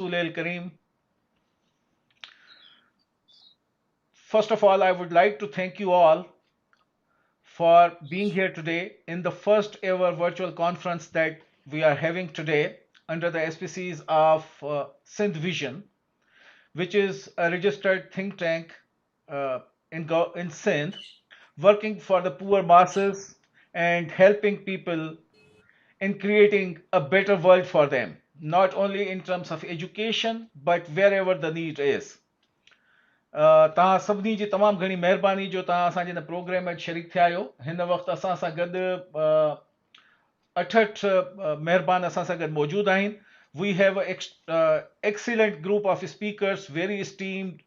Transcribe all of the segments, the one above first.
Al Kareem. First of all, I would like to thank you all for being here today in the first ever virtual conference that we are having today under the auspices of Sindh Vision, which is a registered think tank uh, in Sindh, working for the poor masses and helping people in creating a better world for them, not only in terms of education, but wherever the need is. तव्हां सभिनी जी तमामु घणी महिरबानी जो तव्हां असांजे हिन programme में शरीक थिया आहियो हिन वक़्तु असां सां गॾु अठहठि महिरबान असां सां गॾु मौजूदु आहिनि we have an excellent group of speakers, very esteemed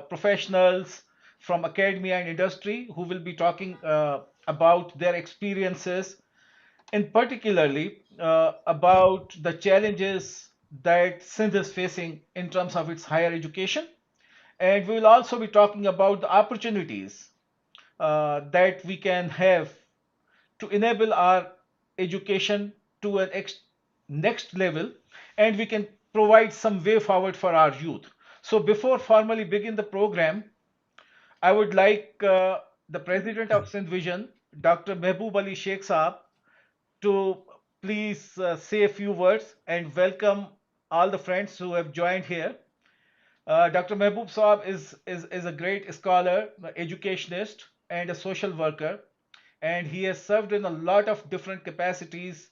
professionals from academia and industry who will be talking about their experiences, and particularly about the challenges that Sindh is facing in terms of its higher education. And we will also be talking about the opportunities that we can have to enable our education to an next level, and we can provide some way forward for our youth. So before formally begin the program, I would like the president of Sindh Vision, Dr. Mehboob Ali Sheikh Saab, to please say a few words and welcome all the friends who have joined here. Dr. Mehboob Saab is a great scholar, educationist, and a social worker, and he has served in a lot of different capacities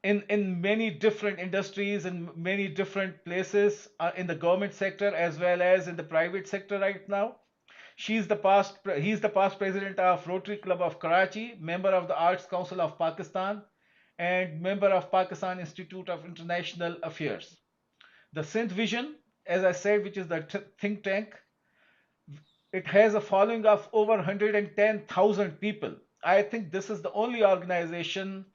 in many different industries and many different places in the government sector as well as in the private sector right now. He's the past president of Rotary Club of Karachi, member of the Arts Council of Pakistan, and member of Pakistan Institute of International Affairs. The Sindh Vision, as I said, which is the think tank, it has a following of over 110,000 people. I think this is the only organization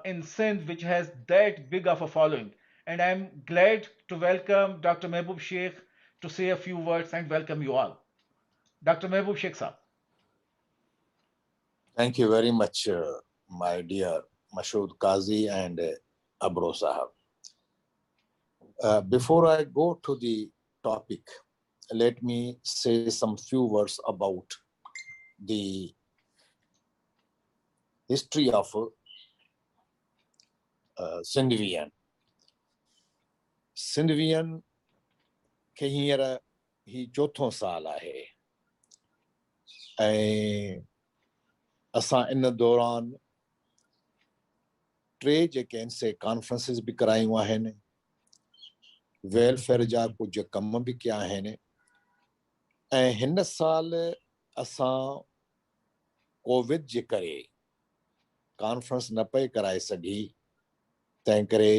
in Sindh which has that big of a following. And I'm glad to welcome Dr. Mehboob Sheikh to say a few words and welcome you all. Dr. Mehboob Sheikh Saab. Thank you very much, my dear Mashhood Qazi and Abro Sahab. Before I go to the topic, let me say some few words about the history of Sindhian. Sindhian खे हींअर ही चोथों साल आहे ऐं असां इन दौरान टे जेके आहिनि से कॉन्फ्रेंसिस बि करायूं आहिनि वेलफेयर जा कुझु कम बि कया आहिनि ऐं हिन साल असां कोविड जे करे कॉन्फ्रेंस न पई कराए सघी तंहिं करे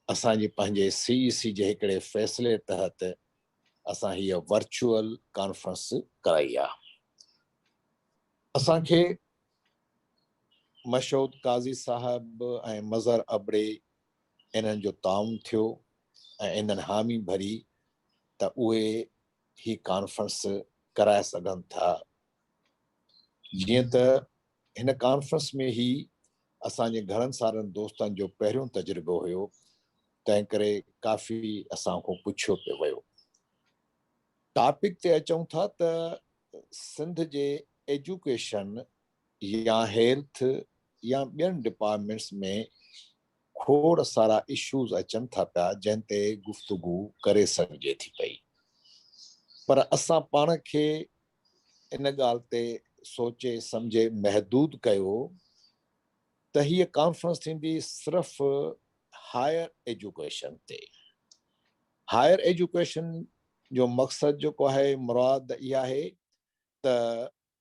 असांजे पंहिंजे CEC जे हिकिड़े फ़ैसिले तहत असां हीअ वर्चुअल कॉन्फ्रेंस कराई आहे असांखे मशहूद काज़ी साहब ऐं मज़र अबड़े इन्हनि जो ताउन थियो ऐं इन्हनि हामी भरी त उहे ही कॉन्फ्रेंस कराए सघनि था जीअं त हिन कॉन्फ्रेंस में ही असांजे घणनि सारनि दोस्तनि जो पहिरियों तजुर्बो हुयो तंहिं करे काफ़ी असां खां पुछियो पियो वियो टॉपिक ते अचूं था त सिंध जे एजुकेशन या हेल्थ या ॿियनि डिपार्टमेंट्स में खोड़ सारा इश्यूज़ अचनि था पिया जंहिं ते गुफ़्तगू करे सघिजे थी पई पर असां पाण खे इन ॻाल्हि ते सोचे सम्झे महदूद कयो त हीअ कॉन्फ्रेंस थींदी सिर्फ़ हायर एजुकेशन ते हायर एजुकेशन जो मक़सदु जेको आहे मुराद इहा आहे त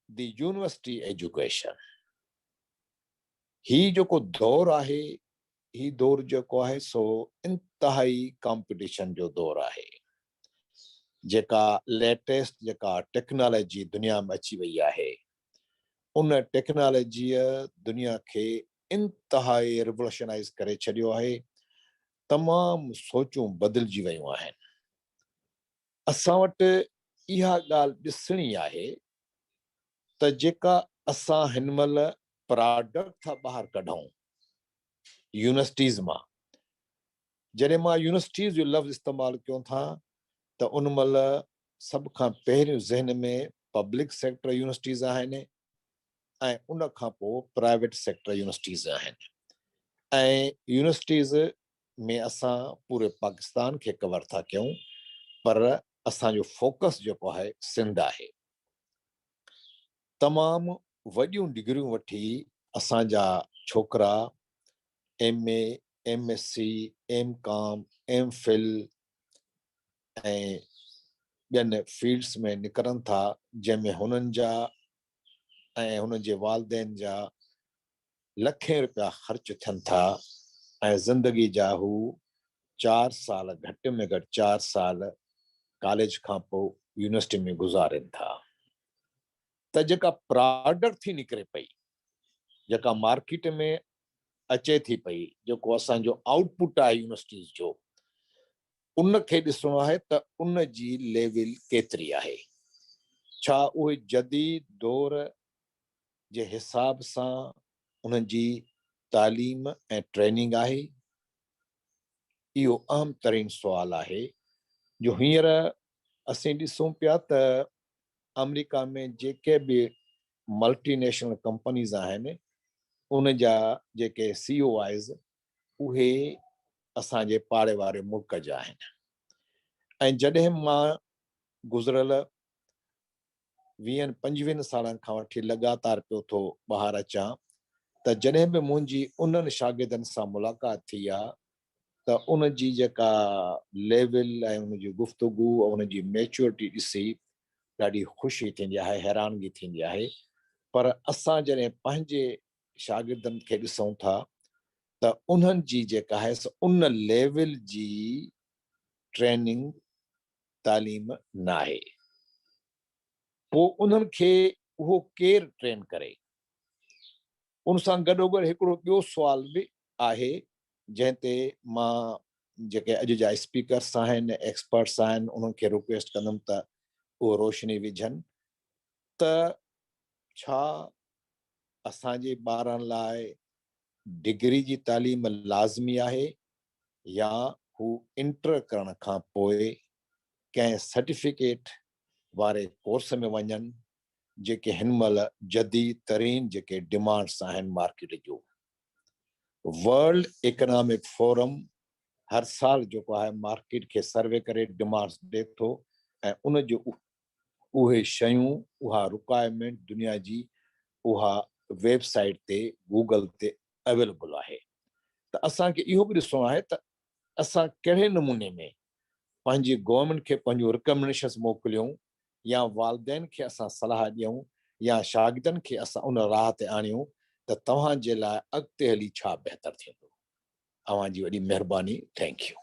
दी यूनिवर्सिटी एजुकेशन ही जेको दौर आहे ही दौर जेको आहे सो इंतहाई कॉम्पिटिशन जो दौर आहे जेका लेटेस्ट जेका टेक्नोलॉजी दुनिया में अची वई आहे उन टेक्नोलॉजीअ दुनिया खे इंतहाई रिवोल्यूशनाइज़ करे छॾियो आहे तमामु सोचूं बदिलजी वियूं आहिनि असां वटि इहा ॻाल्हि ॾिसणी आहे त जेका असां हिन महिल प्रोडक्ट था ॿाहिरि कढूं यूनिवर्सिटीज़ मां जॾहिं मां यूनिवर्सिटीज़ जो लफ़्ज़ इस्तेमालु कयूं था त उन महिल सभ खां पहिरियों ज़हन में पब्लिक सेक्टर यूनिवर्सिटीज़ आहिनि ऐं उन खां पोइ प्राइवेट सेक्टर यूनिवर्सिटीज़ आहिनि ऐं यूनिवर्सिटीज़ में असां पूरे पाकिस्तान खे कवर था कयूं पर असांजो फोकस जेको आहे सिंध आहे तमामु वॾियूं डिग्रियूं वठी असांजा छोकिरा MA MSc MCom MPhil ऐं ॿियनि फील्ड्स में निकिरनि था जंहिंमें हुननि जा ऐं हुननि जे वालदेन जा लखें रुपया ख़र्च थियनि था ऐं ज़िंदगी जा हू 4 साल घटि में घटि 4 साल कॉलेज खां पोइ यूनिवर्सिटी में गुज़ारनि था त जेका प्रोडक्ट थी निकिरे पई जेका मार्केट में अचे थी पई जेको असांजो आउटपुट आहे यूनिवर्सिटीज़ जो उन खे ॾिसणो आहे त उन जी लेवल केतिरी आहे छा उहे जदीद दौर जे हिसाब सां उन्हनि जी तालीम ऐं ट्रेनिंग आहे इहो अहम तरीन सुवाल आहे जो हींअर असीं ॾिसूं पिया त अमेरिका में जेके बि मल्टीनेशनल कंपनीज़ आहिनि उन जा जेके CEO आहिनि उहे असांजे पाड़े वारे मुल्क जा आहिनि ऐं जॾहिं मां गुज़िरियल 20-25 सालनि खां वठी लगातार पियो थो ॿाहिरि अचां त जॾहिं बि मुंहिंजी उन्हनि शागिर्दनि सां मुलाक़ात थी आहे त उन जी जेका लेवल ऐं उन जी गुफ़्तगू ऐं उन जी मैच्योरिटी ॾिसी ॾाढी ख़ुशी थींदी आहे हैरानगी थींदी आहे पर असां जॾहिं पंहिंजे शागिर्दनि खे ॾिसूं था त उन्हनि जी जेका आहे उन लेवल जी ट्रेनिंग तालीम न आहे पोइ उन्हनि खे उहो केरु ट्रेन करे उन सां गॾोगॾु हिकिड़ो ॿियो सुवाल बि आहे जंहिं ते मां जेके अॼु जा स्पीकर्स आहिनि एक्सपर्ट्स आहिनि उन्हनि खे रिक्वेस्ट कंदुमि त उहो रोशनी विझनि त छा असांजे ॿारनि लाइ डिग्री जी तालीम लाज़मी आहे या हू इंटर करण खां पोइ कंहिं सर्टिफिकेट वारे कोर्स में वञनि जेके हिन महिल जदीद तरीन जेके डिमांड्स आहिनि मार्केट जो वर्ल्ड इकोनॉमिक फोरम हर साल जेको आहे मार्केट खे सर्वे करे डिमांड्स ॾिए थो ऐं उन जो उहे शयूं उहा रिक्वायरमेंट दुनिया जी उहा वेबसाइट ते गूगल ते अवेलेबल आहे त असांखे इहो बि ॾिसणो आहे त असां कहिड़े नमूने में पंहिंजी गवर्नमेंट खे पंहिंजो रिकमेंडेशन्स मोकिलियूं या वालदेन खे असां सलाह ॾियूं या शागिर्दनि खे असां उन राह ते आणियूं त तव्हांजे लाइ अॻिते हली छा बहितर थींदो तव्हांजी वॾी महिरबानी थैंक यू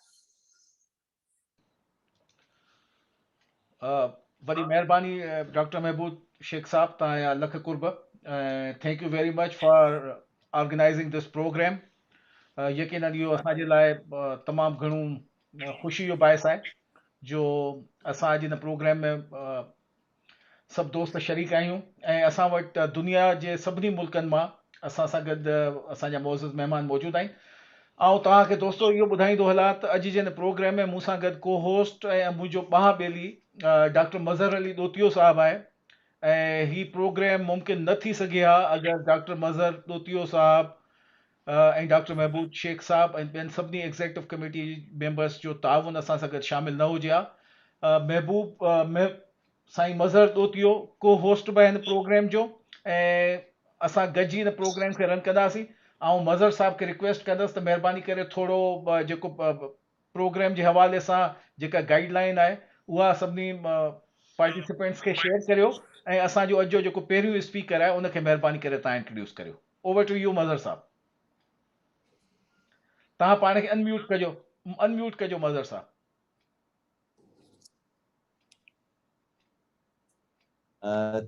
वॾी महिरबानी डॉक्टर महबूब शेख साहब तव्हांजा लख कुर्ब thank you very much for organising this programme यकीनन इहो असांजे लाइ तमामु घणो ख़ुशी जो बाहिस आहे जो असां अॼु हिन प्रोग्राम में सभु दोस्त शरीक आहियूं ऐं असां वटि दुनिया जे सभिनी मुल्कनि मां असां सां गॾु असांजा मोज़िज़ महिमान मौजूदु आहिनि ऐं तव्हांखे दोस्तो इहो ॿुधाईंदो हलां त अॼु जे हिन प्रोग्राम में मूंसां गॾु को होस्ट ऐं मुंहिंजो ॿाह ॿेली डॉक्टर मज़हर अली ॾोतियो साहिबु आहे ऐं ही प्रोग्राम मुमकिन न थी सघे हा अगरि डॉक्टर मज़हर ॾोतियो साहिबु ऐं डॉक्टर महबूब शेख साहब ऐं ॿियनि सभिनी एग्ज़ेक्टिव कमेटी मेंबर्स जो ताउन असां सां गॾु शामिल न हुजे हा साईं मज़हर ॾोतियो को होस्ट बि आहिनि प्रोग्राम जो ऐं असां गॾिजी हिन प्रोग्राम खे रन कंदासीं ऐं मज़हर साहब खे रिक्वेस्ट कंदुसि त महिरबानी करे थोरो जेको प्रोग्राम जे हवाले सां जेका गाइडलाइन आहे उहा सभिनी पार्टिसिपेंट्स खे शेयर करियो ऐं असांजो अॼु जो जेको पहिरियों स्पीकर आहे उनखे महिरबानी करे तव्हां इंट्रोड्यूस करियो ओवर टू यू मज़हर साहब तव्हां पाण खे अनम्यूट कजो मज़हर साहब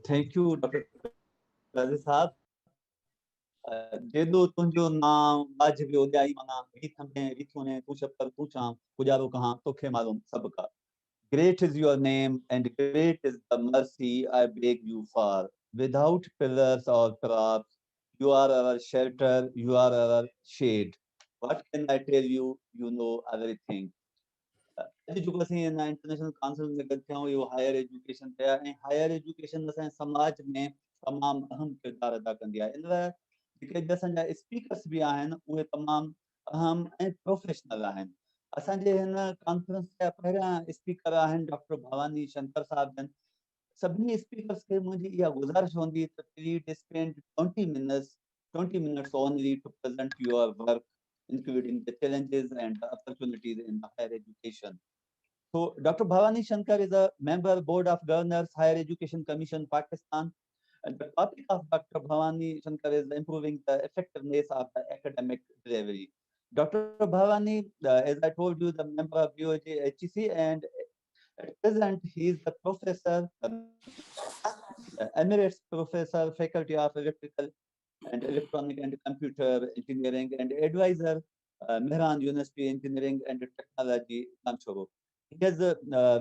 थैंक यू डॉक्टर काज़ी साहब जेॾो तुंहिंजो नाम वाजिबी उॾाई माना रीथ में रीथियूं ने तूं शब्द तूं चां गुजारो कहां तोखे मालूम सब का great is your name and great is the mercy I beg you for without pillars or props you are our shelter you are our shade What can I tell you? You know everything. अॼु जेको असीं हिन international council में गॾु थियूं इहो higher education ते आहे ऐं हायर एजुकेशन असांजे समाज में तमामु अहम किरदारु अदा कंदी आहे इन लाइ जेके अॼु असांजा स्पीकर्स बि आहिनि उहे तमामु अहम ऐं प्रोफेशनल आहिनि असांजे हिन कॉन्फ्रेंस जा पहिरियां स्पीकर आहिनि डॉक्टर भवानी शंकर साहब जन सभिनी स्पीकर्स खे मुंहिंजी इहा गुज़ारिश हूंदी त please spend 20 minutes only to present your work including the challenges and the opportunities in the higher education. So Dr. Bhavani Shankar is a member Board of Governors Higher Education Commission Pakistan. And the topic of Dr. Bhavani Shankar is improving the effectiveness of the academic delivery. Dr. Bhavani, as I told you, the member of BOJ HEC, and at present he is the professor, emeritus professor, faculty of electrical and electronic and computer engineering, and advisor, Mehran University Engineering and Technology, Mashhood. He has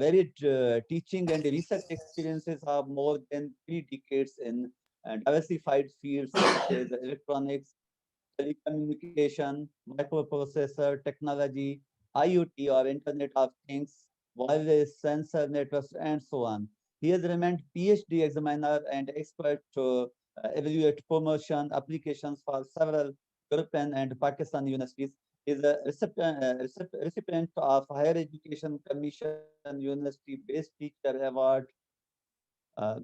varied teaching and research experiences of more than 3 decades in diversified fields such as electronics, telecommunication, microprocessor technology, IoT or Internet of Things, wireless sensor networks, and so on. He has remained PhD examiner and expert to evaluate promotion applications for several European and Pakistan universities. He is a recipient of Higher Education Commission University Best Teacher Award, uh,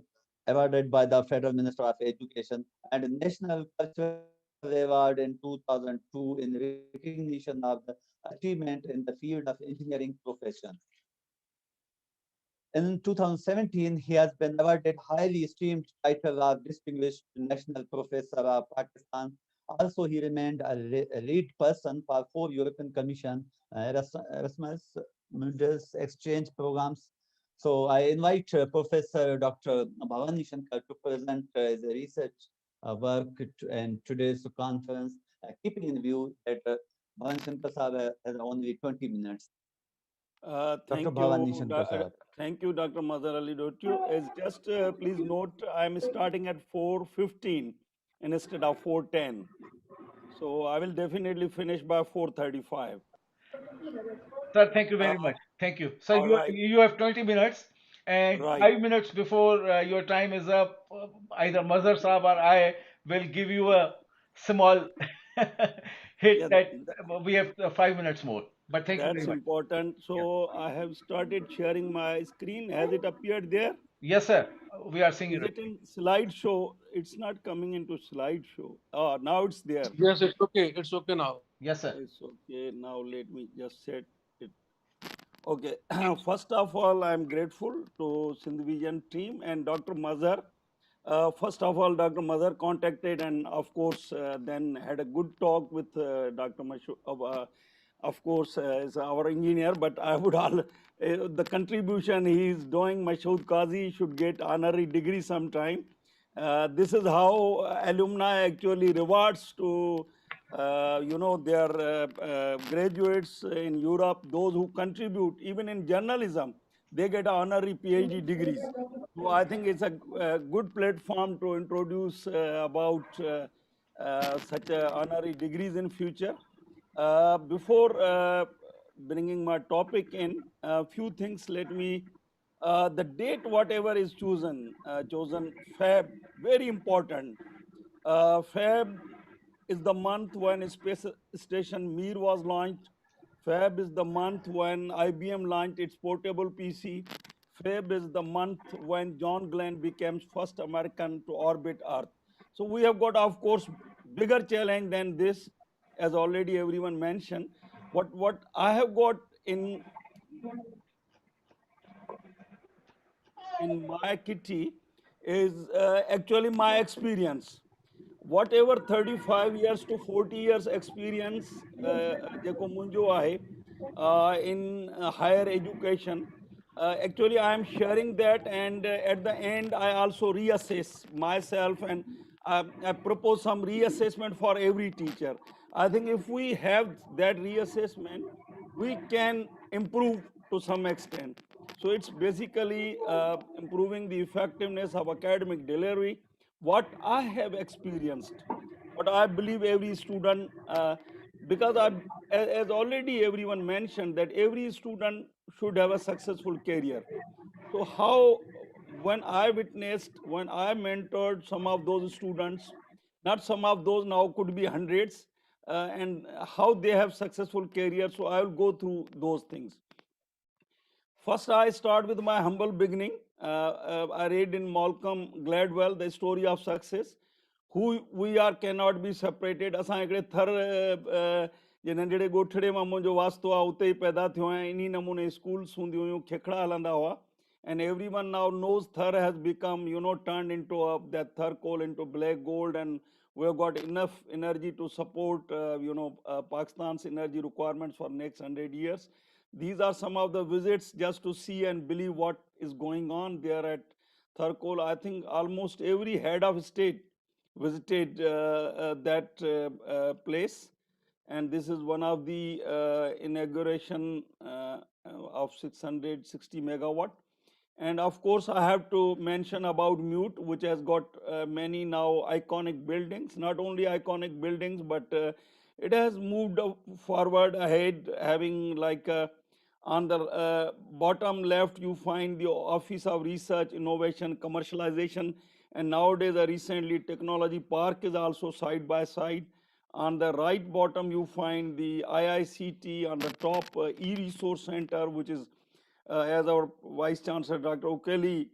awarded by the Federal Minister of Education, and National Cultural Award in 2002 in recognition of the achievement in the field of engineering profession. In 2017, he has been awarded highly esteemed title of Distinguished National Professor of Pakistan. Also, he remained a lead person for 4 European Commission Erasmus Mundus exchange programs. So I invite Professor Dr. Bhavani Shankar to present his research work in today's conference, keeping in view that Bhavani Shankar Sahab has only 20 minutes. Dr. Thank you, Bhavani Shankar Sahab. thank you, Dr. Mazhar Ali Dotio. As just please note, I'm starting at 4:15 instead of 4:10. So I will definitely finish by 4:35. Sir, thank you Uh, very much. Thank you. Sir, all right, you have 20 minutes, and right. 5 minutes before your time is up, either Mazhar Saab or I will give you a small hit Yeah, that we have 5 minutes more. But thank you very that's much. important. Yeah. So I have started sharing my screen. Has it appeared there? Yes, sir. We are seeing Is it. it in slideshow? It's not coming into slideshow. Oh, now it's there. Yes, it's okay. It's okay now. Yes, sir. It's okay. Now let me just set it. Okay. First of all, I'm grateful to Sindh Vision team and Dr. Mazhar. First of all, Dr. Mazhar contacted and, of course, then had a good talk with Dr. Mashhood. Of course, is our engineer, but I would all the contribution he is doing. Mashhood Qazi should get honorary degree sometime. This is how alumni actually rewards to their graduates in Europe, those who contribute even in journalism, they get honorary PhD degrees. So I think it's a good platform to introduce about such honorary degrees in future. Before bringing my topic in, a few things. Let me the date whatever is chosen Feb, very important. Feb is the month when Space Station Mir was launched. Feb is the month when IBM launched its portable PC. Feb is the month when John Glenn became first American to orbit Earth. So we have got, of course, bigger challenge than this, as already everyone mentioned. What I have got in my kitty is actually my experience. Whatever 35 years to 40 years experience जेको मुंहिंजो आहे in higher education, actually I am sharing that, and at the end I also reassess myself, and I propose some reassessment for every teacher. I think if we have that reassessment, we can improve to some extent. So it's basically improving the effectiveness of academic delivery. What I have experienced, what I believe every student because as already everyone mentioned, that every student should have a successful career. So how, when I witnessed, when I mentored some of those students, not some of those, now could be hundreds, and how they have successful careers. So I will go through those things. First, I start with my humble beginning. I read in Malcolm Gladwell, The Story of Success. Who we are cannot be separated. असां हिकिड़े थर जे नंढड़े ॻोठड़े मां मुंहिंजो वास्तो आहे, उते ई पैदा थियो आहियां. इन्ही नमूने स्कूल्स हूंदियूं हुयूं, खेखड़ा हलंदा हुआ. And everyone now knows Thar has become, turned into that Thar coal into black gold, and we have got enough energy to support, Pakistan's energy requirements for next 100 years. These are some of the visits just to see and believe what is going on there at Thar coal. I think almost every head of state visited that place, and this is one of the inauguration of 660 megawatt. And of course, I have to mention about Mute, which has got many now iconic buildings. Not only iconic buildings, but it has moved forward ahead, having like on the bottom left, you find the Office of Research, Innovation, Commercialization, and nowadays a recently Technology Park is also side by side. On the right bottom, you find the IICT. On the top, e-resource center, which is, as our Vice Chancellor, Dr. Ukeli,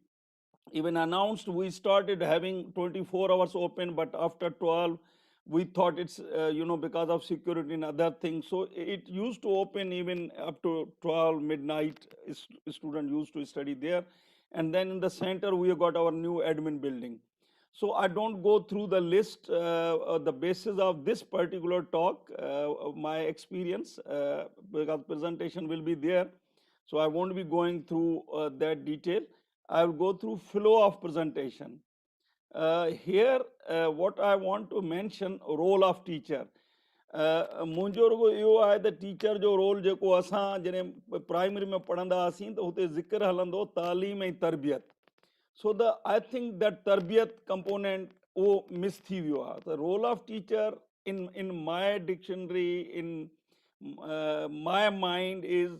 even announced, we started having 24 hours open, but after 12, we thought it's, because of security and other things. So it used to open even up to 12 midnight. Student used to study there. And then in the center, we got our new admin building. So I don't go through the list, the basis of this particular talk, of my experience, because presentation will be there. So I won't be going through that detail. I will go through flow of presentation. Here, what I want to mention, role of teacher. मुंहिंजो रुगो इहो आहे त teacher जो role जेको असां जॾहिं primary में पढ़ंदा हुआसीं त हुते ज़िक्र हलंदो तालीम ऐं तरबियत. So I think that tarbiyat component miss thi viyo आहे. The role of teacher in my dictionary, in my mind, is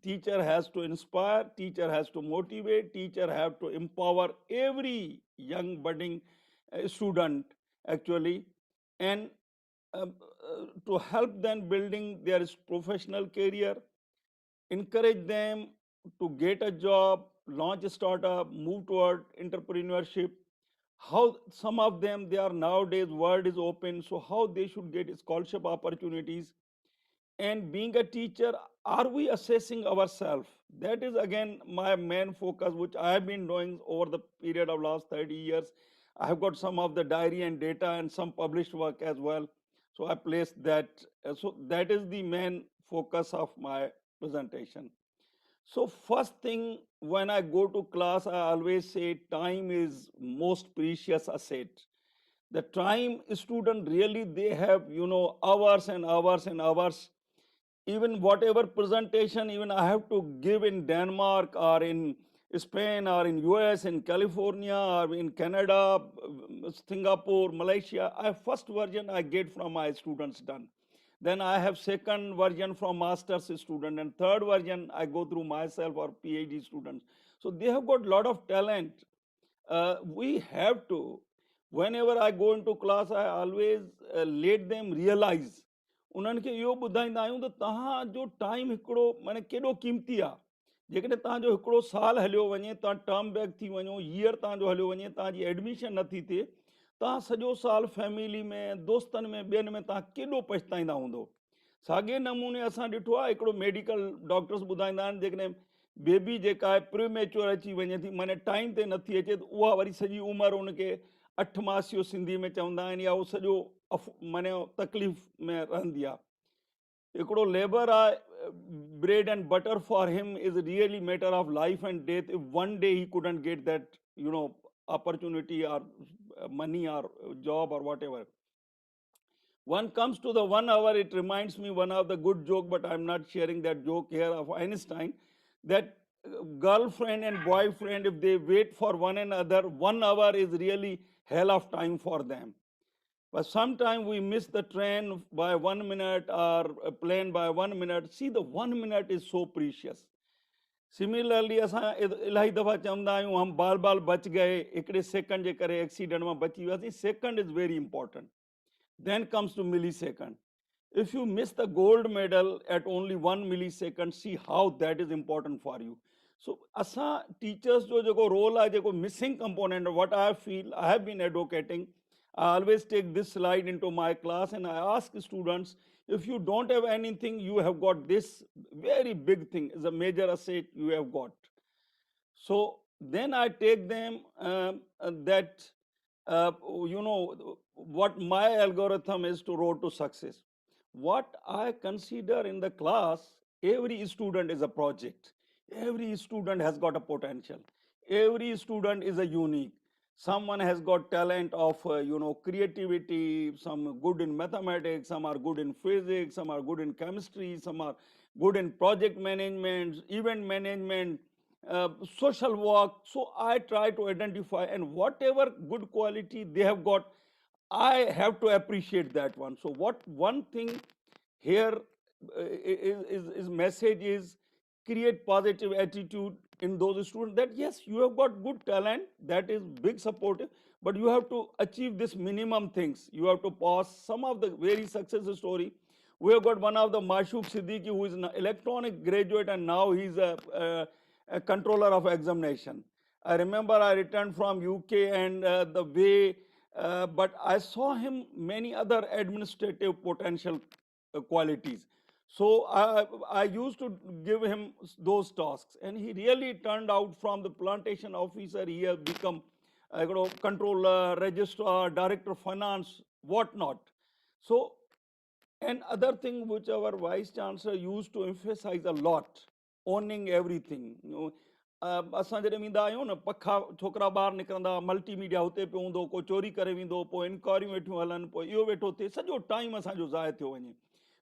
teacher has to inspire, teacher has to motivate, teacher have to empower every young budding student actually, and to help them building their professional career, encourage them to get a job, launch a startup, move toward entrepreneurship. How some of them, they are nowadays, world is open, so how they should get scholarship opportunities. And being a teacher, are we assessing ourselves? That is again my main focus, which I have been doing over the period of last 30 years. I have got some of the diary and data and some published work as well. So I placed that. So that is the main focus of my presentation. So first thing, when I go to class, I always say time is most precious asset. The time student really, they have, hours and hours and hours. Even whatever presentation, even I have to give in Denmark or in Spain or in US, in California or in Canada, Singapore, Malaysia, first version I get from my students done. Then I have second version from master's student, and third version I go through myself or PhD students. So they have got a lot of talent. We have to, whenever I go into class, I always let them realize, उन्हनि खे इहो ॿुधाईंदा आहियूं त तव्हांजो time हिकिड़ो माने केॾो क़ीमती आहे. जेकॾहिं तव्हांजो हिकिड़ो साल हलियो वञे, तव्हां टर्म बैक थी वञो, ईयर तव्हांजो हलियो वञे, तव्हांजी एडमिशन नथी थिए, तव्हां सॼो साल फैमिली में, दोस्तनि में, ॿियनि में तव्हां केॾो पछताईंदा हूंदो. साॻे नमूने असां ॾिठो आहे, हिकिड़ो मेडिकल डॉक्टर्स ॿुधाईंदा आहिनि, जेकॾहिं बेबी जेका आहे प्रीमेच्योर अची वञे थी, माने टाइम ते नथी अचे, त उहा वरी सॼी उमिरि उनखे 8 मासियो सिंधी में चवंदा आहिनि, या उहो सॼो माने तकलीफ़ में रहंदी आहे. हिकिड़ो लेबर आहे, bread and butter for him is really matter of life and death. If one day he couldn't get that, opportunity or money or job or whatever. One comes to the 1 hour, it reminds me one of the good joke, but I'm not sharing that joke here, of Einstein, that girlfriend and boyfriend, if they wait for one another, 1 hour is really hell of time for them. But sometimes we miss the train by 1 minute or a plane by 1 minute. See, the 1 minute is so precious. Similarly, असां इलाही दफ़ा चवंदा आहियूं हम बाल बाल बच गए हिकिड़े सेकंड जे करे एक्सीडेंट मां बची वियासीं. Second is very important. Then comes to millisecond. If you miss the gold medal at only 1 millisecond, see how that is important for you. So asa teachers jo jeko role hai, jeko missing component, what I feel I have been advocating, I always take this slide into my class and I ask students, if you don't have anything, you have got this very big thing, is a major asset you have got. So then I take them that you know what my algorithm is to road to success. What I consider in the class, every student is a project. Every student has got a potential. Every student is a unique. Someone has got talent of creativity. Some good in mathematics. Some are good in physics. Some are good in chemistry. Some are good in project management, event management, social work. So I try to identify, and whatever good quality they have got, I have to appreciate that one. So what one thing here is message is create positive attitude in those students that yes, you have got good talent, that is big supportive, but you have to achieve this minimum things. You have to pass some of the very success story. We have got one of the Mashhood Siddiqui, who is an electronic graduate and now he's a controller of examination. I remember I returned from UK and the way, but I saw him many other administrative potential qualities. So I used to give him those tasks, and he really turned out from the plantation officer. He has become, controller, registrar, director of finance, whatnot. So another thing which our vice chancellor used to emphasize a lot, owning everything. असां जॾहिं वेंदा आहियूं न, पखा छोकिरा ॿाहिरि निकिरंदा, multimedia हुते पियो हूंदो, को चोरी करे वेंदो, पोइ इंक्वायरियूं वेठियूं हलनि, पोइ इहो वेठो थिए, सॼो टाइम असांजो ज़ाया थियो वञे.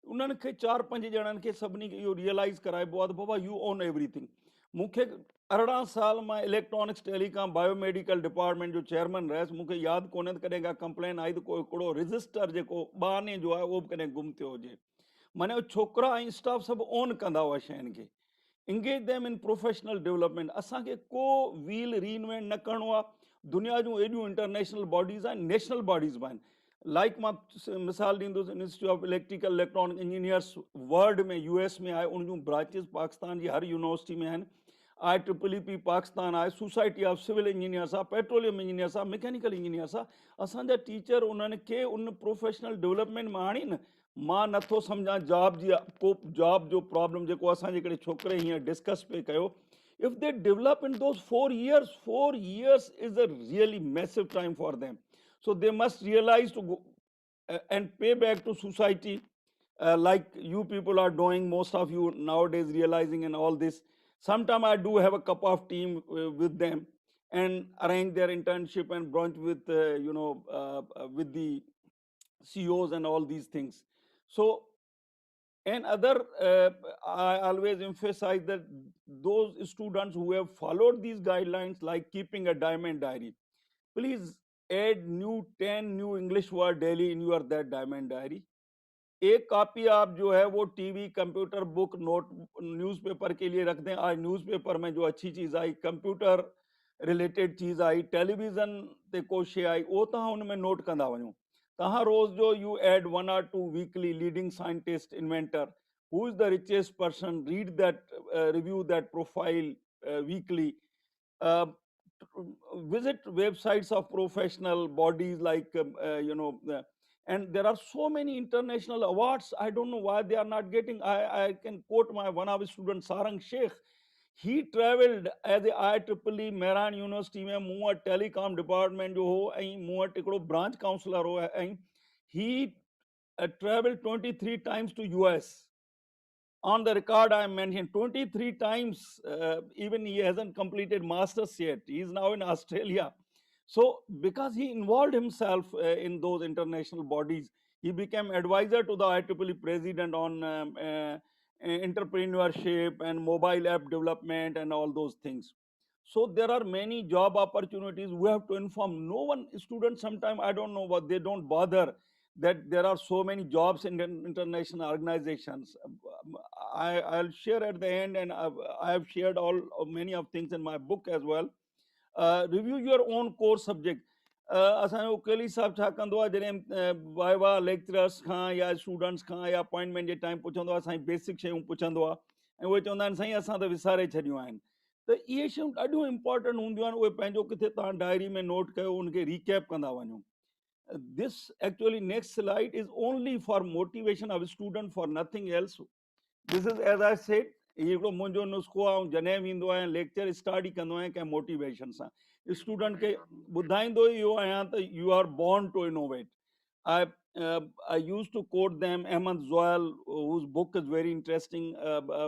उन्हनि खे 4-5 ॼणनि खे सभिनी खे इहो रियलाइज़ कराइबो आहे त बाबा यू ओन एवरीथिंग. मूंखे 18 साल मां इलेक्ट्रॉनिक्स टेलीकॉम बायोमेडिकल डिपार्टमेंट जो चेयरमैन रहियसि. मूंखे यादि कोन्हे त कॾहिं का कंप्लेन आई त को हिकिड़ो रजिस्टर जेको 2 आने जो आहे उहो बि कॾहिं गुम थियो हुजे. माने छोकिरा ऐं स्टाफ सभु ओन कंदा हुआ शयुनि खे. engage them in professional development. असांखे को व्हील रीइन्वेंट न करिणो आहे. दुनिया जूं एॾियूं इंटरनेशनल बॉडीज़ आहिनि, नेशनल बॉडीज़ बि आहिनि. लाइक मां मिसाल ॾींदुसि, institute of electrical electronic engineers world में US में आहे, उन जूं ब्रांचिस पाकिस्तान जी हर यूनिवर्सिटी में आहिनि. IEEE पाकिस्तान आहे, सोसाइटी ऑफ सिविल इंजीनियर्स आहे, पेट्रोलियम इंजीनियर्स आहे, मैकेनिकल इंजीनियर्स आहे. असांजा टीचर उन्हनि खे उन प्रोफेशनल डेवलपमेंट में आणी न. मां नथो सम्झां जॉब जी को जॉब जो प्रॉब्लम जेको असांजे हिकिड़े छोकिरे हीअं डिस्कस पे कयो. If they develop in those 4 years is a really massive time for them. So they must realize to go and pay back to society, like you people are doing, most of you nowadays realizing and all this. Sometime I do have a cup of tea with them and arrange their internship and brunch with with the CEOs and all these things. So and other, I always emphasize that those students who have followed these guidelines, like keeping a diamond diary, please add 10 new English word daily in your that diamond diary. एक copy आप जो है वो TV, computer, book, note, newspaper के लिए रख दें. आज न्यूज़पेपर में जो अच्छी चीज़ आई, कंप्यूटर रिलेटेड चीज़ आई, टेलीविज़न ते को शइ आई, उहो तव्हां हुन में नोट कंदा वञो. तव्हां रोज़ जो you add 1 or 2 weekly leading scientist, inventor, who is the richest person, read that, review that profile weekly. Visit websites of professional bodies like and there are so many international awards. I don't know why they are not getting. I can quote my one of his students, Sarang Sheikh. He traveled as a IEEE Mehran University में मूं वटि telecom department जो हो ऐं मूं वटि हिकिड़ो branch counsellor हो ऐं he traveled 23 times to US. On the record, I mentioned 23 times. Even he hasn't completed masters yet. He is now in Australia. So because he involved himself in those international bodies, he became advisor to the IEEE president on entrepreneurship and mobile app development and all those things. So there are many job opportunities. We have to inform. No one, students, sometimes I don't know what they don't bother that there are so many jobs in international organizations. I'll share at the end, and I have shared all many of things in my book as well. Review your own core subject. असांजो केली साहब छा कंदो आहे जॾहिं viva lecturers खां या students खां या appointment जे time पुछंदो आहे साईं बेसिक शयूं पुछंदो आहे ऐं उहे चवंदा आहिनि साईं असां त विसारे छॾियूं आहिनि त इहे शयूं ॾाढियूं इंपॉर्टेंट हूंदियूं आहिनि उहे पंहिंजो किथे तव्हां डायरी में नोट कयो उनखे रिकैप कंदा वञो this actually next slide is only for motivation of student for nothing else. This is as I said हिकिड़ो मुंहिंजो नुस्ख़ो आहे ऐं जॾहिं वेंदो आहियां लेक्चर स्टार्ट ई कंदो आहियां कंहिं मोटिवेशन सां स्टूडेंट खे ॿुधाईंदो ई इहो आहियां त you are born to innovate. I I used to quote them Ahmad Zoel, whose book is very interesting,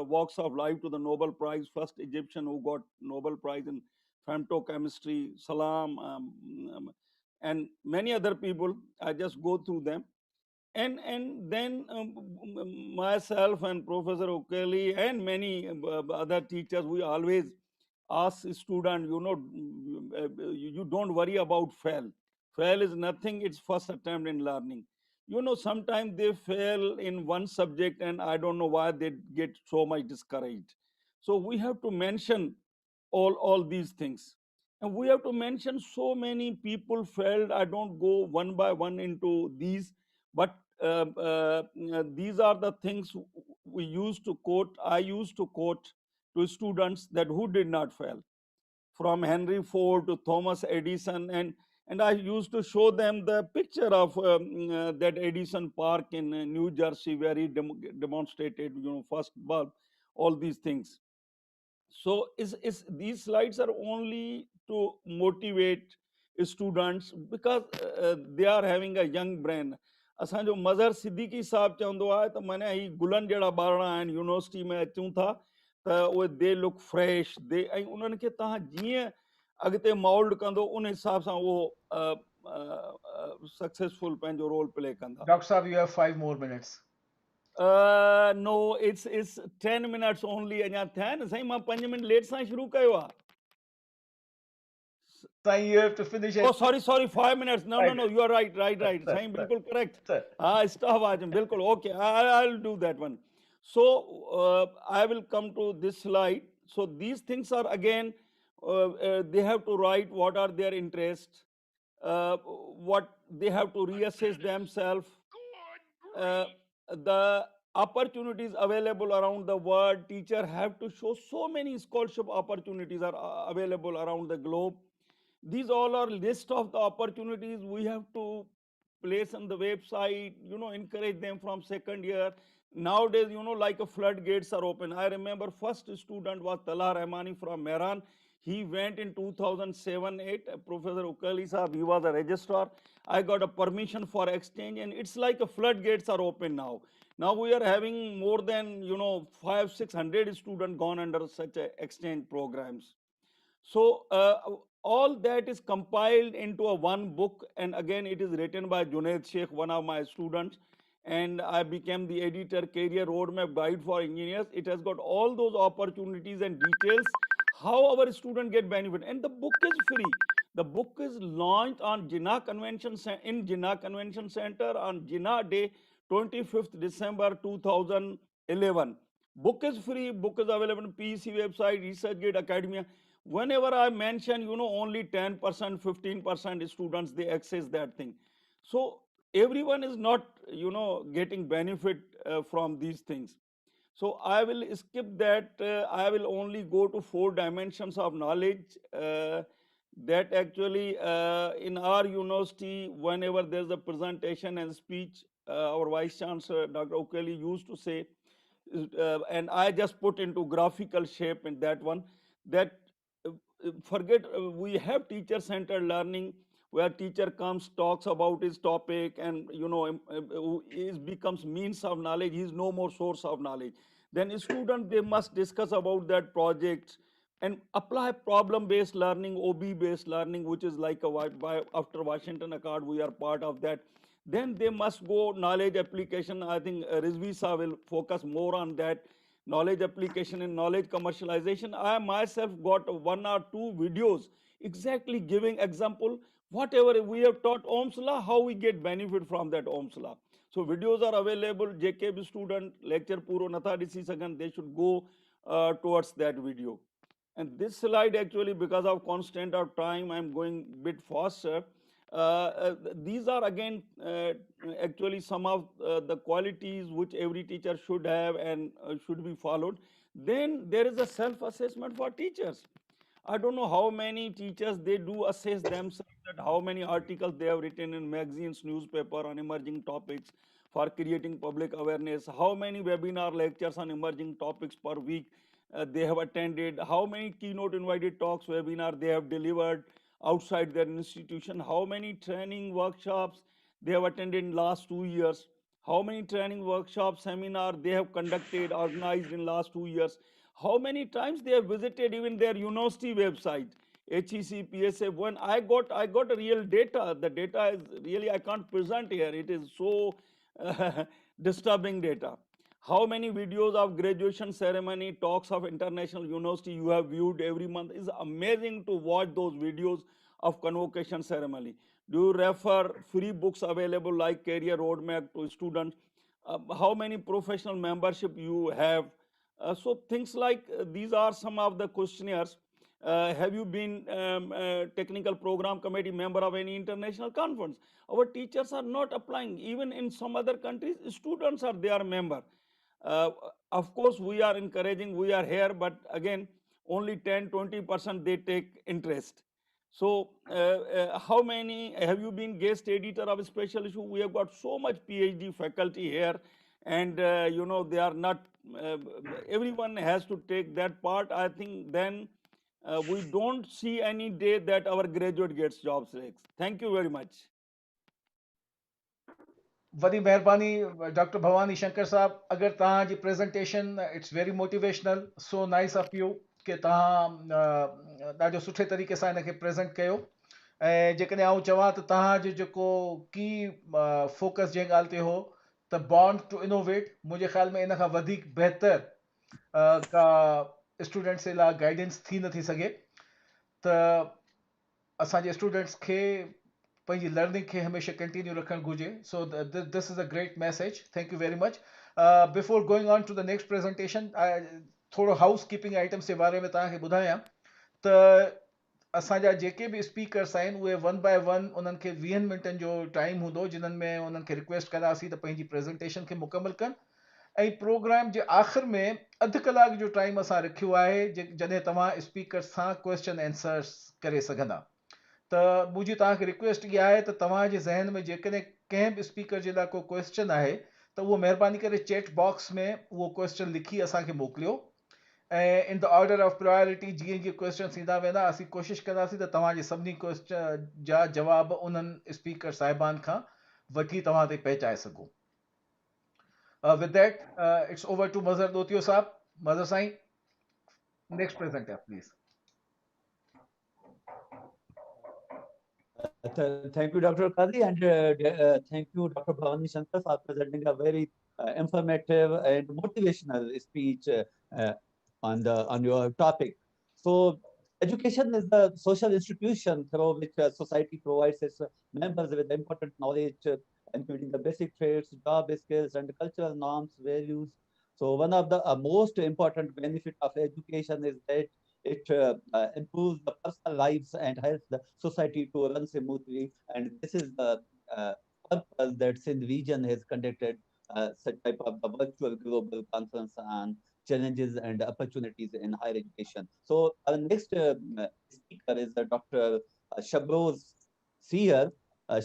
Walks of Life to the Nobel Prize, first Egyptian who got Nobel Prize in femtochemistry, Salam, and many other people. I just go through them. And then myself and Professor O'Kelly and many other teachers, we always ask student, you don't worry about fail is nothing, it's first attempt in learning. Sometimes they fail in one subject and I don't know why they get so much discouraged. So we have to mention all these things, and we have to mention so many people failed. I don't go one by one into these, but these are the things we used to quote. I used to quote to students that who did not fail, from Henry Ford to Thomas Edison, and I used to show them the picture of that Edison Park in New Jersey where he demonstrated, first bulb, all these things. So is these slides are only to motivate students because they are having a young brain. असांजो मज़हर सिद्दीकी साहब चवंदो आहे त माना ही गुलनि जहिड़ा ॿारड़ा आहिनि university में अचूं था त उहे दे लुक फ्रेश दे ऐं उन्हनि खे तव्हां जीअं अॻिते मोल्ड कंदो उन हिसाब सां उहो सक्सेसफुल पंहिंजो रोल प्ले कंदा. Dr. Saab, you have 5 more minutes. No, it's 10 minutes only. अञा थिया आहिनि साईं मां 5 मिनट लेट सां शुरू कयो आहे. Sai, you have to finish it. Oh, sorry, 5 minutes. No, you are right. Sain, bilkul correct. Stop watching, bilkul. Okay, I'll do that one. So I will come to this slide. So these things are again, they have to write what are their interests, what they have to reassess themselves, the opportunities available around the world. Teacher have to show so many scholarship opportunities are available around the globe. These all are list of the opportunities we have to place on the website, encourage them from second year. Nowadays, like a floodgates are open. I remember first student was Talha Rahmani from Mehran. He went in 2007-8. Professor Ukali Saab, he was a registrar. I got a permission for exchange, and it's like a floodgates are open now. Now we are having more than 500-600 students gone under such exchange programs. So all that is compiled into a one book, and again it is written by Junaid Sheikh, one of my students, and I became the editor, Career Roadmap Guide for Engineers. It has got all those opportunities and details how our student get benefit, and the book is free. The book is launched on Jinnah Convention in Jinnah Convention Center on Jinnah Day, 25th December 2011. Book is free. Book is available on PEC website, ResearchGate Academia. Whenever I mention, only 10%, 15% students, they access that thing. So everyone is not, getting benefit from these things. So I will skip that. I will only go to 4 dimensions of knowledge that actually in our university, whenever there's a presentation and speech, our Vice Chancellor, Dr. Ukeli, used to say, and I just put into graphical shape in that one, that forget we have teacher-centered learning where teacher comes, talks about his topic, and it becomes means of knowledge. He is no more source of knowledge. Then student, they must discuss about that project and apply problem-based learning, OB-based learning, which is like after Washington Accord, we are part of that. Then they must go knowledge application. I think Rizvi Sa will focus more on that. knowledge application and knowledge commercialization. I myself got 1 or 2 videos exactly giving example whatever we have taught Ohm's law, how we get benefit from that Ohm's law. So videos are available. JKB student lecture puro natha disi sakan, they should go towards that video. And this slide actually, because of constraint of time, I'm going bit faster. These are again actually some of the qualities which every teacher should have and should be followed. Then there is a self-assessment for teachers. I don't know how many teachers they do assess themselves, that how many articles they have written in magazines, newspaper on emerging topics for creating public awareness, how many webinar lectures on emerging topics per week they have attended, how many keynote invited talks, webinar they have delivered outside their institution, how many training workshops they have attended in last 2 years, how many training workshops, seminar they have conducted, organized in last 2 years, how many times they have visited even their university website, HEC, PSF. When I got a real data. The data is really, I can't present here. It is so disturbing data. How many videos of graduation ceremony, talks of international university you have viewed every month? Is amazing to watch those videos of convocation ceremony. Do you refer free books available like career roadmap to students? How many professional membership you have? So things like these are some of the questionnaires. Have you been technical program committee member of any international conference? Our teachers are not applying. Even in some other countries, students are their member. Uh, of course, we are encouraging, we are here, but again, only 10-20% they take interest. So, how many have you been guest editor of a special issue? We have got so much PhD faculty here, and they are not. Uh, Everyone has to take that part. I think then we don't see any day that our graduate gets jobs. Thank you very much. वॾी महिरबानी doctor Bhavani Shankar साहब, अगरि तव्हांजी presentation it's very motivational, so nice of you कि तव्हां ॾाढो सुठे तरीक़े सां हिनखे प्रेज़ेंट कयो। ऐं जेकॾहिं आउं चवां त तव्हांजो जेको की फोकस जंहिं ॻाल्हि ते हो त बॉन्ड टू इनोवेट, मुंहिंजे ख़्याल में इन खां वधीक बहितर का स्टूडेंट्स जे लाइ गाइडेंस थी नथी सघे। त असांजे स्टूडेंट्स खे पंहिंजी लर्निंग खे हमेशह कंटिन्यू रखणु घुरिजे। So this is a great message, thank you very much. Before going on to the next presentation, थोरो हाउस कीपिंग आइटम्स जे बारे में तव्हांखे ॿुधायां त असांजा जेके बि स्पीकर्स आहिनि उहे 1 बाय 1 उन्हनि खे 20 मिंटनि जो टाइम हूंदो, जिन्हनि में उन्हनि खे रिक्वेस्ट कंदासीं त पंहिंजी प्रेज़ेंटेशन खे मुकमल कनि। ऐं प्रोग्राम जे आख़िर में अधु कलाक जो टाइम असां रखियो आहे जॾहिं तव्हां स्पीकर सां क्वेश्चन आंसर्स करे सघंदा। त मुंहिंजी तव्हांखे रिक्वेस्ट इहा आहे त तव्हांजे ज़हन में जेकॾहिं कंहिं बि स्पीकर जे लाइ को क्वेश्चन आहे त उहो महिरबानी करे चैट बॉक्स में उहो क्वेश्चन लिखी असांखे मोकिलियो। ऐं in the order of priority जीअं जीअं क्वेश्चन्स ईंदा वेंदा, असीं कोशिशि कंदासीं त तव्हांजे सभिनी क्वेश्चन जा जवाब उन्हनि स्पीकर साहिबान खां वठी तव्हां ते पहुचाए सघूं। With that it's over to Mazhar Dotio साहब। Mazhar Sain, next presenter please. Thank you, Dr. Qazi, and thank you, Dr. Bhavani Shankar, for presenting a very informative and motivational speech on your topic. So, education is the social institution through which society provides its members with important knowledge, including the basic traits, job skills, and cultural norms, values. So, one of the most important benefit of education is that it improves the personal lives and helps the society to run smoothly. And this is the purpose that Sindh region has conducted such type of the virtual global conference on challenges and opportunities in higher education. So our next speaker is Dr. Shabroz Seer.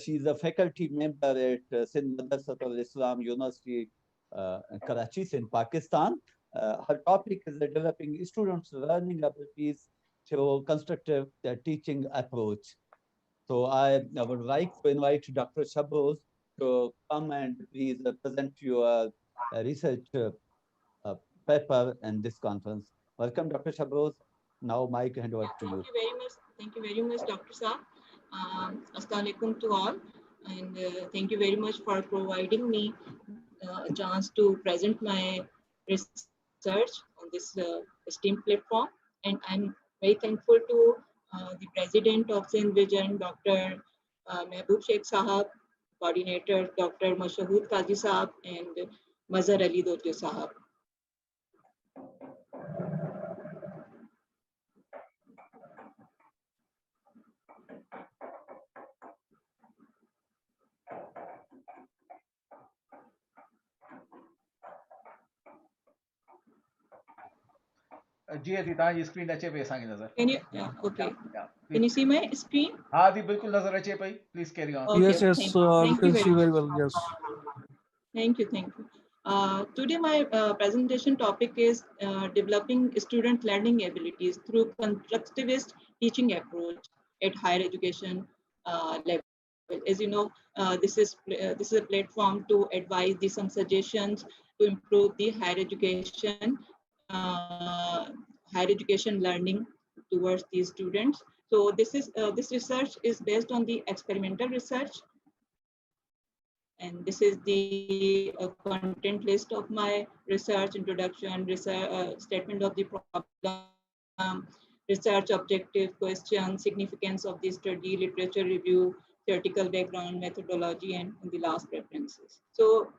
She is a faculty member at Sindh Madrasat al-Islam University, Karachi, in Pakistan. Her topic is developing students' learning abilities through constructive teaching approach. So I would like to invite Dr. Shabroz to come and please present your research paper in this conference. Welcome, Dr. Shabroz. Now, mic hand over to you. Thank you very much. Thank you very much, Dr. Saab. Assalamu alaikum to all, and thank you very much for providing me a chance to present my research research on this STEAM platform. And I'm very thankful to the president of Sindh Vision, Dr. Mehboob Sheikh Sahab, coordinator Dr. Mashhood Qazi Sahab, and Mazhar Ali Dotio Sahab. जी अदी तव्हांजी screen अचे पई असांखे नज़र. Can you, okay. Yeah, Can you see my screen? हाँ दी बिल्कुल नज़र अचे पई. Please carry on. Yes, Okay, yes, thank you. we Thank you can see very very much. well. Yes. Thank you, thank you. Today my presentation topic is developing student learning abilities through constructivist teaching approach at higher education level. As you know, this is a platform to advise some suggestions to improve the higher education learning towards these students. So this research is based on the experimental research, and this is the content list of my research: introduction, research, statement of the problem, research objective, question, significance of the study, literature review, theoretical background, methodology, and the last preferences. So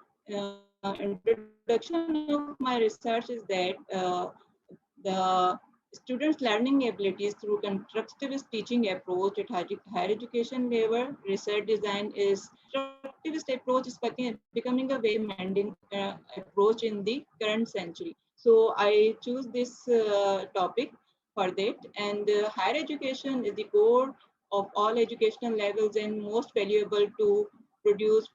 introduction of my research is that the students' learning abilities through constructivist teaching approach at higher education level. Research design is constructivist approach is becoming a very demanding approach in the current century. So I choose this topic for that. And higher education is the core of all educational levels and most valuable to produce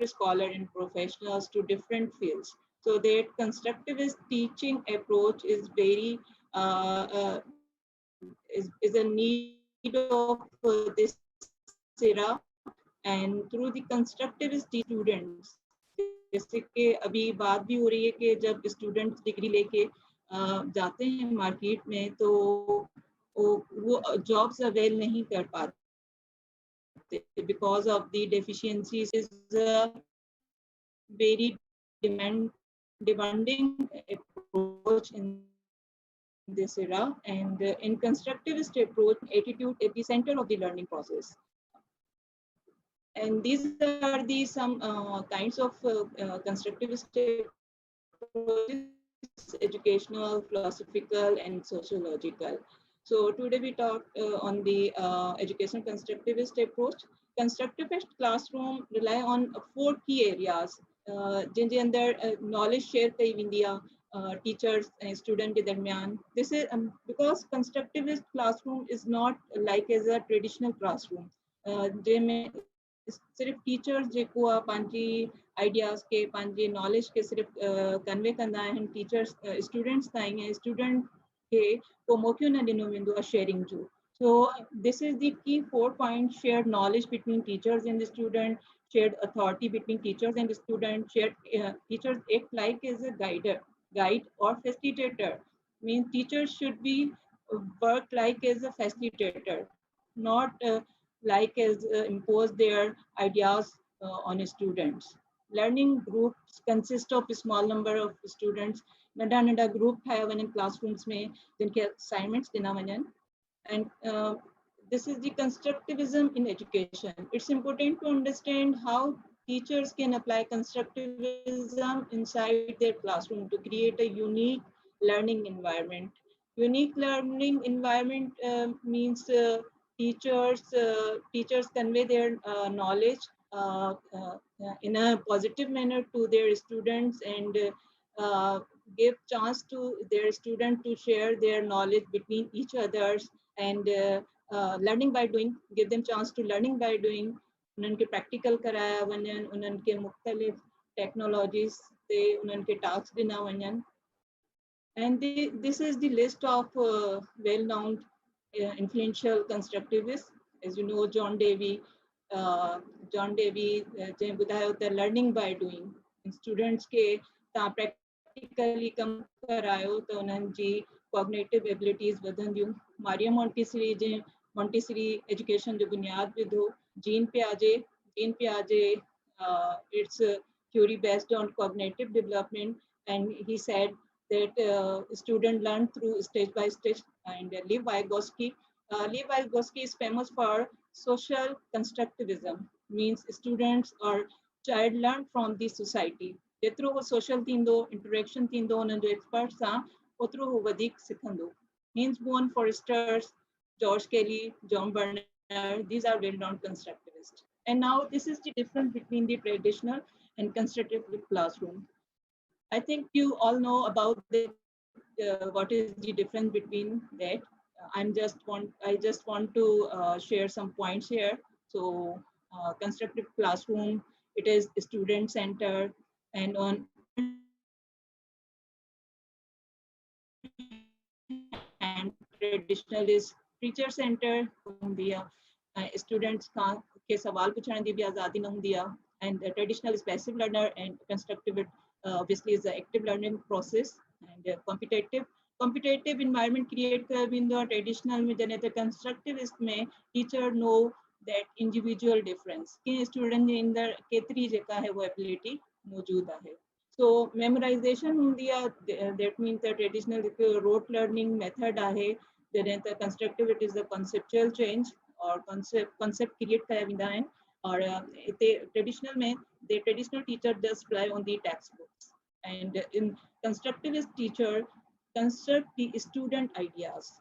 scholar and professionals to different fields. So that constructivist teaching approach is very is a need of this era, and through the constructivist students, जैसे कि अभी बात भी हो रही है कि जब स्टूडेंट्स डिग्री लेके जाते हैं मार्केट में तो वो जॉब्स अवेल नहीं कर पाते because of the deficiencies. Is a very demanding approach in this era, and in constructivist approach, attitude at the center of the learning process. And these are the some kinds of constructivist approaches: educational, philosophical, and sociological. So today we talk on the educational constructivist approach. Constructivist classroom rely on 4 key areas. जिनके अंदर knowledge share कई वेंदी आहे teachers and student के दरमियान. This is because constructivist classroom is not like as a traditional classroom. जंहिंमें सिर्फ teachers जेको आहे पंहिंजी आइडियाज़ के पंहिंजे नॉलेज के सिर्फ कन्वे कंदा आहिनि टीचर्स स्टूडेंट्स ताईं, ऐं स्टूडेंट खे को मौक़ो न ॾिनो वेंदो आहे शेयरिंग जो. So this is the key 4 points: shared knowledge between teachers and the student, shared authority between teachers and the student, shared teachers act like as a guide or facilitator. Means teachers should be work like as a facilitator, not like as impose their ideas on students. Learning groups consist of a small number of students. नंढा group ठाहिया वञनि classrooms में जिनखे assignments ॾिना वञनि. And this is the constructivism in education. It's important to understand how teachers can apply constructivism inside their classroom to create a unique learning environment. Unique learning environment means teachers convey their knowledge in a positive manner to their students, and give chance to their students to share their knowledge between each others, and learning by doing, give them chance to learning by doing. उन्हनि खे practical कराया वञनि, उन्हनि खे मुख़्तलिफ़ technologies ते उन्हनि खे टास्क ॾिना वञनि. And this is the list of well-known influential constructivists. As you know, John Dewey, जंहिं ॿुधायो त learning by doing. Students खे तव्हां practically कमु करायो त उन्हनि जी cognitive abilities वधंदियूं. मारिया मॉन्टेसरी जंहिं मॉन्टेसरी एजुकेशन जो बुनियाद विधो. जीन पियाजे, it's a theory based on cognitive development, and he said that student learn through stage by stage. And Lev Vygotsky is famous for social constructivism, means students or child learn from the society. जेतिरो वो social थींदो, interaction थींदो उन्हनि जो experts सां, ओतिरो वो वधीक सिखंदो. Heinz Boone, Forsters, George Kelly, John Bernard, these are well-known constructivists. And now this is the difference between the traditional and constructive classroom. I think you all know about what is the difference between that. I just want to share some points here. So, constructive classroom, it is student centered, and on and traditional is teacher centered. Students के सवाल पूछने दी भी आज़ादी न हुंदी आहे. And the traditional is passive learner, and constructive obviously is the active learning process. And competitive environment create कर बिंदु traditional में जने तो constructivist में teacher know that individual difference कि student जे अंदर केतरी जेका है वो ability मौजूद आहे. So memorization हुंदी आहे, that means the traditional rote learning method आहे. जॾहिं त constructive it is the conceptual change or concept create कया वेंदा आहिनि. और हिते traditional में the traditional teacher just rely on the textbooks, and in constructivist teacher construct the student ideas.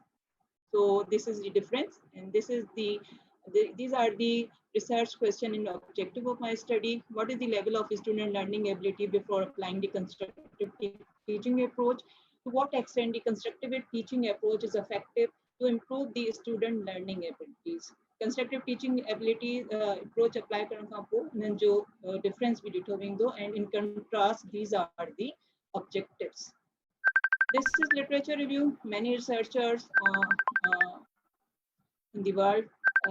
So this is the difference, and this is these are the research question and objective of my study. What is the level of student learning ability before applying the constructive teaching approach? To what extent the constructive teaching approach is effective to improve the student learning abilities? Constructive teaching ability approach apply करण खां पोइ इन्हनि जो difference भी ॾिठो वेंदो, and in contrast these are the objectives. This is literature review. Many researchers in the world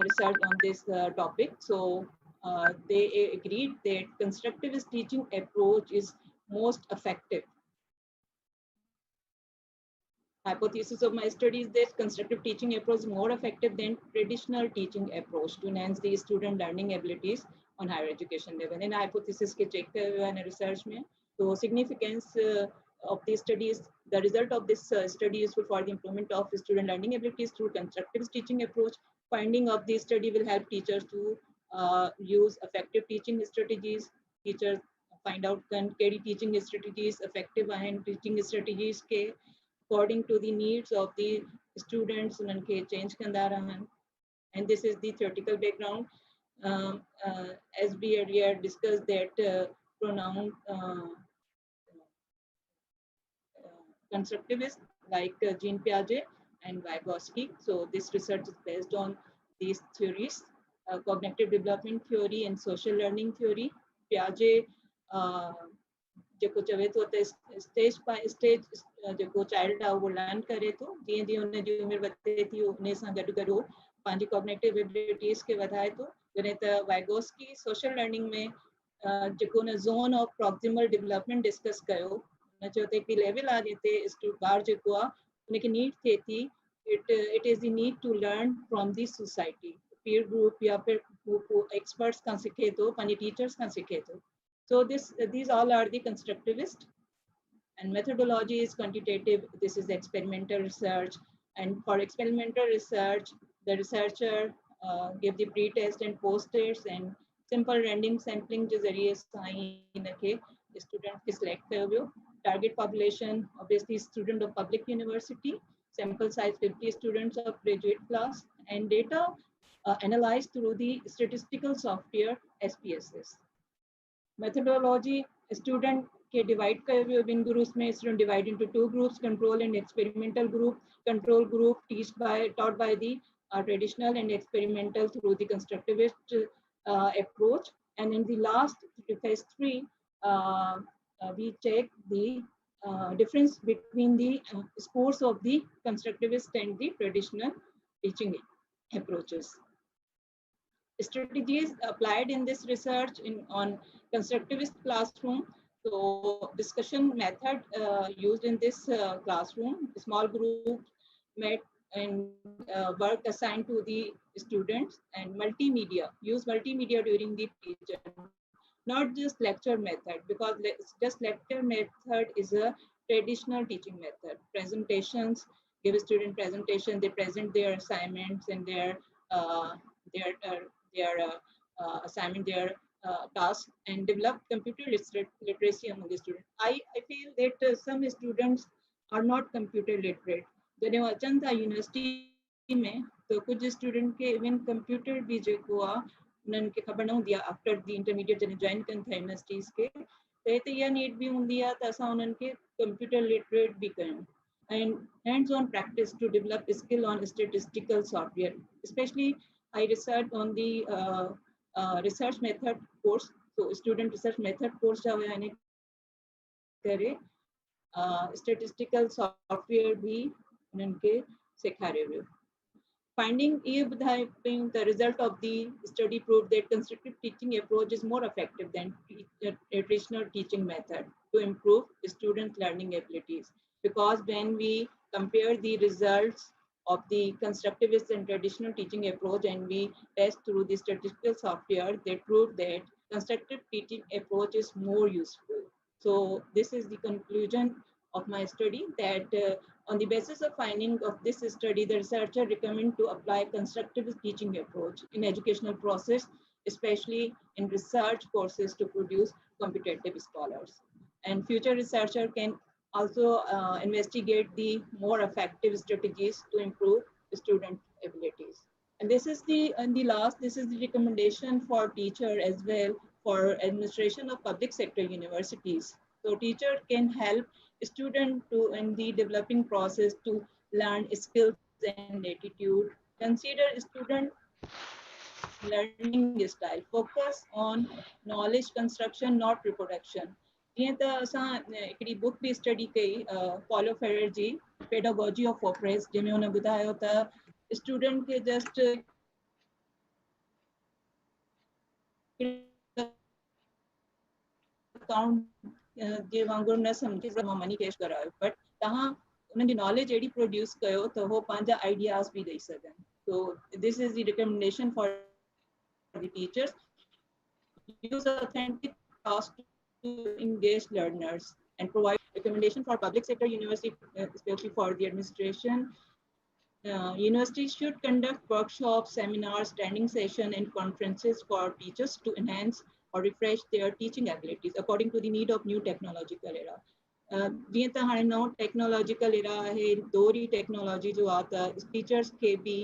research on this topic. So they agreed that constructivist teaching approach is most effective. Hypothesis of my study is that constructive teaching approach is more effective than traditional teaching approach to enhance the student learning abilities on higher education level. And hypothesis के check and research में, so significance of these studies, the result of this study is useful for the improvement of student learning abilities through constructive teaching approach. Finding of this study will help teachers to use effective teaching strategies. Teachers find out can teaching strategies effective and teaching strategies के according to the needs of the students उन्हनि खे change कंदा रहनि. And this is the theoretical background. As we earlier discussed that pronoun constructivists like Jean Piaget and Vygotsky. So this research is based on these theories, cognitive development theory and social learning theory. Piaget जेको चवे थो त stage by stage जेको child आहे उहो learn करे थो, जीअं जीअं हुन जी उमिरि वधे थी उन सां गॾु गॾु पंहिंजी कॉग्निटिव एबिलिटीज़ खे वधाए थो. जॾहिं त वाइगोस्की सोशल लर्निंग में जेको हुन zone of proximal development discuss कयो, हुन चयो त हिकु लेवल आहे जिते ॿार जेको आहे हुनखे नीड थिए थी, it is the need to learn from the society, peer group या फिर एक्सपर्ट्स खां सिखे थो, पंहिंजे टीचर्स खां सिखे थो. So these all are the constructivist, and methodology is quantitative. This is experimental research, and for experimental research, the researcher give the pre-test and post-test and simple random sampling जे ज़रिए सां इनखे student खे select कयो वियो. Target population obviously student of public university, sample size 50 students of graduate class, and data analyzed through the statistical software SPSS. Methodology, student के divide कयो वियो ॿिनि groups में. Student divide into two groups, control and experimental group. Control group taught by the traditional, and experimental through the constructivist approach. And in the last phase 3, we check the difference between the scores of the constructivist and the traditional teaching approaches. Strategies applied in this research on constructivist classroom. So discussion method used in this classroom, small groups met and work assigned to the students, and multimedia, use multimedia during the teacher, not just lecture method, because just lecture method is a traditional teaching method. Presentations, give a student presentation, they present their assignments and uh, their assignment, their tasks, and develop computer literacy among the students. I feel that some students are not computer literate. जॾहिं हू अचनि था university में त कुझु student खे even computer बि जेको आहे उन्हनि खे ख़बर न हूंदी आहे आफ्टर दी इंटरमीडिएट जॾहिं जॉइन कनि था यूनिवर्सिटीज़ खे त हिते इहा नीड बि हूंदी आहे त असां उन्हनि खे कंप्यूटर लिटरेट बि कयूं and hands-on practice to develop skill on statistical software. Especially, I researched on the research method course. So, student research method course जा हुआ यानी करे statistical software भी उन्हनि खे सेखारियो वियो. Finding the result of the study proved that constructive teaching approach is more effective than traditional teaching method to improve student learning abilities. Because when we compare the results of the constructivist and traditional teaching approach and we test through the statistical software, they prove that constructive teaching approach is more useful. So this is the conclusion of my study that on the basis of finding of this study, the researcher recommend to apply constructive teaching approach in educational process, especially in research courses to produce competitive scholars. And future researcher can also investigate the more effective strategies to improve student abilities. And this is this is the recommendation for teacher as well for administration of public sector universities. So teacher can help student to in the developing process to learn skills and attitude. Consider student learning style. Focus on knowledge construction, not reproduction. जीअं त असां हिकिड़ी book बि study कई Paulo Freire जी pedagogy of oppressed जंहिंमें हुन ॿुधायो त स्टूडेंट खे जस्ट अकाउंट जे वांगुरु न सम्झी मां मनी कैश करायो बट तव्हां उन्हनि जी नॉलेज अहिड़ी प्रोड्यूस कयो त उहो पंहिंजा आइडियाज़ बि ॾेई सघनि. So this is the recommendation for the teachers. Use authentic tasks to engage learners and provide recommendation for public sector university, especially for the administration. Universities should conduct workshops, seminars, training sessions, and conferences for teachers to enhance or refresh their teaching abilities according to the need of new technological era. जीअं त हाणे नओं technological era आहे दोहरी technology जो आहे त teachers खे बि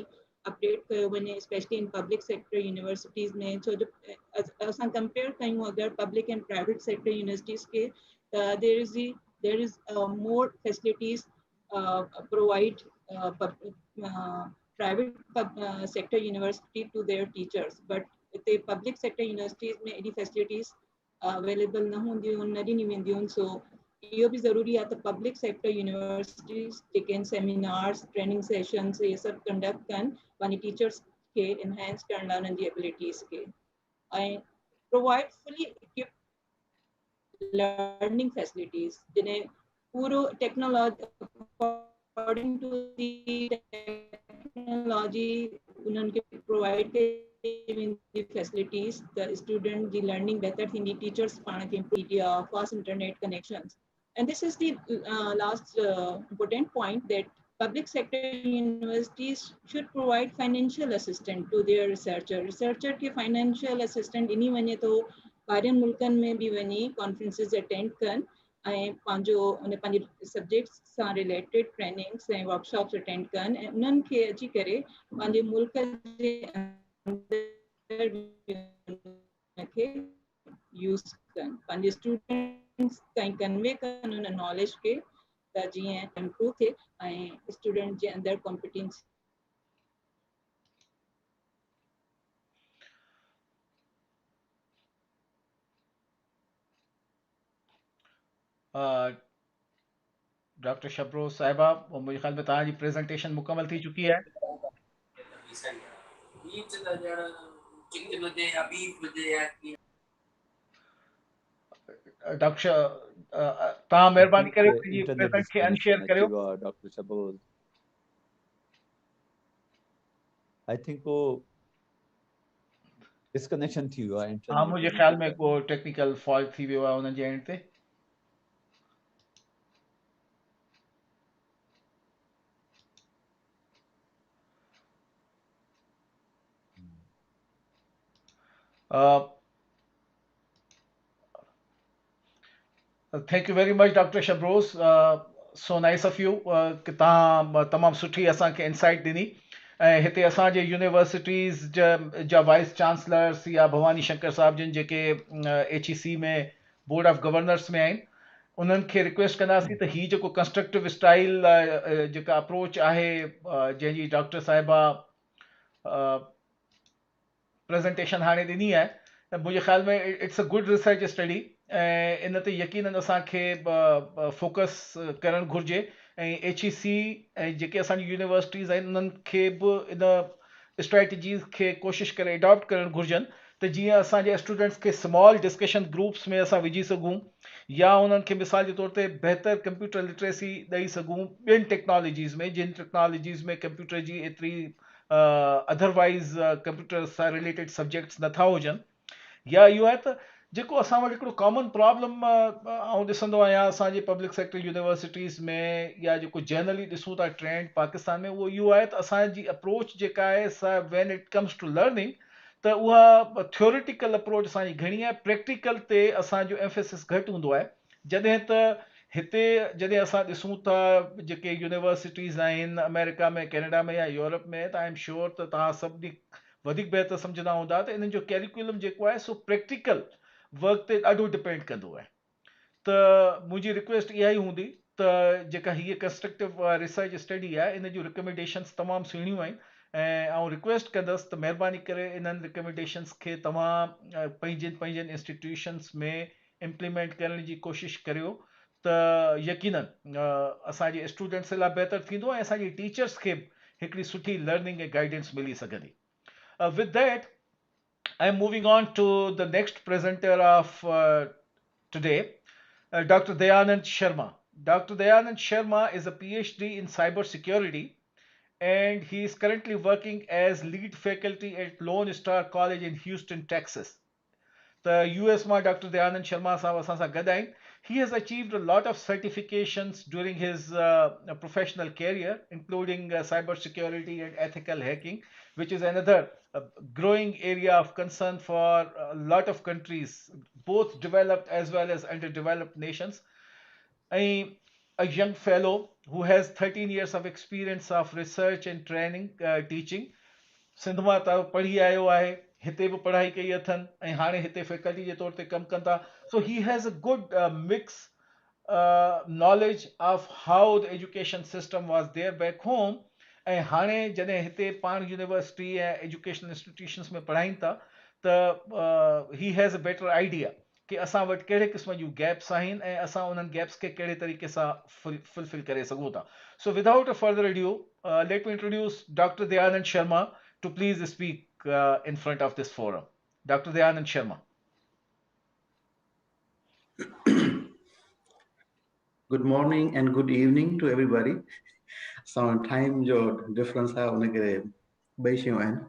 अपडेट कयो वञे specially in public sector universities में छो जो असां कंपेयर कयूं अगरि public and private sector universities खे त there is more facilities provide private sector university to their teachers, but the public sector universities में एडी facilities available न हूंदियूं न ॾिनी वेंदियूं आहिनि. So इहो बि ज़रूरी आहे त पब्लिक सेक्टर यूनिवर्सिटीज़ जेके आहिनि सेमिनार्स ट्रेनिंग सेशंस इहे सभु कंडक्ट कनि पंहिंजी टीचर्स खे इनहेंस करण लाइ उन्हनि जी एबिलिटीज़ खे ऐं provide fully equipped learning facilities जिन्हें पूरो technology according to the technology उन्हनि खे प्रोवाइड कई the facilities the student the learning better थींदी teachers पाण खे media fast internet connections. And this is the last important point that public sector universities should provide financial assistance to their researcher. Researcher के financial assistance इन्हीं वञे तो ॿाहिरियुनि मुल्कनि में बि वञी conferences attend कनि ऐं पंहिंजो उन पंहिंजे सब्जेक्ट्स सां रिलेटेड ट्रेनिंग्स ऐं वर्कशॉप्स अटेंड कनि ऐं उन्हनि खे अची करे पंहिंजे मुल्क जे अंदरि यूज़ कनि पंहिंजे स्टूडेंट्स ताईं कन्वे कनि उन नॉलेज खे त जीअं इम्प्रूव थिए ऐं स्टूडेंट जे अंदरि कॉम्पिटेंसी डॉक्टर शबरोज साहिबा मुझे ख्याल में तव्हांजी प्रेजेंटेशन मुकम्मल थी चुकी है. डॉक्टर तव्हां महिरबानी करे पंहिंजी प्रेजेंट खे अनशेयर करियो. डॉक्टर शबरोज आई थिंक वो डिस्कनेक्शन थी वियो आहे. हाँ मुझे ख्याल में को टेक्निकल फॉल्ट थी वियो आहे उन्हनि जे एंड ते. Uh, Thank you very much, Dr. Shabros. So nice of you कि तव्हां तमामु सुठी असांखे इंसाइट ॾिनी ऐं हिते असांजे यूनिवर्सिटीज़ जा वाइस चांसलर्स या भवानी शंकर साहब जिन जेके HEC में बोर्ड ऑफ गवर्नर्स में आहिनि उन्हनि खे रिक्वेस्ट कंदासीं त हीउ जेको कंस्ट्रक्टिव स्टाइल जेका अप्रोच आहे जंहिंजी डॉक्टर साहिबा प्रेज़ेंटेशन हाणे ॾिनी आहे त मुंहिंजे ख़्याल में it's a good research study ऐं इन ते यकीनन असांखे फोकस करणु घुरिजे ऐं HEC ऐं जेके असांजी यूनिवर्सिटीज़ आहिनि उन्हनि खे बि इन स्ट्रेटजीज़ खे कोशिशि करे एडॉप्ट करणु घुरिजनि त जीअं असांजे स्टूडेंट्स खे स्मॉल डिस्कशन ग्रुप्स में असां विझी सघूं या उन्हनि खे मिसाल जे तौर ते बहितर कंप्यूटर लिटरेसी ॾेई सघूं ॿियनि टेक्नोलॉजीज़ में जिन टेक्नोलॉजीज़ में कंप्यूटर जी एतिरी अदरवाइज़ कंप्यूटर सां रिलेटेड सब्जेक्ट्स नथा हुजनि या इहो आहे त जेको असां वटि हिकिड़ो कॉमन प्रॉब्लम आउं ॾिसंदो आहियां असांजे पब्लिक सेक्टर यूनिवर्सिटीज़ में या जेको जनरली ॾिसूं था ट्रेंड पाकिस्तान में उहो इहो आहे त असांजी अप्रोच जेका आहे सा when it comes to learning त उहा थ्योरिटिकल अप्रोच असांजी घणी आहे प्रैक्टिकल ते असांजो एम्फेसिस घटि हूंदो आहे जॾहिं त हिते जॾहिं असां ॾिसूं था जेके यूनिवर्सिटीज़ आहिनि अमेरिका में कैनेडा में या यूरोप में त आई एम श्योर त तव्हां सभिनी वधीक बहितर सम्झंदा हूंदा त इन्हनि जो कैरिकुलम जेको आहे सो प्रैक्टिकल वर्क ते ॾाढो डिपेंड कंदो आहे त मुंहिंजी रिक्वेस्ट इहा ई हूंदी त जेका हीअ कंस्ट्रक्टिव रिसर्च स्टडी आहे इन जूं रिकमेंडेशंस तमामु सुहिणियूं आहिनि ऐं आउं रिक्वेस्ट कंदसि त महिरबानी करे इन्हनि रिकमेंडेशंस खे तव्हां पंहिंजनि इंस्टीट्यूशन्स में इम्प्लीमेंट करण जी कोशिशि करियो त यकीनन असांजे स्टूडेंट्स लाइ बहितर थींदो ऐं असांजे टीचर्स खे बि हिकिड़ी सुठी लर्निंग ऐं गाइडेंस मिली सघंदी with that I'm moving on to the next presenter of today, Dr. Dayanand Sharma. Dr. Dayanand Sharma is a PhD in cybersecurity and he is currently working as lead faculty at Lone Star College in Houston, Texas. The US ma Dr. Dayanand Sharma sahab asan sa gad ahin. He has achieved a lot of certifications during his professional career, including cybersecurity and ethical hacking, which is another growing area of concern for a lot of countries, both developed as well as underdeveloped nations. A young fellow who has 13 years of experience of research and training, teaching. Sindh मां त पढ़ी आयो आहे हिते बि पढ़ाई कई अथनि ऐं हाणे हिते फैकल्टी जे तौर ते कमु कनि था so he has a good mix knowledge of how the education system was there back home ऐं हाणे जॾहिं हिते पाण यूनिवर्सिटी ऐं एजुकेशनल इंस्टीट्यूशन्स में पढ़ाइनि था त ही हैज़ अ बेटर आइडिया कि असां वटि कहिड़े क़िस्म जूं गैप्स आहिनि ऐं असां उन्हनि गैप्स खे कहिड़े तरीक़े सां फुलफिल करे सघूं था so without a further adieu let me introduce doctor Dayanand Sharma to please speak in front of this forum. Dr. Dayanand Sharma. Good morning and good evening to everybody. Some time jo difference hai unke baishiyo hain.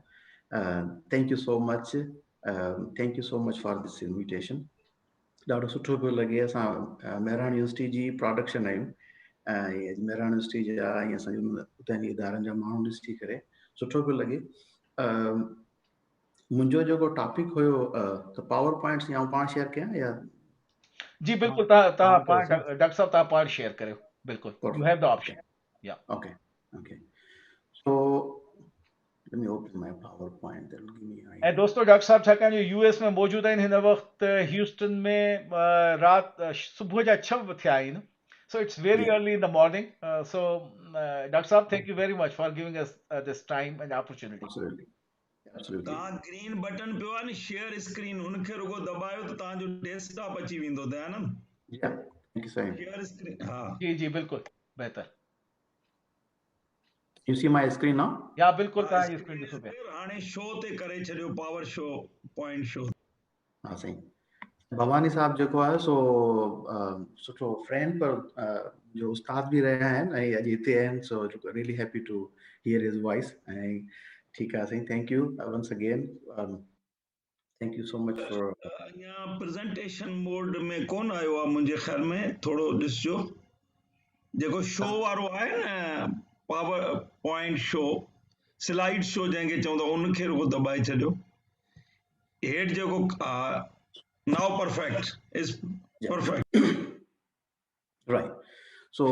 Thank you so much. Thank you so much for this invitation. ॾाढो सुठो पियो लॻे असां Mehran university जी production आहियूं ऐं Mehran university जा ऐं असांजे उतां जे इदारनि जा माण्हू ॾिसी करे सुठो पियो लॻे मुंहिंजो जेको टॉपिक हुयो त पावर पॉइंट्स या पाण शेयर कयां या जी बिल्कुल तव्हां डॉक्टर साहब तव्हां पाण शेयर करियो बिल्कुल यू हैव द ऑप्शन या okay so let me open my PowerPoint that will give me an idea. ऐं दोस्तों डॉक्टर साहब छाकाणि जो यूएस में मौजूद आहिनि हिन वक़्तु ह्यूस्टन में राति सुबुह जा 6 थिया आहिनि so it's very early in the morning so Dr. Saab thank you very much for giving us this time and opportunity. Absolutely. तव्हां ग्रीन बटन पियो आहे न शेयर स्क्रीन उनखे रुगो दबायो त तव्हांजो डेस्कटॉप अची वेंदो Dayanand thank you sir share screen हा जी बिल्कुल बेहतर You see my screen now? या बिल्कुल तव्हां जी स्क्रीन ॾिसो पिया हाणे शो ते करे छॾियो पावर शो पॉइंट शो हा सही भवानी साहब जेको आहे सो सुठो फ्रेंड पर जो उस्ताद बि रहिया आहिनि ऐं अॼु हिते आहिनि so really happy to hear his voice ऐं ठीकु आहे Sain thank you once again thank you so much for अञा प्रेज़ेंटेशन मोड में कोन आयो आहे मुंहिंजे ख़्याल में थोरो ॾिसजो जेको शो वारो आहे न power point show slide show जंहिंखे चवंदा उनखे रुगो दॿाए छॾियो हेठ जेको now perfect is Yeah. perfect. Right. So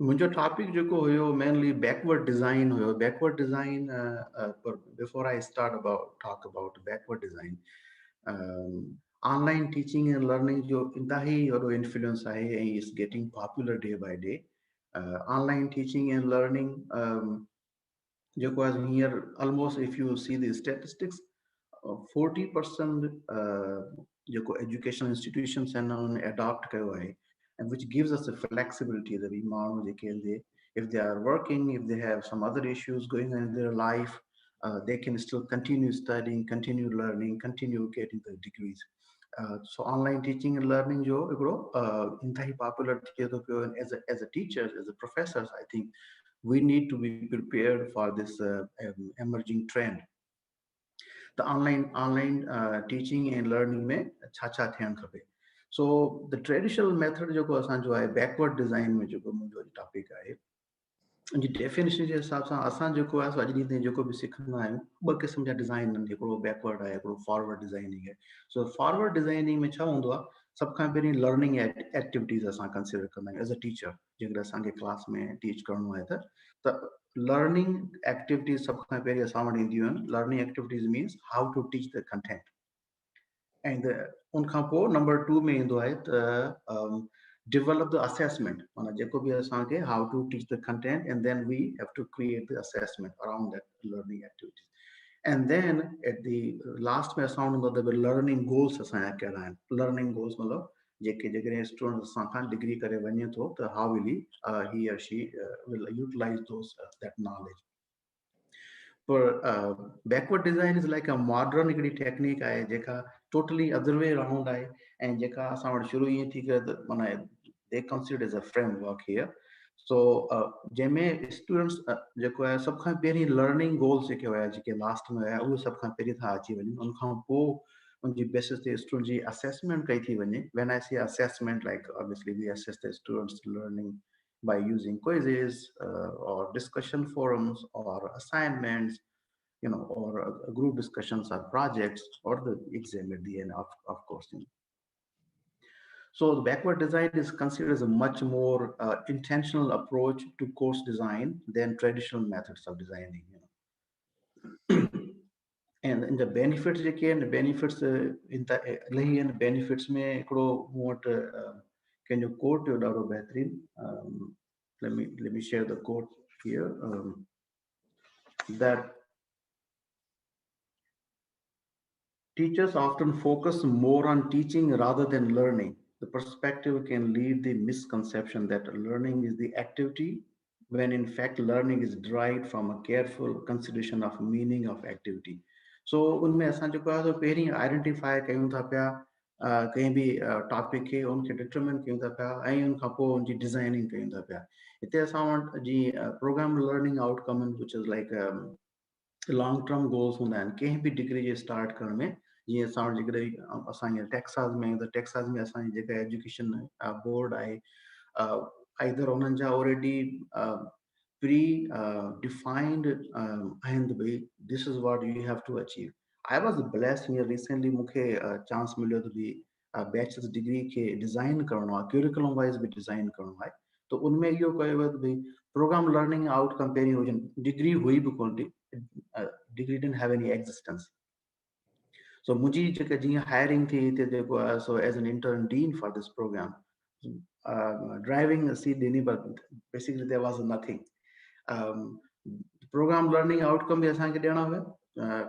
मुंहिंजो टॉपिक जेको हुयो mainly backward design हुयो. Backward design, but before I start about talk about backward design, online teaching and learning जो इंतहाई वॾो influence आहे ऐं is getting popular day by day. Online teaching and learning जेको आहे here almost if you see the statistics, 40% जेको educational institutions आहिनि उन्हनि adopt कयो आहे, and which gives us the flexibility that we माण्हू जेके आहिनि, if they are working, if they have some other issues going on in their life, they can still continue studying, continue learning, continue getting the degrees. So online teaching and learning जो हिकिड़ो इंतहाई popular थिए थो पियो, and as a teacher, as a professors, I think we need to be prepared for this emerging trend. The online teaching and learning में छा छा थियणु खपे. So the traditional method जेको असांजो आहे backward design में जेको मुंहिंजो टॉपिक आहे, जी डेफिनेशन जे हिसाब सां असां जेको आहे अॼु ॾींहं ताईं जेको बि सिखंदा आहियूं, ॿ क़िस्म जा डिज़ाइन आहिनि, हिकिड़ो बैकवर्ड आहे, हिकिड़ो फॉरवर्ड डिज़ाइनिंग आहे. सो फॉरवर्ड डिज़ाइनिंग में छा हूंदो आहे, सभ खां पहिरीं लर्निंग एक्टिविटीज़ असां कंसिडर कंदा आहियूं एज़ अ टीचर. जेकॾहिं असांखे क्लास में टीच करिणो आहे त लर्निंग एक्टिविटीज़ सभ खां पहिरीं असां वटि ईंदियूं आहिनि. Learning activities means how to teach the content. And उन खां पोइ नंबर 2 में ईंदो आहे त develop the assessment. माना जेको बि असांखे how to teach the content, and then we have to create the assessment around that learning activities. And then at the last में असां हूंदो त learning goals असांजा कहिड़ा आहिनि. learning goals मतिलबु जेके जेकॾहिं स्टूडेंट असां खां डिग्री करे वञे थो त how will he or she will utilize those that knowledge. पर backward design is like a modern हिकिड़ी टेक्निक आहे जेका टोटली अदर वे राउंड आहे, ऐं जेका असां वटि शुरू ईअं थी करे त माना दे consider as a framework here. So जंहिंमें स्टूडेंट्स जेको आहे सभ खां पहिरीं लर्निंग गोल्स जेके हुया, जेके लास्ट में हुया, उहे सभ खां पहिरीं था अची वञनि. उन खां पोइ उनजी बेसिस ते स्टूडेंट जी असेसमेंट कई थी वञे. When I say assessment, like obviously we assess the students learning by using quizzes or discussion forums or assignments, or group discussions or projects, or the exam at the end, of course. So the backward design is considered as a much more intentional approach to course design than traditional methods of designing. And in the benefits जेके आहिनि, benefits इलाही आहिनि. benefits में हिकिड़ो मूं वटि कंहिंजो coat हुयो ॾाढो बहितरीन. Let me share the quote here. That teachers often focus more on teaching rather than learning. The perspective can lead the misconception that learning is the activity, when in fact learning is derived from a careful consideration of meaning of activity. So उनमें असां जेको आहे पहिरीं identify कयूं था पिया कंहिं बि topic खे, उनखे डिटरमिन कयूं था पिया, ऐं उन खां पोइ उनजी डिज़ाइनिंग कयूं था पिया. हिते असां वटि जीअं प्रोग्राम लर्निंग आउटकम आहिनि, which is like long term goals हूंदा आहिनि कंहिं बि डिग्री जे स्टार्ट करण में. जीअं असां वटि जेकॾहिं असां हीअं टेक्सास में, त टेक्सास में असांजी जेका एजुकेशन बोर्ड आहे, आइदर उन्हनि जा ऑलरेडी प्री डिफाइंड आहिनि त भई this is what you have to achieve. I was blessed here recently, मूंखे चांस मिलियो त बि बैचलर्स डिग्री खे डिज़ाइन करिणो आहे, क्यूरिकुलम वाइज़ बि डिज़ाइन करिणो आहे. त उनमें इहो कयो वियो त भई प्रोग्राम लर्निंग आउटकम पहिरीं हुजनि. डिग्री हुई बि कोन, degree didn't have any existence. So मुंहिंजी जेका जीअं हायरिंग थी हिते जेको आहे, so as an interim dean for this programme, driving seat ॾिनी, but basically there was nothing. Programme learning outcome बि असांखे ॾियणा हुया,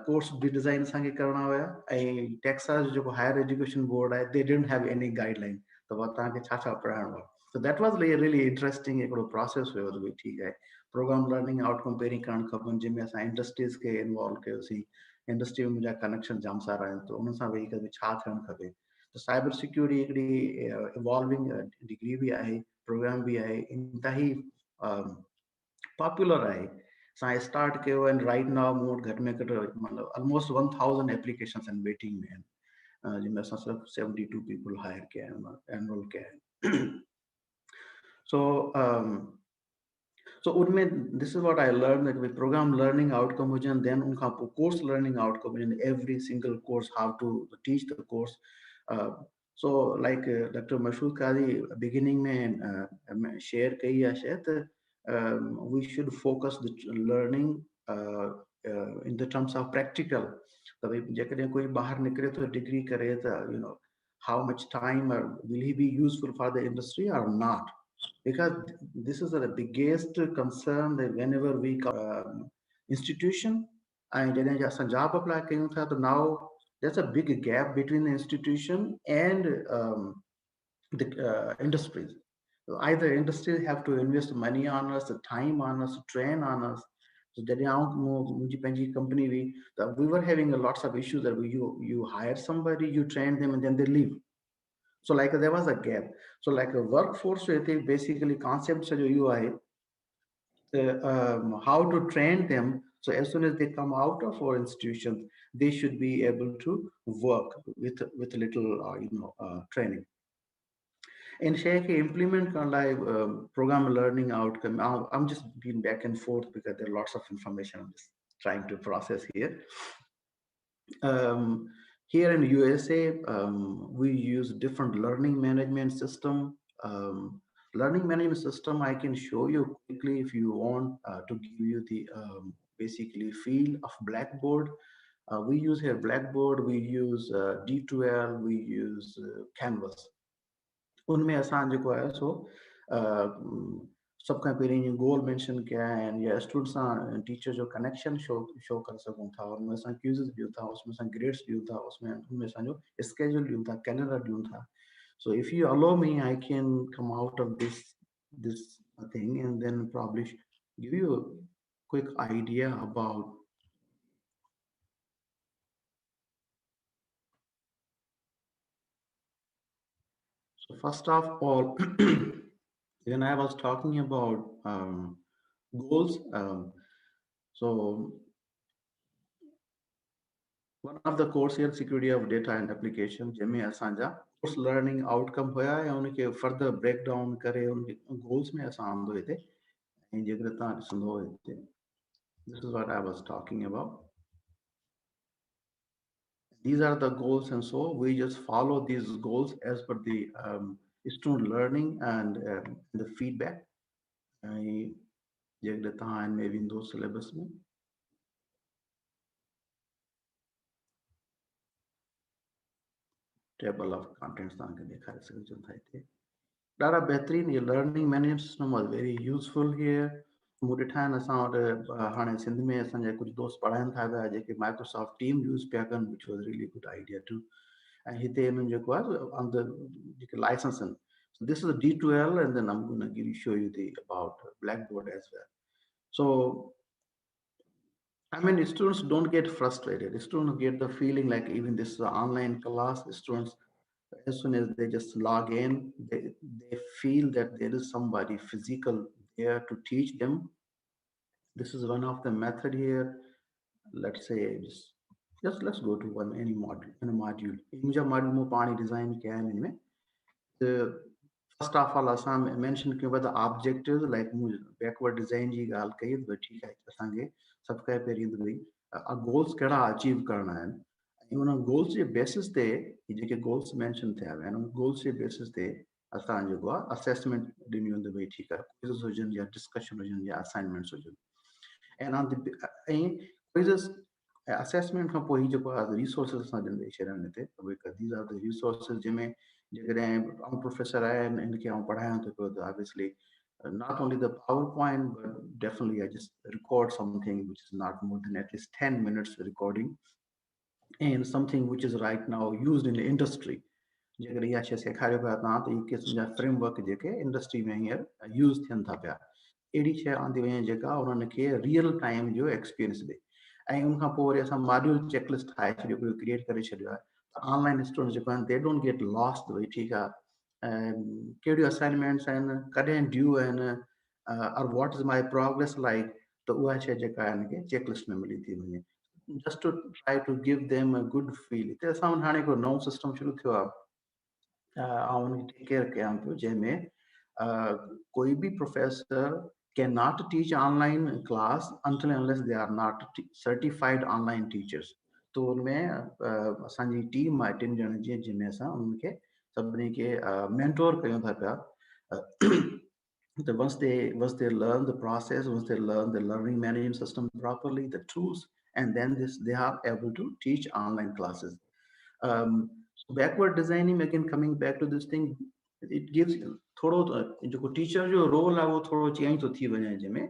कोर्स बि डिज़ाइन असांखे करणा हुया, ऐं टेक्सास जो जेको हायर एजुकेशन बोर्ड आहे, they didn't have any guideline त तव्हांखे छा छा पढ़ाइणो आहे. So that was really interesting हिकिड़ो प्रोसेस हुयो त भई ठीकु आहे, प्रोग्राम लर्निंग आउटकम पहिरीं करणु खपनि, जंहिंमें असां इंडस्ट्रीज़ खे इन्वॉल्व कयोसीं. इंडस्ट्री में मुंहिंजा कनेक्शन जाम सारा आहिनि, त उन सां वेही करे छा थियणु खपे. त साइबर सिक्योरिटी हिकिड़ी इवॉल्विंग डिग्री बि आहे, प्रोग्राम बि आहे, इंतहाई पॉपुलर आहे. असां स्टार्ट कयो, एंड राइट नाउ मूं वटि घटि में घटि मतिलबु ऑलमोस्ट 1000 एप्लीकेशंस आहिनि वेटिंग में आहिनि, जंहिंमें असां सिर्फ़ु 72 पीपल हायर कया आहिनि, एनरोल कया आहिनि. So So unme, this is what I learned, that with program learning outcome and then unka course learning outcome in every single course, how to teach the course. uh, so like Dr. Mashhood Qazi beginning mein share kahi hai shayad, we should focus the learning in the terms of practical. तभी जेकॾहिं कोई ॿाहिरि निकिरे थो degree करे त how much time will he be useful for the industry or not, because this is the biggest concern that whenever we institution and जॾहिं असां job apply कयूं था, तो now there's a big gap between the institution and the industries. So either industries have to invest money on us, the time on us, train on us. So that company we were having lots of issues that you hire somebody, you train them, and then they leave. So like there was a gap. So like a workforce, I think basically concepts are you how to train them. So as soon as they come out of our institutions, they should be able to work with a little training. And Sheikh implement live program learning outcome. I'm just being back and forth because there are lots of information I'm just trying to process here. Um, Here in USA, we use different learning management system. Learning management system, I can show you quickly if you want to give you the basically feel of Blackboard. We use here Blackboard, we use D2L, we use Canvas. उनमें असां जेको आहे सो सभ खां पहिरीं गोल mention कया आहिनि या student सां टीचर जो कनेक्शन शो करे सघूं था, उनमें असां क्विज़िस ॾियूं था, उसमें असां ग्रेड्स ॾियूं था, उसमें उनमें असांजो स्केड्यूल ॾियूं था, कैलेंडर ॾियूं था. So if you allow me, I can come out of this thing and then probably give you a quick idea about. So first of all, when I was talking about goals, so one of the course here, security of data and application, जंहिंमें असांजा course learning outcome हुया ऐं उनखे further breakdown करे उनखे goals में असां आंदो हिते. ऐं जेकर तव्हां ॾिसंदो हिते, this is what I was talking about. These are the goals, and so we just follow these goals as per the student learning and the feedback. ऐं जेकर तव्हां हिन में वेंदो syllabus में, table of contents तव्हांखे ॾेखारे सघजनि था हिते. ॾाढा बहितरीन, ये learning management system was very useful here. मूं ॾिठा आहिनि असां वटि हाणे सिंध में असांजा कुझु दोस्त पढ़ाइनि था पिया जेके माइक्रोसॉफ्ट टीम यूज़ पिया कनि, which was really good idea too. ऐं हिते हिननि जेको आहे ऑन द जेके लाइसेंस आहिनि. So this is a D2L, and then I'm going to show you the about Blackboard as well. So I mean, students don't get frustrated. Students get the feeling like even this online class, students, as soon as they just log in, they feel that there is somebody physical there to teach them. This is one of the method here. Let's say just let's go to any module. In a module, मुझे module में पानी design क्या है इनमें. First of all, असां mention कयो the objectives, like backward design जी ॻाल्हि कई त ठीकु आहे, असांखे सभ खां पहिरीं त भई goals कहिड़ा अचीव करणा आहिनि, ऐं उन goals जे basis ते जेके goals mention थिया विया आहिनि, उन goals जे basis ते असां जेको आहे assessment ॾिनी हूंदी, भई ठीकु आहे, quizzes हुजनि या discussion हुजनि या assignments हुजनि. And on the quizzes assessment खां पोइ जेको आहे resources असां ॾिनी छॾनि हिते, these are the resources जंहिंमें जेकॾहिं आउं प्रोफेसर आहियां इनखे आउं पढ़ायां थो पियो, त obviously not only the PowerPoint, but definitely I just record something which is not more than at least 10 minutes recording, and something which is right now used in the industry. जेकर इहा शइ सेखारियो पिया तव्हां त इहे क़िस्म जा फ्रेमवर्क जेके इंडस्ट्री में हींअर यूज़ थियनि था पिया, अहिड़ी शइ आंदी वञे जेका उन्हनि खे रियल टाइम जो एक्सपीरियंस ॾे. ऐं उनखां पोइ वरी असां मॉड्यूल चेकलिस्ट ठाहे छॾियो, क्रिएट करे छॾियो आहे. ऑनलाइन स्टूडेंट जेको आहिनि, दे डोंट गेट लॉस्ट, भई ठीकु आहे कहिड़ियूं असाइनमेंट्स आहिनि, कॾहिं ड्यू आहिनि, और what is my progress like, त उहा शइ जेका आहे हिनखे चेकलिस्ट में मिली थी वञे. Just to try to give them a good feel. हिते असां हाणे हिकिड़ो नओं सिस्टम शुरू थियो आहे, ऐं उनखे टेक केयर कयां पियो, जंहिंमें कोई बि professor cannot teach online class until unless they are not certified online teachers. तो उनमें असांजी टीम आहे 3 ॼणनि जी जंहिंमें असां उनखे सभिनी खे मेंटोर कयूं था पिया once they learn the process, once they learn the learning management system properly, the tools, and then they are able to teach online classes. Backward designing, again coming back to this thing, it gives थोड़ो जो teacher जो role आहे वो थोड़ो change तो थी वञे जंहिंमें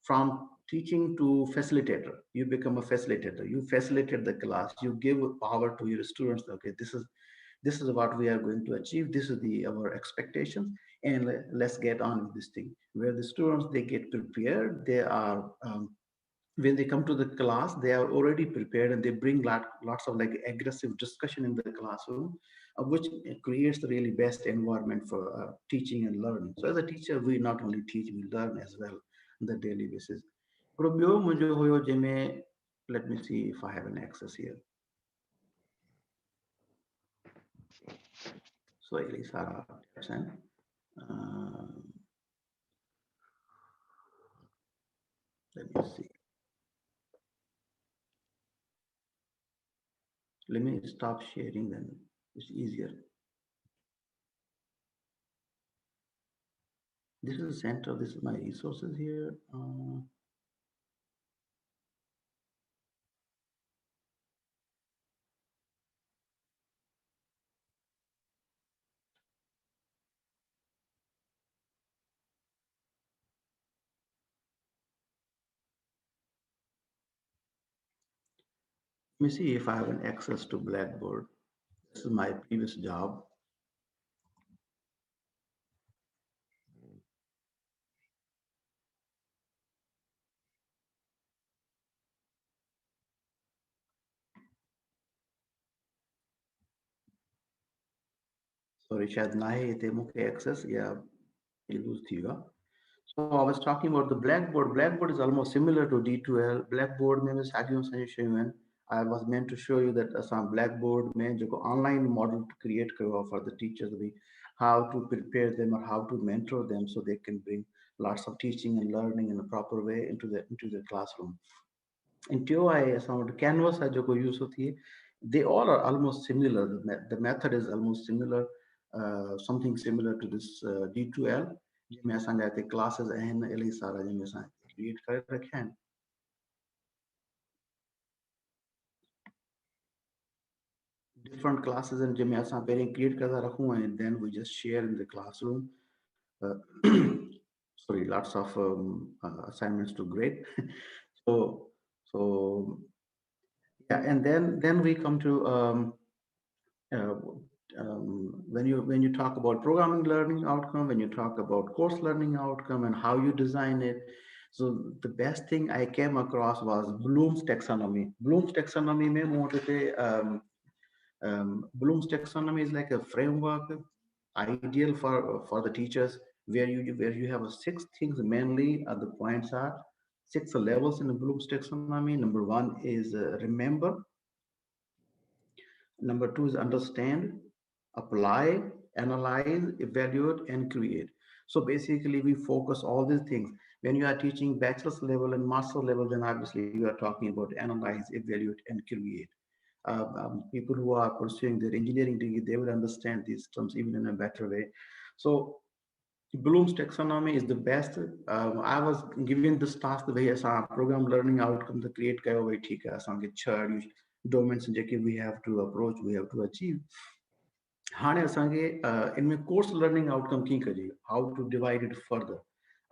from teaching to facilitator. You become a facilitator, you facilitate the class, you give power to your students. Okay, this is what we are going to achieve, this is our expectations, and let's get on with this thing, where the students, they get prepared, they are when they come to the class, they are already prepared, and they bring lots of like aggressive discussion in the classroom, which creates the really best environment for teaching and learning. So as a teacher, we not only teach, we learn as well on the daily basis. Let me see if I have an access here. So Elisara, let me see. Let me stop sharing, then it's easier. This is the center, this is my resources here. Let me see if I have an access to Blackboard. This is my previous job. Sorry, शायद ना ही थे मुझे access या use थीगा. So I was talking about the Blackboard. Blackboard is almost similar to D2L. Blackboard में मैं सागियों से share I was meant to show you that some Blackboard में जो online model to create करो for the teachers, how to prepare them or how to mentor them so they can bring lots of teaching and learning in a proper way into the classroom. In TOI, some of the canvas है जो use होती है, they all are almost similar. The method is almost similar, something similar to this D2L. जिनमें असां जाते classes आहिनि इलाही सारा जिनमें असां create करे रखिया आहिनि. Different classes and जिनमें असां पहिरीं create करे रखूं, and then we just share in the classroom. Sorry, lots of assignments to grade. so yeah, and then we come to uh, when you talk about programming learning outcome, when you talk about course learning outcome and how you design it. So the best thing I came across was Bloom's taxonomy. Bloom's taxonomy mein Bloom's taxonomy is like a framework ideal for the teachers, where you have 6 things mainly. The points are 6 levels in the Bloom's taxonomy. Number 1 is remember. Number 2 is understand, apply, analyze, evaluate, and create. So basically, we focus all these things. When you are teaching bachelor's level and master level, then obviously you are talking about analyze, evaluate, and create. People who are pursuing their engineering degree, they will understand these terms even in a better way. So Bloom's taxonomy is the best. I was given this task the way as a program learning outcome to create कयो भाई ठीक है असांखे 6 domains JK we have to approach, we have to achieve. हाणे असांखे इनमें course learning outcome कीअं कजे, how to divide it further.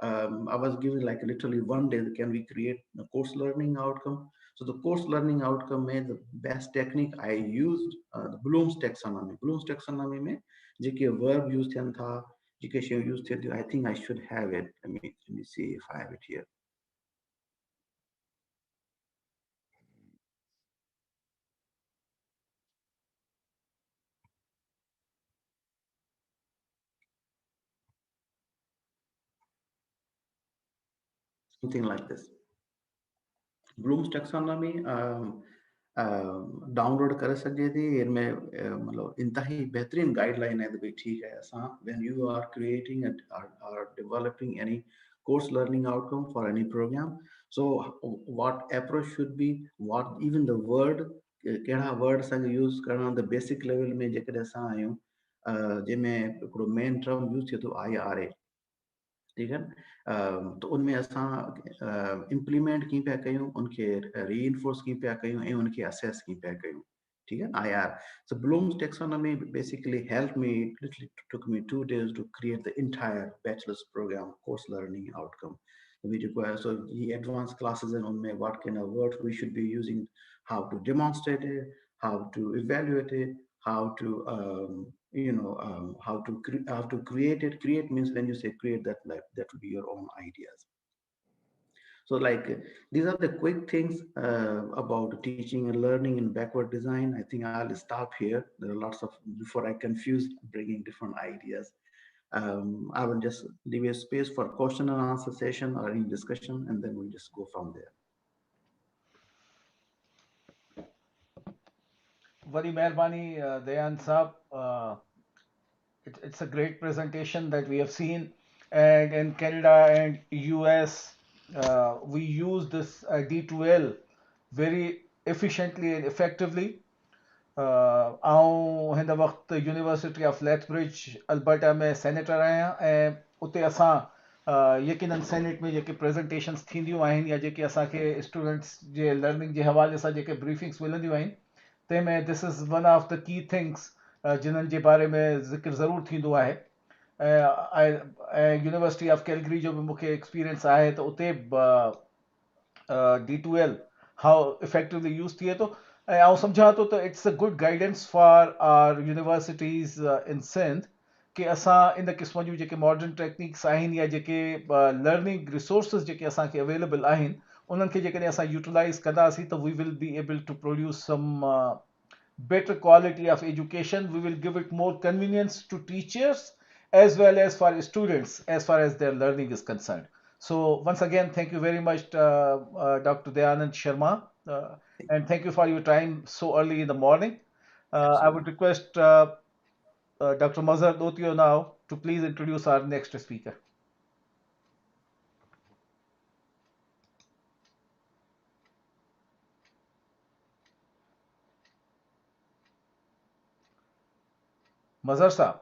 I was given like literally 1 day, can we create a course learning outcome? So the course learning outcome made the best technique I used, the Bloom's taxonomy. Bloom's taxonomy में जेके verb used थियनि था, जेके शयूं use थियनि थियूं, I think I should have it. Let me see if I have it here. Something like this. Bloom's taxonomy download करे सघिजे थी. इनमें मतलब इंतहाई बेहतरीन गाइडलाइन है त भई ठीक है असां when you are creating or developing any course learning outcome for any program. So what approach should be, what even the word, कहिड़ा word असांखे use करणा on the basic level में जेकॾहिं असां आहियूं जंहिंमें हिकिड़ो main term use थिए थो IRA, ठीक है। तो उनमें असां इम्प्लीमेंट कीअं पिया कयूं, उनखे रीइंफोर्स कीअं पिया कयूं ऐं उनखे असेस कीअं पिया कयूं, ठीक है। IR, so Bloom's taxonomy basically helped me, it literally took me 2 days to create the entire bachelor's program course learning outcome. We require, so the advanced classes and on what kind of words we should be using, how to demonstrate it, how to evaluate it, how to how to create it. Create means when you say create that, like that will be your own ideas. So like these are the quick things about teaching and learning in backward design. I think I'll stop here. There are lots of, before I confuse bringing different ideas. I will just leave a space for question and answer session or any discussion, and then we'll just go from there. Very mehrbani, Dayan Saab. It's a great presentation that we have seen. And in Canada and US, we use this D2L very efficiently and effectively. आउं हिन वक़्तु university of Lethbridge Alberta में senator आहियां ऐं उते असां यकीनन senate में जेके प्रेज़ेंटेशन्स थींदियूं आहिनि या जेके असांखे स्टूडेंट्स जे लर्निंग जे हवाले सां जेके ब्रीफिंग्स मिलंदियूं आहिनि तंहिंमें this is one of the key things जिन्हनि जे बारे में ज़िक्र ज़रूरु थींदो आहे ऐं यूनिवर्सिटी ऑफ कैलगरी जो बि मूंखे एक्सपीरियंस आहे त उते D2L हाउ इफेक्टिवली यूज़ थिए थो ऐं आउं सम्झां थो त it's a good guidance for our universities in Sindh कि असां इन क़िस्म जूं जेके मॉडर्न टेक्निक्स आहिनि या जेके लर्निंग रिसोर्सिस जेके असांखे अवेलेबल आहिनि उन्हनि खे जेकॾहिं असां यूटिलाइज़ कंदासीं त we will be able to produce some better quality of education. We will give it more convenience to teachers as well as for students as far as their learning is concerned. So once again, thank you very much, Dr. Dayanand Sharma, and thank you for your time so early in the morning. I would request Dr. Mazhar Dotio now to please introduce our next speaker. Mazhar Saab.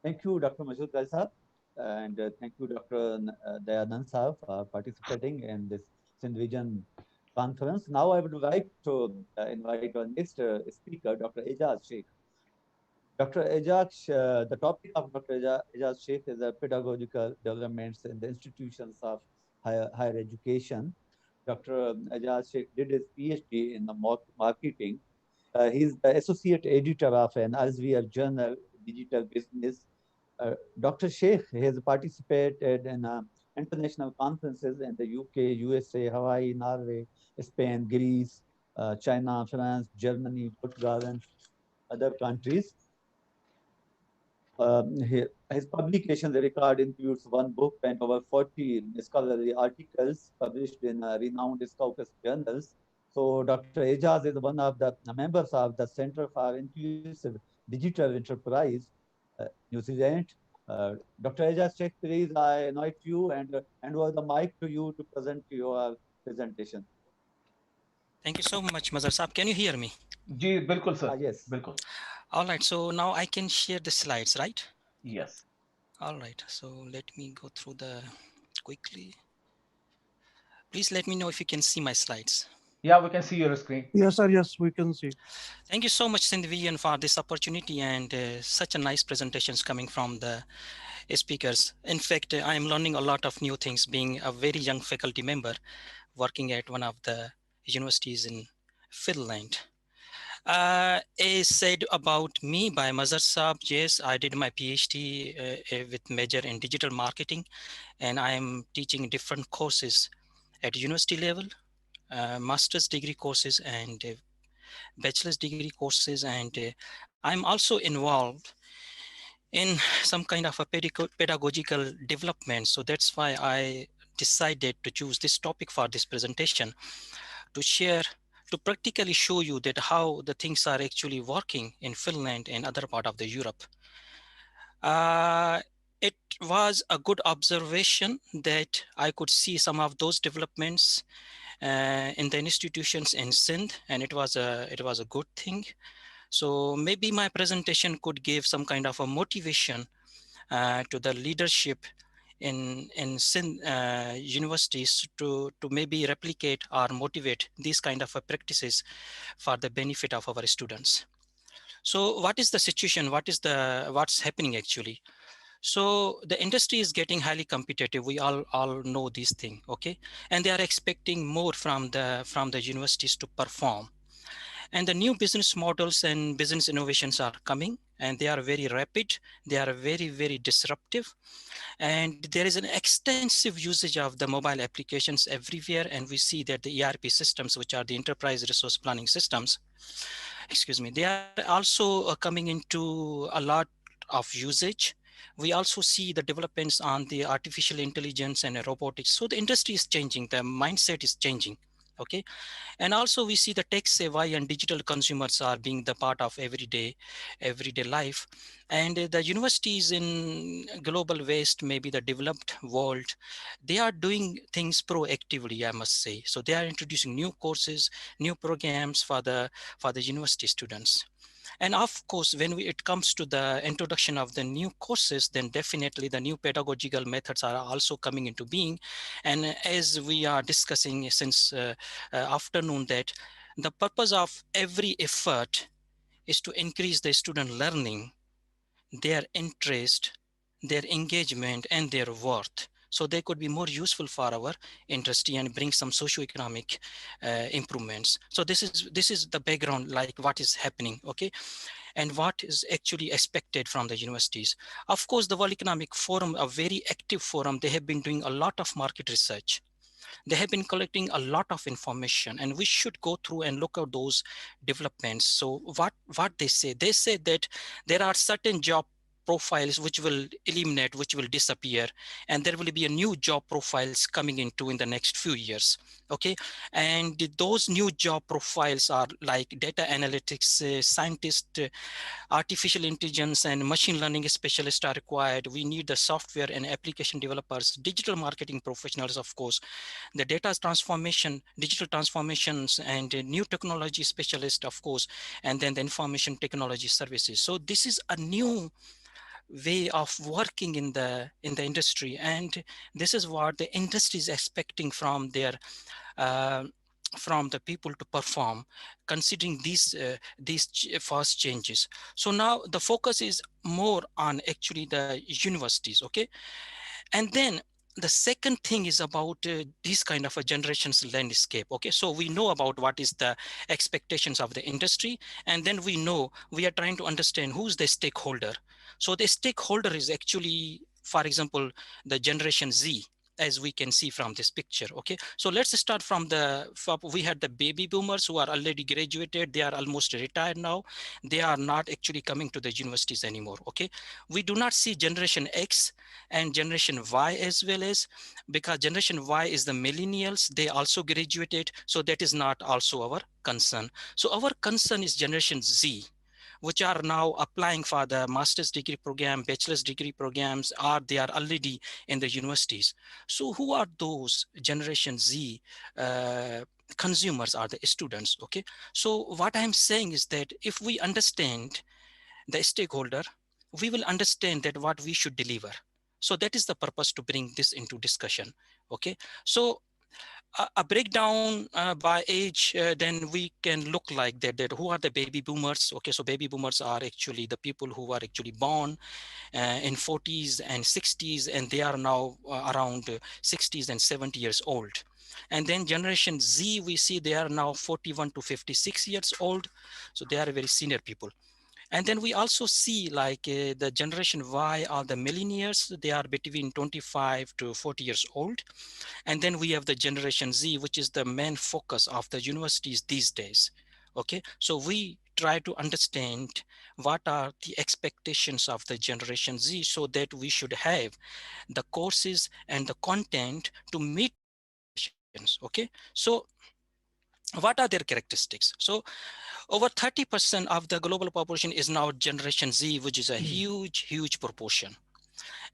Thank you, Dr. Mashhood sahab, and thank you, Dr. Dayanand sahab, for participating in this Sindh Vision conference. Now I would like to invite our next speaker, Dr. Ejaz Sheikh. Dr. Ejaz, the topic of Dr. Ejaz Sheikh is pedagogical developments in the institutions of higher education. Dr. Ejaz Sheikh did his PhD in the marketing. He's the associate editor of an Elsevier journal, Digital Business. Dr. Sheikh has participated in international conferences in the UK, USA, Hawaii, Norway, Spain, Greece, China, France, Germany, Portugal, and other countries. His publication record includes one book and over 40 scholarly articles published in renowned Scopus journals. So Dr. Ejaz is one of the members of the Center for Inclusive Digital Enterprise, New Zealand. Dr. Ejaz Sheikh, please, I invite you and hand over the mic to you to present your presentation. Thank you so much, Mazhar Saab. Can you hear me? Ji, bilkul sir. Yes. Bilkul. All right, so now I can share the slides, right? Yes. All right, so let me go through the quickly. Please let me know if you can see my slides. Yeah, we can see your screen. Yes, sir. Yes, we can see. Thank you so much, Sindh Vision, for this opportunity and such a nice presentations coming from the speakers. In fact, I am learning a lot of new things being a very young faculty member working at one of the universities in Finland. Is said about me by Mazhar Saab. Yes, I did my PhD with major in digital marketing, and I am teaching different courses at university level, master's degree courses and bachelor's degree courses, and I'm also involved in some kind of a pedagogical development. So that's why I decided to choose this topic for this presentation to share, to practically show you that how the things are actually working in Finland and other part of the Europe. Uh, it was a good observation that I could see some of those developments in the institutions in Sindh, and it was a good thing. So maybe my presentation could give some kind of a motivation to the leadership in Sindh universities to maybe replicate or motivate these kind of practices for the benefit of our students. So what is the situation? What's happening actually? So the industry is getting highly competitive. We all know this thing, okay? And they are expecting more from the universities to perform. And the new business models and business innovations are coming, and they are very rapid. They are very, very disruptive. And there is an extensive usage of the mobile applications everywhere. And we see that the ERP systems, which are the enterprise resource planning systems, excuse me, they are also coming into a lot of usage. We also see the developments on the artificial intelligence and robotics. So the industry is changing, the mindset is changing. Okay. And also we see the tech savvy and digital consumers are being the part of everyday life. And the universities in global west, maybe the developed world, they are doing things proactively, I must say. So they are introducing new courses, new programs for the university students. And of course, when it comes to the introduction of the new courses, then definitely the new pedagogical methods are also coming into being. And as we are discussing since afternoon, that the purpose of every effort is to increase the student learning, their interest, their engagement, and their worth. So they could be more useful for our industry and bring some socioeconomic improvements. So this is the background, like what is happening, okay, and what is actually expected from the universities. Of course, the World Economic Forum, a very active forum, they have been doing a lot of market research. They have been collecting a lot of information, and we should go through and look at those developments. So what they say that there are certain job profiles which will eliminate, which will disappear, and there will be a new job profiles coming into in the next few years. Okay. And those new job profiles are like data analytics scientist, artificial intelligence and machine learning specialists are required. We need the software and application developers, digital marketing professionals, of course, the data transformation, digital transformations, and new technology specialist, of course, and then the information technology services. So this is a new way of working in the industry, and this is what the industry is expecting uh, from the people to perform, considering these fast changes. So now the focus is more on actually the universities, okay. And then the second thing is about this kind of a generations landscape. Okay, so we know about what is the expectations of the industry, and then we are trying to understand who's the stakeholder. So the stakeholder is actually, for example, the generation Z, as we can see from this picture. Okay, so let's start we had the baby boomers who are already graduated. They are almost retired now. They are not actually coming to the universities anymore. Okay, we do not see generation X and generation Y as well, as because generation Y is the millennials. They also graduated. So that is not also our concern. So our concern is generation Z, which are now applying for the master's degree program, bachelor's degree programs, or they are already in the universities. So who are those generation Z consumers? Are the students. Okay, so what I'm saying is that if we understand the stakeholder, we will understand that what we should deliver. So that is the purpose to bring this into discussion. Okay, so a breakdown by age, then we can look like that who are the baby boomers. Okay, so baby boomers are actually the people who are actually born in 40s and 60s, and they are now around 60s and 70 years old. And then generation Z, we see they are now 41 to 56 years old. So they are very senior people. And then we also see like the generation Y are the millennials. They are between 25 to 40 years old. And then we have the generation Z, which is the main focus of the universities these days. Okay, so we try to understand what are the expectations of the generation Z, so that we should have the courses and the content to meet those expectations. Okay, so What are their characteristics? So over 30% of the global population is now Generation Z, which is a huge proportion.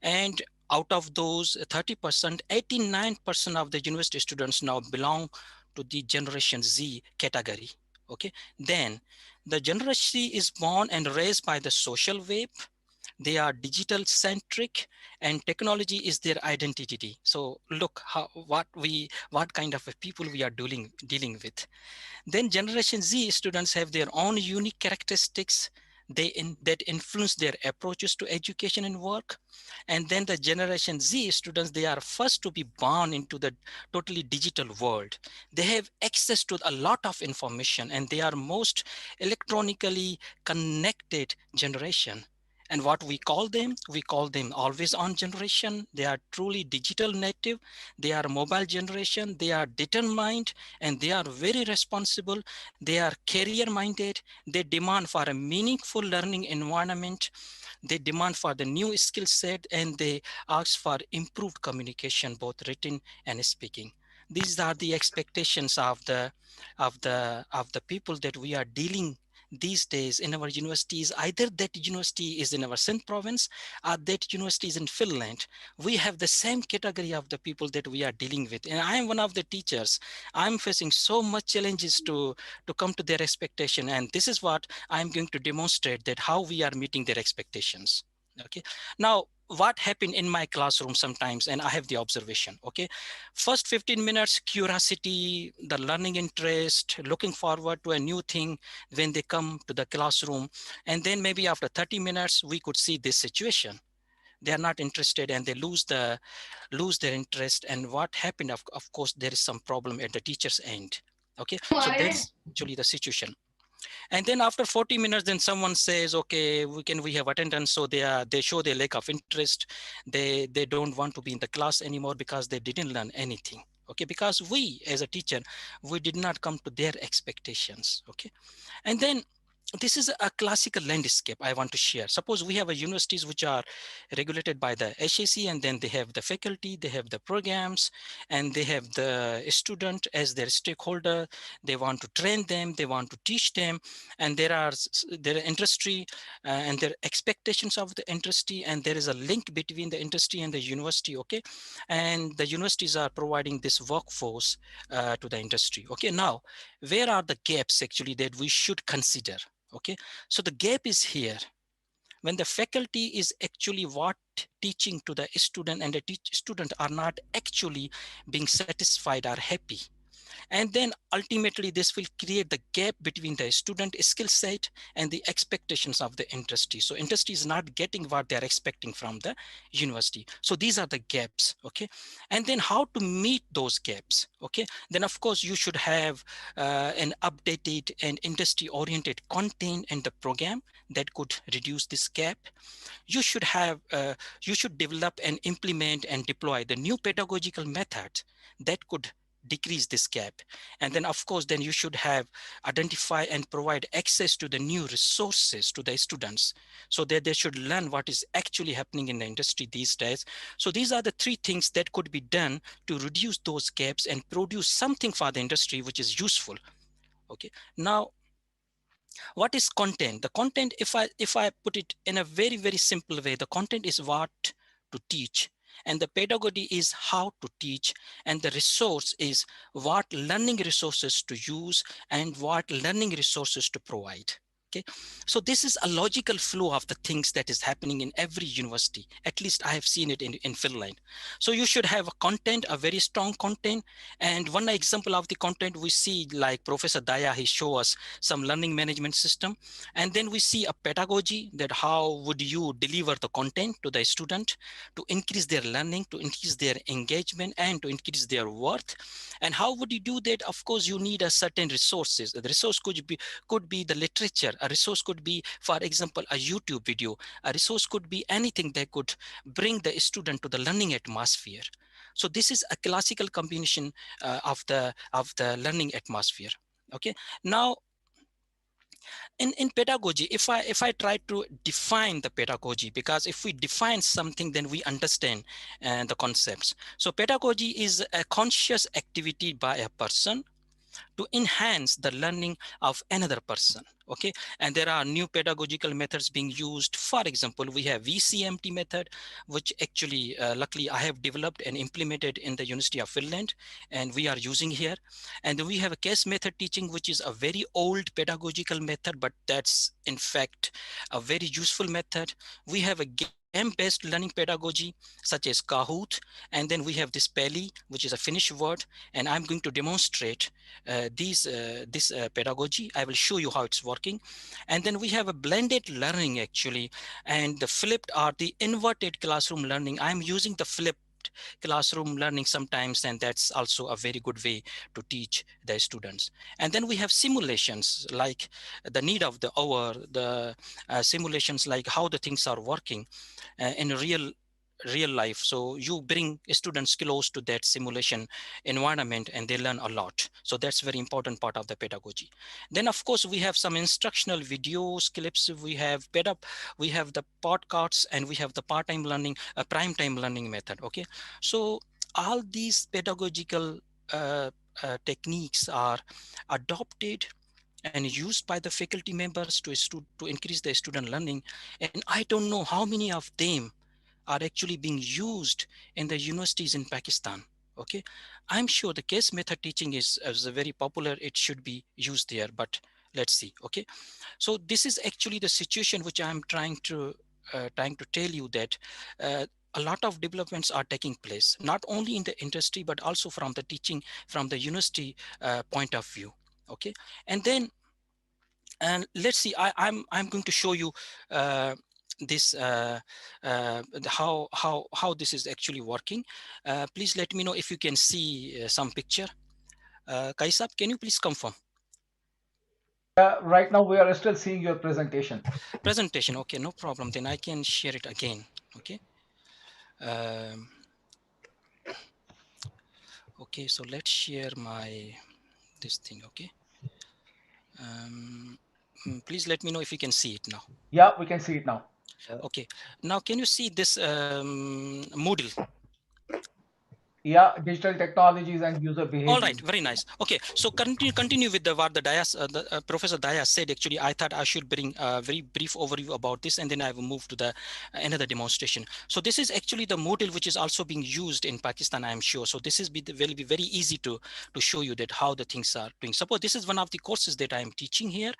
And out of those 30%, 89% of the university students now belong to the Generation Z category. Okay, then the Generation Z is born and raised by the social web. They are digital centric, and technology is their identity. So look how what kind of people we are dealing with. Then Generation Z students have their own unique characteristics that influence their approaches to education and work. And then the Generation Z students, they are first to be born into the totally digital world. They have access to a lot of information, and they are most electronically connected generation. And what we call them always on generation. They are truly digital native. They are mobile generation. They are determined, and they are very responsible. They are career minded. They demand for a meaningful learning environment. They demand for the new skill set, and they ask for improved communication, both written and speaking. These are the expectations of the people that we are dealing these days in our universities. Either that university is in our Sindh province or that university is in Finland. We have the same category of the people that we are dealing with. And I am one of the teachers. I'm facing so much challenges to come to their expectation. And this is what I'm going to demonstrate, that how we are meeting their expectations. Okay. Now, what happened in my classroom sometimes, and I have the observation. Okay. First 15 minutes, curiosity, the learning interest, looking forward to a new thing when they come to the classroom. And then maybe after 30 minutes, we could see this situation. They are not interested, and they lose their interest. And what happened, of course, there is some problem at the teacher's end. Okay. So that's actually the situation. And then after 40 minutes, then someone says, okay, we have attendance. So they show their lack of interest. They don't want to be in the class anymore because they didn't learn anything. Okay, because we as a teacher, we did not come to their expectations. Okay. And then this is a classical landscape I want to share. Suppose we have a universities which are regulated by the HAC, and then they have the faculty, they have the programs, and they have the student as their stakeholder. They want to train them, they want to teach them, and there are their industry and their expectations of the industry, and there is a link between the industry and the university. Okay, and the universities are providing this workforce to the industry. Okay, now where are the gaps actually that we should consider? Okay, so the gap is here when the faculty is actually what teaching to the student, and the student are not actually being satisfied or happy. And then ultimately this will create the gap between the student skill set and the expectations of the industry. So industry is not getting what they're expecting from the university. So these are the gaps. Okay, and then how to meet those gaps? Okay, then of course you should have an updated and industry oriented content in the program that could reduce this gap. You should have you should develop and implement and deploy the new pedagogical method that could decrease this gap. And then of course then you should have identify and provide access to the new resources to the students, so that they should learn what is actually happening in the industry these days. So these are the three things that could be done to reduce those gaps and produce something for the industry which is useful. Okay, now what is content? The content, if I put it in a very simple way, the content is what to teach, and the pedagogy is how to teach, and the resource is what learning resources to use and what learning resources to provide. Okay, so this is a logical flow of the things that is happening in every university. At least I have seen it in Finland. So you should have a content, a very strong content. And one example of the content we see, like Professor Daya, he show us some learning management system. And then we see a pedagogy, that how would you deliver the content to the student to increase their learning, to increase their engagement, and to increase their worth. And how would you do that? Of course, you need a certain resources. The resource could be the literature. A resource could be, for example, a YouTube video. A resource could be anything that could bring the student to the learning atmosphere. So this is a classical combination of the learning atmosphere. Okay, now in pedagogy, if I try to define the pedagogy, because if we define something, then we understand the concepts. So pedagogy is a conscious activity by a person to enhance the learning of another person. Okay, and there are new pedagogical methods being used. For example, we have VCMT method, which actually luckily I have developed and implemented in the University of Finland, and we are using here. And then we have a case method teaching, which is a very old pedagogical method, but that's in fact a very useful method. We have a game-based learning pedagogy such as Kahoot, and then we have this Peli, which is a Finnish word, and I'm going to demonstrate this pedagogy. I will show you how it's working. And then we have a blended learning actually, and the flipped or the inverted classroom learning. I'm using the flipped classroom learning sometimes, and that's also a very good way to teach the students. And then we have simulations like the need of the hour, the simulations like how the things are working in real life. So you bring students close to that simulation environment and they learn a lot. So that's very important part of the pedagogy. Then of course we have some instructional videos, clips, we have the podcasts, and we have the part-time learning, prime time learning method. Okay, so all these pedagogical techniques are adopted and used by the faculty members to increase the student learning. And I don't know how many of them are actually being used in the universities in Pakistan. Okay, I'm sure the case method teaching is very popular. It should be used there, but let's see. Okay, so this is actually the situation which I'm trying to tell you that a lot of developments are taking place, not only in the industry, but also from the teaching, from the university point of view. Okay, and then and let's see, I'm going to show you this how this is actually working. Please let me know if you can see some picture. Kaisab, can you please confirm? Right now we are still seeing your presentation. Presentation, okay, no problem. Then I can share it again. Okay. Um, okay, so let's share this thing. Okay. Please let me know if you can see it now. Yeah, we can see it now. Okay, now can you see this Moodle? Yeah, digital technologies and user behavior. All right, very nice. Okay, so continue with what the Professor Dayas said. Actually, I thought I should bring a very brief overview about this, and then I will move to the another demonstration. So this is actually the model which is also being used in Pakistan, I am sure. So this will be very easy to show you that how the things are doing. Suppose this is one of the courses that I am teaching here,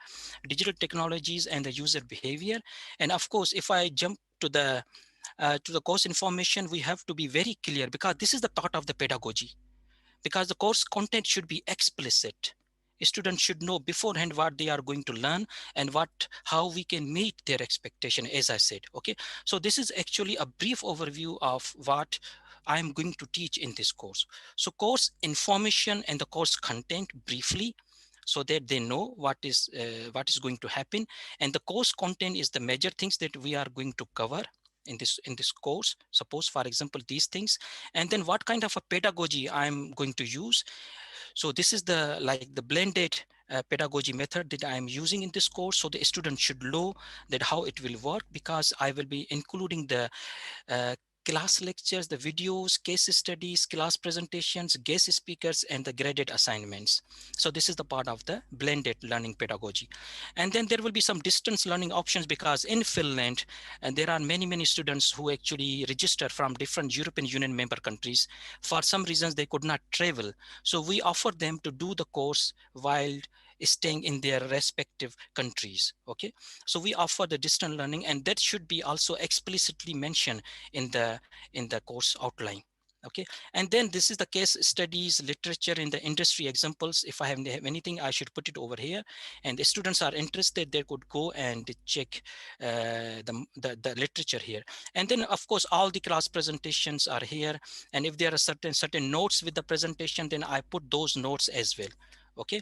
digital technologies and the user behavior. And of course, if I jump to the course information, we have to be very clear because this is the part of the pedagogy, because the course content should be explicit. Students should know beforehand what they are going to learn and how we can meet their expectation, as I said. Okay, so this is actually a brief overview of what I'm going to teach in this course. So course information and the course content briefly, so that they know what is going to happen. And the course content is the major things that we are going to cover in this course. Suppose, for example, these things, and then what kind of a pedagogy I'm going to use. So this is the blended pedagogy method that I'm using in this course. So the student should know that how it will work, because I will be including the class lectures, the videos, case studies, class presentations, guest speakers, and the graded assignments. So this is the part of the blended learning pedagogy. And then there will be some distance learning options, because in Finland, and there are many students who actually register from different European Union member countries. For some reasons, they could not travel. So we offer them to do the course while staying in their respective countries. Okay, so we offer the distance learning, and that should be also explicitly mentioned in the course outline. Okay, and then this is the case studies, literature in the industry examples. If I have anything, I should put it over here, and the students are interested, they could go and check the literature here. And then of course all the class presentations are here, and if there are certain notes with the presentation, then I put those notes as well. Okay,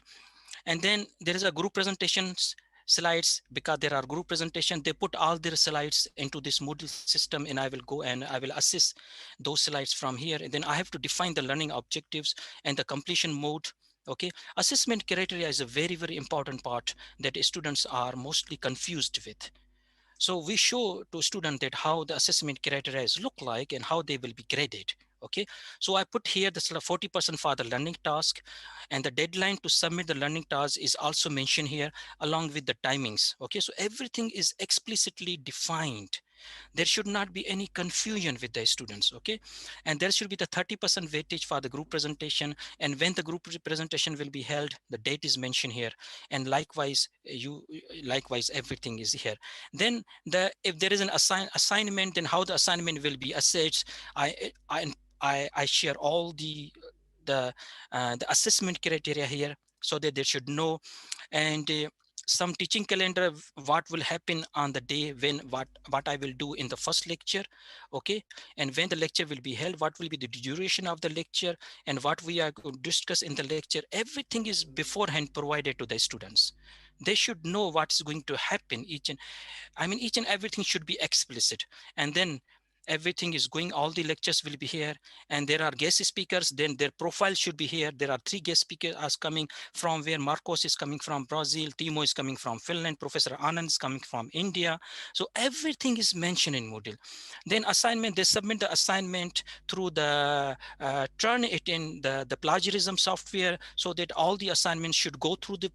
and then there is a group presentations slides, because there are group presentation, they put all their slides into this Moodle system, and I will go and I will assess those slides from here. And then I have to define the learning objectives and the completion mode. Okay, assessment criteria is a very important part that students are mostly confused with. So we show to students that how the assessment criteria look like and how they will be graded. Okay, so I put here this 40% for the learning task, and the deadline to submit the learning task is also mentioned here along with the timings. Okay, so everything is explicitly defined. There should not be any confusion with the students. Okay, and there should be the 30% weightage for the group presentation, and when the group presentation will be held, the date is mentioned here, and likewise everything is here. Then if there is an assignment, then how the assignment will be assessed. I share all the assessment criteria here, so that they should know. And some teaching calendar what will happen on the day, when what I will do in the first lecture. Okay, and when the lecture will be held, what will be the duration of the lecture, and what we are going to discuss in the lecture. Everything is beforehand provided to the students. They should know what's going to happen. Each and everything should be explicit. And then everything is going, all the lectures will be here, and there are guest speakers, then their profile should be here. There are 3 guest speakers as coming from where Marcos is coming from Brazil, Timo is coming from Finland, Professor Anand is coming from India. So everything is mentioned in Moodle. Then assignment, they submit the assignment through the turn it in the plagiarism software, so that all the assignments should go through the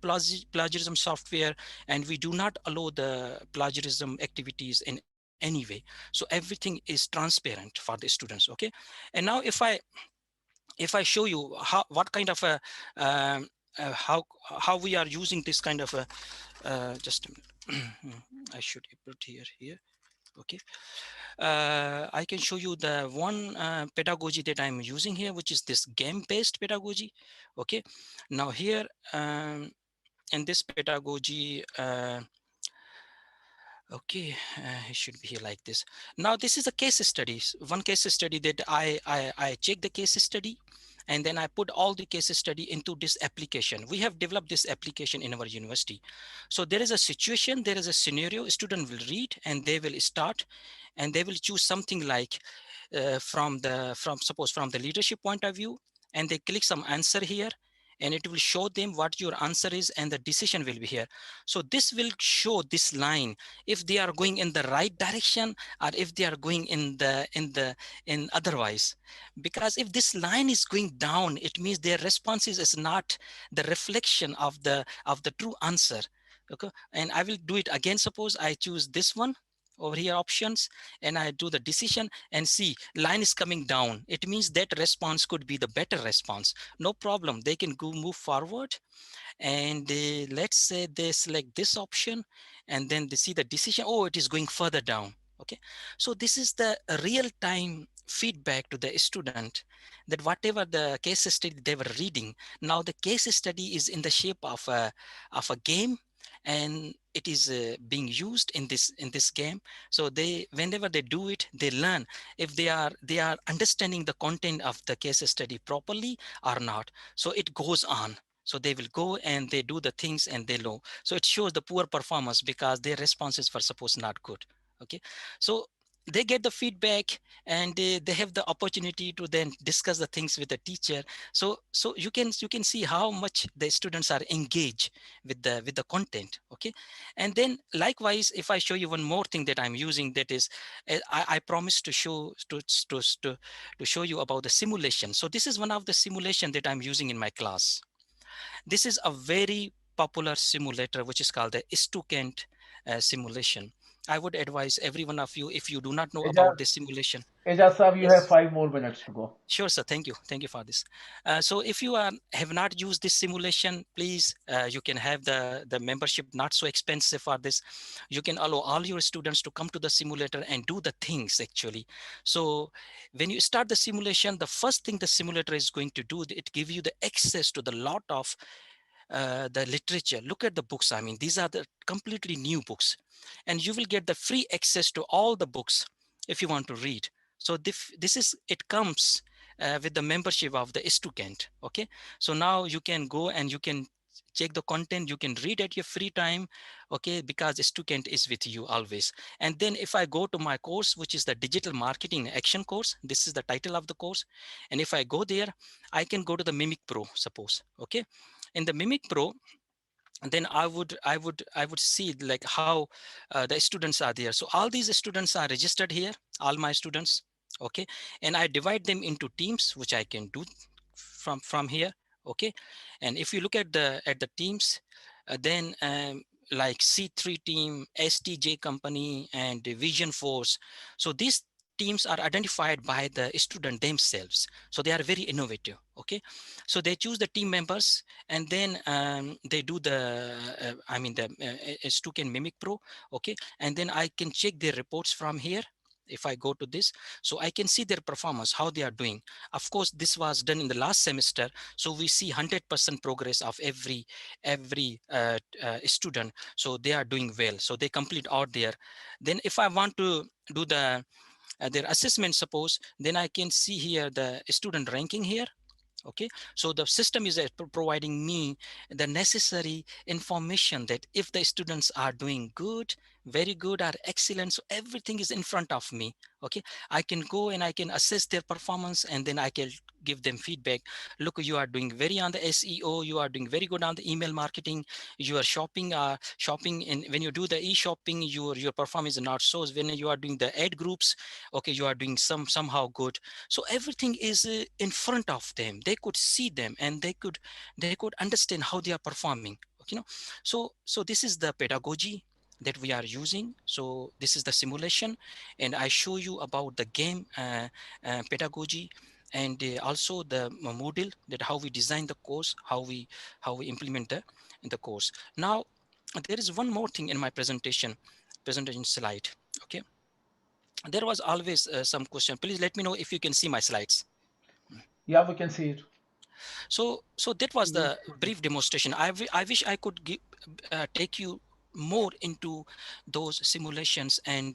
plagiarism software, and we do not allow the plagiarism activities in any way. So everything is transparent for the students. Okay, and now if I show you what kind of a how we are using this kind of a just a minute. I should put here. Okay, I can show you the one pedagogy that I'm using here, which is this game-based pedagogy. Okay, now here in this pedagogy, okay, it should be here like this. Now this is a case study, one case study that I check the case study, and then I put all the case study into this application. We have developed this application in our university. So there is a situation, there is a scenario, a student will read and they will start, and they will choose something like from the leadership point of view, and they click some answer here, and it will show them what your answer is, and the decision will be here. So this will show this line if they are going in the right direction, or if they are going in otherwise. Because if this line is going down, it means their responses is not the reflection of the true answer. Okay, and I will do it again. Suppose I choose this one over here, options, and I do the decision, and see line is coming down. It means that response could be the better response. No problem, they can go move forward, and let's say they select this option, and then they see the decision, oh, it is going further down. Okay, so this is the real-time feedback to the student, that whatever the case study they were reading, now the case study is in the shape of a game, and it is being used in this game. So they, whenever they do it, they learn if they are understanding the content of the case study properly or not. So it goes on. So they will go and they do the things, and they know. So it shows the poor performance because their responses were supposed not good. Okay, so they get the feedback, and they have the opportunity to then discuss the things with the teacher. So you can see how much the students are engaged with the content. Okay, and then likewise, if I show you one more thing that I'm using, that is I promised to show you about the simulation. So this is one of the simulation that I'm using in my class. This is a very popular simulator, which is called the Stuckent simulation. I would advise every one of you, if you do not know about Ejaz, this simulation. Ejaz Saab, you have Yes. 5 more minutes to go. Sure, sir. Thank you. Thank you for this. So if you have not used this simulation, please, you can have the membership, not so expensive for this. You can allow all your students to come to the simulator and do the things actually. So when you start the simulation, the first thing the simulator is going to do, it give you the access to the lot of the literature. Look at the books. I mean, these are the completely new books, and you will get the free access to all the books if you want to read. So it comes with the membership of the Student. Okay, so now you can go and you can check the content, you can read at your free time. Okay, because Student is with you always. And then if I go to my course, which is the digital marketing action course, this is the title of the course, and if I go there, I can go to the Mimic Pro, suppose. Okay, in the Mimic Pro, then I would see like how the students are there. So all these students are registered here, all my students. Okay, and I divide them into teams, which I can do from here. Okay, and if you look at the teams, then like C3 team, STJ company, and the Vision Force. So these teams are identified by the student themselves, so they are very innovative. Okay, so they choose the team members, and then they do the I mean the S2 can Mimic Pro. Okay, and then I can check their reports from here. If I go to this, so I can see their performance, how they are doing. Of course, this was done in the last semester, so we see 100% progress of every student. So they are doing well, so they complete out there. Then if I want to do their assessment, suppose, then I can see here the student ranking here. Okay, so the system is providing me the necessary information that if the students are doing good, very good, or excellent, so everything is in front of me. Okay, I can go and I can assess their performance, and then I can give them feedback. Look, you are doing very on the SEO, you are doing very good on the email marketing, you are shopping in when you do the e-shopping, your performance is not so. When you are doing the ad groups, okay, you are doing somehow good. So everything is in front of them. They could see them, and they could understand how they are performing. You know, so this is the pedagogy that we are using. So this is the simulation, and I show you about the game pedagogy, and also the model, that how we design the course, how we implement the course. Now there is one more thing in my presentation slide. Okay, there was always some question. Please let me know if you can see my slides. Yeah, we can see it. So that was the brief demonstration. I wish I could take you more into those simulations and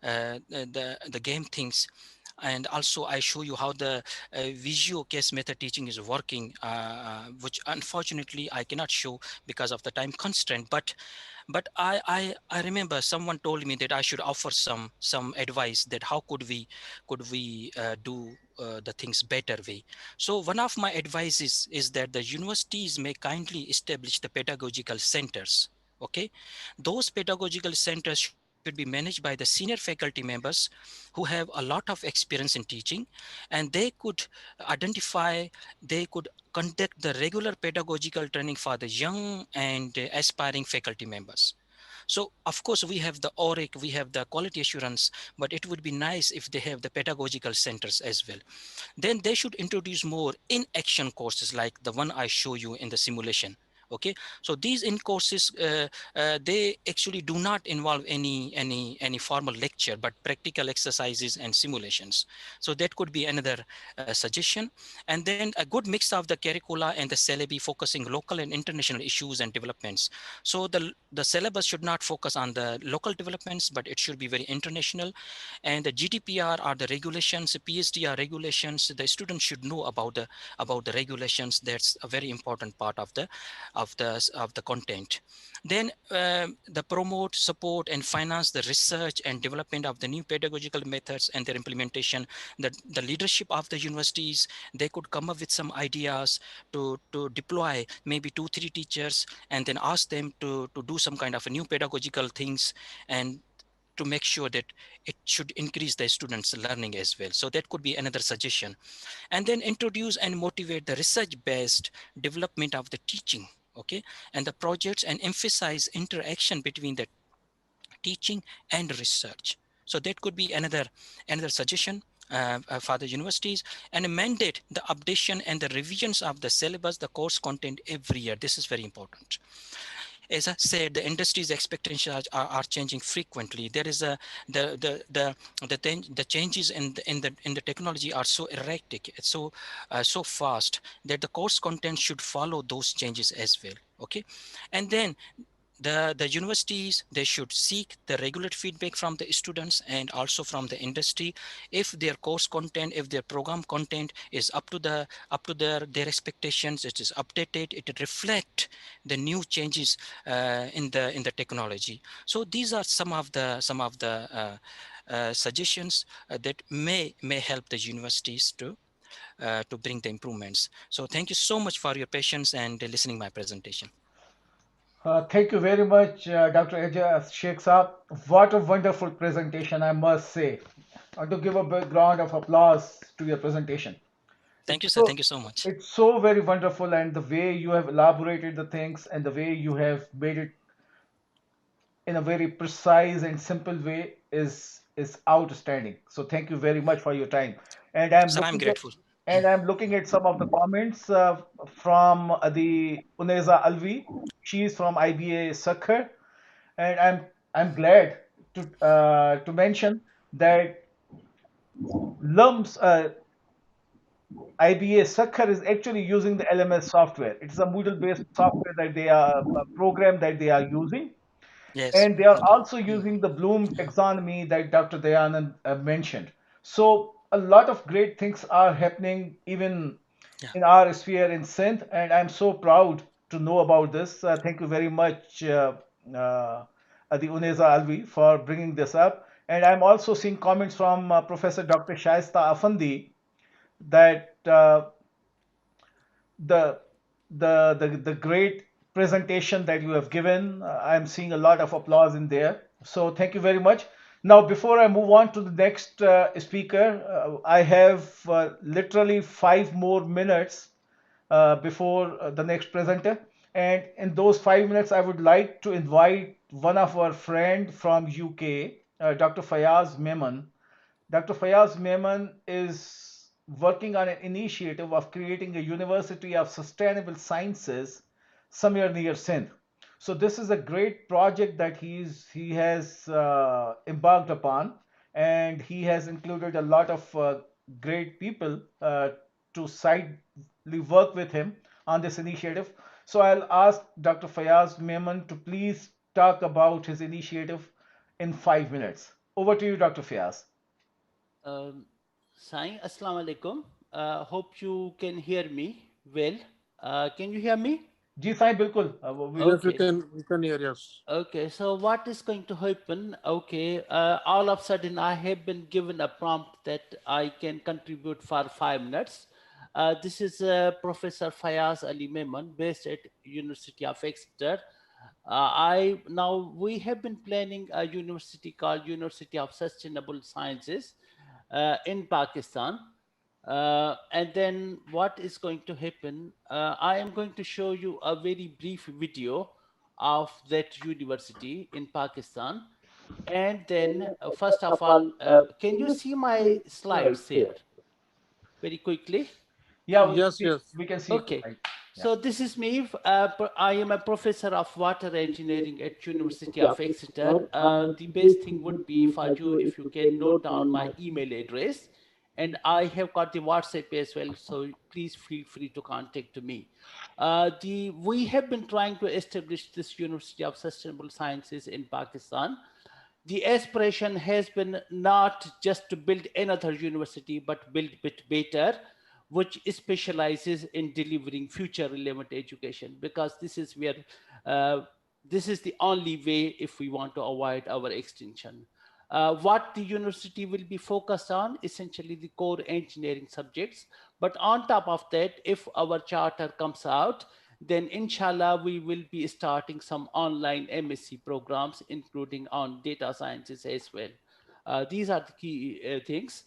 the game things. And also I show you how the visual case method teaching is working, which unfortunately I cannot show because of the time constraint. But I remember someone told me that I should offer some advice, that how could we do the things better way. So one of my advices is that the universities may kindly establish the pedagogical centers. Okay, those pedagogical centers should be managed by the senior faculty members who have a lot of experience in teaching, and they could identify, they could conduct the regular pedagogical training for the young and aspiring faculty members. So of course we have the ORIC, we have the quality assurance, but it would be nice if they have the pedagogical centers as well. Then they should introduce more in action courses like the one I show you in the simulation. Okay, so these in courses they actually do not involve any formal lecture, but practical exercises and simulations. So that could be another suggestion. And then a good mix of the curricula and the syllabi focusing local and international issues and developments. So the syllabus should not focus on the local developments, but it should be very international. And the GDPR are the regulations, PhD are regulations. The students should know about the regulations. That's a very important part of the content. Then the promote, support, and finance the research and development of the new pedagogical methods and their implementation. The leadership of the universities, they could come up with some ideas to deploy maybe 2-3 teachers, and then ask them to do some kind of a new pedagogical things, and to make sure that it should increase the students' learning as well. So that could be another suggestion. And then introduce and motivate the research-based development of the teaching, okay, and the projects, and emphasize interaction between the teaching and research. So that could be another suggestion for the universities. And mandate the updation and the revisions of the syllabus, the course content every year. This is very important. As I said, the industry's expectations are changing frequently. There is the changes in the technology are so erratic, it's so fast, that the course content should follow those changes as well. Okay, and then the universities, they should seek the regular feedback from the students and also from the industry. If their course content, if their program content is up to their expectations, it is updated, it reflect the new changes in the technology. So these are some of the suggestions that may help the universities to bring the improvements. So thank you so much for your patience and listening my presentation. Thank you very much, Dr. Eja Sheikh Saab. What a wonderful presentation, I must say. to give a big round of applause to your presentation. Thank you, It's sir. so Thank you so much. it's so very wonderful, and the way you have elaborated the things and the way you have made it in a very precise and simple way is outstanding. So thank you very much for your time. And I'm Sir, I'm looking at grateful. some of the comments from the Uneza Alvi. She's from IBA Sakhar, and I'm glad to mention that LUMS IBA Sakhar is actually using the LMS software. It's a Moodle-based software that they are a program that they are using, Yes. and they are Okay. also using the Bloom taxonomy that Dr. Dayanand mentioned. So a lot of great things are happening even Yeah. in our sphere in Sindh, and I'm so proud to know about this. Thank you very much, uh, the Uneza Alvi, for bringing this up. And I'm also seeing comments from Professor Dr. Shaista Afandi that the the great presentation that you have given. I'm seeing a lot of applause in there. So thank you very much. Now, before I move on to the next speaker, I have literally 5 more minutes before the next presenter. And in those 5 minutes, I would like to invite one of our friend from UK, Dr. Fayaz Memon. Dr. Fayaz Memon is working on an initiative of creating a University of Sustainable Sciences somewhere near Sindh. So this is a great project that he has embarked upon, and he has included a lot of great people to sidely work with him on this initiative. So I'll ask Dr. Fayaz Memon to please talk about his initiative in 5 minutes. Over to you, Dr. Fayaz. Um, Sai, Assalamu alaikum. Hope you can hear me well. Can you hear me? जी साईं बिल्कुल Yes, Okay. we can hear, yes. Okay, so what is going to happen? Okay, all of a sudden I have been given a prompt that I can contribute for 5 minutes. This is Professor Fayaz Ali Memon, based at University of Exeter. We have been planning a university called University of Sustainable Sciences in Pakistan. And then what is going to happen? I am going to show you a very brief video of that university in Pakistan. And then, first of all, can you see my slides here very quickly? Yeah, Yes, yes. we can see it. Okay. Right. Yeah. So this is me. I am a professor of water engineering at University of Exeter. The best thing would be for you if you can note down my email address, and I have got the WhatsApp as well. So please feel free to contact me. We have been trying to establish this University of Sustainable Sciences in Pakistan. The aspiration has been not just to build another university, but build it better, which specializes in delivering future relevant education, because this is where this is the only way if we want to avoid our extinction. What the university will be focused on, essentially the core engineering subjects. But on top of that, if our charter comes out, then inshallah we will be starting some online MSc programs, including on data sciences as well. These are the key things.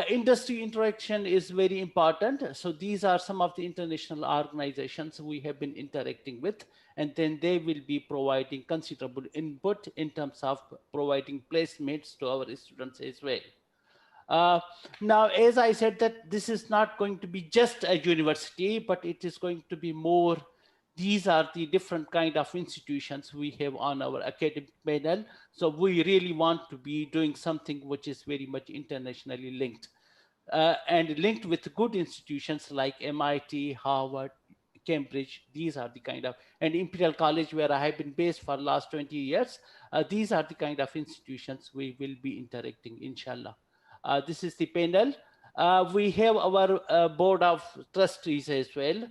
Industry interaction is very important. So these are some of the international organizations we have been interacting with, and then they will be providing considerable input in terms of providing placements to our students as well. Uh, Now, as I said, that this is not going to be just a university, but it is going to be more. These are the different kind of institutions we have on our academic panel. So we really want to be doing something which is very much internationally linked, and linked with good institutions like MIT, Harvard, Cambridge. These are the kind of, and Imperial College, where I have been based for the last 20 years. These are the kind of institutions we will be interacting, inshallah. This is the panel. We have our board of trustees as well,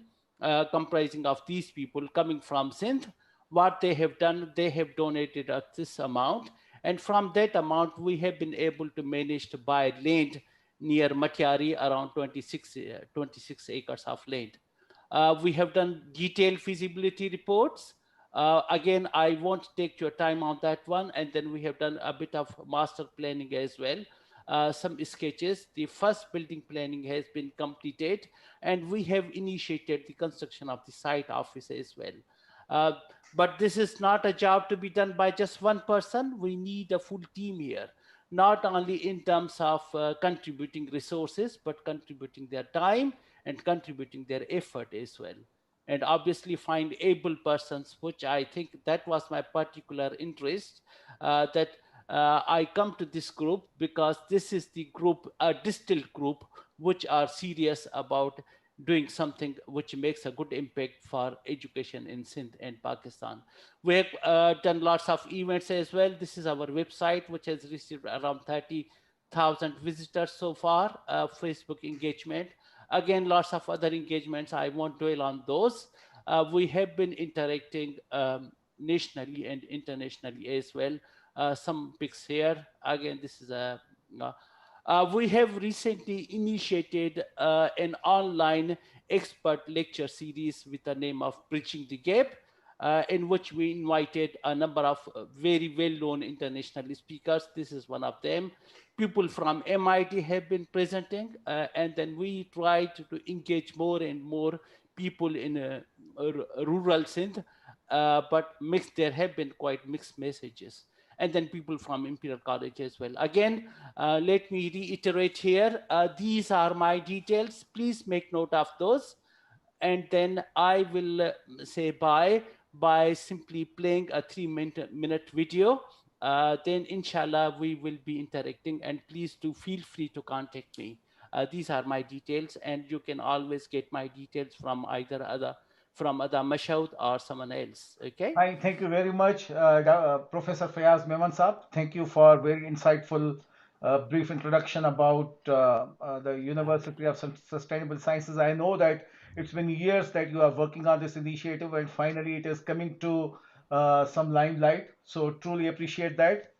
comprising of these people coming from Sindh. What they have done, they have donated us this amount. And from that amount, we have been able to manage to buy land near Matiari, around 26 acres of land. We have done detailed feasibility reports. Again, I won't take your time on that one. And then we have done a bit of master planning as well. some sketches. The first building planning has been completed, and we have initiated the construction of the site office as well. Uh, but this is not a job to be done by just one person. We need a full team here, not only in terms of contributing resources, but contributing their time and contributing their effort as well. And obviously find able persons, which I think that was my particular interest, that I come to this group because this is the group, a distilled group, which are serious about doing something which makes a good impact for education in Sindh and Pakistan. We have done lots of events as well. This is our website, which has received around 30,000 visitors so far, Facebook engagement. Again, lots of other engagements. I won't dwell on those. We have been interacting nationally and internationally as well. Some pics here. Again, this is a we have recently initiated an online expert lecture series with the name of Bridging the Gap, in which we invited a number of very well-known international speakers. This is one of them. People from MIT have been presenting, and then we tried to engage more and more people in rural Sindh, but there have been quite mixed messages. And then people from Imperial College as well. Again, let me reiterate here, these are my details. Please make note of those. And then I will say bye by simply playing a 3-minute video. Then inshallah, we will be interacting, and please do feel free to contact me. These are my details, and you can always get my details from either other Mashhood or someone else, okay? Fine, thank you very much, Professor Fayaz Meman Saab. Thank you for very insightful brief introduction about the University of Sustainable Sciences. I know that it's been years that you are working on this initiative, and finally it is coming to some limelight. So truly appreciate that.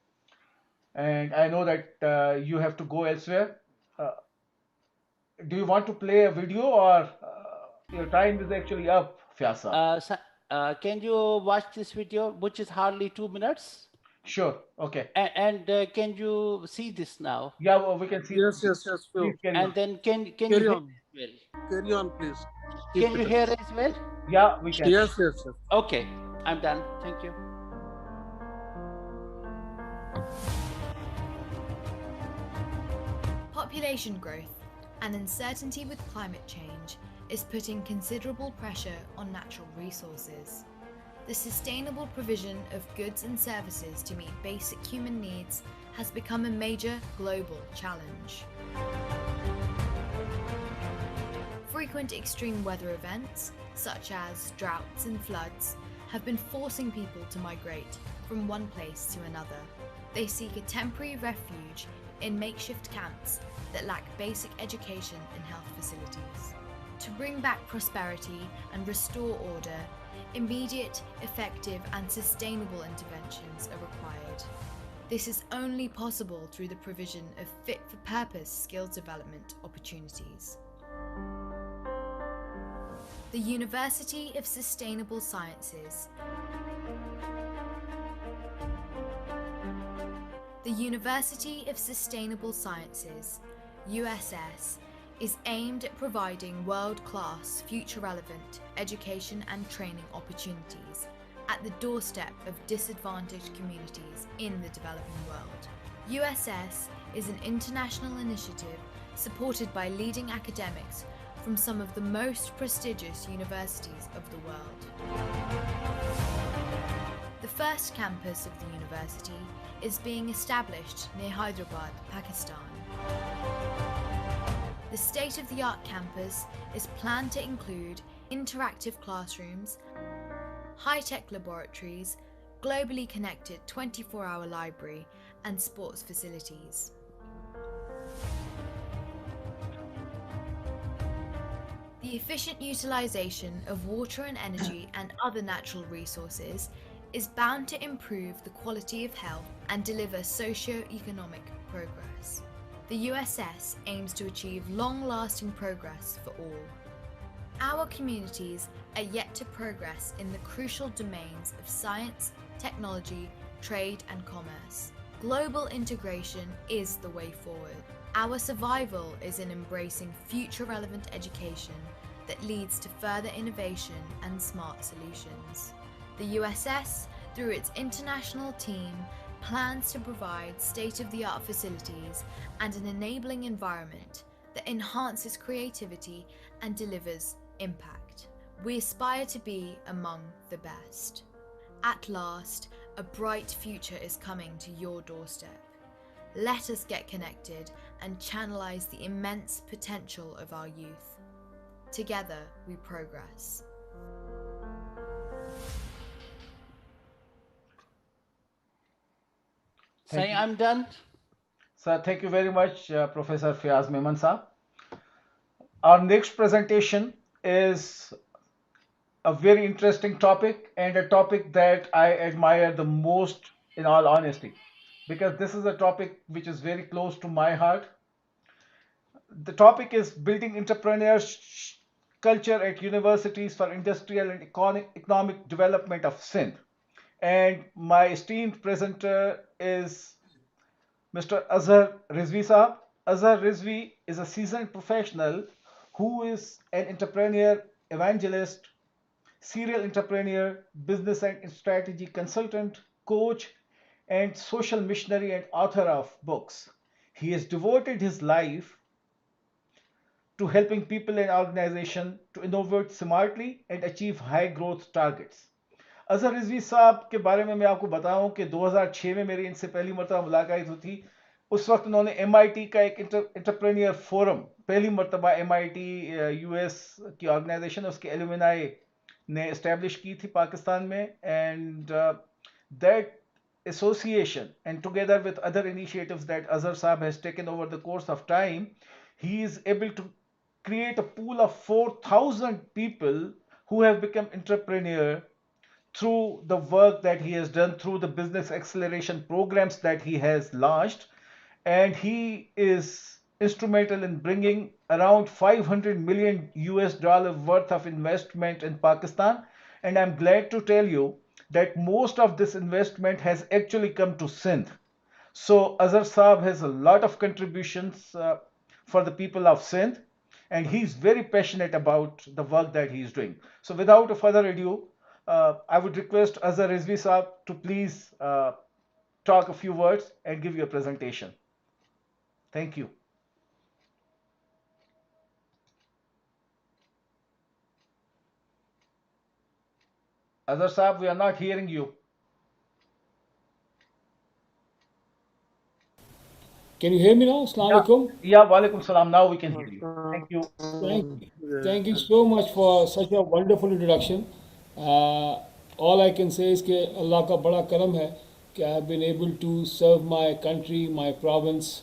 And I know that you have to go elsewhere. Uh, do you want to play a video, or your time is actually up, Fayaz Saab? Can you watch this video, which is hardly 2 minutes? Sure. Okay. And can you see this now? Yeah, well, we can see. Yes, yes, yes. Sure. Please carry And on. then can Carry you on. hear as well? Carry on, please. Keep Can you it hear up. as well? Yeah, we can. Yes, yes, yes. Okay, I'm done. Thank you. Population growth and uncertainty with climate change is putting considerable pressure on natural resources. The sustainable provision of goods and services to meet basic human needs has become a major global challenge. Frequent extreme weather events, such as droughts and floods, have been forcing people to migrate from one place to another. They seek a temporary refuge in makeshift camps that lack basic education and health facilities. To bring back prosperity and restore order, immediate, effective and sustainable interventions are required. This is only possible through the provision of fit-for-purpose skills development opportunities. The University of Sustainable Sciences. The University of Sustainable Sciences, USS, is aimed at providing world-class, future-relevant education and training opportunities at the doorstep of disadvantaged communities in the developing world. USS is an international initiative supported by leading academics from some of the most prestigious universities of the world. The first campus of the university is being established near Hyderabad, Pakistan. The state-of-the-art campus is planned to include interactive classrooms, high-tech laboratories, globally connected 24-hour library, and sports facilities. The efficient utilization of water and energy and other natural resources is bound to improve the quality of health and deliver socio-economic progress. The USS aims to achieve long-lasting progress for all. Our communities are yet to progress in the crucial domains of science, technology, trade and commerce. Global integration is the way forward. Our survival is in embracing future relevant education that leads to further innovation and smart solutions. The USS, through its international team, plans to provide state-of-the-art facilities and an enabling environment that enhances creativity and delivers impact. We aspire to be among the best. At last, a bright future is coming to your doorstep. Let us get connected and channelize the immense potential of our youth. Together, we progress. Thank Saying you. I'm done. Sir, thank you very much, Professor Fiaz Memon Saab. Our next presentation is a very interesting topic and a topic that I admire the most, in all honesty, because this is a topic which is very close to my heart. The topic is building entrepreneurs culture at universities for industrial and economic development of Sindh. And my esteemed presenter is Mr. Azhar Rizvi Saab. Azhar Rizvi is a seasoned professional who is an entrepreneur, evangelist, serial entrepreneur, business and strategy consultant, coach, and social missionary and author of books. He has devoted his life to helping people and organizations to innovate smartly and achieve high growth targets. Azhar Rizvi साहब के बारे में मैं आपको बताऊं कि 2006 में मेरी इनसे पहली मरतबा मुलाकात हुई थी। उस वक्त उन्होंने MIT का एक एंटरप्रेन्योर फोरम, पहली मरतबा MIT US की ऑर्गेनाइजेशन, उसके एलुमनाई ने इस्टेब्लिश की थी पाकिस्तान में, and that association and together with other initiatives that Azhar Saab has taken over the course of time, he is able to create a pool of 4,000 people who have become entrepreneur through the work that he has done, through the business acceleration programs that he has launched. And he is instrumental in bringing around 500 million US dollar worth of investment in Pakistan. And I'm glad to tell you that most of this investment has actually come to Sindh. So Azhar Saab has a lot of contributions for the people of Sindh, and he's very passionate about the work that he's doing. So without further ado, I would request Azhar Rizvi Saab to please talk a few words and give you a presentation. Thank you. Azhar Saab, we are not hearing you. Can you hear me now? Assalamu alaikum. Yeah, walaikum salam. Now we can hear you. Thank you. Thank you so much for such a wonderful introduction. All I can say is that Allah ka bada karam hai कि I have been able to serve my country, my province,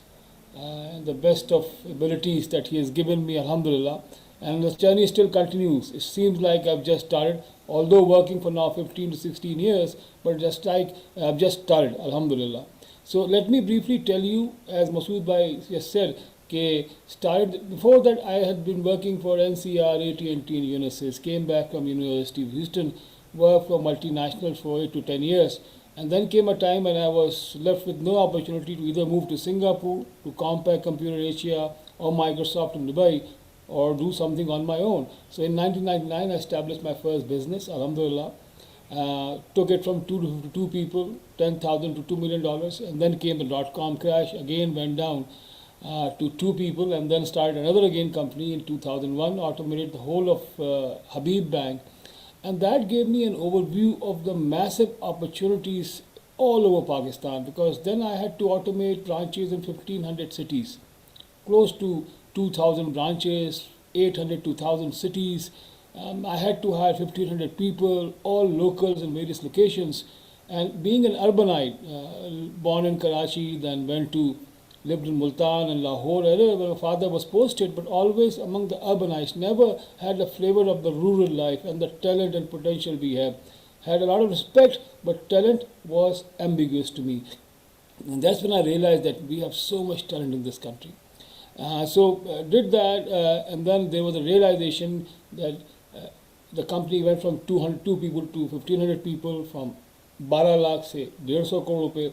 the best of abilities that He has given me, Alhamdulillah. And the journey still continues. It seems like I've just started, although working for now 15 to 16 years, but just like I've just started, Alhamdulillah. So let me briefly tell you, as Masood Bhai just said, started before that I had been working for NCR, AT&T and Unisys, came back from University of Houston, worked for multinationals for 8 to 10 years, and then came a time when I was left with no opportunity to either move to Singapore, to Compaq Computer Asia, or Microsoft in Dubai, or do something on my own. So in 1999, I established my first business, Alhamdulillah. Took it from 2 to 52 people, 10,000 to $2 million, and then came the dot-com crash, again went down to 2 people, and then started another again company in 2001, automated the whole of Habib Bank. And that gave me an overview of the massive opportunities all over Pakistan, because then I had to automate branches in 1,500 cities, close to 2,000 branches, 800 to 1,000 cities. I had to hire 1,500 people, all locals in various locations. And being an urbanite, born in Karachi, then lived in Multan and Lahore, where my father was posted, but always among the urbanites, never had the flavor of the rural life and the talent and potential we have. Had a lot of respect, but talent was ambiguous to me. And that's when I realized that we have so much talent in this country. Did that, and then there was a realization that the company went from 202 people to 1,500 people, from 12 lakh से 150 crore रुपए.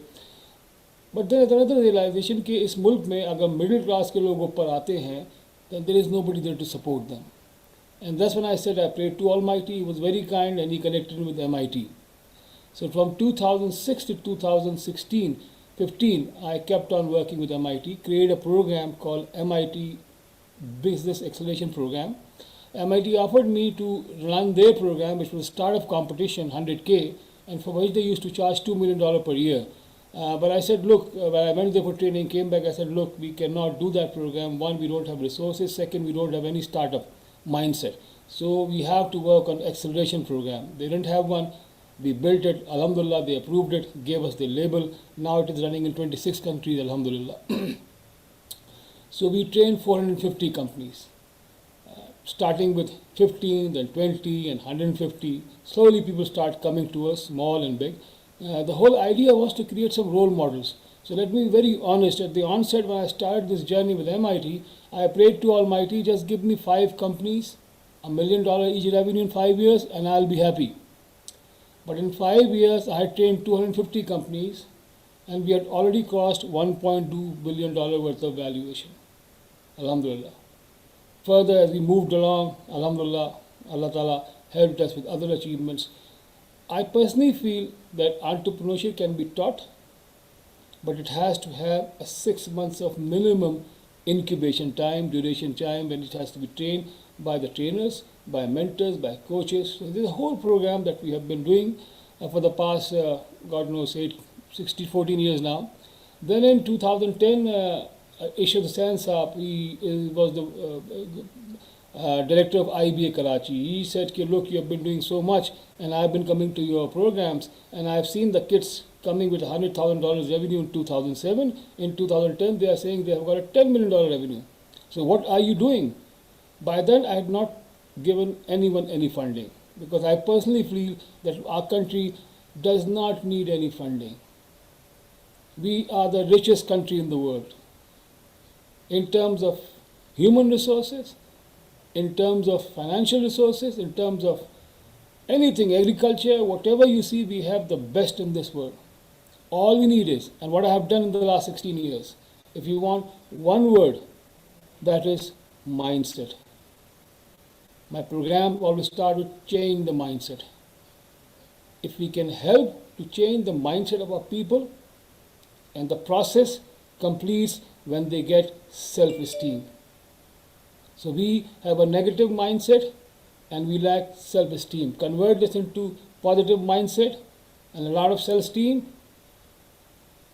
But there is another realisation कि इस मुल्क में अगर middle class के लोग ऊपर आते हैं then there is nobody there to support them. And that's when I said I prayed to Almighty. He was very kind and He connected me with MIT. So from 2006 to 2016, 15, I kept on working with MIT, created a program called MIT Business Acceleration Program. MIT offered me to run their program, which was startup competition, 100K, and for which they used to charge $2 million per year. But I said, look, when I went there for training, came back, I said, look, we cannot do that program. One, we don't have resources. Second, we don't have any startup mindset. So we have to work on acceleration program. They didn't have one. We built it. Alhamdulillah, they approved it, gave us the label. Now it is running in 26 countries, Alhamdulillah. So we trained 450 companies, starting with 15, then 20, and 150. Slowly people start coming to us, small and big. The whole idea was to create some role models. So let me be very honest, at the onset when I started this journey with MIT, I prayed to Almighty, just give me 5 companies, $1 million each revenue in 5 years, and I'll be happy. But in 5 years, I had trained 250 companies, and we had already crossed $1.2 billion worth of valuation. Alhamdulillah. Further, as we moved along, Alhamdulillah, Allah Ta'ala helped us with other achievements. I personally feel that entrepreneurship can be taught, but it has to have a 6 months of minimum incubation time, duration time, when it has to be trained by the trainers, by mentors, by coaches. So there's a whole program that we have been doing for the past, God knows, 14 years now. Then in 2010, Ishad Hussain Saab, he was the director of IBA Karachi. He said, look, you have been doing so much, and I've been coming to your programs, and I've seen the kids coming with $100,000 revenue in 2007. In 2010, they are saying they have got a $10 million revenue. So what are you doing? By then, I had not given anyone any funding, because I personally feel that our country does not need any funding. We are the richest country in the world in terms of human resources, in terms of financial resources, in terms of anything, agriculture, whatever you see, we have the best in this world. All we need is, and what I have done in the last 16 years, if you want one word, that is mindset. My program always starts with change the mindset. If we can help to change the mindset of our people, and the process completes when they get self-esteem. So we have a negative mindset and we lack self-esteem. Convert this into positive mindset and a lot of self-esteem,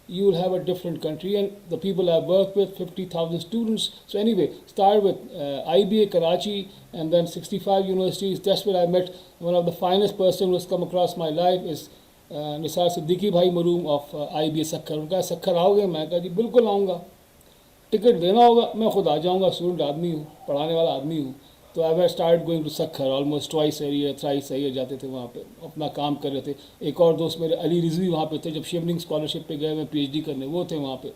you will have a different country. And the people I've worked with, 50,000 students. So anyway, start with IBA Karachi and then 65 universities. That's where I met one of the finest person who has come across my life is Nisar Siddiqui भाई murrum of IBA Sukkur. उनका सक्खर आओगे? मैं कहा जी बिल्कुल आऊँगा. Ticket देना होगा, मैं खुद आ जाऊँगा. स्टूडेंट आदमी हूँ, पढ़ाने वाला आदमी हूँ. तो I start going to Sukkur almost twice a year, thrice a year जाते थे वहाँ पे, अपना काम कर रहे थे. एक और दोस्त मेरे अली रिजवी वहाँ पे थे, जब शिवनिंग स्कॉलरशिप पे गए मैं PhD करने, वो थे वहाँ पे.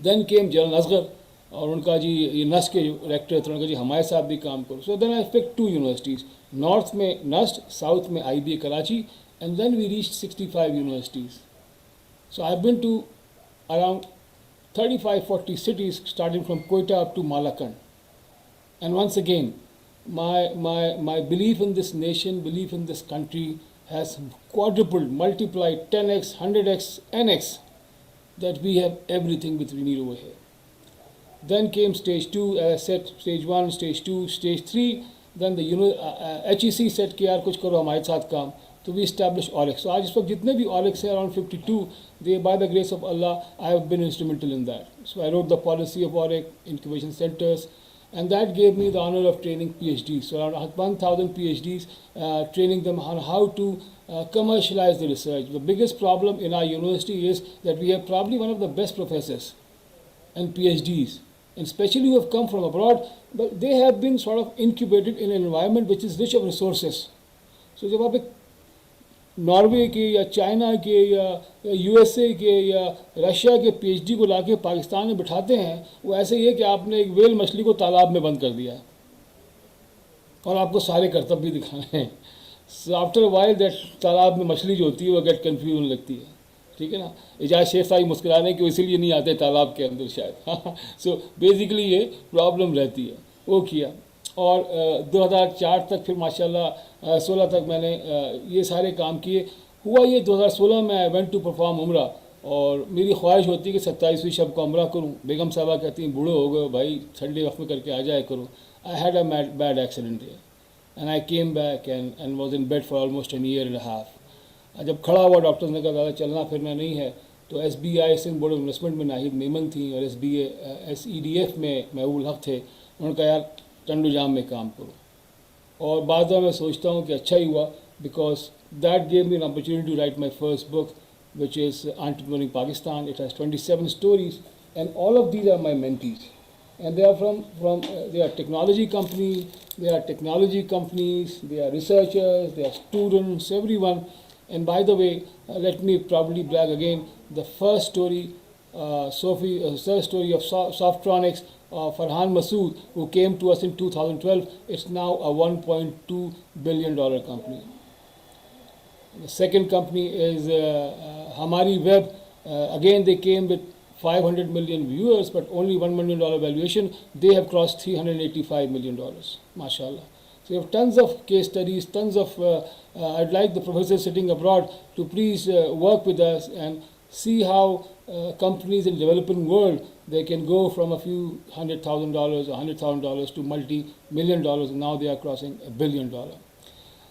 देन केम जनरल असगर और उनका जी ये नस्ट के डायरेक्टर थे, उनका जी हमारे साथ भी काम करो. So then I pick 2 universities, north में नस्ट, साउथ में IBA Karachi, and then we reached 65 universities. So I've been to around 35-40 cities, starting from Quetta up to Malakand. And once again, my belief in this nation, belief in this country has quadrupled, multiplied, 10x, 100x, nx, that we have everything which we need over here. Then came stage 2, as I said, stage 1, stage 2, stage 3. Then the HEC said कि यार कुछ करो हमारे साथ काम. So we established ORIX. So आज इस वक्त जितने भी ORIX हैं, around 52, they, by the grace of Allah, I have been instrumental in that. So I wrote the policy of ORIX, incubation centers, and that gave me the honor of training PhDs. So around 1,000 PhDs, training them on how to commercialize the research. The biggest problem in our university is that we have probably one of the best professors and PhDs, and especially who have come from abroad, but they have been sort of incubated in an environment which is rich of resources. So जब आप एक Norway के या China के या USA के या Russia के PhD को लाके पाकिस्तान में बिठाते हैं, वो ऐसे ही है कि आपने एक वेल मछली को तालाब में बंद कर दिया है और आपको सारे करतब भी दिखाने हैं. So after a while that तालाब में मछली जो होती है वो गेट कन्फ्यूज होने लगती है. ठीक है ना, एजाज शेख साहब मुस्कुरा रहे हैं कि वो इसीलिए नहीं आते तालाब के अंदर शायद। सो बेसिकली ये प्रॉब्लम रहती है, वो किया। और 2004 तक फिर माशाल्लाह 16 तक मैंने ये सारे काम किए। हुआ ये 2016 में आई वेंट टू परफॉर्म उम्रा, और मेरी ख्वाहिश होती है कि 27वीं शब को उम्रा करूँ। बेगम साहबा कहती हैं बूढ़े हो गए भाई, ठंडे वक्त में करके आ जाए करो। I had a bad accident there and I came back and was in bed for almost an year and half. जब खड़ा हुआ डॉक्टर्स ने कहा ज़्यादा चलना फिरना नहीं है, तो SBI Sindh board of investment में नाहिद मेमन थी और SEDF में महबूल हक थे। उन्होंने कहा यार टंडू जाम में काम करो, और बाद में मैं सोचता हूँ कि अच्छा ही हुआ, because that gave me an opportunity to write my first book which is Entrepreneuring Pakistan. It has 27 stories, and all of these are my mentees. And they are they are technology companies, they are researchers, they are students, everyone. And by the way, let me proudly brag again, the first story, first story of Softronics, Farhan Masood, who came to us in 2012, it's now a $1.2 billion company. The second company is Hamari Web. Again, they came with 500 million viewers, but only $1 million valuation. They have crossed $385 million. MashaAllah. So you have tons of case studies, tons of. I'd like the professors sitting abroad to please work with us and see how companies in the developing world, they can go from a few $100,000 or $100,000 to multi-million dollars, and now they are crossing $1 billion.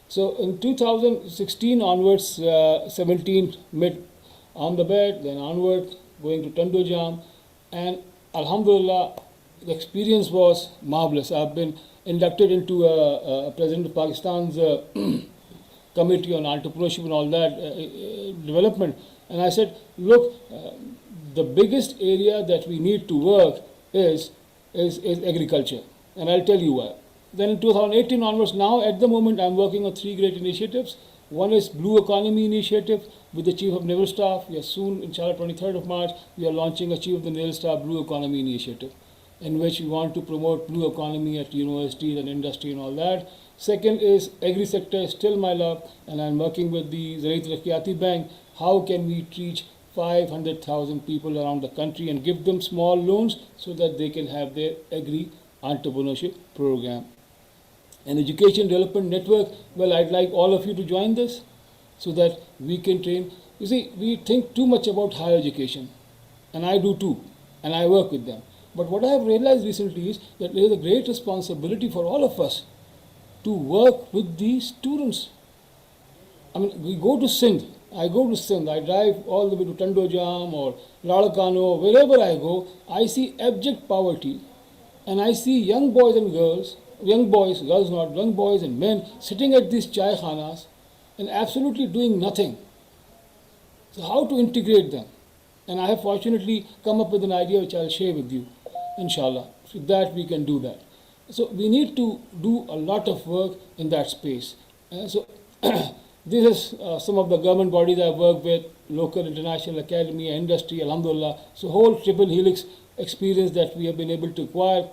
So in 2016 onwards, 17 mid on the bed, then onward going to Tandojam, and Alhamdulillah, the experience was marvelous. I've been inducted into President of Pakistan's Committee on Entrepreneurship and all that development, and I said, look, the biggest area that we need to work is agriculture, and I'll tell you why. Then in 2018 onwards, now at the moment I'm working on 3 great initiatives. One is Blue Economy Initiative with the Chief of Naval Staff. We are soon, inshallah, 23rd of March, we are launching a Chief of the Naval Staff Blue Economy Initiative, in which we want to promote blue economy at universities and industry and all that. Second is agri sector is still my love, and I'm working with the Zarait Rakyati Bank. How can we reach 500,000 people around the country and give them small loans so that they can have their agri entrepreneurship program. An education development network, well, I'd like all of you to join this so that we can train. You see, we think too much about higher education, and I do too, and I work with them. But what I have realized recently is that there is a great responsibility for all of us to work with these students. I mean, we go to Sindh. I go to Sindh. I drive all the way to Tandojam or Ladakano, wherever I go, I see abject poverty, and I see young boys and girls, young boys and men sitting at these chai khanas and absolutely doing nothing. So how to integrate them? And I have fortunately come up with an idea which I'll share with you, inshallah, so that we can do that. So we need to do a lot of work in that space. So this is some of the government bodies I've worked with, local, international, academy, industry, alhamdulillah. So whole triple helix experience that we have been able to acquire.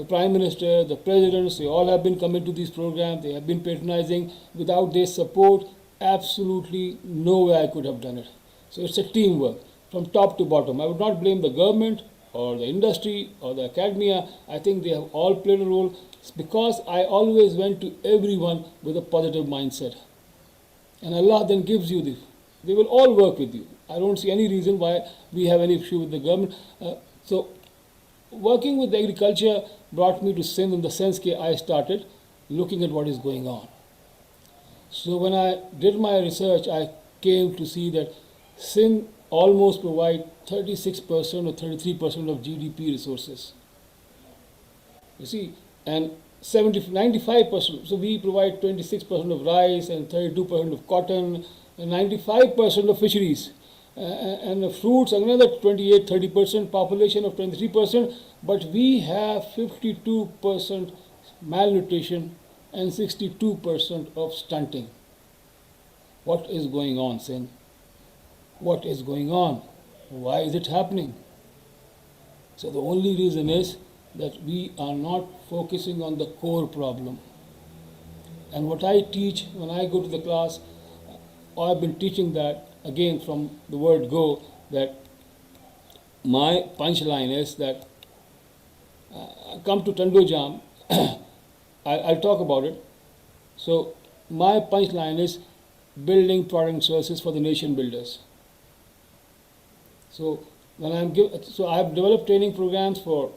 Prime Minister, the presidents, they all have been coming to these programs, they have been patronizing. Without their support, absolutely no way I could have done it. So it's a teamwork from top to bottom. I would not blame the government or the industry or the academia. I think they have all played a role. It's because I always went to everyone with a positive mindset. And Allah then gives you this. They will all work with you. I don't see any reason why we have any issue with the government. So working with agriculture brought me to Sindh in the sense that I started looking at what is going on. So when I did my research, I came to see that Sindh almost provide 36% or 33% of GDP resources. You see, and 95%, so we provide 26% of rice and 32% of cotton and 95% of fisheries. And the fruits, another 28-30%, population of 23%, but we have 52% malnutrition and 62% of stunting. What is going on, Sindh? What is going on? Why is it happening? So the only reason is that we are not focusing on the core problem. And what I teach when I go to the class, I've been teaching that again from the word go, that my punchline is that come to Tando Jam, I'll talk about it. So my punchline is building product and services for the nation builders. So so I have developed training programs for,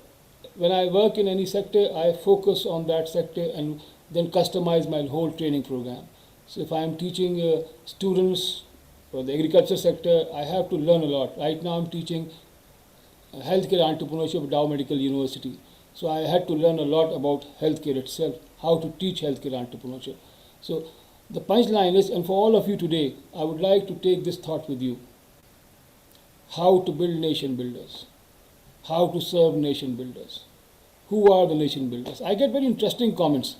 when I work in any sector, I focus on that sector and then customize my whole training program. So if I am teaching students for the agriculture sector, I have to learn a lot. Right now I'm teaching healthcare entrepreneurship at Dow Medical University. So I had to learn a lot about healthcare itself, how to teach healthcare entrepreneurship. So the punchline is, and for all of you today, I would like to take this thought with you. How to build nation builders. How to serve nation builders. Who are the nation builders? I get very interesting comments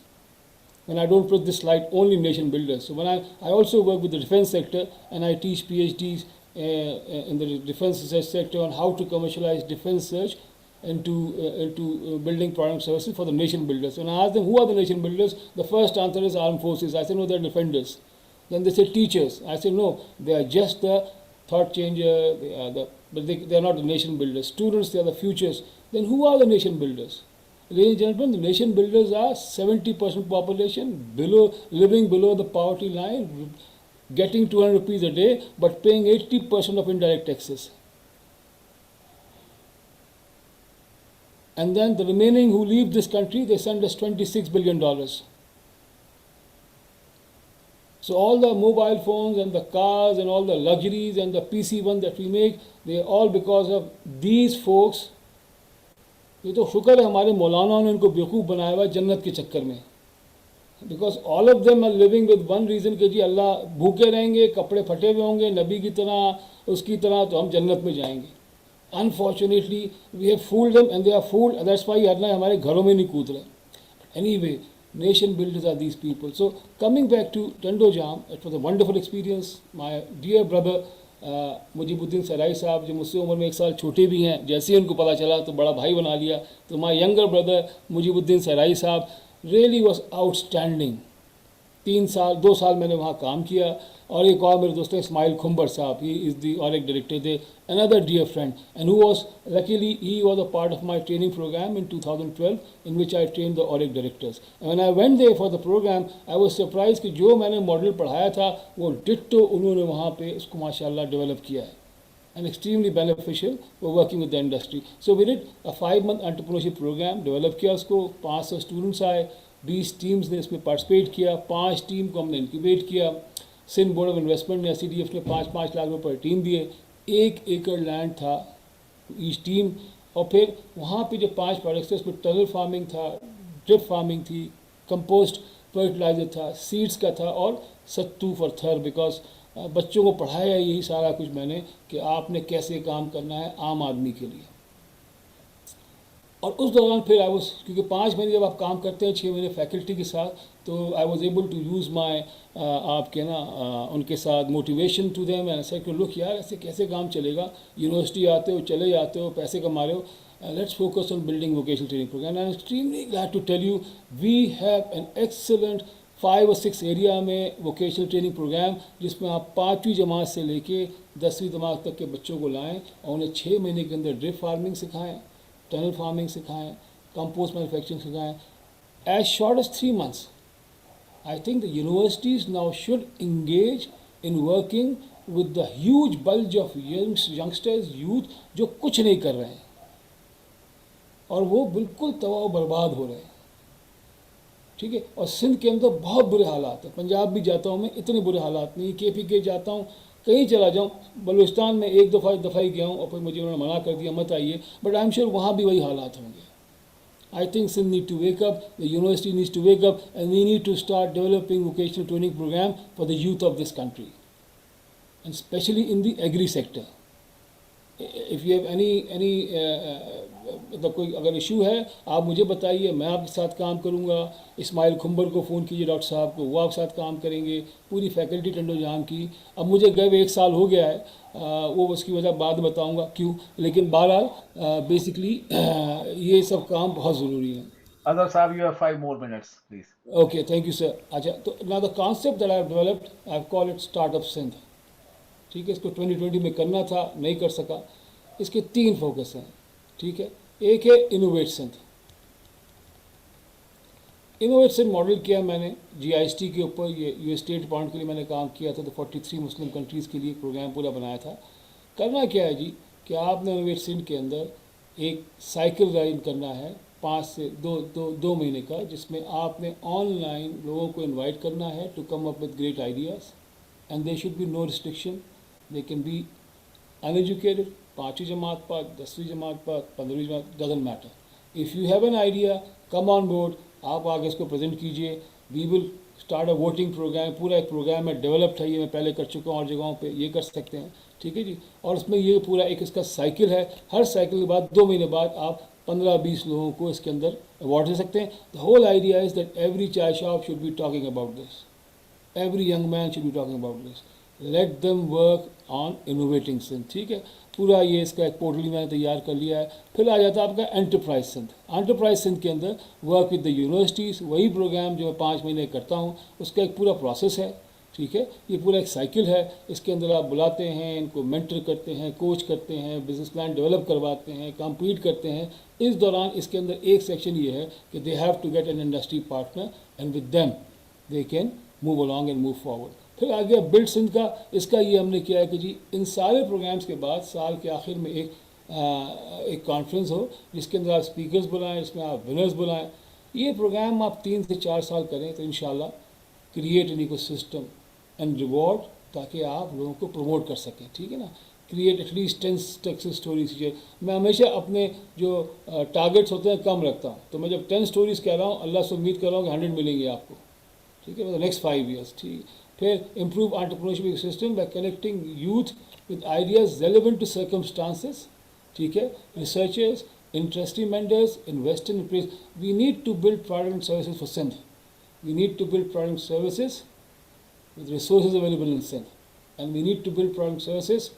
when I don't put this slide only nation builders. So when I also work with the defense sector and I teach PhDs in the defense research sector on how to commercialize defense research into building product services for the nation builders. When I ask them who are the nation builders, the first answer is armed forces. I say no, they're defenders. Then they say teachers. I say no, they are just the thought changer. But they are not the nation builders. Students, they are the futures. Then who are the nation builders? Ladies and gentlemen, the nation builders are 70% population living below the poverty line, getting 200 rupees a day, but paying 80% of indirect taxes. And then the remaining who leave this country, they send us $26 billion. So all the mobile phones and the cars and all the luxuries and the PC1 that we make, they are all because of these folks. ये तो शुक्र है हमारे मौलाना ने उनको बेवकूफ़ बनाया हुआ जन्नत के चक्कर में, because all of them are living with one reason कि जी अल्लाह भूखे रहेंगे, कपड़े फटे हुए होंगे, नबी की तरह उसकी तरह, तो हम जन्नत में जाएंगे. Unfortunately we have fooled them and they are fooled, that's why अल्लाह हमारे घरों में नहीं कूद रहे. Anyway, nation builders are these people. So coming back to Tando Jam, it was a wonderful experience. My dear brother Mujeebuddin Sarai साहब, जो मुझसे उम्र में 1 साल छोटे भी हैं, जैसे ही उनको पता चला तो बड़ा भाई बना लिया. तो my younger brother Mujibuddin Sarai साहब रियली वॉज आउटस्टैंडिंग. 2 साल मैंने वहाँ काम किया. और एक और मेरे दोस्त हैं इस्माइल खुम्बर साहब, he is the Auric director, थे another dear friend, and who was luckily he was a part of my training program in 2012 in which I trained the ORIC directors. And when I went there for the program, I was surprised कि जो मैंने model पढ़ाया था वो ditto उन्होंने वहाँ पे उसको माशाल्लाह डेवलप किया है, and extremely beneficial for working with the industry. So we did a 5-month entrepreneurship program, develop किया उसको. 500 स्टूडेंट्स आए, 20 टीम्स ने इसमें पार्टिसिपेट किया, 5 टीम को हमने इंक्यूबेट किया. सिंध बोर्ड ऑफ इन्वेस्टमेंट ने SCDF ने 5-5 लाख रुपये पर टीम दिए. 1 एकड़ लैंड था ईच टीम. और फिर वहाँ पे जो 5 प्रोडक्ट्स थे उसमें टनल फार्मिंग था, ड्रिप फार्मिंग थी, कंपोस्ट फर्टिलाइजर था, सीड्स का था और सत्तू फॉर थर. बिकॉज बच्चों को पढ़ाया यही सारा कुछ मैंने कि आपने कैसे काम करना है आम आदमी के लिए. और उस दौरान फिर आई वॉज, क्योंकि 5 महीने जब आप काम करते हैं 6 महीने फैकल्टी के साथ, तो I was able to use my आपके ना उनके साथ मोटिवेशन टू देम. एंड ऐसा कि लुक यार, ऐसे कैसे काम चलेगा, यूनिवर्सिटी आते हो, चले जाते हो, पैसे कमा रहे हो, let's focus on building vocational training programme. And extremely glad to tell you we have an excellent 5 और 6 एरिया में वोकेशनल ट्रेनिंग प्रोग्राम, जिसमें आप 5वीं जमात से लेके 10वीं जमात तक के बच्चों को लाएँ और उन्हें 6 महीने के अंदर ड्रिप फार्मिंग सिखाएँ, टनल फार्मिंग सिखाएं, कंपोस्ट मैन्युफैक्चरिंग सिखाएं. As short as 3 months. I think the universities now should engage in working with the huge bulge of youngsters, youth, जो कुछ नहीं कर रहे हैं और वो बिल्कुल तबाह बर्बाद हो रहे हैं. ठीक है. और सिंध के अंदर बहुत बुरे हालात हैं. पंजाब भी जाता हूँ मैं, इतने बुरे हालात नहीं. KPK जाता हूँ, कहीं चला जाऊँ, बलूचिस्तान में एक दफ़ा ही गया हूँ और फिर मुझे उन्होंने मना कर दिया मत आइए. बट आई एम श्योर वहाँ भी वही हालात होंगे. I think Sindh need to wake up, the university needs to wake up, and we need to start developing vocational training program for the youth of this country, and especially in the agri sector. If you have any मतलब कोई अगर issue है आप मुझे बताइए, मैं आपके साथ काम करूँगा. इस्माइल खुम्बर को फ़ोन कीजिए, डॉक्टर साहब को, वो आपके साथ काम करेंगे. पूरी फैकल्टी टंडो जाम की. अब मुझे गए हुए 1 साल हो गया है, वो उसकी वजह बाद बताऊंगा क्यों. लेकिन बहरहाल बेसिकली ये सब काम बहुत ज़रूरी है. Azhar Saab, you have 5 more minutes, please. Okay, thank you, sir. अच्छा, तो now the concept that I have developed, I have called it Startup Sindh. ठीक है, इसको 2020 में करना था, नहीं कर सका। इसके 3 फोकस हैं, ठीक है। एक है इनोवेट सिंध। इनोवेशन मॉडल किया मैंने जीआईएसटी के ऊपर, ये यूएस स्टेट डिपार्टमेंट के लिए मैंने काम किया था, तो 43 मुस्लिम कंट्रीज़ के लिए प्रोग्राम पूरा बनाया था। करना क्या है जी कि आपने इनोवेशन के अंदर एक साइकिल राइड करना है 5 से 2 महीने का, जिसमें आपने ऑनलाइन लोगों को इनवाइट करना है to come up with great ideas and there should be no restriction, they can be uneducated, 5वीं जमात पर, 10वीं जमात पर, 15वीं जमात, doesn't matter. If you have an idea, come on board, आप आगे इसको प्रेजेंट कीजिए। We will start a voting programme, पूरा एक प्रोग्राम है, डेवलप्ड है, ये मैं पहले कर चुका हूँ और जगहों पे, ये कर सकते हैं, ठीक है जी। और इसमें ये पूरा एक इसका साइकिल है, हर साइकिल के बाद 2 महीने बाद आप 15-20 लोगों को इसके अंदर अवार्ड दे सकते हैं। The whole idea is that every chai shop should be talking about this, every young man should be talking about this. Let them work on innovating Sindh, ठीक है। पूरा ये इसका एक पोर्टल मैंने तैयार कर लिया है। फिर आ जाता है आपका एंटरप्राइज सिंध। एंटरप्राइज सिंध के अंदर वर्क विद द यूनिवर्सिटीज़, वही प्रोग्राम जो मैं 5 महीने करता हूँ, उसका एक पूरा प्रोसेस है, ठीक है। ये पूरा एक साइकिल है, इसके अंदर आप बुलाते हैं, इनको मेंटर करते हैं, कोच करते हैं, बिजनेस प्लान डेवलप करवाते हैं, कंप्लीट करते हैं। इस दौरान इसके अंदर एक सेक्शन ये है कि they have to get an industry partner and with them they can move along and move forward. फिर आ गया बिल्ड सिंध का। इसका ये हमने किया है कि जी इन सारे प्रोग्राम्स के बाद साल के आखिर में एक कॉन्फ्रेंस हो, जिसके अंदर आप स्पीकर्स बुलाएं, जिसमें आप विनर्स बुलाएं। ये प्रोग्राम आप 3 से 4 साल करें तो इंशाल्लाह create an ecosystem and reward, ताकि आप लोगों को प्रमोट कर सकें, ठीक है ना। Create at least 10 success stories. मैं हमेशा अपने जो टारगेट्स होते हैं कम रखता हूँ, तो मैं जब 10 स्टोरीज़ कह रहा हूँ, अल्लाह से उम्मीद कर रहा हूँ कि 100 मिलेंगे आपको, ठीक है, नेक्स्ट 5 ईयर्स, ठीक। फिर improve entrepreneurship system by connecting youth with ideas relevant to circumstances, ठीक है, researchers, interesting mentors, invest in place. We need to build product and services for Sindh. We need to build product services with resources available in Sindh, and we need to build product services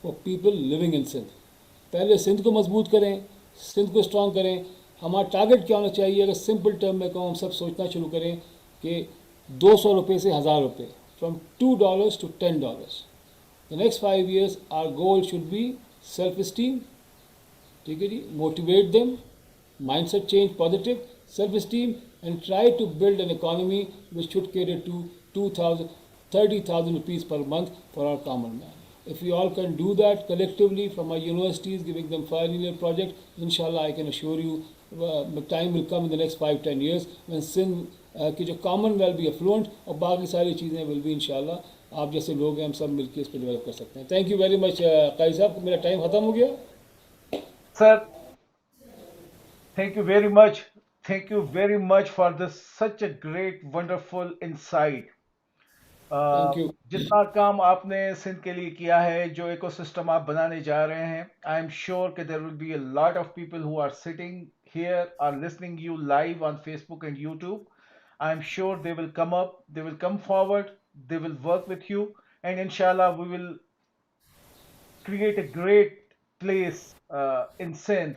for people living in Sindh. पहले सिंध को मजबूत करें, सिंध को strong करें। हमारा target क्या होना चाहिए? अगर सिंपल टर्म में कहूँ, हम सब सोचना शुरू करें कि 200 रुपये से 1000 रुपये, from $2 to $10। The next 5 years our goal should be self esteem, ठीक है जी, motivate them, mindset change, positive self-esteem, and try to build an economy which should cater to 30,000 rupees per month for our common man. If we all can do that collectively from our universities, giving them 5-year project, inshallah I can assure you time will come in the next 5-10 years when Sindh की जो common will be affluent और बाकी सारी चीज़ें will be inshallah आप जैसे लोग हैं हम सब मिलकर इस पर डेवलप कर सकते हैं। थैंक यू वेरी मच काजी साहब, मेरा टाइम खत्म हो गया sir. Thank you very much. Thank you very much for this such a great, wonderful insight. Thank you. जितना काम आपने सिंध के लिए किया है, जो इकोसिस्टम आप बनाने जा रहे हैं, आई एम श्योर कि there will be a lot of people who are sitting here are listening you live on Facebook and YouTube. I am sure they will come up, they will come forward, they will work with you, and inshallah we will create a great place in Sindh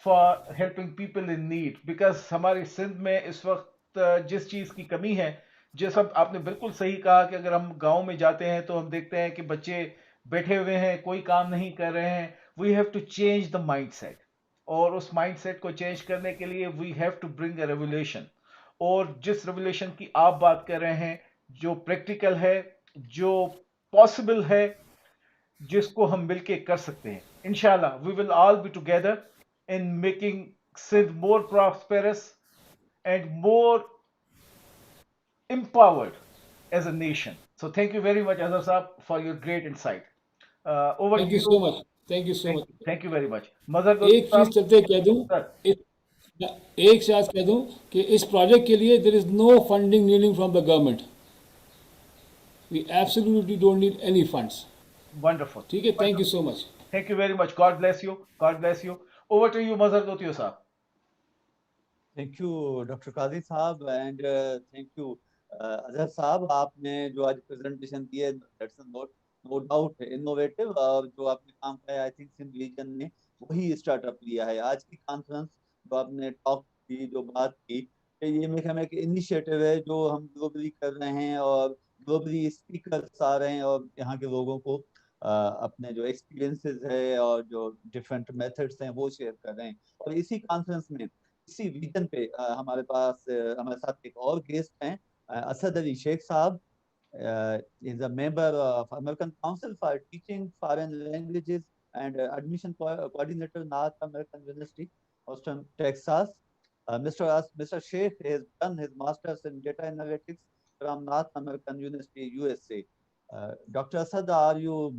for helping people in need. Because हमारी सिंध में इस वक्त जिस चीज़ की कमी है, जिस सब आपने बिल्कुल सही कहा कि अगर हम गांव में जाते हैं तो हम देखते हैं कि बच्चे बैठे हुए हैं, कोई काम नहीं कर रहे हैं. We have to change the mindset, और उस माइंडसेट को चेंज करने के लिए we have to bring a revolution. और जिस रेवोल्यूशन की आप बात कर रहे हैं, जो प्रैक्टिकल है, जो पॉसिबल है, जिसको हम मिलके कर सकते हैं, इंशाल्लाह we will all be together in making Sindh more prosperous and more empowered as a nation. So thank you very much, Azhar Saab, for your great insight. Over thank to you you. So much, thank you so much. Thank you very much. Mazhar एक चीज़ चलते कह दूँ, sir. एक साथ कह दूँ कि इस प्रोजेक्ट के लिए there is no funding needing from the government. We absolutely don't need any funds. Wonderful. ठीक है, thank you so much. Thank you very much. God bless you. God bless you. Over to you, Mazhar Dotio Saab. Thank you doctor Qazi साहब and thank you Azhar साहब. आपने जो आज presentation दी है, that's no doubt innovative, और जो आपने काम किया है, आई थिंक सिंध रीजन ने वही स्टार्टअप लिया है. आज की कॉन्फ्रेंस जो आपने टॉक की, जो बात की, कि ये मेरे ख्याल में एक इनिशिएटिव है जो हम ग्लोबली कर रहे हैं, और ग्लोबली स्पीकर्स आ रहे हैं और यहाँ के लोगों को अपने जो एक्सपीरियंसेस है और जो डिफरेंट मेथड्स हैं वो शेयर कर रहे हैं। और इसी कॉन्फ्रेंस में इसी विजन पे हमारे पास हमारे साथ एक और गेस्ट हैं, असद अली शेख साहब। is a member of American Council for Teaching Foreign Languages and Admission Coordinator, North American University, Austin, Texas. Mr. Sheikh has done his master's in data analytics from North American University, USA. Dr. Asad, are you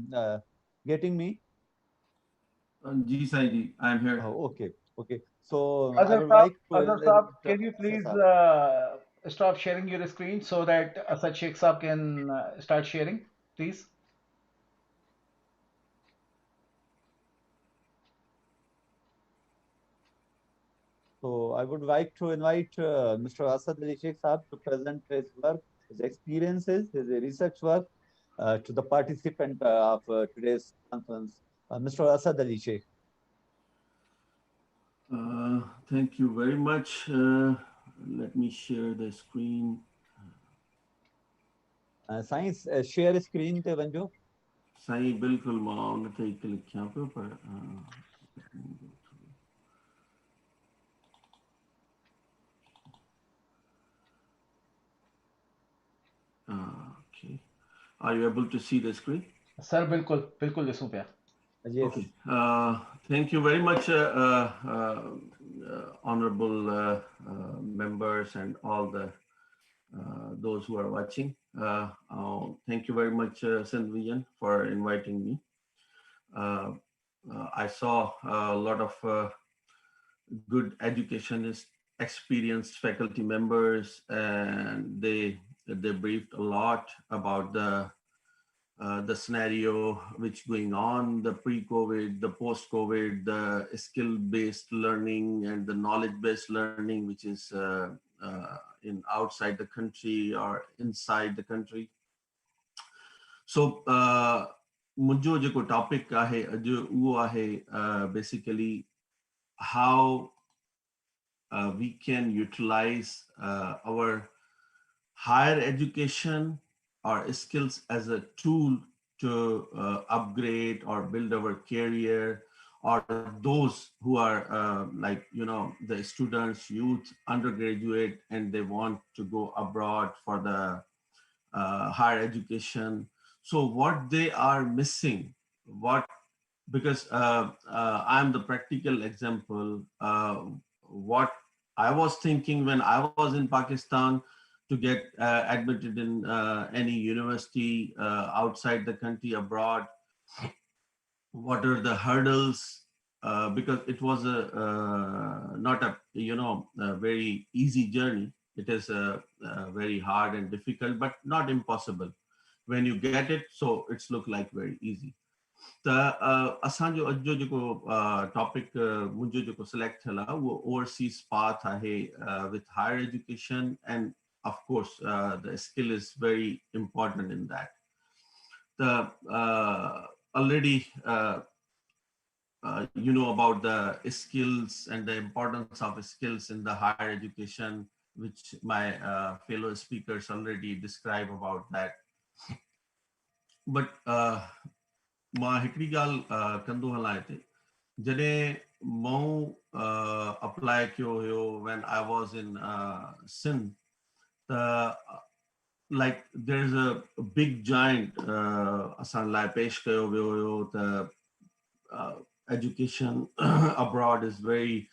getting me? Ji Saiji, I'm here. Oh, okay. Okay. So I Azhar would Saab, like to Azhar Saab, can you Asad please Saab. stop sharing your screen so that Asad Sheikh Saab can start sharing, please? So I would like to invite Mr. Asad Ali Sheikh Saab to present his work, his experiences, his research work to the participant of today's conference, Mr. Asad Ali Sheikh. Thank you very much. Let me share the screen. Science share screen te vanjo. Sai बिल्कुल मां उन ते ई click कयां पियो पर okay. Are you able to see the screen? Sir, बिल्कुल बिल्कुल दिसूं पिया. Yes. Okay. Thank you very much, honorable members and all the those who are watching. Thank you very much, Sindh Vision, for inviting me. I saw a lot of good educationist, experienced faculty members, and they briefed a lot about the scenario which going on, the pre-COVID, the post-COVID, the skill-based learning and the knowledge-based learning, which is in outside the country or inside the country. So मुंहिंजो जेको topic आहे अॼु उहो आहे basically how we can utilize our higher education or skills as a tool to upgrade or build our career, or those who are like, you know, the students, youth, undergraduate, and they want to go abroad for the higher education. So what they are missing, what, because I'm the practical example, what I was thinking when I was in Pakistan to get admitted in any university outside the country, abroad, what are the hurdles, because it was not a, you know, a very easy journey. It is very hard and difficult, but not impossible. When you get it, so it's look like very easy. त असांजो अॼु जो जेको topic मुंहिंजो जेको select थियल आहे उहो ओवरसीज़ पाथ आहे with higher education, and of course the skill is very important in that. त already you know about the skills and the importance of skills in the higher education, which my fellow speakers already describe about that. But मां हिकिड़ी ॻाल्हि कंदो हलां हिते, जॾहिं मूं apply कयो हुयो when I was in Sindh, like there's a big giant असां लाइ पेश कयो वियो हुयो त education abroad is very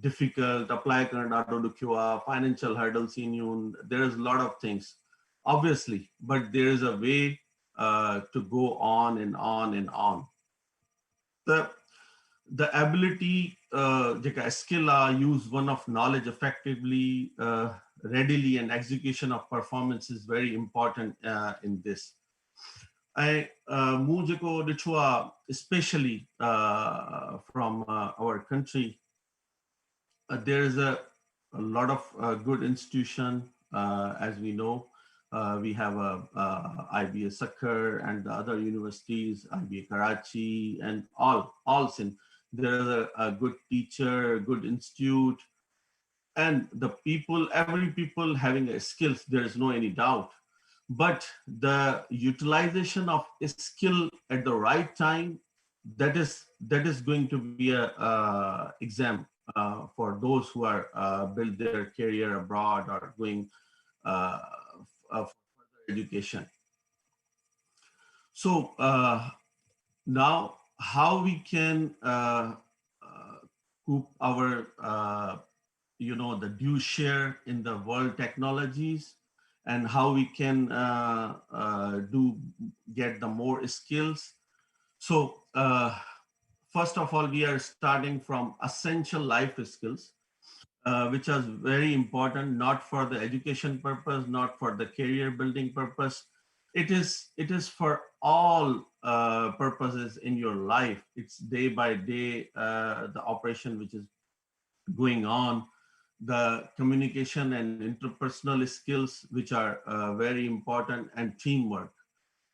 difficult, apply करणु ॾाढो ॾुखियो आहे, financial hurdles ईंदियूं, there is a lot of things obviously, but there is a way to go on and on and on. The ability, jeka skill, use one of knowledge effectively, readily, and execution of performance is very important in this. I मूं जेको ॾिठो आहे, especially from our country, there is a lot of good institution, as we know. We have IBA Sakkar and the other universities, IBA Karachi, and all Sindh. There is a good teacher, good institute, and the people, every people having a skills, there is no any doubt. but the utilization of a skill at the right time, that is going to be a exam for those who are build their career abroad or going uh, for further education. So now how we can coop our the due share in the world technologies, and how we can do get the more skills. So first of all, we are starting from essential life skills, which is very important, not for the education purpose, not for the career building purpose. It is for all purposes in your life. It's day by day the operation which is going on, the communication and interpersonal skills which are very important, and teamwork,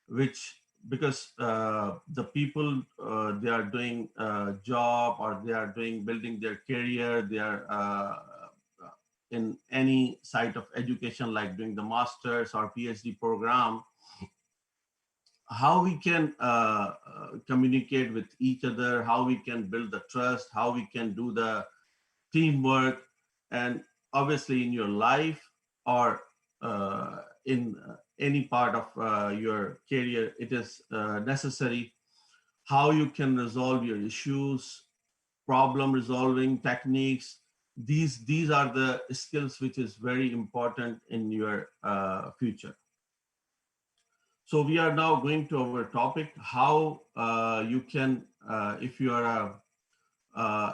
which because the people they are doing a job, or they are doing building their career, they are in any site of education like doing the masters or PhD program, how we can communicate with each other, how we can build the trust, how we can do the teamwork. And obviously in your life, or in any part of your career, it is necessary how you can resolve your issues, problem resolving techniques. These are the skills which is very important in your future. So we are now going to our topic, how you can, if you are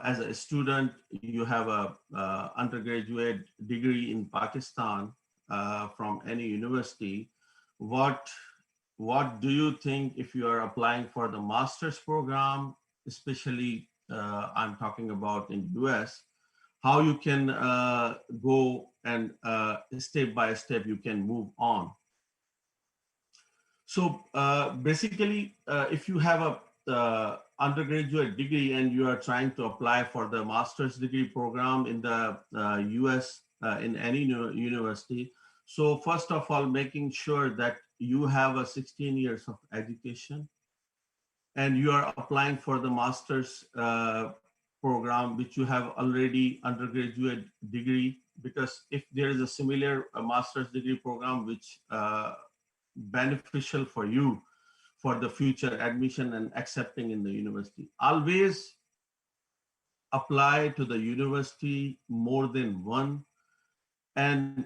as a student, you have a undergraduate degree in Pakistan from any university. What what do you think if you are applying for the master's program, especially I'm talking about in US, how you can go and step by step you can move on. So basically, if you have a undergraduate degree and you are trying to apply for the master's degree program in the US in any university, so first of all, making sure that you have a 16 years of education and you are applying for the master's program which you have already undergraduate degree, because if there is a similar master's degree program which beneficial for you for the future admission and accepting in the university, always apply to the university more than one. And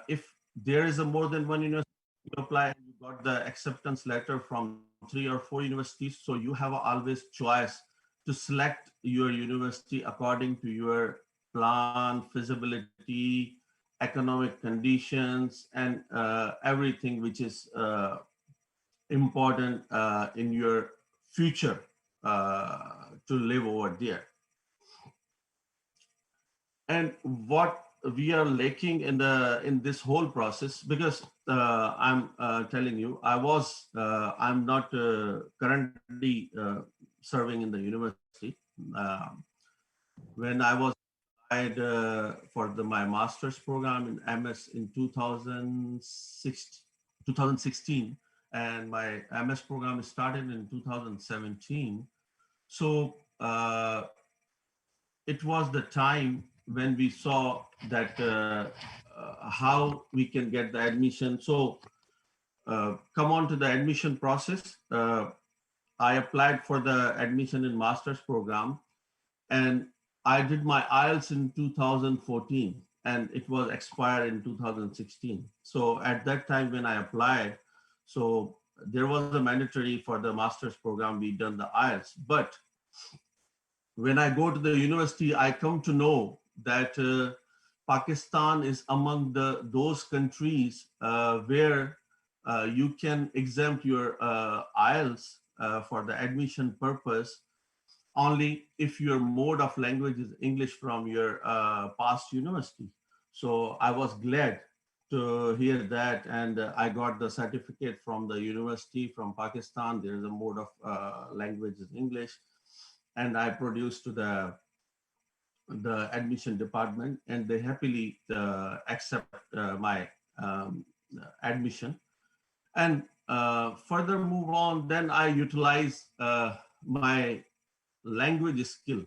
if there is a more than one university, you apply and you got the acceptance letter from 3 or 4 universities, so you have always choice to select your university according to your plan, feasibility, economic conditions, and everything which is important in your future to live over there. And what we are lacking in this whole process, because I'm telling you, I'm not currently serving in the university. When I was applied for my master's program in MS in 2016, and my MS program started in 2017. So it was the time when we saw that how we can get the admission. So come on to the admission process. I applied for the admission in master's program, and I did my IELTS in 2014, and it was expired in 2016. So at that time when I applied, so there was a mandatory for the master's program, we done the IELTS. But when I go to the university, I come to know that Pakistan is among those countries where you can exempt your IELTS for the admission purpose only if your mode of language is English from your past university. So I was glad to hear that, and I got the certificate from the university from Pakistan. There is a mode of language is English, and I produced to the admission department, and they happily accept my admission. And further move on, then I utilize my language skill.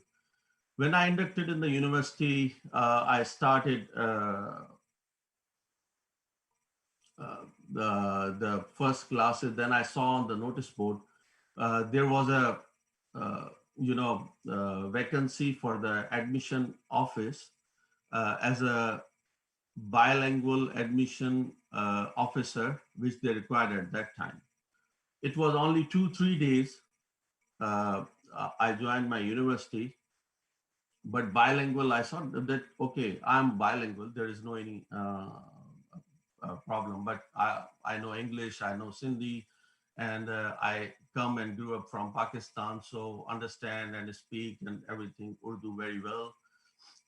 When I inducted in the university, I started the first classes. Then I saw on the notice board there was a vacancy for the admission office as a bilingual admission officer, which they required at that time. It was only 2-3 days. I joined my university, but bilingual, I thought that, okay, I'm bilingual. There is no any problem, but I know English, I know Sindhi, and I come and grew up from Pakistan, so understand and speak and everything Urdu very well,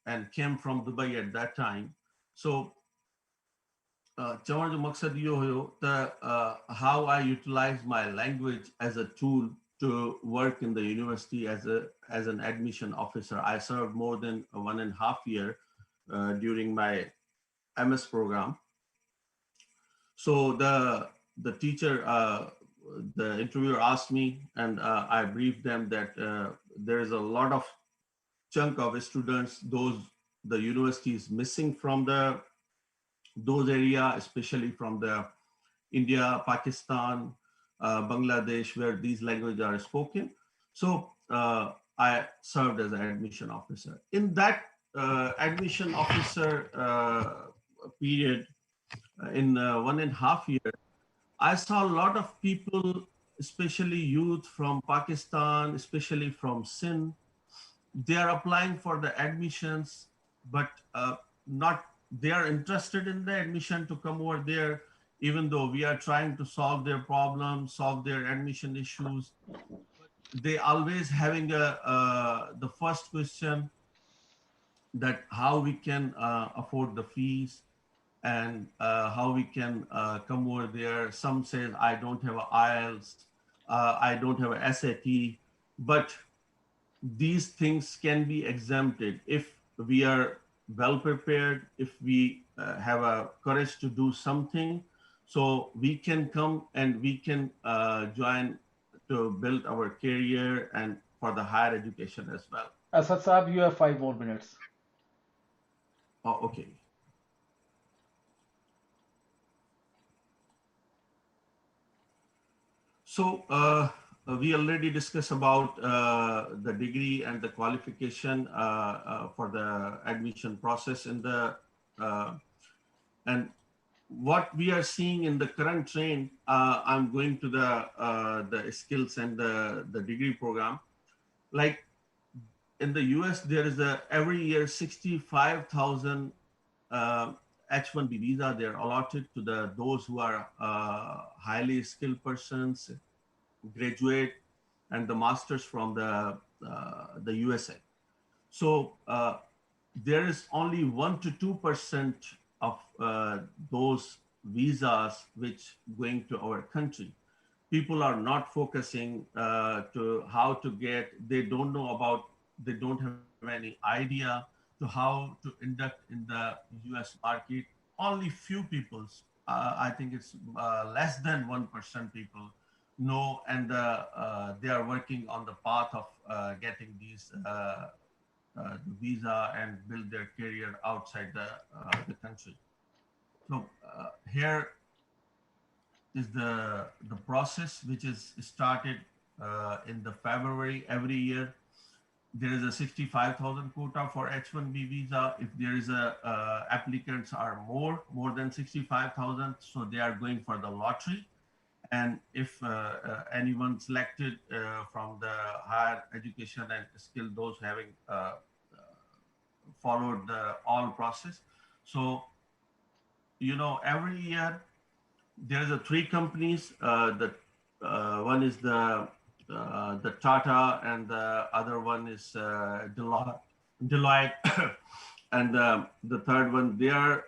and came from Dubai at that time. So चवण जो मक़सदु इहो हुयो त how I utilize my language as a tool to work in the university as an admission officer. I served more than 1.5 years during my MS program. So the teacher, the interviewer asked me, and I briefed them that there is a lot of chunk of students, the university is missing from those area, especially from the India, Pakistan, Bangladesh, where these languages are spoken. So I served as an admission officer. In that admission officer period, in 1.5 years, I saw a lot of people, especially youth from Pakistan, especially from Sindh. They are applying for the admissions, but not, they are interested in the admission to come over there, even though we are trying to solve their problems, solve their admission issues. They always having the first question that how we can afford the fees, and how we can come over there. Some says, I don't have an IELTS, I don't have a SAT, but these things can be exempted if we are well prepared, if we have a courage to do something. So we can come and we can join to build our career and for the higher education as well. Asad Saab, you have 5 more minutes. Oh, okay. So we already discussed about the degree and the qualification for the admission process in the and what we are seeing in the current trend. I'm going to the skills and the degree program. Like in the US, there is every year 65,000 H-1B visa. They're allotted to those who are highly skilled persons, graduate, and the masters from the USA. So there is only 1 to 2% of those visas which going to our country. People are not focusing to how to get, they don't know about, they don't have any idea to how to induct in the US market. Only few people, I think it's less than 1% people know, and they are working on the path of getting these visa and build their career outside the country. So here is the process which is started in the February every year. There is a 65,000 quota for H-1B visa. If there is applicants are more than 65,000, so they are going for the lottery. And if anyone selected from the higher education and skill, those having followed the all process. So, every year there's 3 companies. One is the Tata, and the other one is Deloitte, and the third one. They are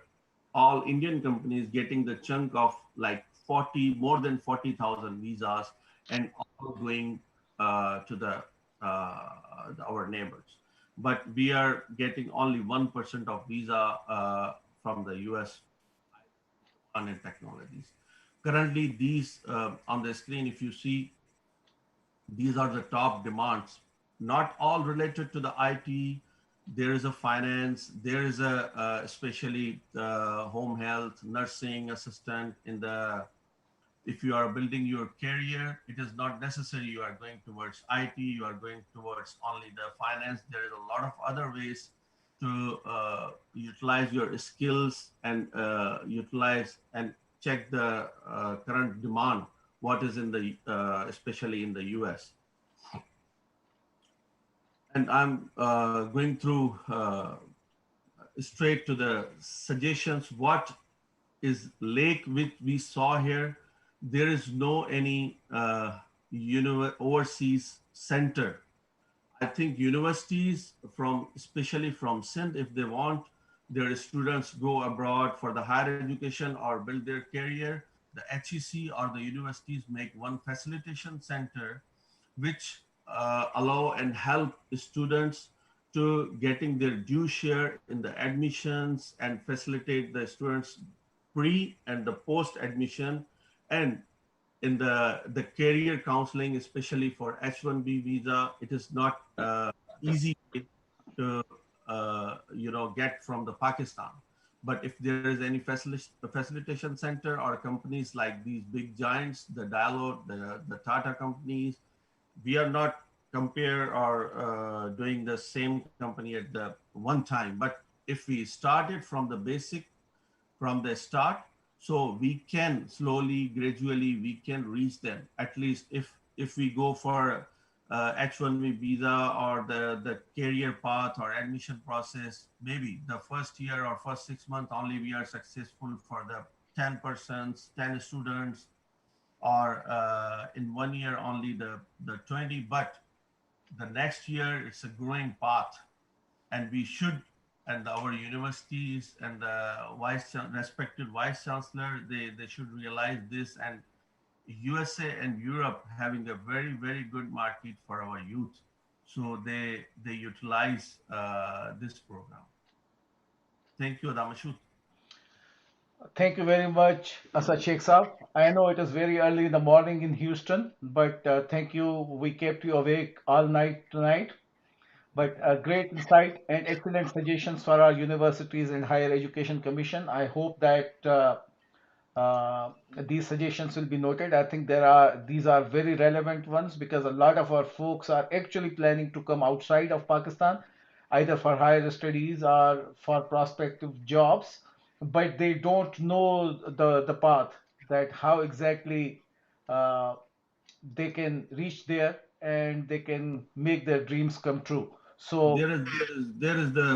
all Indian companies getting the chunk of like more than 40,000 visas, and all going to our neighbors. But we are getting only 1% of visa from the US and technologies. currently these on the screen, if you see, these are the top demands, not all related to the IT. There is a finance, there is a especially home health, nursing assistant. In the if you are building your career, it is not necessary you are going towards IT, you are going towards only the finance. There is a lot of other ways to utilize your skills and utilize and check the current demand, what is in the, especially in the US. And I'm going through straight to the suggestions. What is lake which we saw here? There is no any overseas center. I think universities from, especially from Sindh, if they want their students go abroad for the higher education or build their career, the HEC or the universities make one facilitation center which allow and help students to getting their due share in the admissions and facilitate the students pre and the post admission, and in the career counseling, especially for H-1B visa. It is not easy to get from the Pakistan. But if there is any facilitation center or companies like these big giants, the Dialog, the Tata companies, we are not compare or doing the same company at the one time. But if we started from the basic, from the start, so we can slowly, gradually, we can reach them. At least if we go for H-1B visa or the career path or admission process, maybe the first year or first 6 months only we are successful for the 10 persons, 10 students, or in 1 year only the 20. But the next year it's a growing path, and we should, and our universities and the respected vice chancellor, they should realize this. And USA and Europe having a very, very good market for our youth, so they utilize this program. Thank you, Mashhood. Thank you very much, Asad Sheikh Saab. I know it is very early in the morning in Houston, but thank you. We kept you awake all night tonight. But great insight and excellent suggestions for our universities and higher education commission. I hope that uh, these suggestions will be noted. I think these are very relevant ones because a lot of our folks are actually planning to come outside of Pakistan, either for higher studies or for prospective jobs, but they don't know the path, that how exactly uh, they can reach there and they can make their dreams come true. So There is the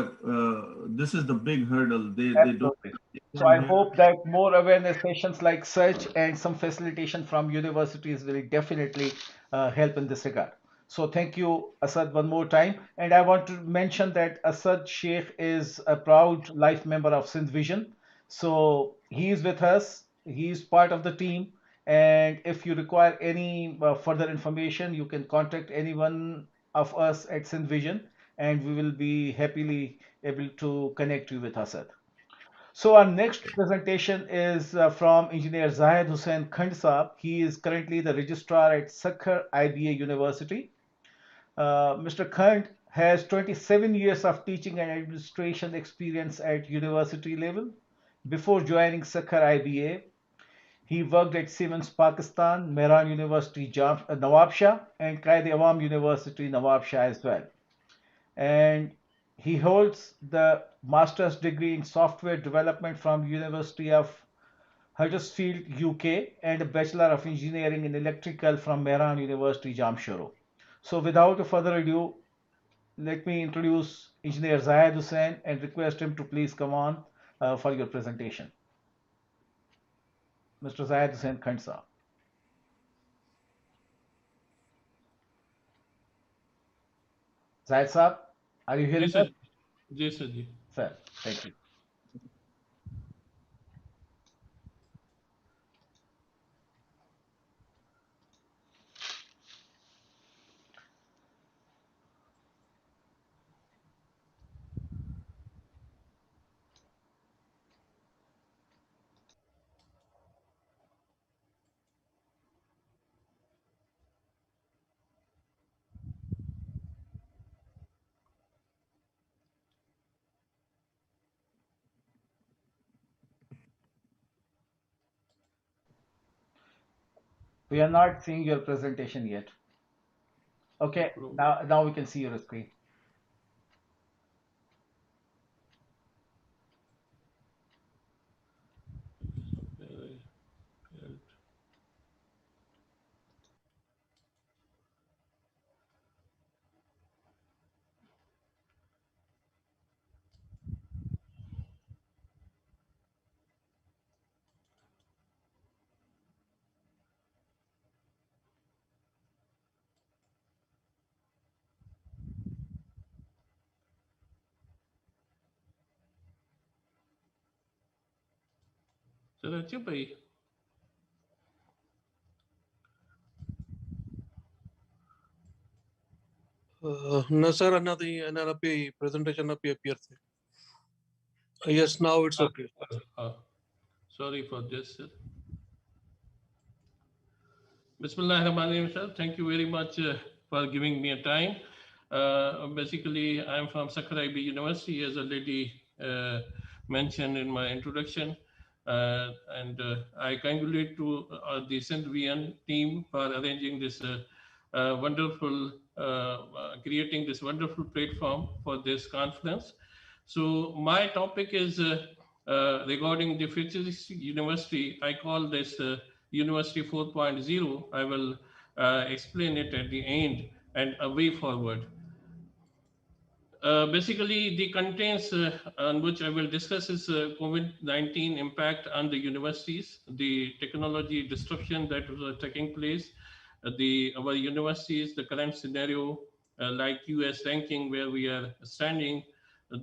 this is the big hurdle. They don't absolutely. So come I here. hope that more awareness sessions like such and some facilitation from universities will definitely help in this regard. So thank you, Asad, one more time. And I want to mention that Asad Sheikh is a proud life member of Sindh Vision. So he is with us. He is part of the team. And if you require any further information, you can contact any one of us at Sindh Vision, and we will be happily able to connect you with Asad. So our next presentation is from Engineer Zahid Hussain Khand Saab. He is currently the registrar at Sakhar IBA University. Mr. Khand has 27 years of teaching and administration experience at university level. Before joining Sakhar IBA, he worked at Siemens Pakistan, Mehran University Nawabshah, and Qaid-e-Awam University Nawabshah as well. And he holds the master's degree in software development from University of Huddersfield, UK, and a Bachelor of Engineering in Electrical from Mehran University, Jamshoro. So without further ado, let me introduce Engineer Zayed Hussain and request him to please come on for your presentation. Mr. Zayed Hussain Khansa. Zayed Saab, are you जी hearing sir us? जी sir जी Sir, thank you. We are not seeing your presentation yet. Okay, now we can see your screen. So that's it, bhai. No, sir, another presentation appears. Yes, now it's okay. Sorry for this. Bismillahirrahmanirrahim, sir. Thank you very much for giving me a time. Basically, I'm from Sakraibi University, as a lady mentioned in my introduction. And I congratulate to the Sindh VN team for arranging this wonderful, creating this wonderful platform for this conference. So my topic is regarding the Futuristic University. I call this University 4.0. I will explain it at the end and a way forward. Basically, the contents on which I will discuss is COVID-19 impact on the universities, the technology disruption that was taking place, our universities, the current scenario, like US ranking where we are standing,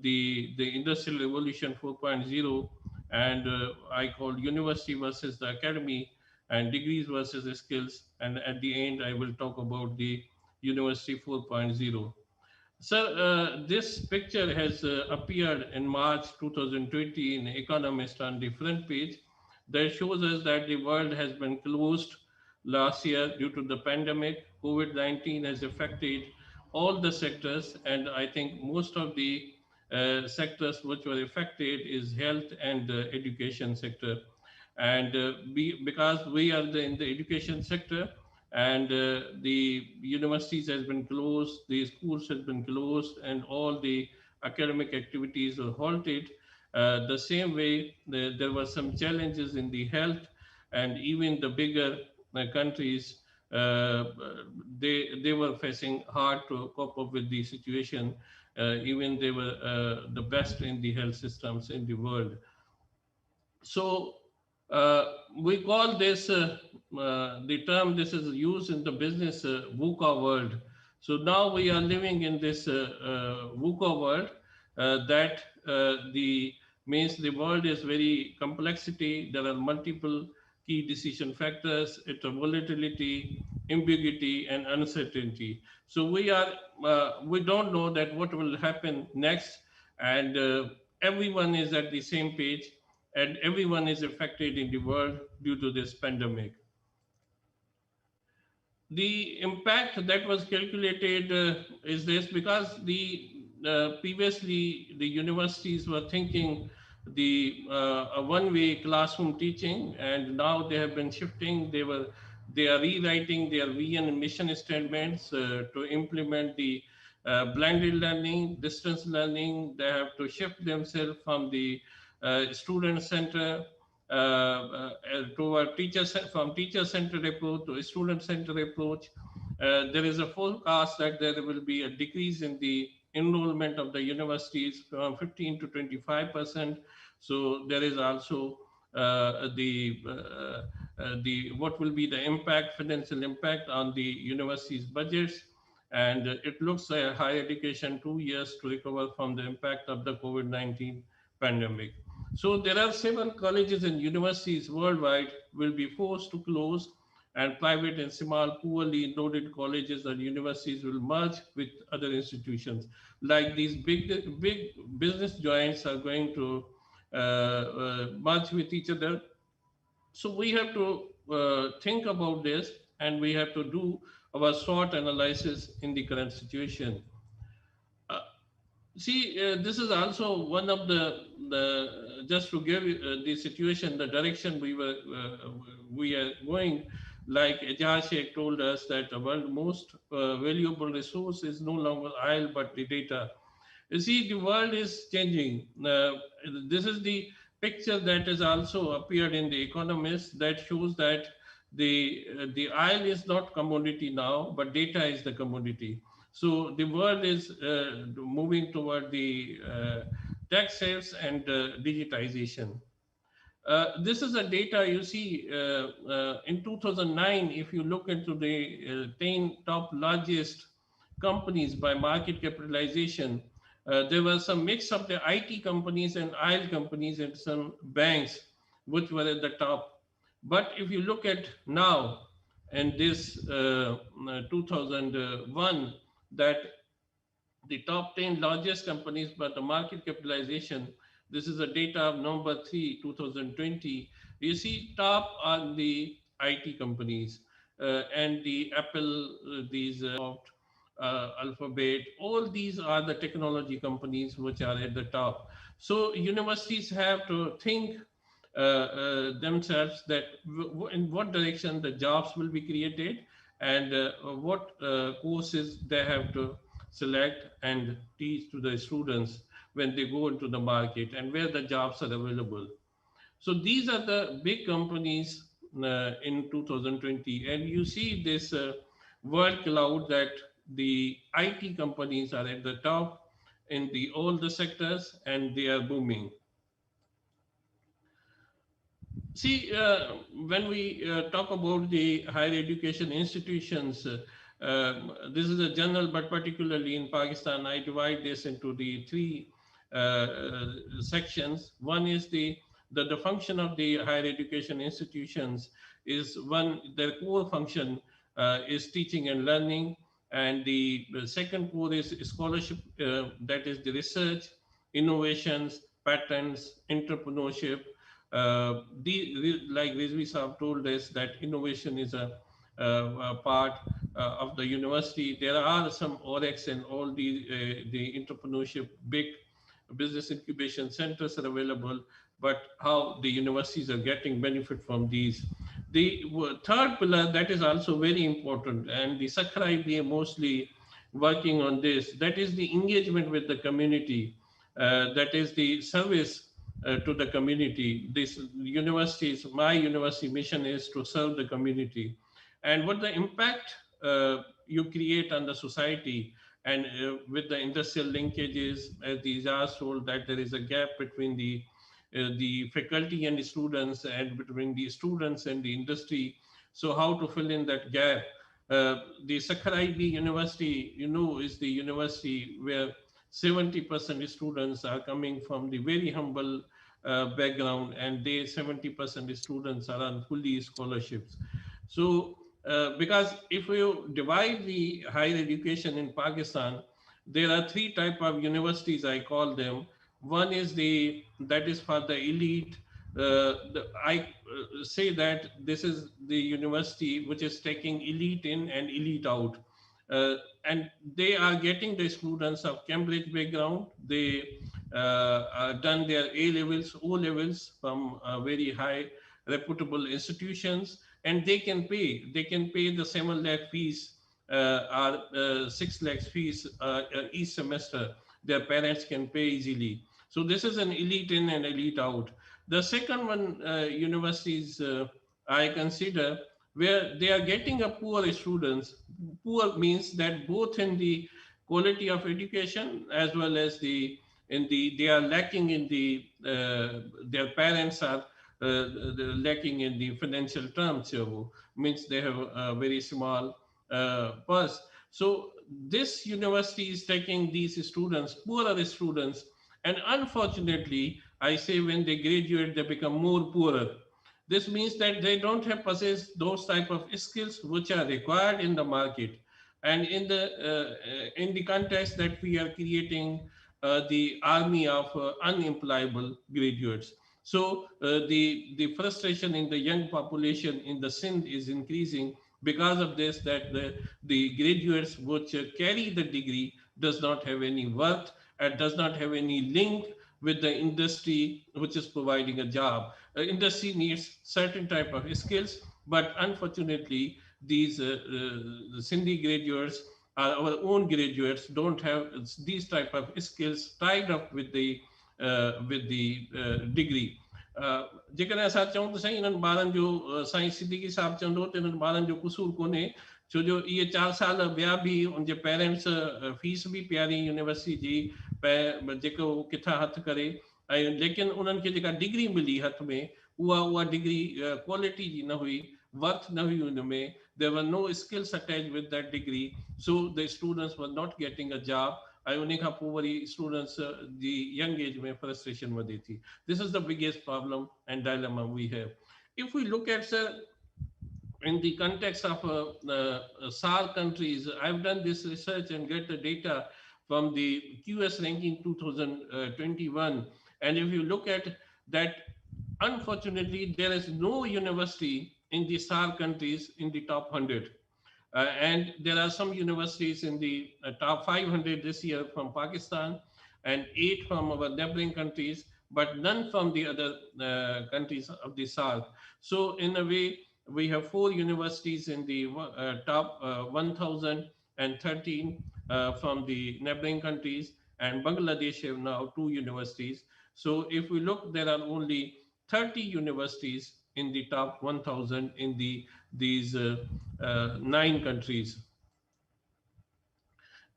the Industrial Revolution 4.0, and I call university versus the academy, and degrees versus the skills. And at the end, I will talk about the University 4.0. Sir, this picture has appeared in March 2020 in Economist on the front page. That shows us that the world has been closed last year due to the pandemic. COVID-19 has affected all the sectors, and I think most of the sectors which were affected is health and education sector. And because we are in the education sector, and the universities has been closed, the schools has been closed, and all the academic activities were halted. The same way, there were some challenges in the health, and even the bigger countries, they were facing hard to cope up with the situation. Even they were the best in the health systems in the world. So we call this the term, this is used in the business VUCA world. So now we are living in this VUCA world that the means the world is very complexity. There are multiple key decision factors, it's a volatility, ambiguity, and uncertainty. So we don't know that what will happen next, and everyone is at the same page, and everyone is affected in the world due to this pandemic. The impact that was calculated is this, because the previously the universities were thinking the a one-way classroom teaching, and now they have been shifting. They are rewriting their vision and mission statements to implement the blended learning, distance learning. They have to shift themselves from the student center to a from teacher-centered approach to a student-centered approach. There is a forecast that there will be a decrease in the enrollment of the universities from 15 to 25%. So there is also the what will be the impact, financial impact on the universities' budgets. And it looks like higher education 2 years to recover from the impact of the COVID-19 pandemic. So there are several colleges and universities worldwide will be forced to close, and private and small poorly loaded colleges and universities will merge with other institutions. Like these big business giants are going to merge with each other. So we have to think about this, and we have to do our SWOT analysis in the current situation. See, this is also one of the just to give the situation, the direction we are going. like Ejaz Sheikh told us that the world's most valuable resource is no longer oil but the data. You see, the world is changing. This is the picture that has also appeared in the Economist that shows that the oil is not commodity now, but data is the commodity. So the world is moving toward the tech sales and digitization. This is a data you see in 2009. If you look into the 10 top largest companies by market capitalization, there was some mix of the IT companies and oil companies and some banks which were at the top. But if you look at now and this 2001, that the top 10 largest companies by the market capitalization. This is the data of November 3, 2020. You see top are the IT companies and the Apple, these Alphabet, all these are the technology companies which are at the top. So universities have to think themselves that in what direction the jobs will be created and what courses they have to select and teach to the students when they go into the market and where the jobs are available. So these are the big companies in 2020, and you see this word cloud that the IT companies are at the top in the all the sectors and they are booming. See, when we talk about the higher education institutions, this is a general, but particularly in Pakistan, I divide this into the three sections. One is the function of the higher education institutions is one, their core function is teaching and learning. And the second core is scholarship, that is the research, innovations, patents, entrepreneurship. Like Rizvi Saab told us that innovation is a part of the university. There are some OREX and all the entrepreneurship big business incubation centers are available, but how the universities are getting benefit from these. The third pillar that is also very important, and the Sakhra IBA mostly working on this, that is the engagement with the community, that is the service to the community. This universities, my university mission is to serve the community. And what the impact you create on the society, and with the industrial linkages, as the Ijaz told that there is a gap between the faculty and the students and between the students and the industry. So how to fill in that gap? The Sakhar University, is the university where 70% students are coming from the very humble background, and they 70% students are on fully scholarships. So because if you divide the higher education in Pakistan, there are three type of universities, I call them. One is that is for the elite. I say that this is the university which is taking elite in and elite out. Uh, and they are getting the students of Cambridge background. They done their A levels, O levels from very high reputable institutions, and they can pay. They can pay the 7 lakh fees or 6 lakhs fees each semester. Their parents can pay easily. So this is an elite in and elite out. The second one, universities I consider where they are getting a poor students. Poor means that both in the quality of education as well as they are lacking in their parents are lacking in the financial terms. So means they have a very small purse. So this university is taking these students, poorer students, and unfortunately, I say when they graduate, they become more poorer. This means that they don't have possess those type of skills which are required in the market, and in the context that we are creating the army of unemployable graduates. So the frustration in the young population in the Sindh is increasing because of this, that the graduates which carry the degree does not have any worth and does not have any link with the industry which is providing a job. Industry needs certain type of skills, But unfortunately, the Sindhi graduates, our own graduates, don't have these type of skills tied up with the degree. जेकॾहिं असां चऊं त साईं इन्हनि ॿारनि जो साईं सिद्दीकी साहिबु चवंदो त इन्हनि ॿारनि जो क़सूरु कोन्हे, छो जो इहे 4 साल ॿिया बि उनजे पेरेंट्स फीस बि पियारी यूनिवर्सिटी जी जेको किथां हथु करे, ऐं लेकिन उन्हनि खे जेका डिग्री मिली हथ में, उहा डिग्री क्वालिटी जी न हुई, वर्थ न हुई उन में. There were no skills attached with that degree, so the students were not getting a job. ऐं उन खां पोइ वरी स्टूडेंट्स जी यंग एज में फ्रस्ट्रेशन वधे थी. This is the biggest problem and dilemma we have. If we look at, sir, in the context of SAR countries, I've done this research and get the data from the QS ranking 2021. And if you look at that, unfortunately, there is no university in the SAR countries in the top 100. And there are some universities in the top 500 this year from Pakistan and 8 from our neighboring countries, but none from the other countries of the South. So in a way, we have 4 universities in the top 1013 from the neighboring countries, and Bangladesh have now 2 universities. So if we look, there are only 30 universities in the top 1000 in these 9 countries.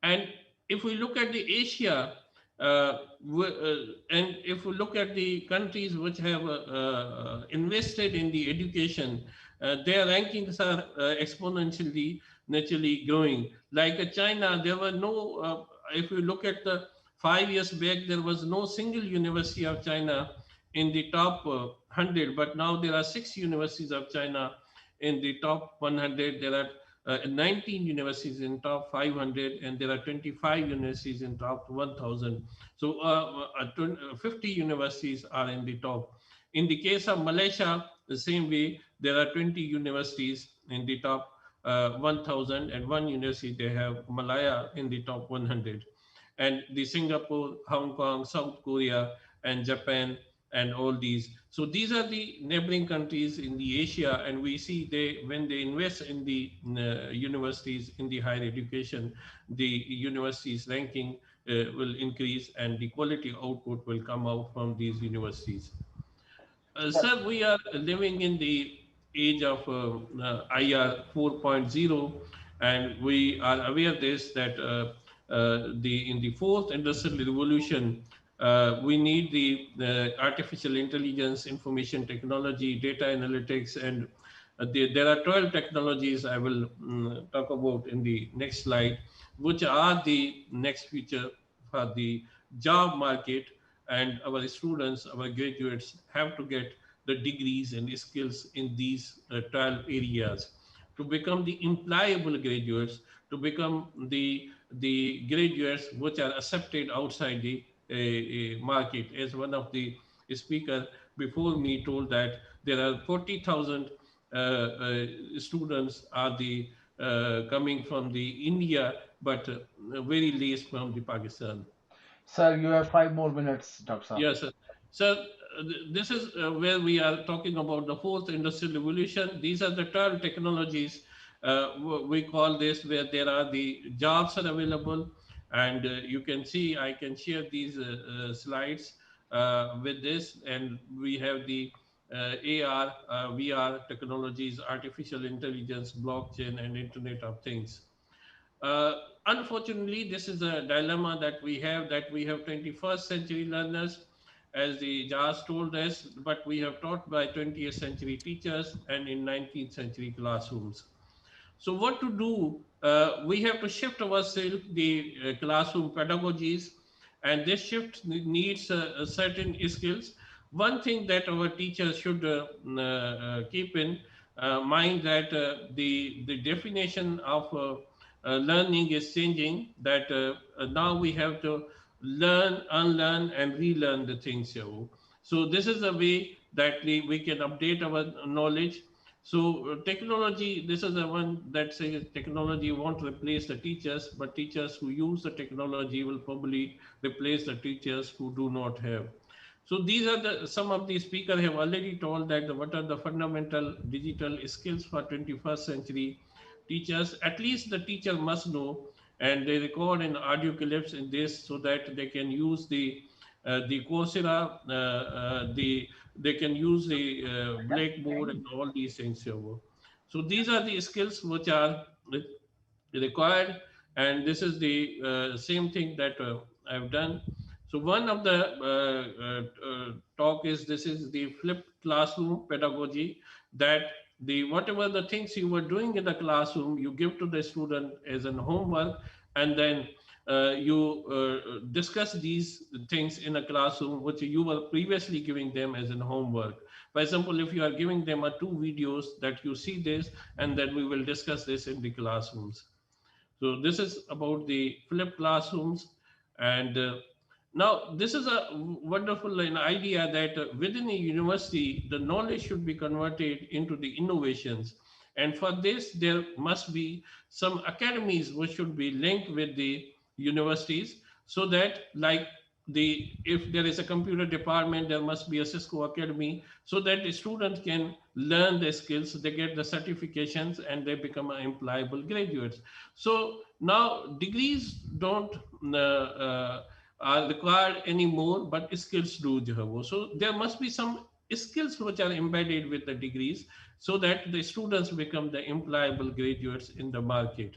And if we look at the Asia, and if we look at the countries which have invested in the education, their rankings are exponentially naturally growing. Like China, there were no, if you look at the 5 years back, there was no single university of China in the top 100, but now there are 6 universities of China in the top 100. There are 19 universities in top 500, and there are 25 universities in top 1000. So 50 universities are in the top. In the case of Malaysia, the same way, there are 20 universities in the top 1000, and 1 university they have Malaya in the top 100. And the Singapore, Hong Kong, South Korea, and Japan, and all these. So these are the neighboring countries in the Asia, and we see when they invest in the universities, in the higher education, the universities ranking will increase, and the quality output will come out from these universities. Sir, we are living in the age of IR 4.0, and we are aware this that in the fourth industrial revolution, we need the artificial intelligence, information technology, data analytics, and there are 12 technologies I will talk about in the next slide, which are the next future for the job market. And our students, our graduates have to get the degrees and skills in these 12 areas to become the employable graduates, to become the graduates which are accepted outside the market. As one of the speaker before me told that there are 40,000 students are coming from the India, but very less from the Pakistan. Sir, you have 5 more minutes, Dr. Saab. Yes, sir. So this is where we are talking about the fourth industrial revolution. These are the 12 technologies we call this, where there are the jobs are available, and you can see I can share these slides with this, and we have the AR, VR technologies, artificial intelligence, blockchain, and Internet of Things. Uh, Unfortunately, this is a dilemma that we have 21st century learners, as the JAS told us, but we have taught by 20th century teachers and in 19th century classrooms. So what to do? We have to shift ourselves the classroom pedagogies, and this shift needs certain skills. One thing that our teachers should keep in mind, that the definition of learning is changing, that now we have to learn, unlearn, and relearn the things here. So this is a way that we can update our knowledge. So technology, this is the one that says technology won't replace the teachers, but teachers who use the technology will probably replace the teachers who do not have. So these are some of the speakers have already told that what are the fundamental digital skills for 21st century teachers. At least the teacher must know, and they record an audio clips in this so that they can use the Coursera, they can use the Blackboard and all these things here. So these are the skills which are required, and this is the same thing that I've done. So one of the talk is, this is the flipped classroom pedagogy, that the whatever the things you were doing in the classroom you give to the student as an homework, and then you discuss these things in a classroom which you were previously giving them as an homework. For example, if you are giving them two videos that you see this, and then we will discuss this in the classrooms. So this is about the flipped classrooms. And now this is a wonderful idea that within a university, the knowledge should be converted into the innovations. And for this, there must be some academies which should be linked with the universities, so that like if there is a computer department, there must be a Cisco Academy, so that the students can learn the skills, they get the certifications, and they become employable graduates. So now degrees don't are required anymore, but skills do. So there must be some skills which are embedded with the degrees, so that the students become the employable graduates in the market.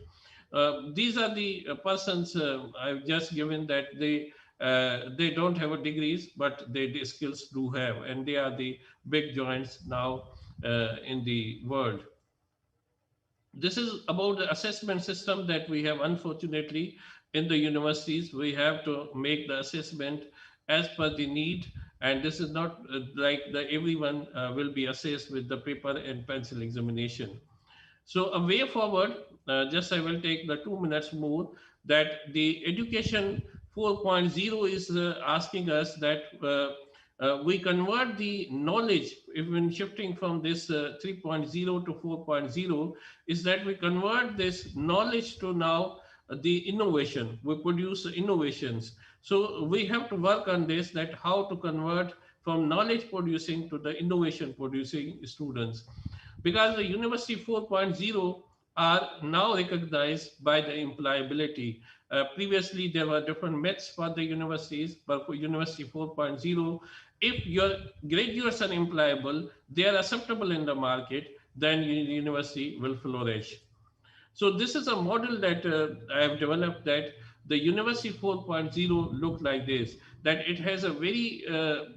These are the persons I've just given, that they don't have a degrees, but the skills do have, and they are the big giants now in the world. This is about the assessment system that we have. Unfortunately, in the universities, we have to make the assessment as per the need, and this is not like everyone will be assessed with the paper and pencil examination. So a way forward, just I will take the 2 minutes more, that the education 4.0 is asking us that we convert the knowledge, even shifting from this 3.0 to 4.0, is that we convert this knowledge to now the innovation. We produce innovations. So we have to work on this, that how to convert from knowledge producing to the innovation producing students, because the University 4.0 are now recognized by the employability. Previously, there were different myths for the universities, but for University 4.0, if your graduates are employable, they are acceptable in the market, then university will flourish. So this is a model that I have developed, that the University 4.0 look like this, that it has a very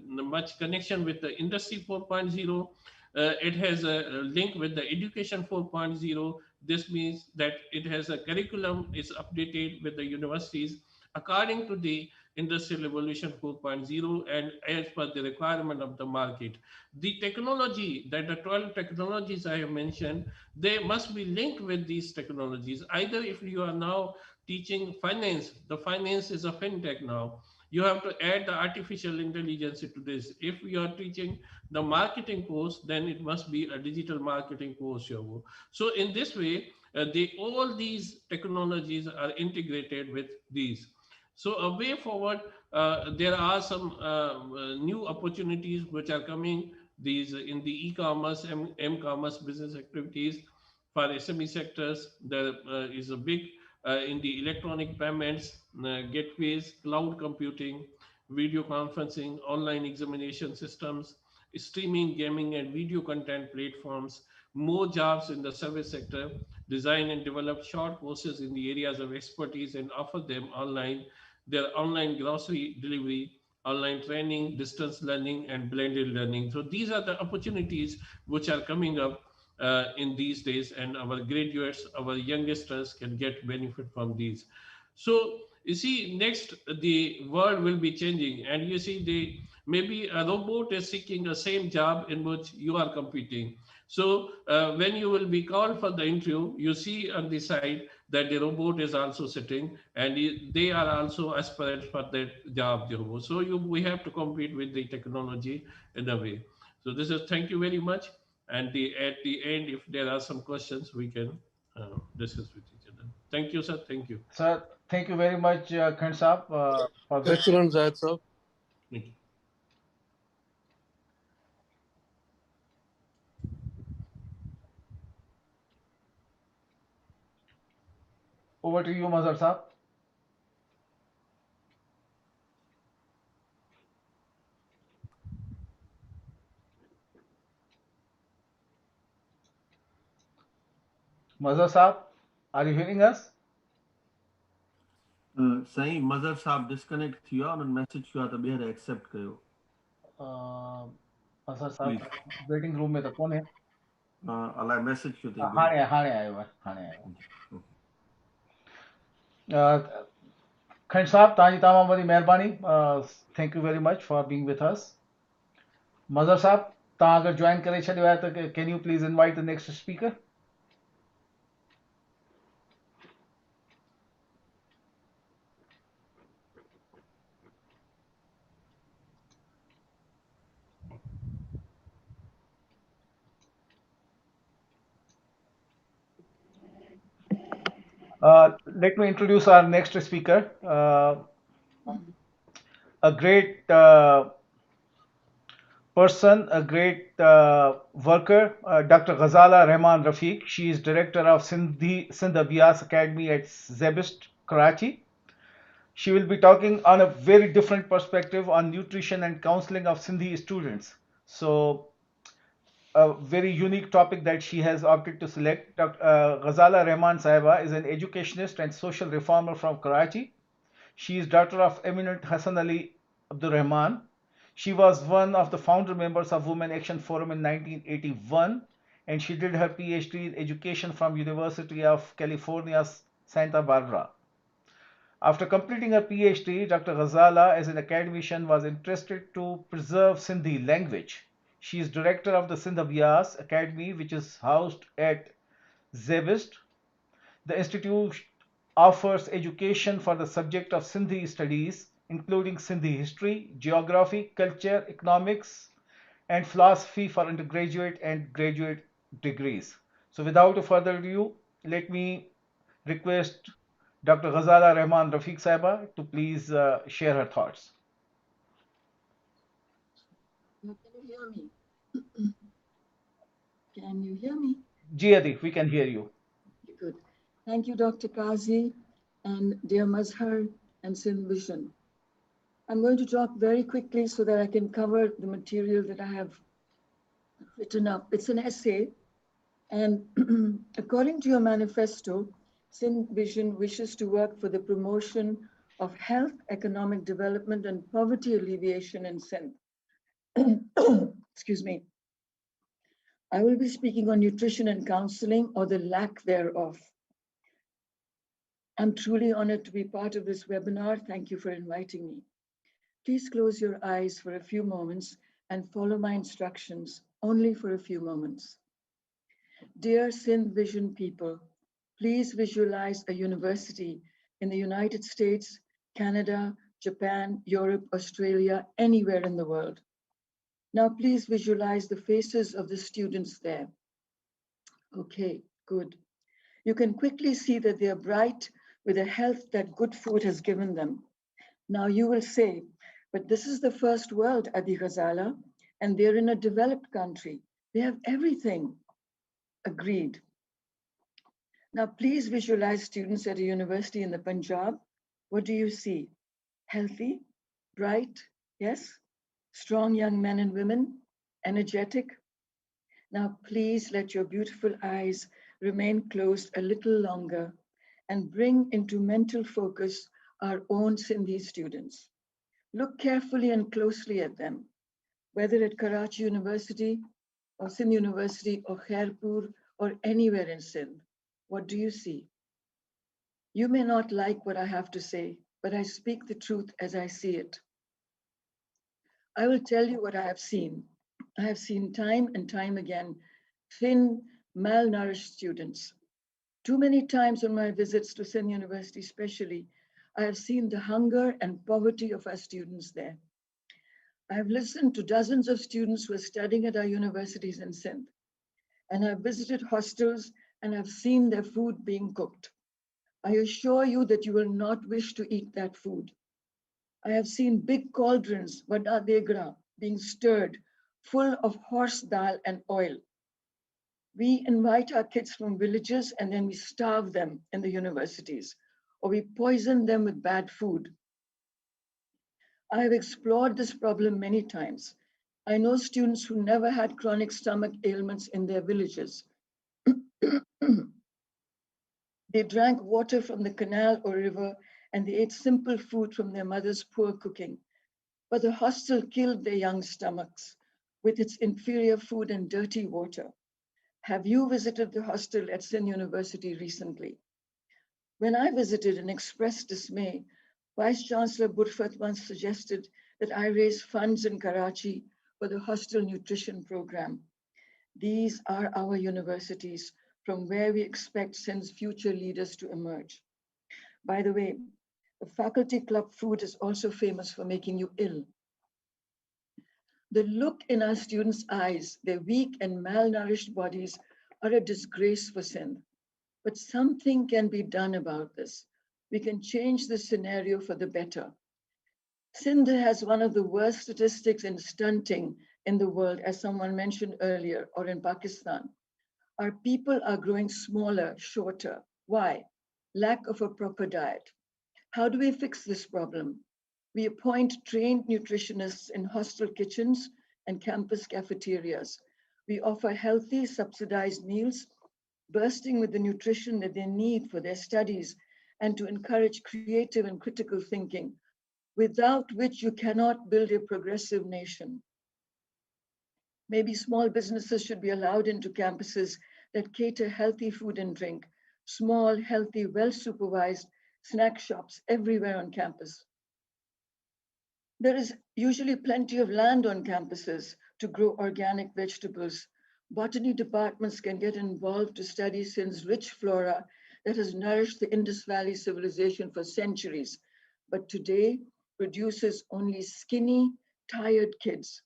much connection with the Industry 4.0. It has a link with the Education 4.0. This means that it has a curriculum is updated with the universities according to the Industrial Revolution 4.0 and as per the requirement of the market. The technology, that the 12 technologies I have mentioned, they must be linked with these technologies. Either if you are now teaching finance, the finance is a fintech now, you have to add the artificial intelligence into this. If you are teaching the marketing course, then it must be a digital marketing course. So in this way, all these technologies are integrated with these. So a way forward, there are some new opportunities which are coming, these in the e-commerce, m-commerce business activities. For SME sectors, there is a big in the electronic payments, gateways, cloud computing, video conferencing, online examination systems, streaming, gaming, and video content platforms, more jobs in the service sector, design and develop short courses in the areas of expertise and offer them online, their online grocery delivery, online training, distance learning, and blended learning. So these are the opportunities which are coming up in these days, and our graduates, our youngsters can get benefit from these. So you see, next the world will be changing, and you see, maybe a robot is seeking the same job in which you are competing. So when you will be called for the interview, you see on the side that the robot is also sitting, and they are also aspirant for that job. So we have to compete with the technology in a way. So this is, thank you very much. And at the end, if there are some questions, we can discuss with each other. Thank you, sir. Thank you. Sir, thank you very much, Khan Saab, for this. Excellent, Zayed sir. Thank you. Over to you, Mazhar Saab. Mazhar Saab, are you hearing us? Sai Mazhar साहब disconnect थी विया उन्हनि message कयो आहे त ॿीहर accept कयो Mazhar please साहब वेटिंग रूम में त कोन्हे अलाए मैसेज कयो अथई हाणे हाणे आयो आहे हाणे आयो खंड साहब तव्हांजी तमामु वॾी महिरबानी thank you very much for being with us Mazhar साहब तव्हां अगरि जॉइन करे छॾियो आहे त can you please invite the next speaker Let me introduce our next speaker, a great person, a great worker, Dr. Ghazala Rahman Rafiq. She is director of Sindh Abhyas Academy at Zebist, Karachi. She will be talking on a very different perspective on nutrition and counseling of Sindhi students. So a very unique topic that she has opted to select. Ghazala Rahman Sahiba is an educationist and social reformer from Karachi. She is daughter of eminent Hassan Ali Abdur Rahman. She was one of the founder members of Women Action Forum in 1981 and she did her PhD in education from University of California, Santa Barbara. After completing her PhD, Dr. Ghazala, as an academician, was interested to preserve Sindhi language. She is director of the Sindh Abhyas Academy, which is housed at Zebist. The institute offers education for the subject of Sindhi studies, including Sindhi history, geography, culture, economics, and philosophy for undergraduate and graduate degrees. So without further ado, let me request Dr. Ghazala Rahman Rafiq Saiba to please share her thoughts. Can you hear me? Can you hear me? Jiadi, we can hear you. Good. Thank you, Dr. Qazi and dear Mazhar and Sindh Vision. I'm going to talk very quickly so that I can cover the material that I have written up. It's an essay, and according to your manifesto, Sindh Vision wishes to work for the promotion of health, economic development, and poverty alleviation in Sindh. Excuse me. I will be speaking on nutrition and counseling, or the lack thereof. I'm truly honored to be part of this webinar. Thank you for inviting me. Please close your eyes for a few moments and follow my instructions only for a few moments. Dear Sindh Vision people, please visualize a university in the United States, Canada, Japan, Europe, Australia, anywhere in the world. Now please visualize the faces of the students there. Okay, good. You can quickly see that they are bright with a health that good food has given them. Now you will say, but this is the first world, Adi Ghazala, and they're in a developed country. They have everything. Agreed. Now please visualize students at a university in the Punjab. What do you see? Healthy, bright, yes? Strong young men and women, energetic. Now please let your beautiful eyes remain closed a little longer and bring into mental focus our own Sindhi students. Look carefully and closely at them, whether at Karachi University or Sindh University or Khairpur or anywhere in Sindh. What do you see? You may not like what I have to say, but I speak the truth as I see it. I will tell you what I have seen. I have seen time and time again thin, malnourished students. Too many times on my visits to Sindh University especially, I have seen the hunger and poverty of our students there. I have listened to dozens of students who are studying at our universities in Sindh, and I've visited hostels and I've seen their food being cooked. I assure you that you will not wish to eat that food. I have seen big cauldrons, vada degra, being stirred, full of horse dal and oil. We invite our kids from villages and then we starve them in the universities, or we poison them with bad food. I have explored this problem many times. I know students who never had chronic stomach ailments in their villages. They drank water from the canal or river, and they ate simple food from their mother's poor cooking. But the hostel killed their young stomachs with its inferior food and dirty water. Have you visited the hostel at Sindh University recently? When I visited and expressed dismay, Vice Chancellor Burfat once suggested that I raise funds in Karachi for the hostel nutrition program. These are our universities from where we expect Sindh's future leaders to emerge. By the way, the faculty club food is also famous for making you ill. The look in our students' eyes, their weak and malnourished bodies, are a disgrace for Sindh. But something can be done about this. We can change the scenario for the better. Sindh has one of the worst statistics in stunting in the world, as someone mentioned earlier, or in Pakistan. Our people are growing smaller, shorter. Why? Lack of a proper diet. How do we fix this problem? We appoint trained nutritionists in hostel kitchens and campus cafeterias. We offer healthy, subsidized meals, bursting with the nutrition that they need for their studies and to encourage creative and critical thinking, without which you cannot build a progressive nation. Maybe small businesses should be allowed into campuses that cater healthy food and drink, small, healthy, well-supervised snack shops everywhere on campus. There is usually plenty of land on campuses to grow organic vegetables. Botany departments can get involved to study Sindh's rich flora that has nourished the Indus Valley civilization for centuries, but today produces only skinny, tired kids.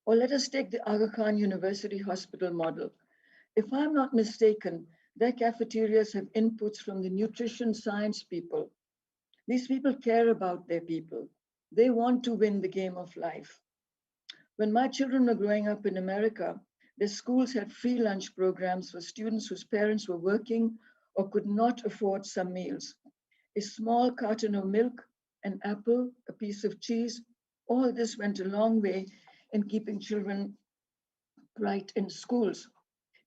Or let us take the Aga Khan University Hospital model. If I'm not mistaken, their cafeterias have inputs from the nutrition science people. These people care about their people. They want to win the game of life. When my children were growing up in America, their schools had free lunch programs for students whose parents were working or could not afford some meals. A small carton of milk, an apple, a piece of cheese, all this went a long way in keeping children bright in schools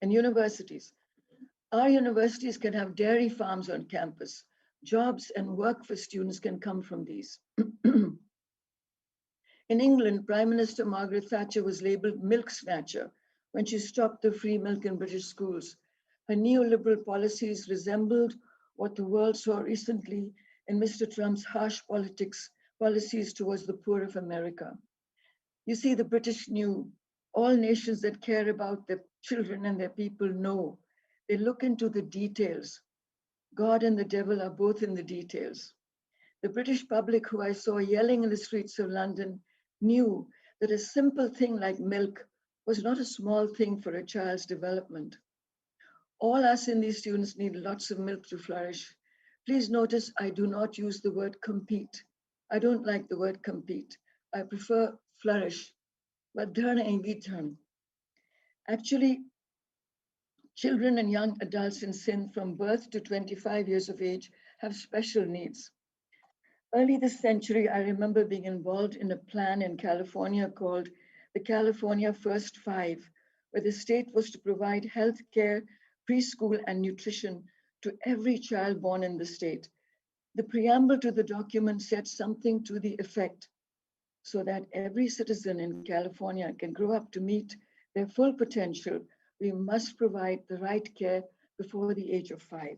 and universities. Our universities can have dairy farms on campus. Jobs and work for students can come from these. In England, Prime Minister Margaret Thatcher was labeled milk snatcher when she stopped the free milk in British schools. Her neoliberal policies resembled what the world saw recently in Mr. Trump's harsh policies towards the poor of America. You see, the British knew. All nations that care about their children and their people know. They look into the details. God and the devil are both in the details. The British public who I saw yelling in the streets of London knew that a simple thing like milk was not a small thing for a child's development. All us Sindhi students need lots of milk to flourish. Please notice I do not use the word compete. I don't like the word compete. I prefer flourish. Actually, children and young adults in Sindh from birth to 25 years of age have special needs. Early this century, I remember being involved in a plan in California called the California First Five, where the state was to provide health care, preschool, and nutrition to every child born in the state. The preamble to the document said something to the effect, so that every citizen in California can grow up to meet their full potential, we must provide the right care before the age of 5.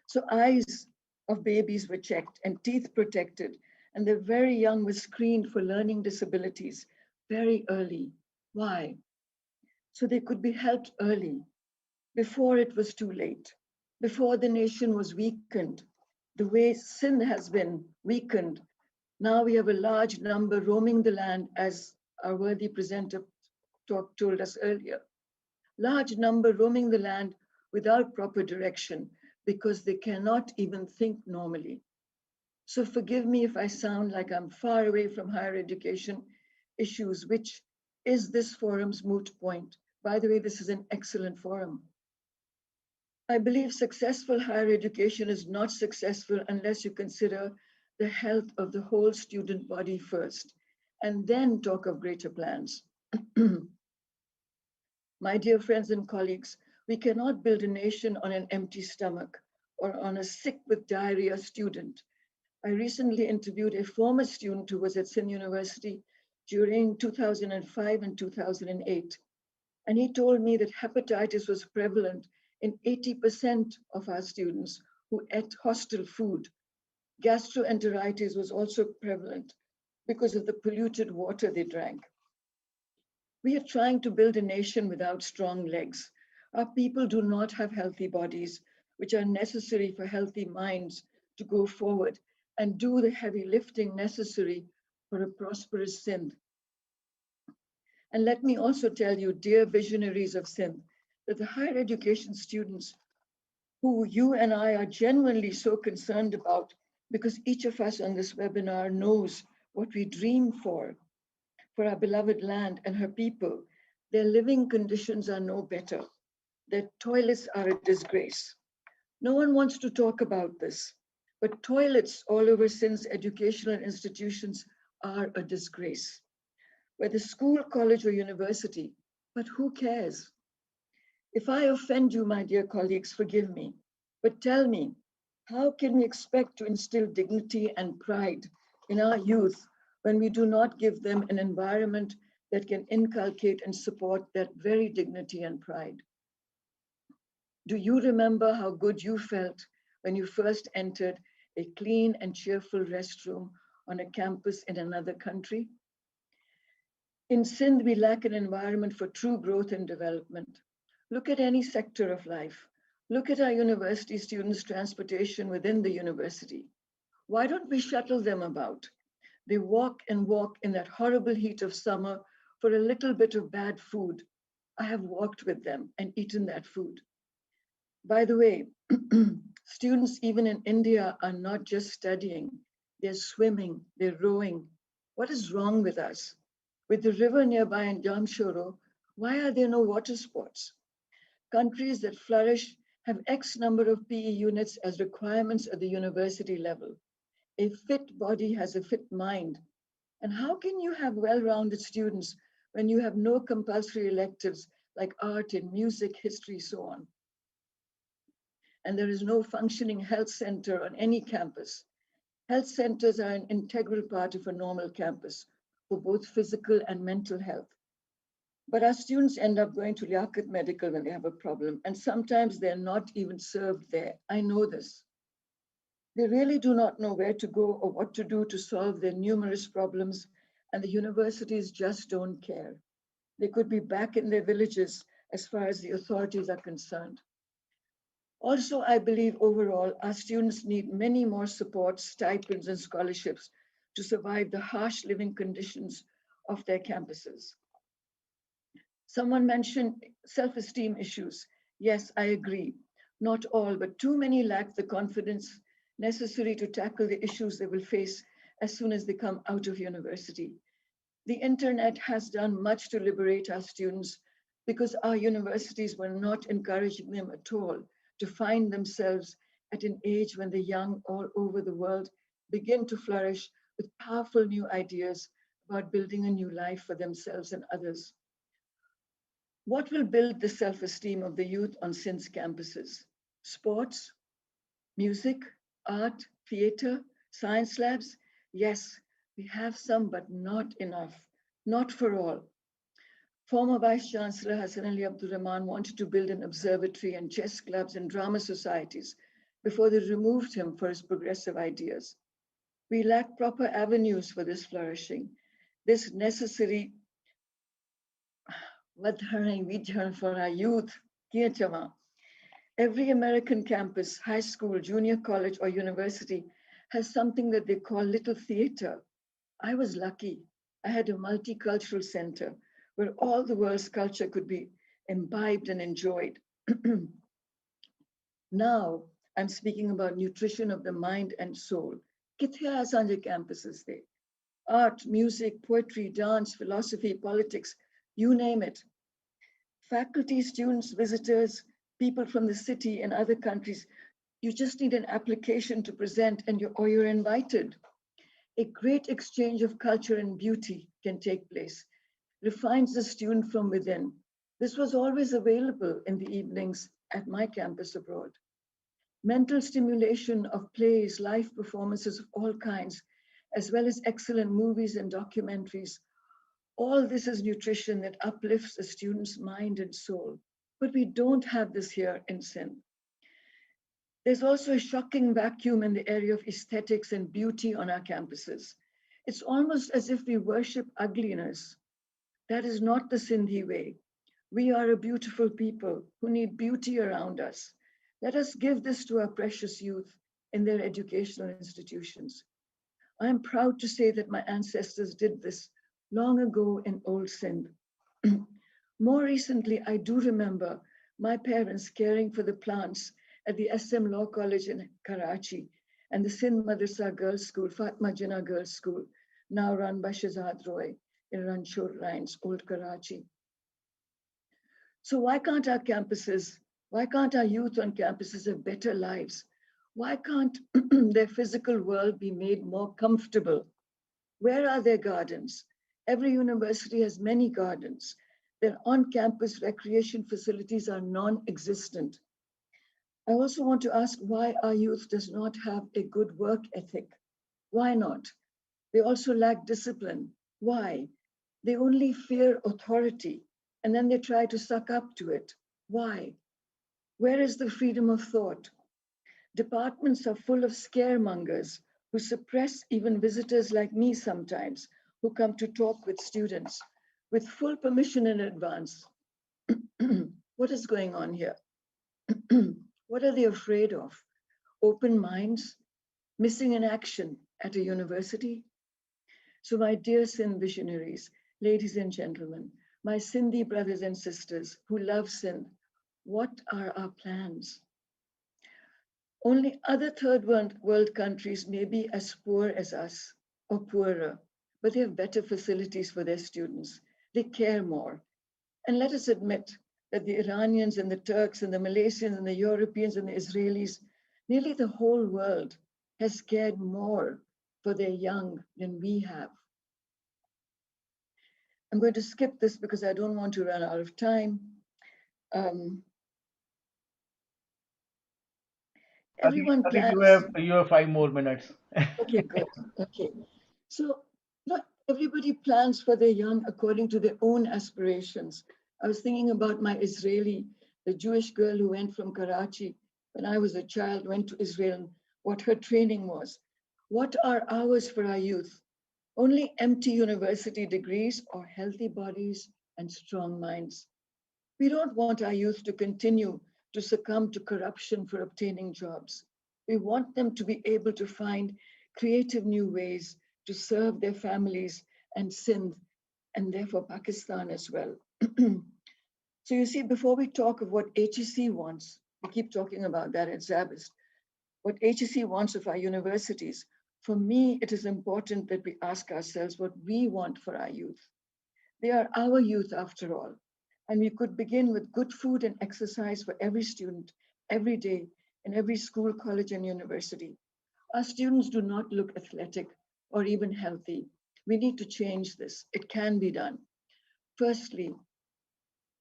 So eyes of babies were checked and teeth protected, and the very young were screened for learning disabilities very early. Why? So they could be helped early, before it was too late, before the nation was weakened, the way Sindh has been weakened. Now we have a large number roaming the land, as our worthy presenter told us earlier. Large number roaming the land without proper direction because they cannot even think normally. So forgive me if I sound like I'm far away from higher education issues, which is this forum's moot point. By the way, this is an excellent forum. I believe successful higher education is not successful unless you consider the health of the whole student body first, and then talk of greater plans. My dear friends and colleagues, we cannot build a nation on an empty stomach or on a sick with diarrhea student. I recently interviewed a former student who was at Sindh University during 2005 and 2008. And he told me that hepatitis was prevalent in 80% of our students who ate hostel food. Gastroenteritis was also prevalent because of the polluted water they drank. We are trying to build a nation without strong legs. Our people do not have healthy bodies, which are necessary for healthy minds to go forward and do the heavy lifting necessary for a prosperous Sindh. And let me also tell you, dear visionaries of Sindh, that the higher education students who you and I are genuinely so concerned about, because each of us on this webinar knows what we dream for our beloved land and her people, their living conditions are no better. Their toilets are a disgrace. No one wants to talk about this, but toilets all over Sindh's educational institutions are a disgrace. Whether school, college, or university, but who cares? If I offend you, my dear colleagues, forgive me, but tell me, how can we expect to instill dignity and pride in our youth when we do not give them an environment that can inculcate and support that very dignity and pride? Do you remember how good you felt when you first entered a clean and cheerful restroom on a campus in another country? In Sindh, we lack an environment for true growth and development. Look at any sector of life. Look at our university students' transportation within the university. Why don't we shuttle them about? They walk and walk in that horrible heat of summer for a little bit of bad food. I have walked with them and eaten that food. By the way, students even in India are not just studying, they're swimming, they're rowing. What is wrong with us? With the river nearby in Jamshoro, why are there no water sports? Countries that flourish have X number of PE units as requirements at the university level. A fit body has a fit mind. And how can you have well-rounded students when you have no compulsory electives like art and music, history, so on? And there is no functioning health center on any campus. Health centers are an integral part of a normal campus for both physical and mental health. But our students end up going to Liaquat Medical when they have a problem, and sometimes they're not even served there. I know this. They really do not know where to go or what to do to solve their numerous problems, and the universities just don't care. They could be back in their villages as far as the authorities are concerned. Also, I believe overall, our students need many more support, stipends, and scholarships to survive the harsh living conditions of their campuses. Someone mentioned self-esteem issues. Yes, I agree. Not all, but too many lack the confidence necessary to tackle the issues they will face as soon as they come out of university. The internet has done much to liberate our students because our universities were not encouraging them at all to find themselves at an age when the young all over the world begin to flourish with powerful new ideas about building a new life for themselves and others. What will build the self-esteem of the youth on Sindh's campuses? Sports, music, art, theater, science labs? Yes, we have some, but not enough, not for all. Former Vice Chancellor Hassan Ali Abdul Rahman wanted to build an observatory and chess clubs and drama societies before they removed him for his progressive ideas. We lack proper avenues for this flourishing. This necessary for our youth. Every American campus, high school, junior college, or university has something that they call little theater. I was lucky. I had a multicultural center where all the world's culture could be imbibed and enjoyed. Now, I'm speaking about nutrition of the mind and soul. Kithe asanje campuses de. Art, music, poetry, dance, philosophy, politics, you name it. Faculty, students, visitors, people from the city and other countries, you just need an application to present or you're invited. A great exchange of culture and beauty can take place, refines the student from within. This was always available in the evenings at my campus abroad. Mental stimulation of plays, live performances of all kinds, as well as excellent movies and documentaries. All this is nutrition that uplifts a student's mind and soul. But we don't have this here in Sindh. There's also a shocking vacuum in the area of aesthetics and beauty on our campuses. It's almost as if we worship ugliness. That is not the Sindhi way. We are a beautiful people who need beauty around us. Let us give this to our precious youth in their educational institutions. I am proud to say that my ancestors did this long ago in old Sindh. More recently, I do remember my parents caring for the plants at the SM Law College in Karachi and the Sindh Madrasa Girls' School, Fatma Jinnah Girls' School, now run by Shahzad Roy in Ranchor Lines, Old Karachi. So why can't our youth on campuses have better lives? Why can't their physical world be made more comfortable? Where are their gardens? Every university has many gardens. Their on-campus recreation facilities are non-existent. I also want to ask why our youth does not have a good work ethic. Why not? They also lack discipline. Why? They only fear authority and then they try to suck up to it. Why? Where is the freedom of thought? Departments are full of scaremongers who suppress even visitors like me sometimes, who come to talk with students with full permission in advance. What is going on here? What are they afraid of? Open minds? Missing in action at a university? So my dear Sindh visionaries, ladies and gentlemen, my Sindhi brothers and sisters who love Sindh, what are our plans? Only other third world countries may be as poor as us or poorer, but they have better facilities for their students. They care more. And let us admit that the Iranians and the Turks and the Malaysians and the Europeans and the Israelis, nearly the whole world has cared more for their young than we have. I'm going to skip this because I don't want to run out of time. Everyone I think plans. you have 5 more minutes. Okay, good. Okay. So not everybody plans for their young according to their own aspirations. I was thinking about my Israeli, the Jewish girl who went from Karachi when I was a child, went to Israel, what her training was. What are ours for our youth? Only empty university degrees or healthy bodies and strong minds. We don't want our youth to continue to succumb to corruption for obtaining jobs. We want them to be able to find creative new ways to serve their families and Sindh, and therefore Pakistan as well. So you see, before we talk of what HEC wants, we keep talking about that at Zabist, what HEC wants of our universities, for me, it is important that we ask ourselves what we want for our youth. They are our youth after all. And we could begin with good food and exercise for every student, every day, in every school, college, and university. Our students do not look athletic or even healthy. We need to change this. It can be done. Firstly,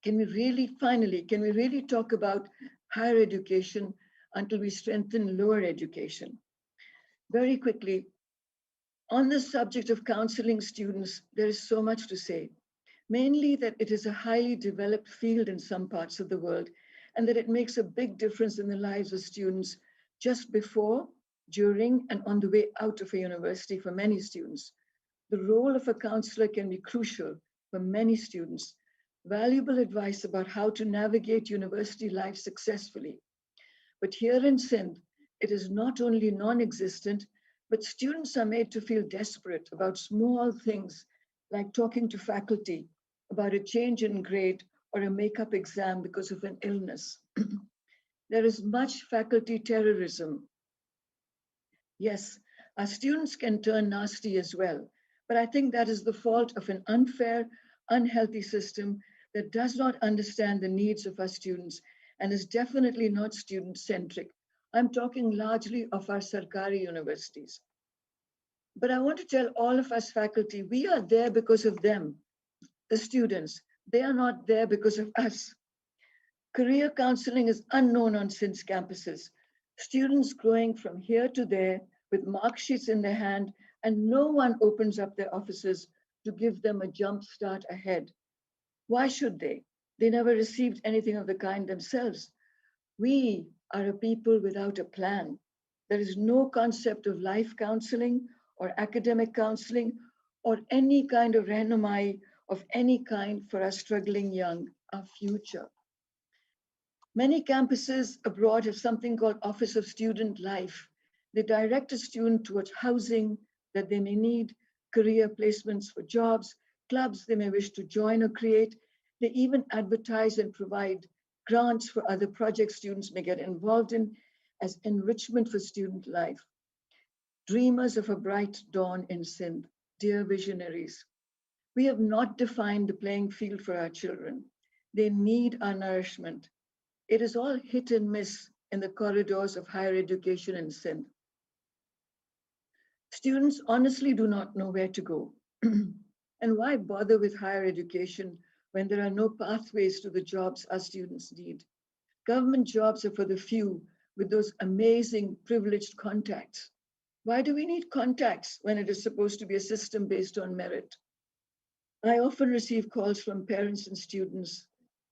can we really talk about higher education until we strengthen lower education? Very quickly, on the subject of counseling students, there is so much to say. Mainly that it is a highly developed field in some parts of the world, and that it makes a big difference in the lives of students just before, during, and on the way out of a university for many students. The role of a counselor can be crucial for many students. Valuable advice about how to navigate university life successfully. But here in Sindh, it is not only non-existent, but students are made to feel desperate about small things like talking to faculty about a change in grade or a makeup exam because of an illness. There is much faculty terrorism. Yes, our students can turn nasty as well, but I think that is the fault of an unfair, unhealthy system that does not understand the needs of our students and is definitely not student centric. I'm talking largely of our Sarkari universities. But I want to tell all of us faculty, we are there because of them, the students. They are not there because of us. Career counseling is unknown on Sindh's campuses. Students growing from here to there with mark sheets in their hand, and no one opens up their offices to give them a jump start ahead. Why should they? They never received anything of the kind themselves. We are a people without a plan. There is no concept of life counseling or academic counseling or any kind of rehnumai of any kind for our struggling young, our future. Many campuses abroad have something called Office of Student Life. They direct a student towards housing that they may need, career placements for jobs, clubs they may wish to join or create. They even advertise and provide grants for other projects students may get involved in as enrichment for student life. Dreamers of a bright dawn in Sindh, dear visionaries, we have not defined the playing field for our children. They need our nourishment. It is all hit and miss in the corridors of higher education in Sindh. Students honestly do not know where to go. And why bother with higher education when there are no pathways to the jobs our students need? Government jobs are for the few with those amazing privileged contacts. Why do we need contacts when it is supposed to be a system based on merit? I often receive calls from parents and students.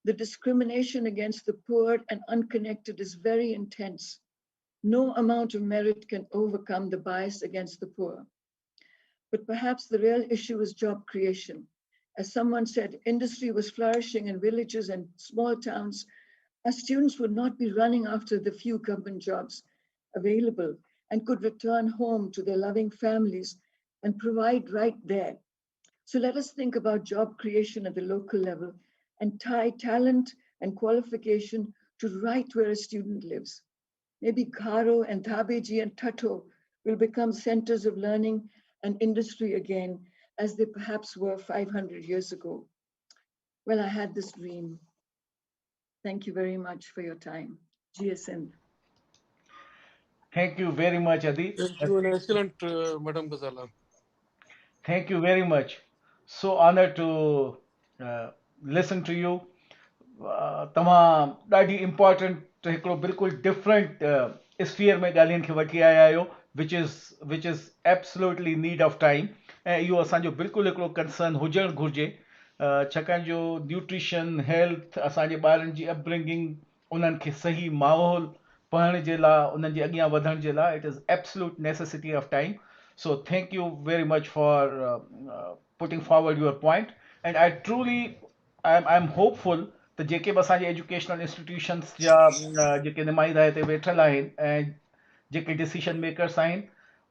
The discrimination against the poor and unconnected is very intense. No amount of merit can overcome the bias against the poor. But perhaps the real issue is job creation. As someone said, industry was flourishing in villages and small towns. Our students would not be running after the few government jobs available and could return home to their loving families and provide right there. So let us think about job creation at the local level and tie talent and qualification to right where a student lives. Maybe Garo and Dhabeji and Tato will become centers of learning and industry again, as they perhaps were 500 years ago. Well, I had this dream. Thank you very much for your time. GSN. Thank you very much, Adi. Thank you and excellent, Madam Ghazala. Thank you very much. So honored to listen to you. तव्हां ॾाढी important हिकिड़ो बिल्कुलु different sphere में ॻाल्हियुनि खे वठी आया आहियो which is absolutely need of time ऐं इहो असांजो बिल्कुलु हिकिड़ो कंसर्न हुजणु घुरिजे छाकाणि जो न्यूट्रिशन हेल्थ असांजे ॿारनि जी अपब्रिंगिंग उन्हनि खे सही माहौल पढ़ण जे लाइ उन्हनि जे अॻियां वधण जे लाइ it is absolute necessity of time so thank you very much for putting forward your point and I truly I am hopeful त जेके बि असांजे एजुकेशनल इंस्टीट्यूशन्स जा जेके नुमाइंदा हिते वेठल आहिनि ऐं जेके डिसीशन मेकर्स आहिनि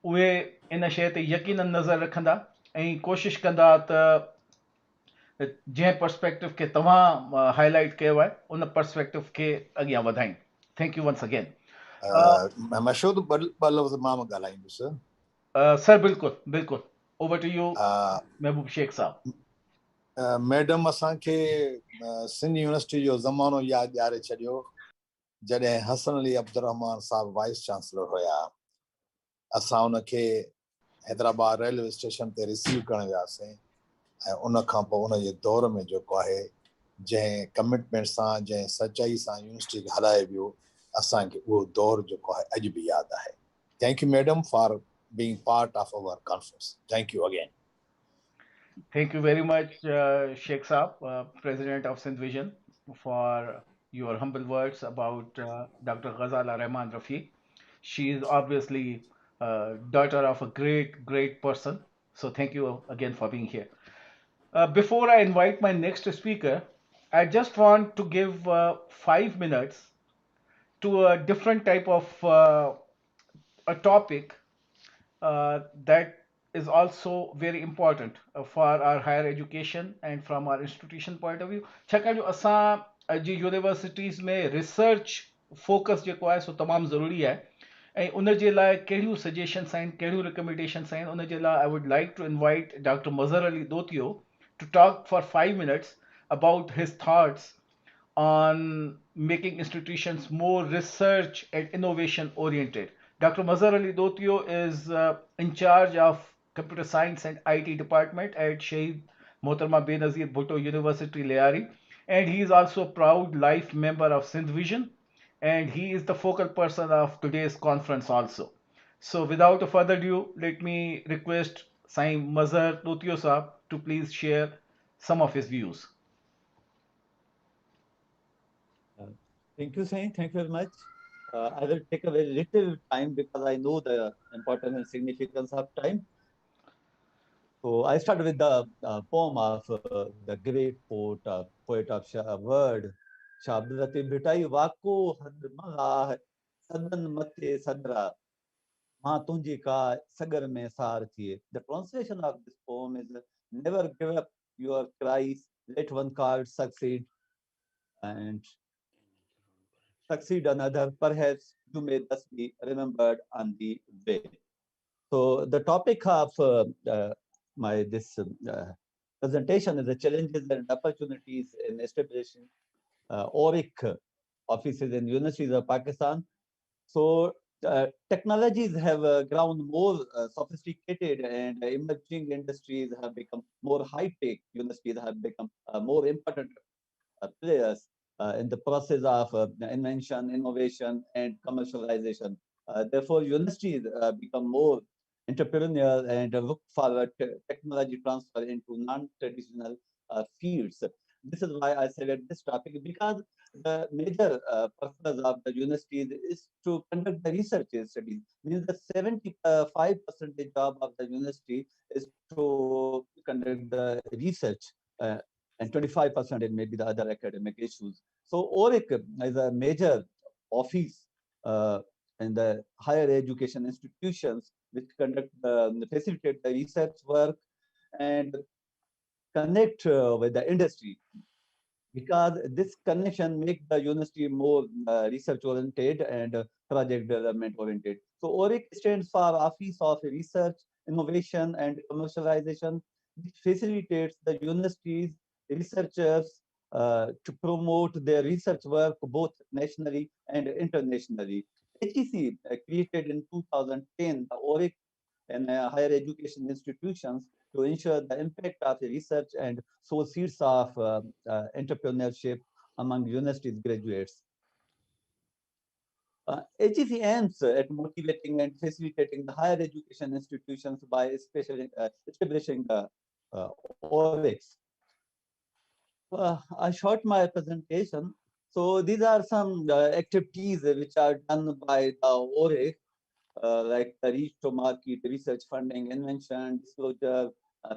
उहे इन शइ ते यकीनन नज़र रखंदा ऐं कोशिशि कंदा त जंहिं पर्सपेक्टिव खे तव्हां हाईलाइट कयो आहे उन पर्सपेक्टिव खे अॻियां वधाइनि थैंक यू वंस अगेन मशहूद ॿ लफ़्ज़ मां ॻाल्हाईंदुसि सर बिल्कुलु बिल्कुलु ओवर टू यू महबूब शेख साहब मैडम असांखे सिंध यूनिवर्सिटी जो ज़मानो यादि ॾियारे छॾियो जॾहिं हसन अली अब्दुर्रहमान साहब वाइस चांसलर हुया असां उनखे हैदराबाद रेलवे स्टेशन ते रिसीव करणु वियासीं ऐं उन खां पोइ उन जे दौर में जेको आहे जंहिं कमिटमेंट सां जंहिं सचाई सां यूनिवर्सिटी खे हलाए वियो असांखे उहो दौर जेको आहे अॼु बि यादि आहे thank you madam for being part of our conference thank you again Thank you very much, Sheikh Saab, President of Sindh Vision, for your humble words about Dr. Ghazala Rahman Rafi. She is obviously daughter of a great, great person. So thank you again for being here. Before I invite my next speaker, I just want to give 5 minutes to a different type of a topic that is also very important for our higher education and from our institution point of view छाकाणि जो असां जी universities में research focus जेको आहे सो तमामु ज़रूरी आहे ऐं उन जे लाइ कहिड़ियूं सजेशन्स आहिनि कहिड़ियूं रिकमेंडेशन्स आहिनि उन जे लाइ I would like to invite doctor Mazhar Ali Dotio to talk for 5 minutes about his thoughts on making institutions more research and innovation oriented. Dr. Mazhar Ali Dotio is in charge of computer science and IT department at Shahid Mohtarma Benazir Bhutto University, Leari, and he is also a proud life member of Sindh Vision, and he is the focal person of today's conference also. So without further ado, let me request Saim Mazhar Dotio Saab to please share some of his views. Thank you, Sain. Thank you very much. I will take a very little time because I know the importance and significance of time. So I start with the poem of the great poet of word, Shabdati Bhitai Vaku Hadmala Sadan Mate Sadra Ma Tunji Ka Sagar Me Sarthi. The translation of this poem is never give up your cries, let one card succeed and succeed another. Perhaps you may thus be remembered on the way. So the topic of my this presentation is the challenges and opportunities in establishing ORIC offices in universities of Pakistan. So technologies have grown more sophisticated and emerging industries have become more high-tech. Universities have become more important players in the process of invention, innovation, and commercialization. Therefore, universities become more entrepreneurial and look forward to technology transfer into non-traditional fields. This is why I selected this topic because the major purpose of the universities is to conduct the research studies. Means the 75% job of the university is to conduct the research. And 25% it may be the other academic issues. So ORIC is a major office in the higher education institutions which conduct facilitate the research work and connect with the industry, because this connection makes the university more research oriented and project development oriented. So ORIC stands for Office of Research, Innovation and Commercialization, which facilitates the university's researchers to promote their research work both nationally and internationally. HEC created in 2010 the ORIC and higher education institutions to ensure the impact of research and sow seeds of entrepreneurship among university graduates. HEC aims at motivating and facilitating the higher education institutions by establishing the ORICs. I short my presentation. So these are some activities which are done by the ORIC, like the reach to market, research funding, invention, disclosure,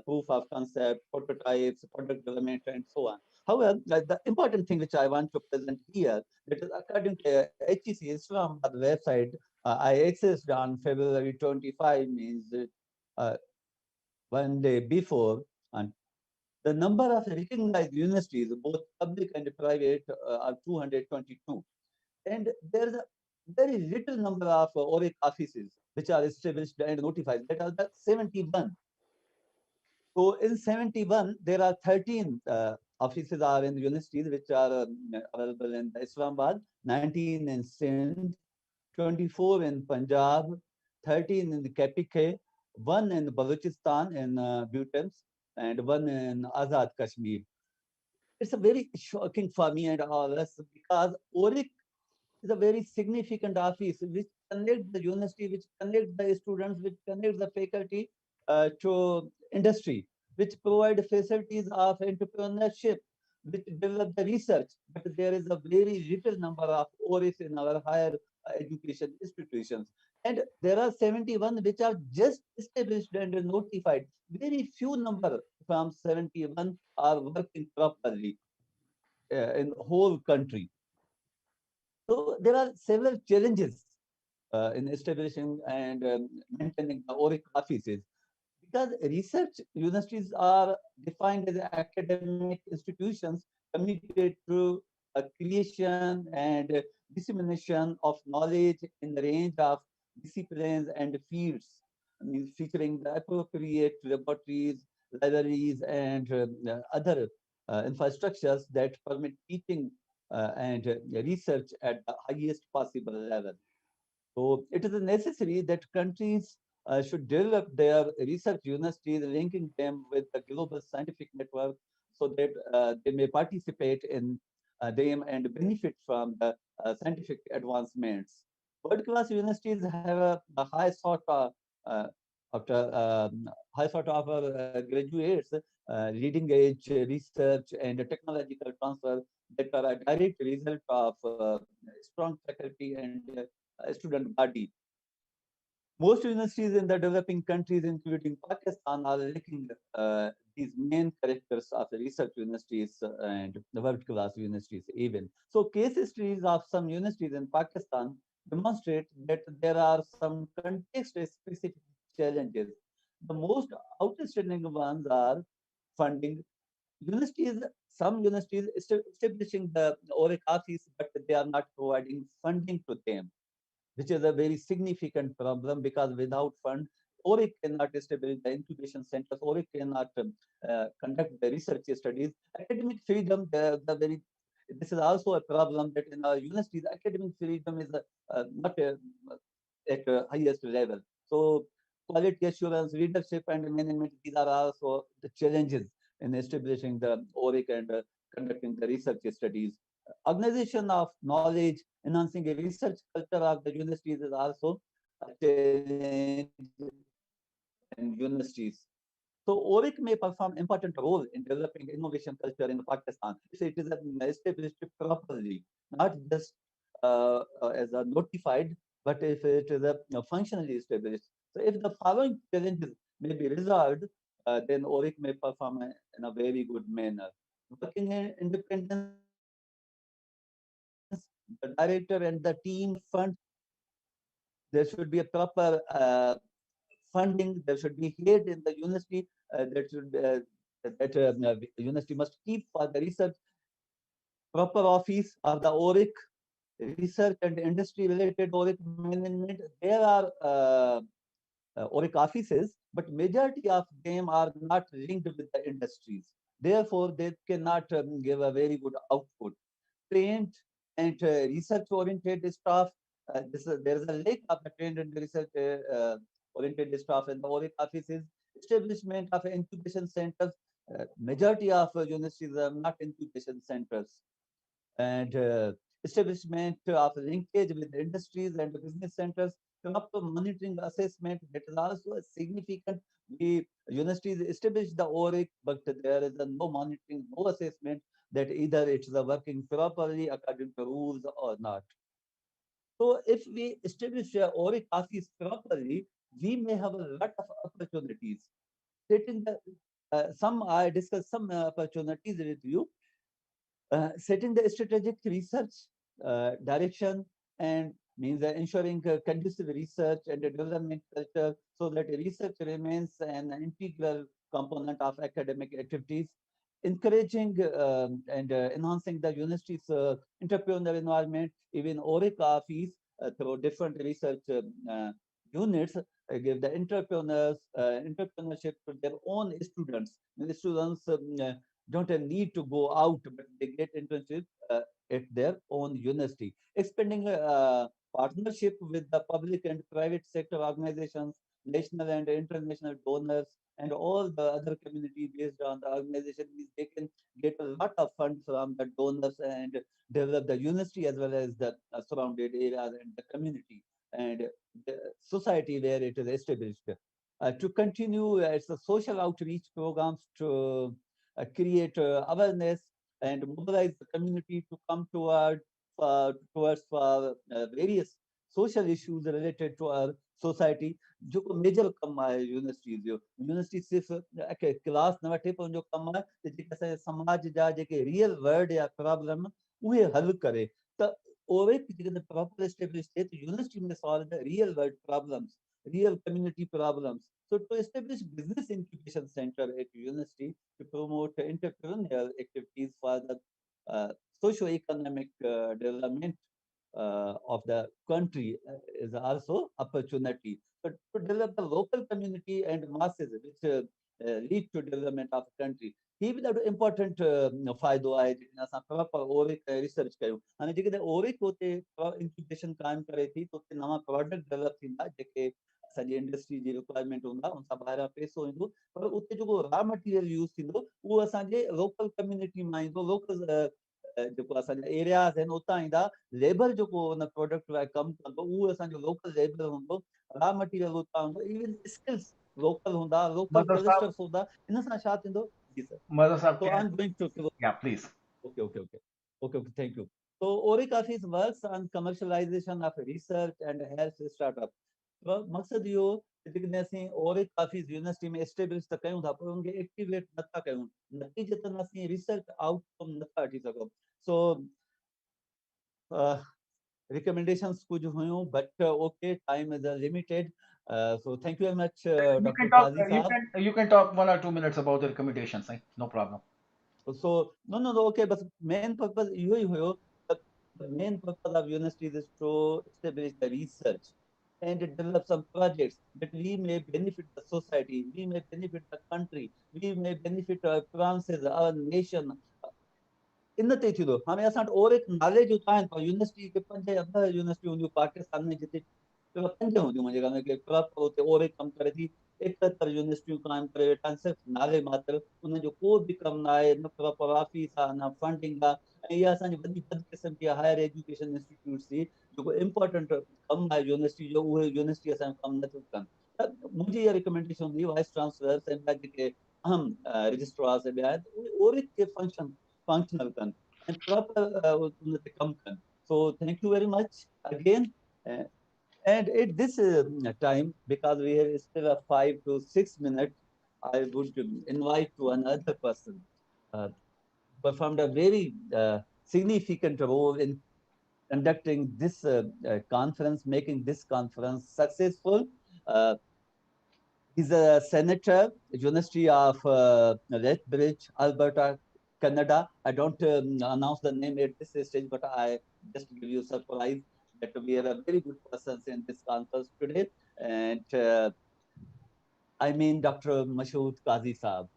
proof of concept, prototypes, product development, and so on. However, the important thing which I want to present here, that is according to HEC Islamabad website, I accessed on February 25, means one day before, and the number of recognized universities, both public and private, are 222. And there's a very little number of ORIC offices which are established and notified. That are the 71. So in 71, there are 13 offices are in universities which are available in Islamabad, 19 in Sindh, 24 in Punjab, 13 in KPK, 1 in Balochistan in Bhutan, and 1 in Azad Kashmir. It's a very shocking for me and all of us because ORIC is a very significant office which connects the university, which connects the students, which connects the faculty to industry, which provide facilities of entrepreneurship, which develop the research. But there is a very little number of ORIs in our higher education institutions. And there are 71 which are just established and notified. Very few number from 71 are working properly in the whole country. So there are several challenges in establishing and maintaining the ORIC offices, because research universities are defined as academic institutions committed to creation and dissemination of knowledge in the range of disciplines and fields, I mean, featuring the appropriate laboratories, libraries, and other infrastructures that permit teaching and research at the highest possible level. So it is necessary that countries should develop their research universities, linking them with the global scientific network so that they may participate in them and benefit from the scientific advancements. World-class universities have a high sort of after high sort of graduates, leading-edge research and technological transfer that are a direct result of strong faculty and student body. Most universities in the developing countries, including Pakistan, are lacking these main characters of research universities and world-class universities even. So case studies of some universities in Pakistan demonstrate that there are some context-specific challenges. The most outstanding ones are funding. Universities, some universities establishing the ORIC office, but they are not providing funding to them, which is a very significant problem because without fund, or it cannot establish the incubation centers, or it cannot conduct the research studies. Academic freedom, this is also a problem that in our universities, academic freedom is not at highest level. So quality assurance, leadership, and management, these are also the challenges in establishing the ORIC and conducting the research studies. Organization of knowledge, enhancing a research culture of the universities is also a challenge in universities. So ORIC may perform important role in developing innovation culture in Pakistan if it is established properly, not just as a notified, but if it is functionally established. So if the following challenges may be resolved, then ORIC may perform in a very good manner. Working in independence, the director and the team fund, there should be a proper funding. There should be head in the university that university must keep for the research, proper office of the ORIC, research and industry related ORIC management. There are ORIC offices, but majority of them are not linked with the industries. Therefore, they cannot give a very good output. Trained and research-oriented staff. There is a lack of the trained and research-oriented staff in the ORIC offices. Establishment of incubation centers. Majority of universities are not incubation centers. And establishment of linkage with industries and business centers. Proper monitoring assessment, that is also a significant. The universities establish the ORIC, but there is a no monitoring, no assessment that either it is working properly according to rules or not. So if we establish a ORIC office properly, we may have a lot of opportunities. Setting the I discuss some opportunities with you. Setting the strategic research direction and means ensuring conducive research and development culture so that research remains an integral component of academic activities, encouraging and enhancing the university's entrepreneurial environment, even ORIC office through different research units give the entrepreneurs entrepreneurship to their own students. And the students don't need to go out, but they get internship at their own university. Expanding partnership with the public and private sector organizations, national and international donors, and all the other community based on the organization, they can get a lot of funds from the donors and develop the university as well as the surrounded areas and the community and the society where it is established. To continue its social outreach programs to create awareness and mobilize the community to come towards various social issues related to our society जो को major कम आहे universities जो university सिर्फ़ class न वठे पर जो कम आहे त जेके असांजे समाज जा जेके रियल वर्ड या प्रॉब्लम उहे हल करे त ओवे जेकॾहिं प्रॉपर एस्टेब्लिश थिए त यूनिवर्सिटी में solve the real word problems real community problems. So to establish business incubation center at university to promote entrepreneurial activities for the socio-economic development of the country is also opportunity. But to develop the local community and masses, which lead to development of the country. ही बि ॾाढो important फ़ाइदो आहे जेकॾहिं असां proper Oric research कयूं हाणे जेकॾहिं Oric उते incubation क़ाइमु करे थी त उते नवां प्रोडक्ट डेवलप थींदा जेके असांजी इंडस्ट्री जी रिक्वायरमेंट हूंदा उन सां ॿाहिरां पैसो ईंदो पर उते जेको रॉ मटीरियल यूज़ थींदो उहो असांजे लोकल कम्युनिटी मां ईंदो लोकल जेको असांजा एरियाज़ आहिनि उतां ईंदा लेबर जेको उन प्रोडक्ट लाइ कमु कंदो उहो असांजो लोकल लेबर हूंदो रॉ मटीरियल उतां हूंदो इवन स्किल्स लोकल हूंदा लोकल Mazhar Saab, पॉलिस्टर्स हूंदा इन सां छा थींदो जी sir Mazhar Saab, so I'm going to yeah, please. okay, thank you. So Oric Office works on commercialization of research and health startup. well मकसद इहो जेकॾहिं असीं Oric office university में establish त कयूं था पर उनखे एक्टिवेट नथा कयूं नतीजतन असीं रिसर्च आउटकम नथा वठी सघूं सो recommendations कुछ हुयूं but okay time is limited so thank you very much You Dr. can talk. Qazi Saab. You can talk 1 or 2 minutes about the recommendations. No problem. So no okay but main purpose इहो ही हुयो the main purpose of university is to establish the research and develop some projects that we may benefit the society, we may benefit the country, we may benefit our provinces, our nation. इन ते थींदो हाणे असां वटि और एक knowledge उतां आहिनि पर यूनिवर्सिटी के 5 यूनिवर्सिटी हूंदियूं पाकिस्तान में जिते 5 हूंदियूं मुंहिंजे ख़्याल में के प्रॉपर उते और एक कमु करे थी 71 यूनिवर्सिटियूं क़ाइमु करे वेठा आहिनि सिर्फ़ु नाले मात्र उन जो को बि कमु न आहे न प्रॉपर ऑफिस आहे न फंडिंग आहे ऐं इहा असांजी वॾी बदकिस्मती जी हायर एजुकेशन इंस्टीट्यूट्स जी जेको इम्पोर्टेंट कमु आहे यूनिवर्सिटी जो उहे यूनिवर्सिटी असांजो कमु नथियूं कनि त मुंहिंजी इहा रिकमेंडेशन हूंदी वाइस चांसलर्स ऐं ॿिया जेके अहम रजिस्ट्रार्स ऐं ॿिया आहिनि उहे और एक खे functional kan and proper come kan. So thank you very much again. And at this time, because we have still a 5 to 6 minutes, I would invite to another person performed a very significant role in conducting this conference, making this conference successful. He's a senator, University of Lethbridge, Alberta, Canada. I don't announce the name at this stage, but I just give you a surprise that we have a very good person in this conference today. And I mean Dr. Mashhood Qazi Saab.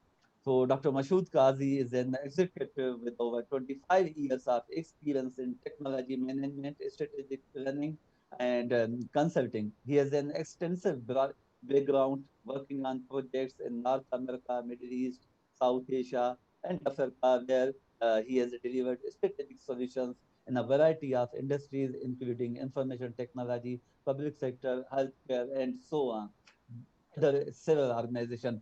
So Dr. Mashhood Qazi is an executive with over 25 years of experience in technology management, strategic planning, and consulting. He has an extensive background working on projects in North America, Middle East, South Asia, and Africa, where he has delivered strategic solutions in a variety of industries, including information technology, public sector, healthcare, and so on. Other several organizations.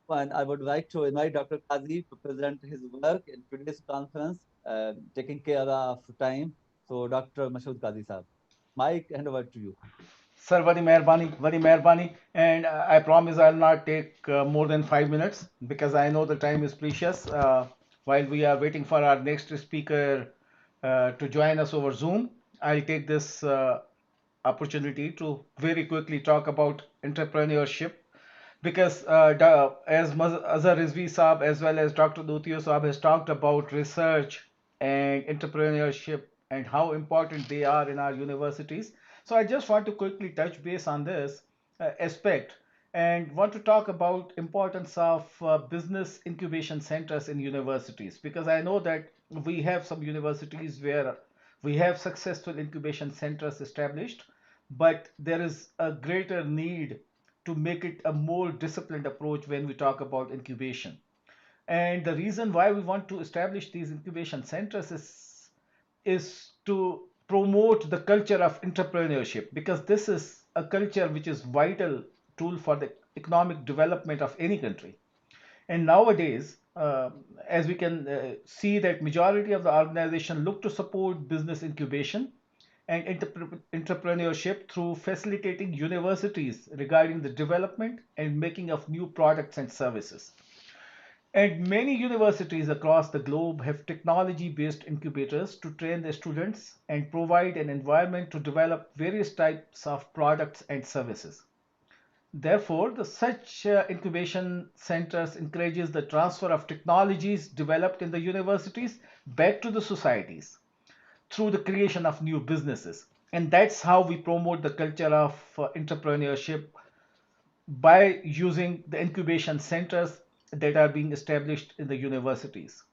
And I would like to invite Dr. Qazi to present his work in today's conference, taking care of time. So Dr. Mashhood Qazi Saab, Mike, hand over to you. Sir, very mehrbani, and I promise I'll not take more than 5 minutes because I know the time is precious. While we are waiting for our next speaker to join us over Zoom, I'll take this opportunity to very quickly talk about entrepreneurship because as Azhar Rizvi Saab as well as Dr. Dutio Saab has talked about research and entrepreneurship and how important they are in our universities. So I just want to quickly touch base on this aspect and want to talk about importance of business incubation centers in universities because I know that we have some universities where we have successful incubation centers established, but there is a greater need to make it a more disciplined approach when we talk about incubation. And the reason why we want to establish these incubation centers is to promote the culture of entrepreneurship because this is a culture which is vital tool for the economic development of any country. And nowadays, as we can see that majority of the organization look to support business incubation and entrepreneurship through facilitating universities regarding the development and making of new products and services. And many universities across the globe have technology based incubators to train their students and provide an environment to develop various types of products and services. Therefore, such incubation centers encourages the transfer of technologies developed in the universities back to the societies through the creation of new businesses. And that's how we promote the culture of entrepreneurship by using the incubation centers that are being established in the universities.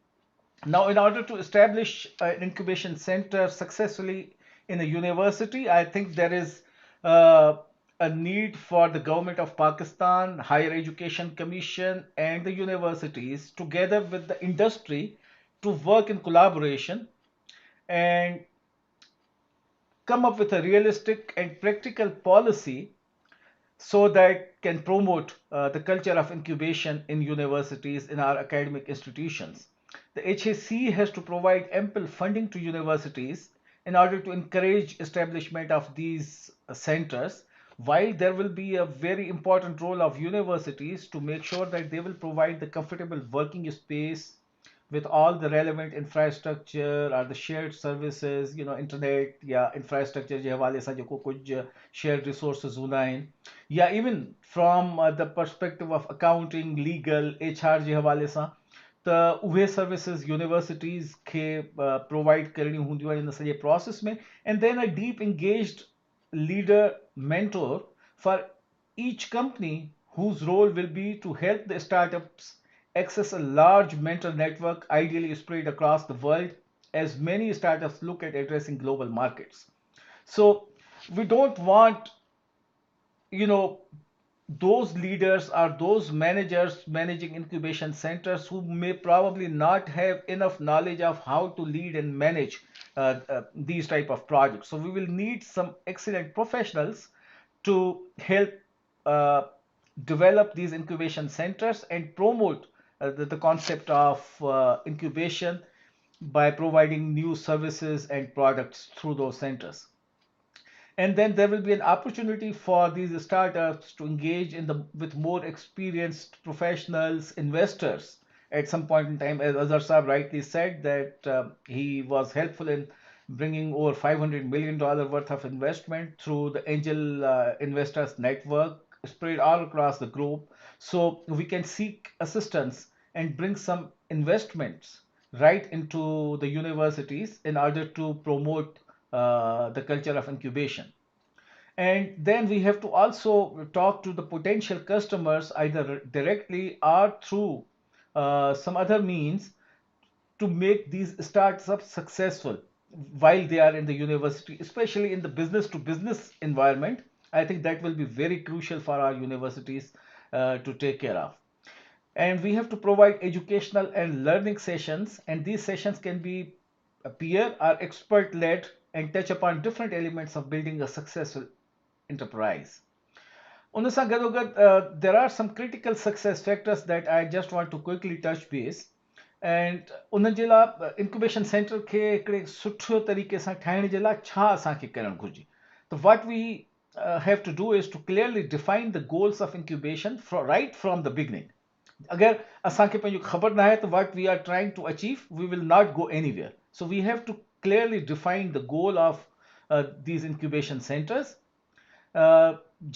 Now, in order to establish an incubation center successfully in a university, I think there is uh, a need for the government of Pakistan, Higher Education Commission, and the universities, together with the industry, to work in collaboration and come up with a realistic and practical policy so that can promote the culture of incubation in universities, in our academic institutions. The HAC has to provide ample funding to universities in order to encourage establishment of these centers, while there will be a very important role of universities to make sure that they will provide the comfortable working space with all the relevant infrastructure or the shared services, internet या infrastructure जे हवाले सां जेको कुछ shared resources हूंदा आहिनि, या even from the perspective of accounting, legal, HR जे हवाले सां त उहे सर्विसेज यूनिवर्सिटीज़ खे प्रोवाइड करणी हूंदियूं आहिनि इन सॼे प्रोसेस में, and then a deep engaged leader mentor for each company whose role will be to help the startups access a large mentor network, ideally spread across the world, as many startups look at addressing global markets. So we don't want, you know, those leaders or those managers managing incubation centers who may probably not have enough knowledge of how to lead and manage these type of projects. So we will need some excellent professionals to help uh, develop these incubation centers and promote the concept of incubation by providing new services and products through those centers. And then there will be an opportunity for these startups to engage in the with more experienced professionals, investors at some point in time. As Azhar Saab rightly said, that he was helpful in bringing over $500 million worth of investment through the angel investors network spread all across the globe. So we can seek assistance and bring some investments right into the universities in order to promote the culture of incubation. And then we have to also talk to the potential customers either directly or through some other means to make these startups successful while they are in the university, especially in the business to business environment. I think that will be very crucial for our universities to take care of. And we have to provide educational and learning sessions, and these sessions can be peer or expert led and touch upon different elements of building a successful enterprise. उन सां गॾोगॾु there are some critical success factors that I just want to quickly touch base. And उन जे लाइ incubation center खे हिकिड़े सुठो तरीक़े सां ठाहिण जे लाइ छा असांखे करणु घुरिजे. So what we have to do is to clearly define the goals of incubation right from the beginning. अगर असांखे पंहिंजो ख़बर न आहे त what we are trying to achieve, we will not go anywhere. So we have to clearly define the goal of these incubation centers.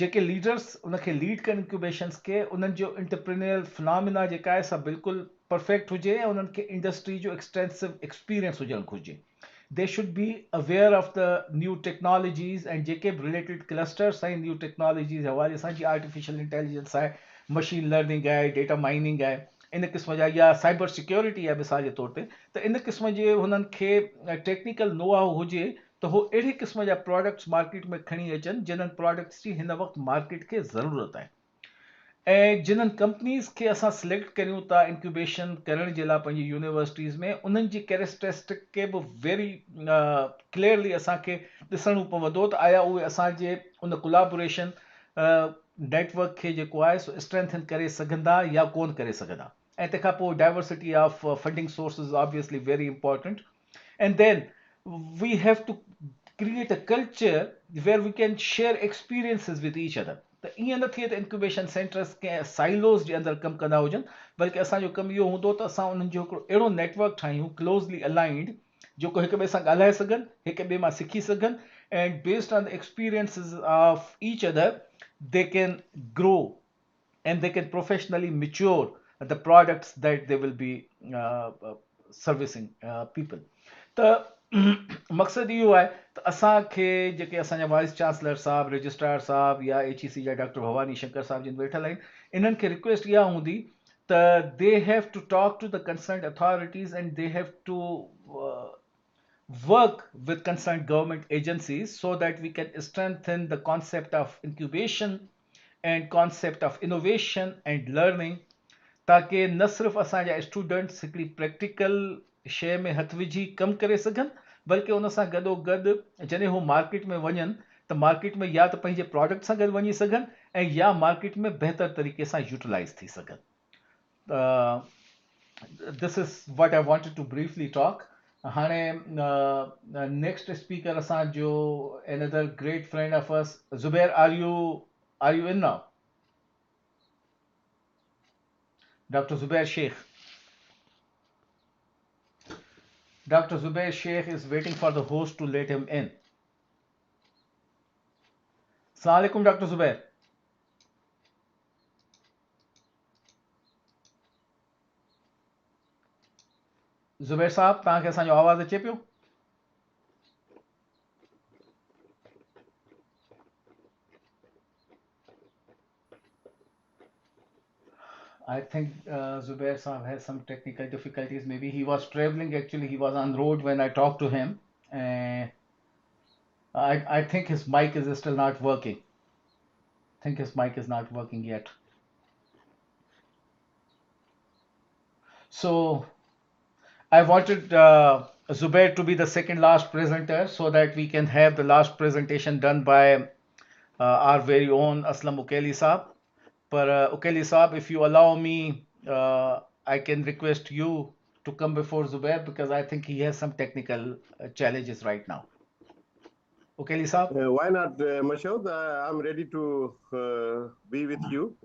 JK leaders उनखे lead कनि इंक्यूबेशंस के, उन्हनि जो इंटरप्रेन्योरियल फिनोमिना जेका आहे सा बिल्कुलु परफेक्ट हुजे ऐं उन्हनि खे इंडस्ट्री जो एक्सटेंसिव एक्सपीरियंस हुजणु घुरिजे. They should be aware of the new technologies and JK be related clusters आहिनि न्यू टेक्नोलॉजीज़ हवाले सां, जीअं आर्टिफिशियल इंटेलिजेंस आहे, मशीन लर्निंग आहे, डेटा माइनिंग आहे, इन क़िस्म जा, या साइबर सिक्योरिटी आहे मिसाल जे तौर ते. त इन क़िस्म जे हुननि खे टेक्निकल नो हाउ हुजे त हो अहिड़े क़िस्म जा प्रोडक्ट्स मार्केट में खणी अचनि जिन्हनि प्रोडक्ट्स जी हिन वक़्तु मार्केट खे ज़रूरत आहे. ऐं जिन्हनि कंपनीज़ खे असां सिलेक्ट करियूं था इंक्यूबेशन करण जे लाइ पंहिंजी यूनिवर्सिटीज़ में, उन्हनि जी कैरेक्टरिस्टिक खे बि वेरी क्लियरली असांखे ॾिसणो पवंदो त आया उहे असांजे उन कोलाबोरेशन नेटवर्क खे जेको आहे सो स्ट्रेंथन करे सघंदा या कोन करे सघंदा. ऐं तंहिंखां पोइ diversity of funding sources obviously very important. And then we have to create a culture where we can share experiences with each other. त ईअं न थिए त इंक्यूबेशन सेंटर्स कंहिं साइलोस जे अंदरि कमु कंदा हुजनि, बल्कि असांजो कमु इहो हूंदो त असां उन्हनि जो हिकिड़ो अहिड़ो नेटवर्क ठाहियूं क्लोज़ली अलाइंड, जेको हिक ॿिए सां ॻाल्हाए सघनि, हिक ॿिए मां सिखी सघनि, and based on the experiences of each other they can grow and they can professionally mature the products that they will be servicing people. त मक़सदु इहो आहे त असांखे जेके असांजा वाइस चांसलर साहब, रजिस्ट्रार साहब या HEC जा डॉक्टर भवानी शंकर साहब जिन वेठल आहिनि, इन्हनि खे रिक्वेस्ट इहा हूंदी त they have to talk to the concerned authorities and they have to work with concerned government agencies so that we can strengthen the concept of incubation and concept of innovation and learning, ताकि न सिर्फ़ु असांजा students हिकिड़ी practical शइ में हथ विझी कमु करे सघनि, बल्कि उन सां गॾोगॾु जॾहिं हू मार्केट में वञनि त मार्केट में या त पंहिंजे प्रोडक्ट सां गॾु वञी सघनि ऐं या मार्केट में बहितर तरीक़े सां यूटिलाइज़ थी सघनि. This is what I wanted to briefly talk. हाणे next speaker असांजो another great friend of us, Zubair, are you in now? Dr. Zubair Sheikh. Dr. Zubair Sheikh is waiting for the host to let him in. Assalamu alaikum, Dr. Zubair. Zubair साहब, तव्हांखे असांजो आवाज़ अचे पियो? I think Zubair Saab has some technical difficulties. Maybe he was traveling. Actually, he was on road when I talked to him. I think his mic is still not working. I think his mic is not working yet. So I wanted Zubair to be the second last presenter so that we can have the last presentation done by our very own Aslam Ukeli Saab. But Ukeli Saab, if you allow me, I can request you to come before Zubair because I think he has some technical challenges right now. Ukeli Saab? Why not, Mashhood? I'm ready to be with you.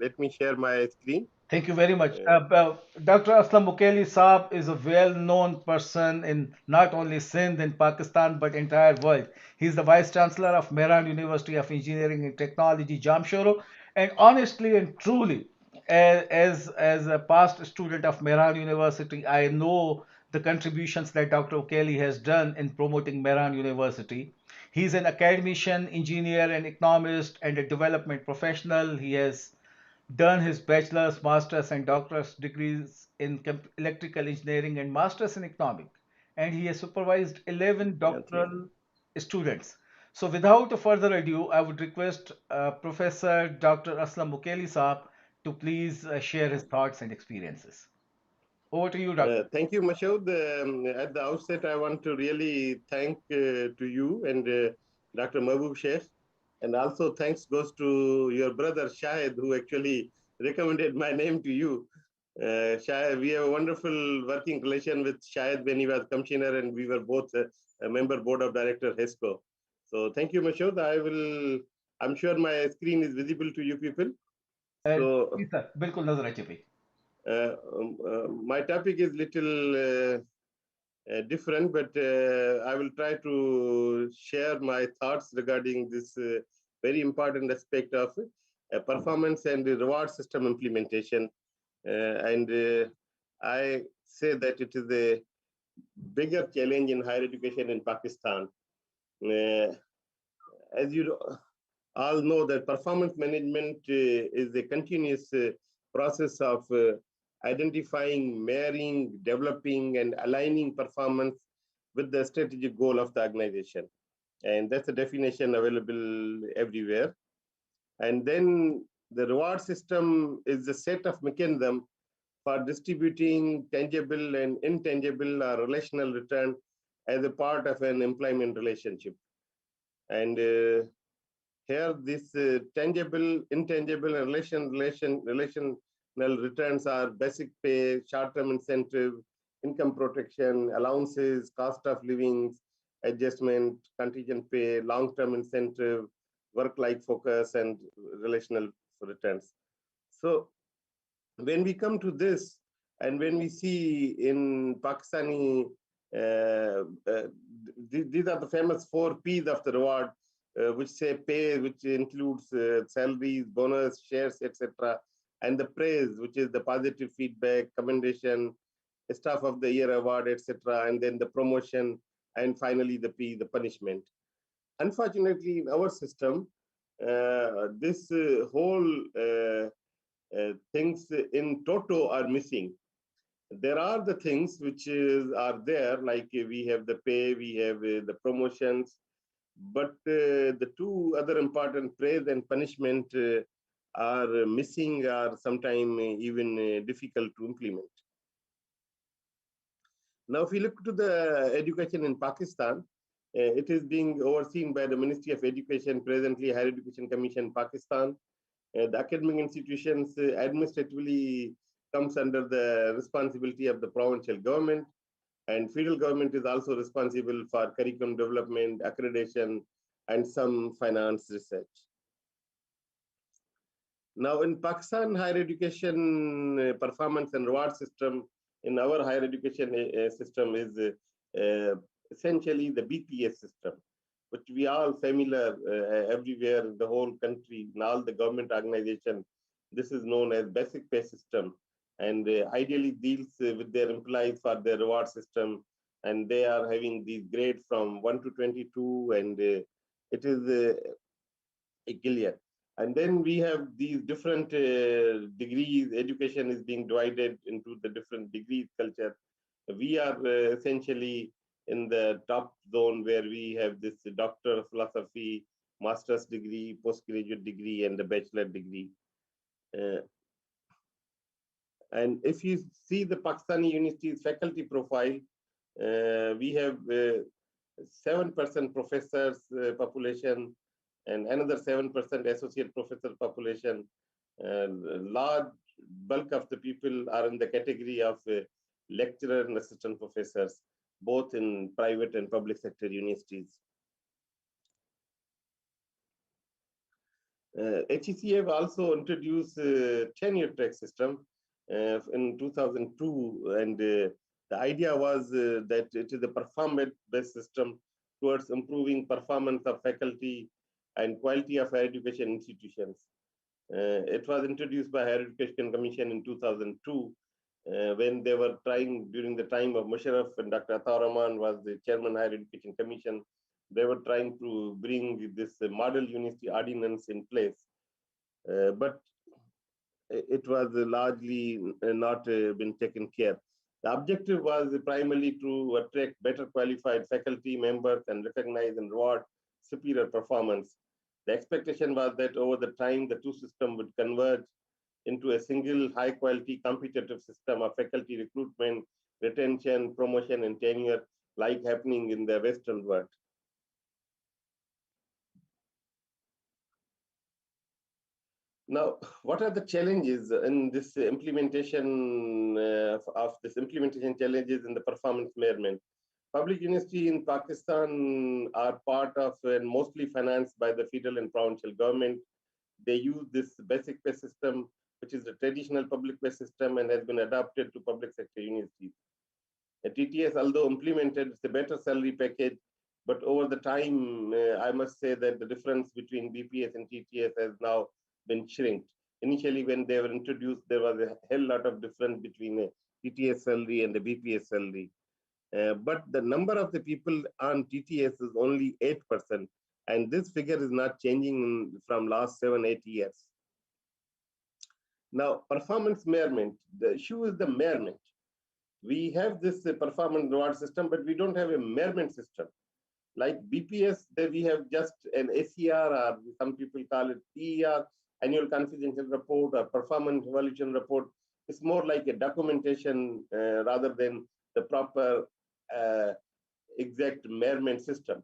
Let me share my screen. Thank you very much. Dr. Aslam Ukeli Saab is a well-known person in not only Sindh and Pakistan, but entire world. He's the Vice Chancellor of Mehran University of Engineering and Technology, Jamshoro. And honestly and truly, as a past student of Mehran University, I know the contributions that Dr. Ukeli has done in promoting Mehran University. He's an academician, engineer, an economist, and a development professional. He has done his bachelor's, master's, and doctorate degrees in electrical engineering and master's in economics. And he has supervised 11 doctoral students. So without further ado, I would request Professor Dr. Aslam Ukeli Saab to please share his thoughts and experiences. Over to you, Doctor. Thank you, Mashhood. At the outset, I want to really thank to you and Dr. Mahbub Sheikh. And also thanks goes to your brother Shahid, who actually recommended my name to you. Shahid, we have a wonderful working relation with Shahid when he was commissioner, and we were both a member board of director HESCO. So thank you, Mashhood. I'm sure my screen is visible to you people. So, my topic is little different, but I will try to share my thoughts regarding this very important aspect of performance and reward system implementation. I say that it is a bigger challenge in higher education in Pakistan. As you all know, that performance management is a continuous process of identifying, marrying, developing, and aligning performance with the strategic goal of the organization. And that's a definition available everywhere. And then the reward system is a set of mechanisms for distributing tangible and intangible or relational return as a part of an employment relationship. And here, this tangible, intangible, and relational returns are basic pay, short-term incentive, income protection, allowances, cost of living adjustment, contingent pay, long-term incentive, work-life focus, and relational returns. So when we come to this, and when we see in Pakistani, these are the famous 4 P's of the reward, which say pay, which includes salaries, bonus, shares, etc., and the praise, which is the positive feedback, commendation, Staff of the Year award, etc., and then the promotion, and finally the punishment. Unfortunately, in our system, this whole things in toto are missing. There are the things which are there, like we have the pay, we have the promotions, but the two other important, praise and punishment, are missing, or sometimes even difficult to implement. Now, if we look to the education in Pakistan, it is being overseen by the Ministry of Education, presently Higher Education Commission, Pakistan. The academic institutions administratively comes under the responsibility of the provincial government, and federal government is also responsible for curriculum development, accreditation, and some finance research. Now, in Pakistan, higher education performance and reward system, in our higher education system is essentially the BPS system, which we are familiar everywhere in the whole country, in all the government organizations. This is known as basic pay system, and ideally deals with their employees for their reward system, and they are having these grades from 1 to 22, and it is clear. And then we have these different degrees. Education is being divided into the different degrees culture. We are essentially in the top zone, where we have this Doctor of Philosophy, master's degree, postgraduate degree, and the bachelor degree. And if you see the Pakistani University's faculty profile, we have 7% professors population, and another 7% associate professor population. Large bulk of the people are in the category of lecturer and assistant professors, both in private and public sector universities. HEC have also introduced tenure track system in 2002, and the idea was that it is a performance-based system towards improving performance of faculty and quality of higher education institutions. It was introduced by Higher Education Commission in 2002, when they were trying, during the time of Musharraf, and Dr. Atar Rahman was the chairman Higher Education Commission. They were trying to bring this model university ordinance in place, but it was largely not been taken care. The objective was primarily to attract better qualified faculty members and recognize and reward superior performance. The expectation was that over the time, the two systems would converge into a single high-quality competitive system of faculty recruitment, retention, promotion, and tenure, like happening in the Western world. Now, what are the challenges in this implementation of this implementation challenges in the performance measurement? Public universities in Pakistan are part of and mostly financed by the federal and provincial government. They use this basic pay system, which is the traditional public pay system and has been adapted to public sector universities. The TTS, although implemented, it's a better salary package, but over the time, I must say that the difference between BPS and TTS has now been shrinked. Initially, when they were introduced, there was a hell lot of difference between a TTS salary and the BPS salary. But the number of the people on TTS is only 8%, and this figure is not changing from last 7-8 years. Now, performance measurement, the issue is the measurement. We have this performance reward system, but we don't have a measurement system. Like BPS, we have just an ACR, or some people call it PER, annual confidential report, or performance evaluation report. It's more like a documentation rather than the proper exact measurement system.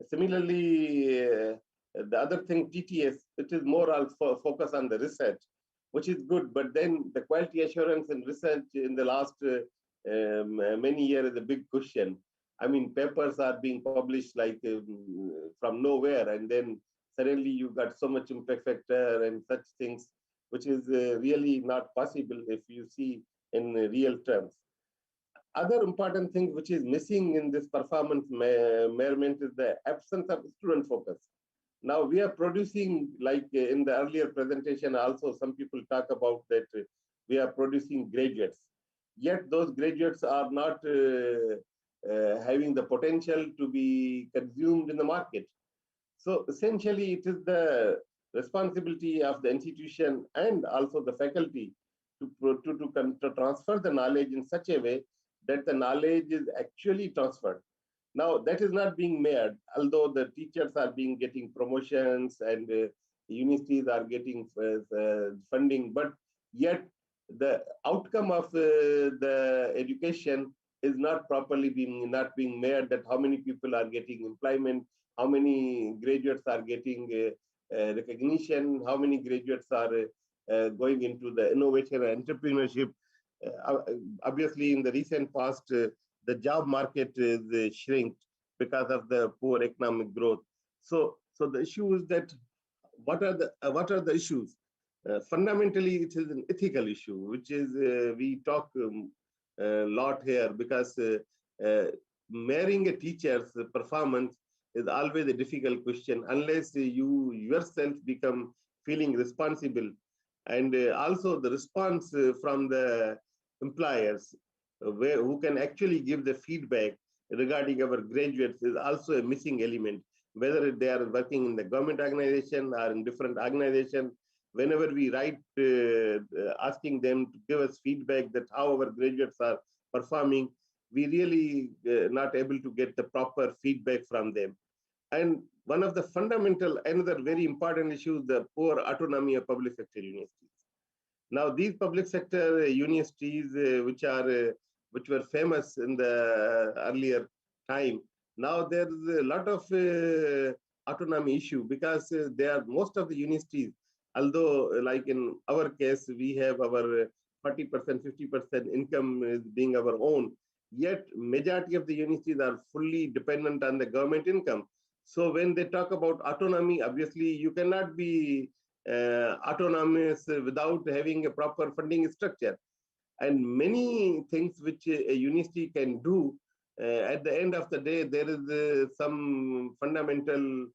Similarly, the other thing, TTS, it is more focus on the research, which is good, but then the quality assurance and research in the last many years is a big question. I mean, papers are being published like from nowhere, and then suddenly you got so much impact factor and such things, which is really not possible if you see in real terms. Other important thing which is missing in this performance measurement is the absence of student focus. Now we are producing, like in the earlier presentation also, some people talk about that we are producing graduates. yet those graduates are not having the potential to be consumed in the market. So essentially, it is the responsibility of the institution and also the faculty to transfer the knowledge in such a way that the knowledge is actually transferred. Now, that is not being made, although the teachers are getting promotions and universities are getting funding, but yet the outcome of the education is not being made, that how many people are getting employment, how many graduates are getting recognition, how many graduates are going into the innovation and entrepreneurship. Obviously, in the recent past, the job market is shrink because of the poor economic growth. So the issue is that what are the issues? Fundamentally, it is an ethical issue, which is we talk a lot here, because marrying a teacher's performance is always a difficult question unless you yourself become feeling responsible, and also the response from the employers who can actually give the feedback regarding our graduates is also a missing element, whether they are working in the government organization or in different organizations. Whenever we write asking them to give us feedback that how our graduates are performing, we really not able to get the proper feedback from them. And one of the fundamental, another very important issue, the poor autonomy of public sector universities. Now, these public sector universities, which were famous in the earlier time, now there's a lot of autonomy issue, because they are most of the universities, although like in our case, we have our 40%, 50% income is being our own, yet majority of the universities are fully dependent on the government income. So when they talk about autonomy, obviously you cannot be autonomous without having a proper funding structure. And many things which a university can do, at the end of the day, there is some fundamental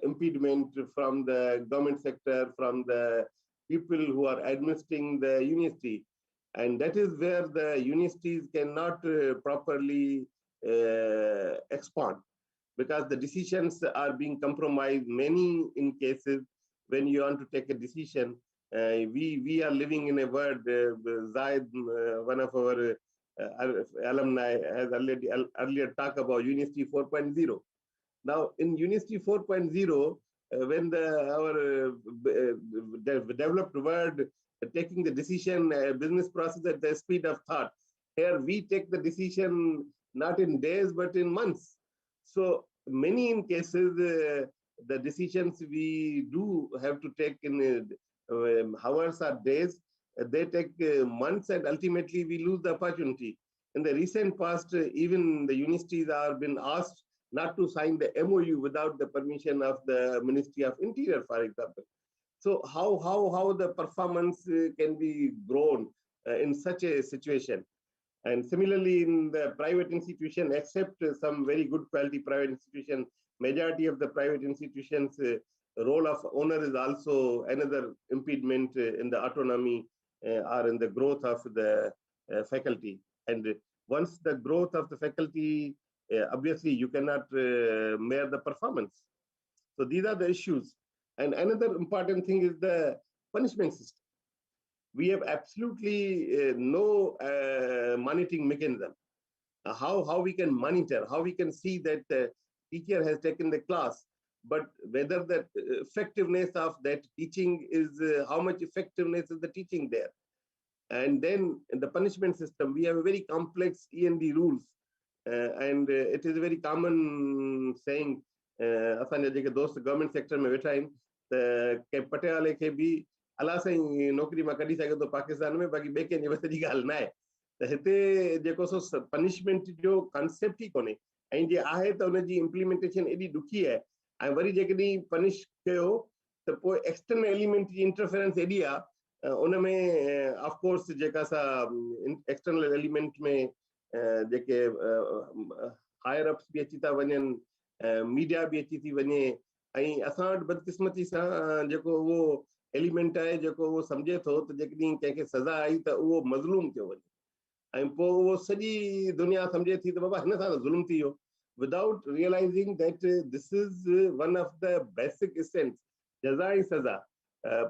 impediment from the government sector, from the people who are administering the university. And that is where the universities cannot properly expand, because the decisions are being compromised. Many in cases, when you want to take a decision, we are living in a world, Zaid, one of our alumni, has earlier talked about University 4.0. Now, in University 4.0, when our developed world taking the decision, business process at the speed of thought, here we take the decision not in days, but in months. So many in cases, the decisions we do have to take in hours or days, they take months, and ultimately we lose the opportunity. In the recent past, even the universities are been asked not to sign the MOU without the permission of the Ministry of Interior, for example. So how the performance can be grown in such a situation? And similarly, in the private institution, except some very good quality private institution, majority of the private institutions, role of owner is also another impediment in the autonomy or in the growth of the faculty. And once the growth of the faculty, obviously you cannot measure the performance. So these are the issues. And another important thing is the punishment system. We have absolutely no monitoring mechanism. How we can monitor, how we can see that the teacher has taken the class, but whether the effectiveness of that teaching is, how much effectiveness is the teaching there. And then in the punishment system, we have a very complex E&D rules. And it is a very common saying, असांजा जेके दोस्त government sector में वेठा आहिनि त के पटे वाले खे बि अलाह साईं नौकरी मां कढी सघे थो पाकिस्तान में, बाक़ी ॿिए कंहिंजी वस जी ॻाल्हि न आहे। त हिते जेको सो पनिशमेंट जो कॉन्सेप्ट ई कोन्हे, ऐं जे आहे त उनजी इम्प्लीमेंटेशन एॾी ॾुखी आहे। ऐं वरी जेकॾहिं पनिश कयो त पोइ एक्सटर्नल एलिमेंट जी इंटरफेरेंस एॾी आहे, उन में ऑफकोर्स जेका सा एक्सटर्नल एलिमेंट में जेके हायर अप्स बि अची था वञनि, मीडिया बि अची थी वञे, ऐं असां वटि बदकिस्मती सां जेको उहो एलिमेंट आहे जेको उहो सम्झे थो त जेकॾहिं कंहिंखे सज़ा आई त उहो मज़लूम थियो वञे। ऐं पोइ उहो सॼी दुनिया सम्झे थी त बाबा हिन सां त ज़ुल्म थी वियो, without realizing that this is one of the basic essence. जज़ा ऐं सज़ा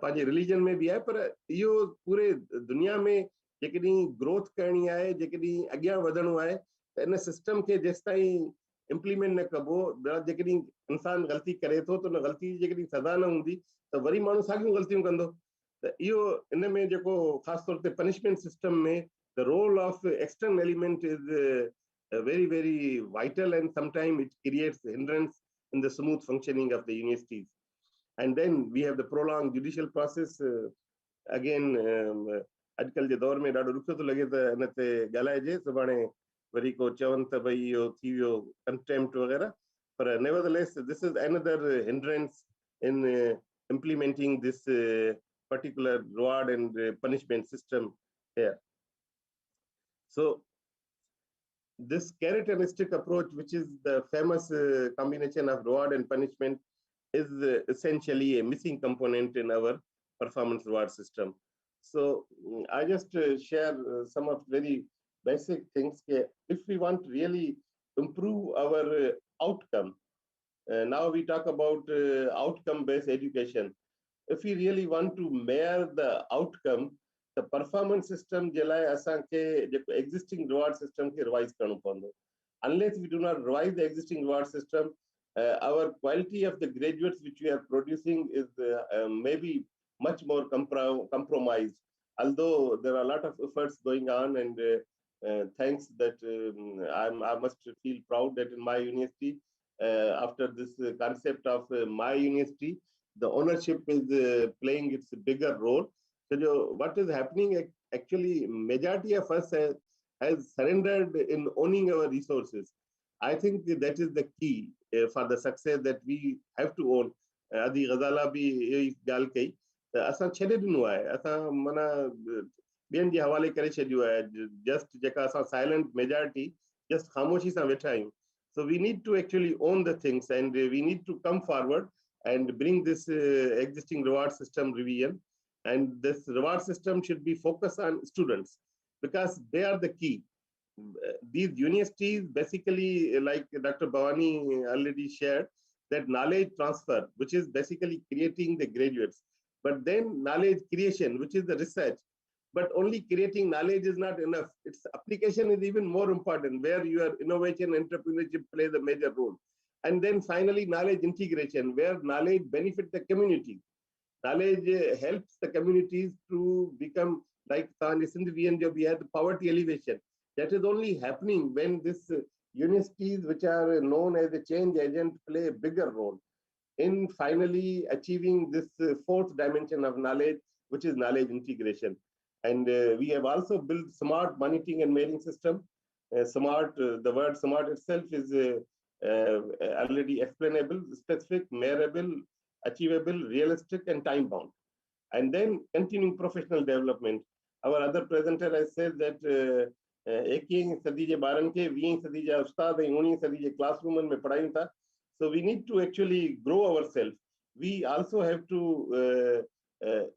पंहिंजे रिलीजन में बि आहे, पर इहो पूरे दुनिया में जेकॾहिं ग्रोथ करणी आहे, जेकॾहिं अॻियां वधणो आहे, त इन सिस्टम खे जेसि ताईं इम्प्लीमेंट न कबो, जेकॾहिं इंसान ग़लती करे थो त उन ग़लती जी जेकॾहिं सज़ा न हूंदी त वरी माण्हू साॻियूं ग़लतियूं कंदो। त इहो इन में जेको ख़ासि तौर ते पनिशमेंट सिस्टम में the role of external element is very, very vital, and sometimes it creates hindrance in the smooth functioning of the universities. And then we have the prolonged judicial process. Again, अॼुकल्ह जे दौर में ॾाढो ॾुखियो थो लॻे त हिन ते ॻाल्हाइजे, सुभाणे वरी को चवनि त भई इहो थी वियो कंटेम्प्ट वग़ैरह, पर nevertheless this is another hindrance in implementing this particular reward and punishment system here. So this carrot and stick approach, which is the famous combination of reward and punishment, is essentially a missing component in our performance reward system. So I just share some of very basic things. If we want to really improve our outcome, now we talk about outcome-based education. If we really want to measure the outcome, the performance system जे लाइ असांखे जेको existing reward system खे revise करणो पवंदो. Unless we do not revise the existing reward system, our quality of the graduates which we are producing is maybe much more compromised. Although there are a lot of efforts going on, and thanks that I must feel proud that in my university, after this concept of my university, the ownership is playing its bigger role. So what is happening actually, majority of us has surrendered in owning our resources. I think that is the key for the success, that we have to own. Adi Ghazala bhi यही ॻाल्हि कई त असां छॾे ॾिनो आहे, असां माना ॿियनि जे हवाले करे छॾियो आहे, जस्ट जेका असां साइलेंट मेजॉरिटी जस्ट ख़ामोशी सां वेठा आहियूं. So we need to actually own the things, and we need to come forward and bring this existing reward system revision. And this reward system should be focused on students because they are the key. These universities basically, like Dr. Bhavani already shared, that knowledge transfer, which is basically creating the graduates, but then knowledge creation, which is the research. But only creating knowledge is not enough. Its application is even more important, where your innovation, entrepreneurship plays a major role. And then finally, knowledge integration, where knowledge benefits the community. Knowledge helps the communities to become like Sindh we had the poverty elevation. That is only happening when this universities, which are known as a change agent, play a bigger role in finally achieving this fourth dimension of knowledge, which is knowledge integration. And we have also built smart monitoring and mailing system. The word smart itself is already explainable, specific, measurable, achievable, realistic, and time bound. And then continuing professional development. Our other presenter has said that 21वीं सदी जे ॿारनि खे 20वीं सदी जा उस्ताद ऐं 19वीं सदी जे क्लासरूमनि में पढ़ायूं था. So we need to actually grow ourselves. We also have to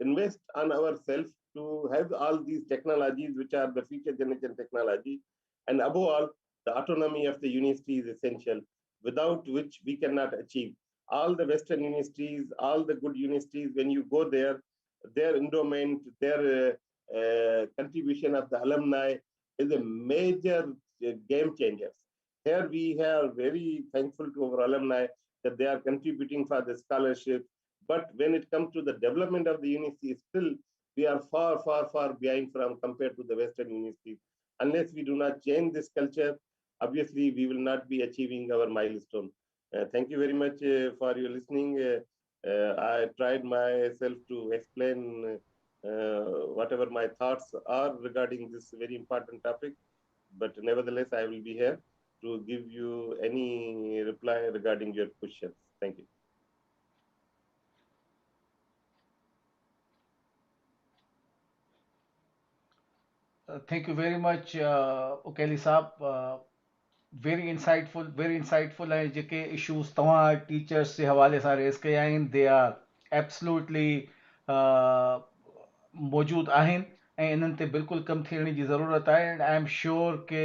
invest on ourselves to have all these technologies, which are the future generation technology. And above all, the autonomy of the university is essential, without which we cannot achieve. All the Western universities, all the good universities, when you go there, their endowment, their contribution of the alumni is a major game changer. Here we are very thankful to our alumni that they are contributing for the scholarship. But when it comes to the development of the university, still we are far, far, far behind from compared to the Western universities. Unless we do not change this culture, obviously we will not be achieving our milestone. Thank you very much for your listening. I tried myself to explain whatever my thoughts are regarding this very important topic, but nevertheless, I will be here to give you any reply regarding your questions. Thank you. Thank you very much, Ukeli Saab. Very insightful है जेके issues तव्हां teachers जे हवाले सां raise कया आहिनि, they are absolutely मौजूद आहिनि ऐं इन्हनि ते बिल्कुलु कमु थियण जी ज़रूरत आहे एंड आई एम श्योर के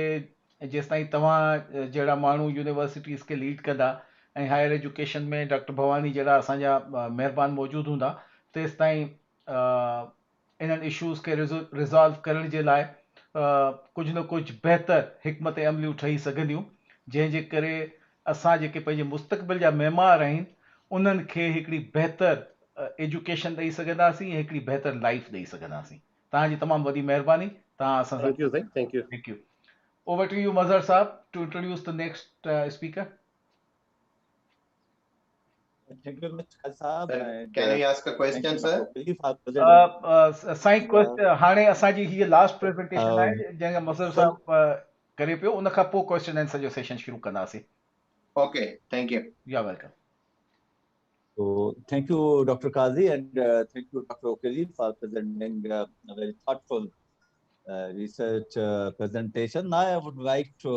जेसिताईं तव्हां जहिड़ा माण्हू यूनिवर्सिटीज़ खे लीड कंदा ऐं हायर एजुकेशन में डॉक्टर भवानी जहिड़ा असांजा महिरबान मौजूदु हूंदा तेसिताईं इन्हनि इशूज़ खे रिज़ॉल्व करण जे लाइ कुझु न कुझु बहितर हिकमत अमलियूं ठही सघंदियूं जंहिंजे करे असां जेके पंहिंजे मुस्तक़बिल जा महिमार आहिनि उन्हनि खे हिकिड़ी बहितर एजुकेशन ॾेई सघंदासीं ऐं हिकिड़ी बहितर लाइफ ॾेई सघंदासीं तव्हांजी तमामु वॾी महिरबानी तव्हां असां सां Thank you, sir. Thank you. Thank you over to you Mazhar साहब to introduce the next speaker Thank you very much, Qazi Saab. Sir, And, can I ask a thank question, you, sir? Dr. Qazi, for presenting. Sain question हाणे असांजी हीअ last presentation आहे जंहिंखे Mazhar Sir, साहब करे पियो उन खां पोइ क्वेश्चन आंसर जो सेशन शुरू कंदासीं Okay, thank you. या welcome so thank you, Dr. Qazi, and thank you, Dr. Okeli, for presenting a very thoughtful research presentation. Now I would like to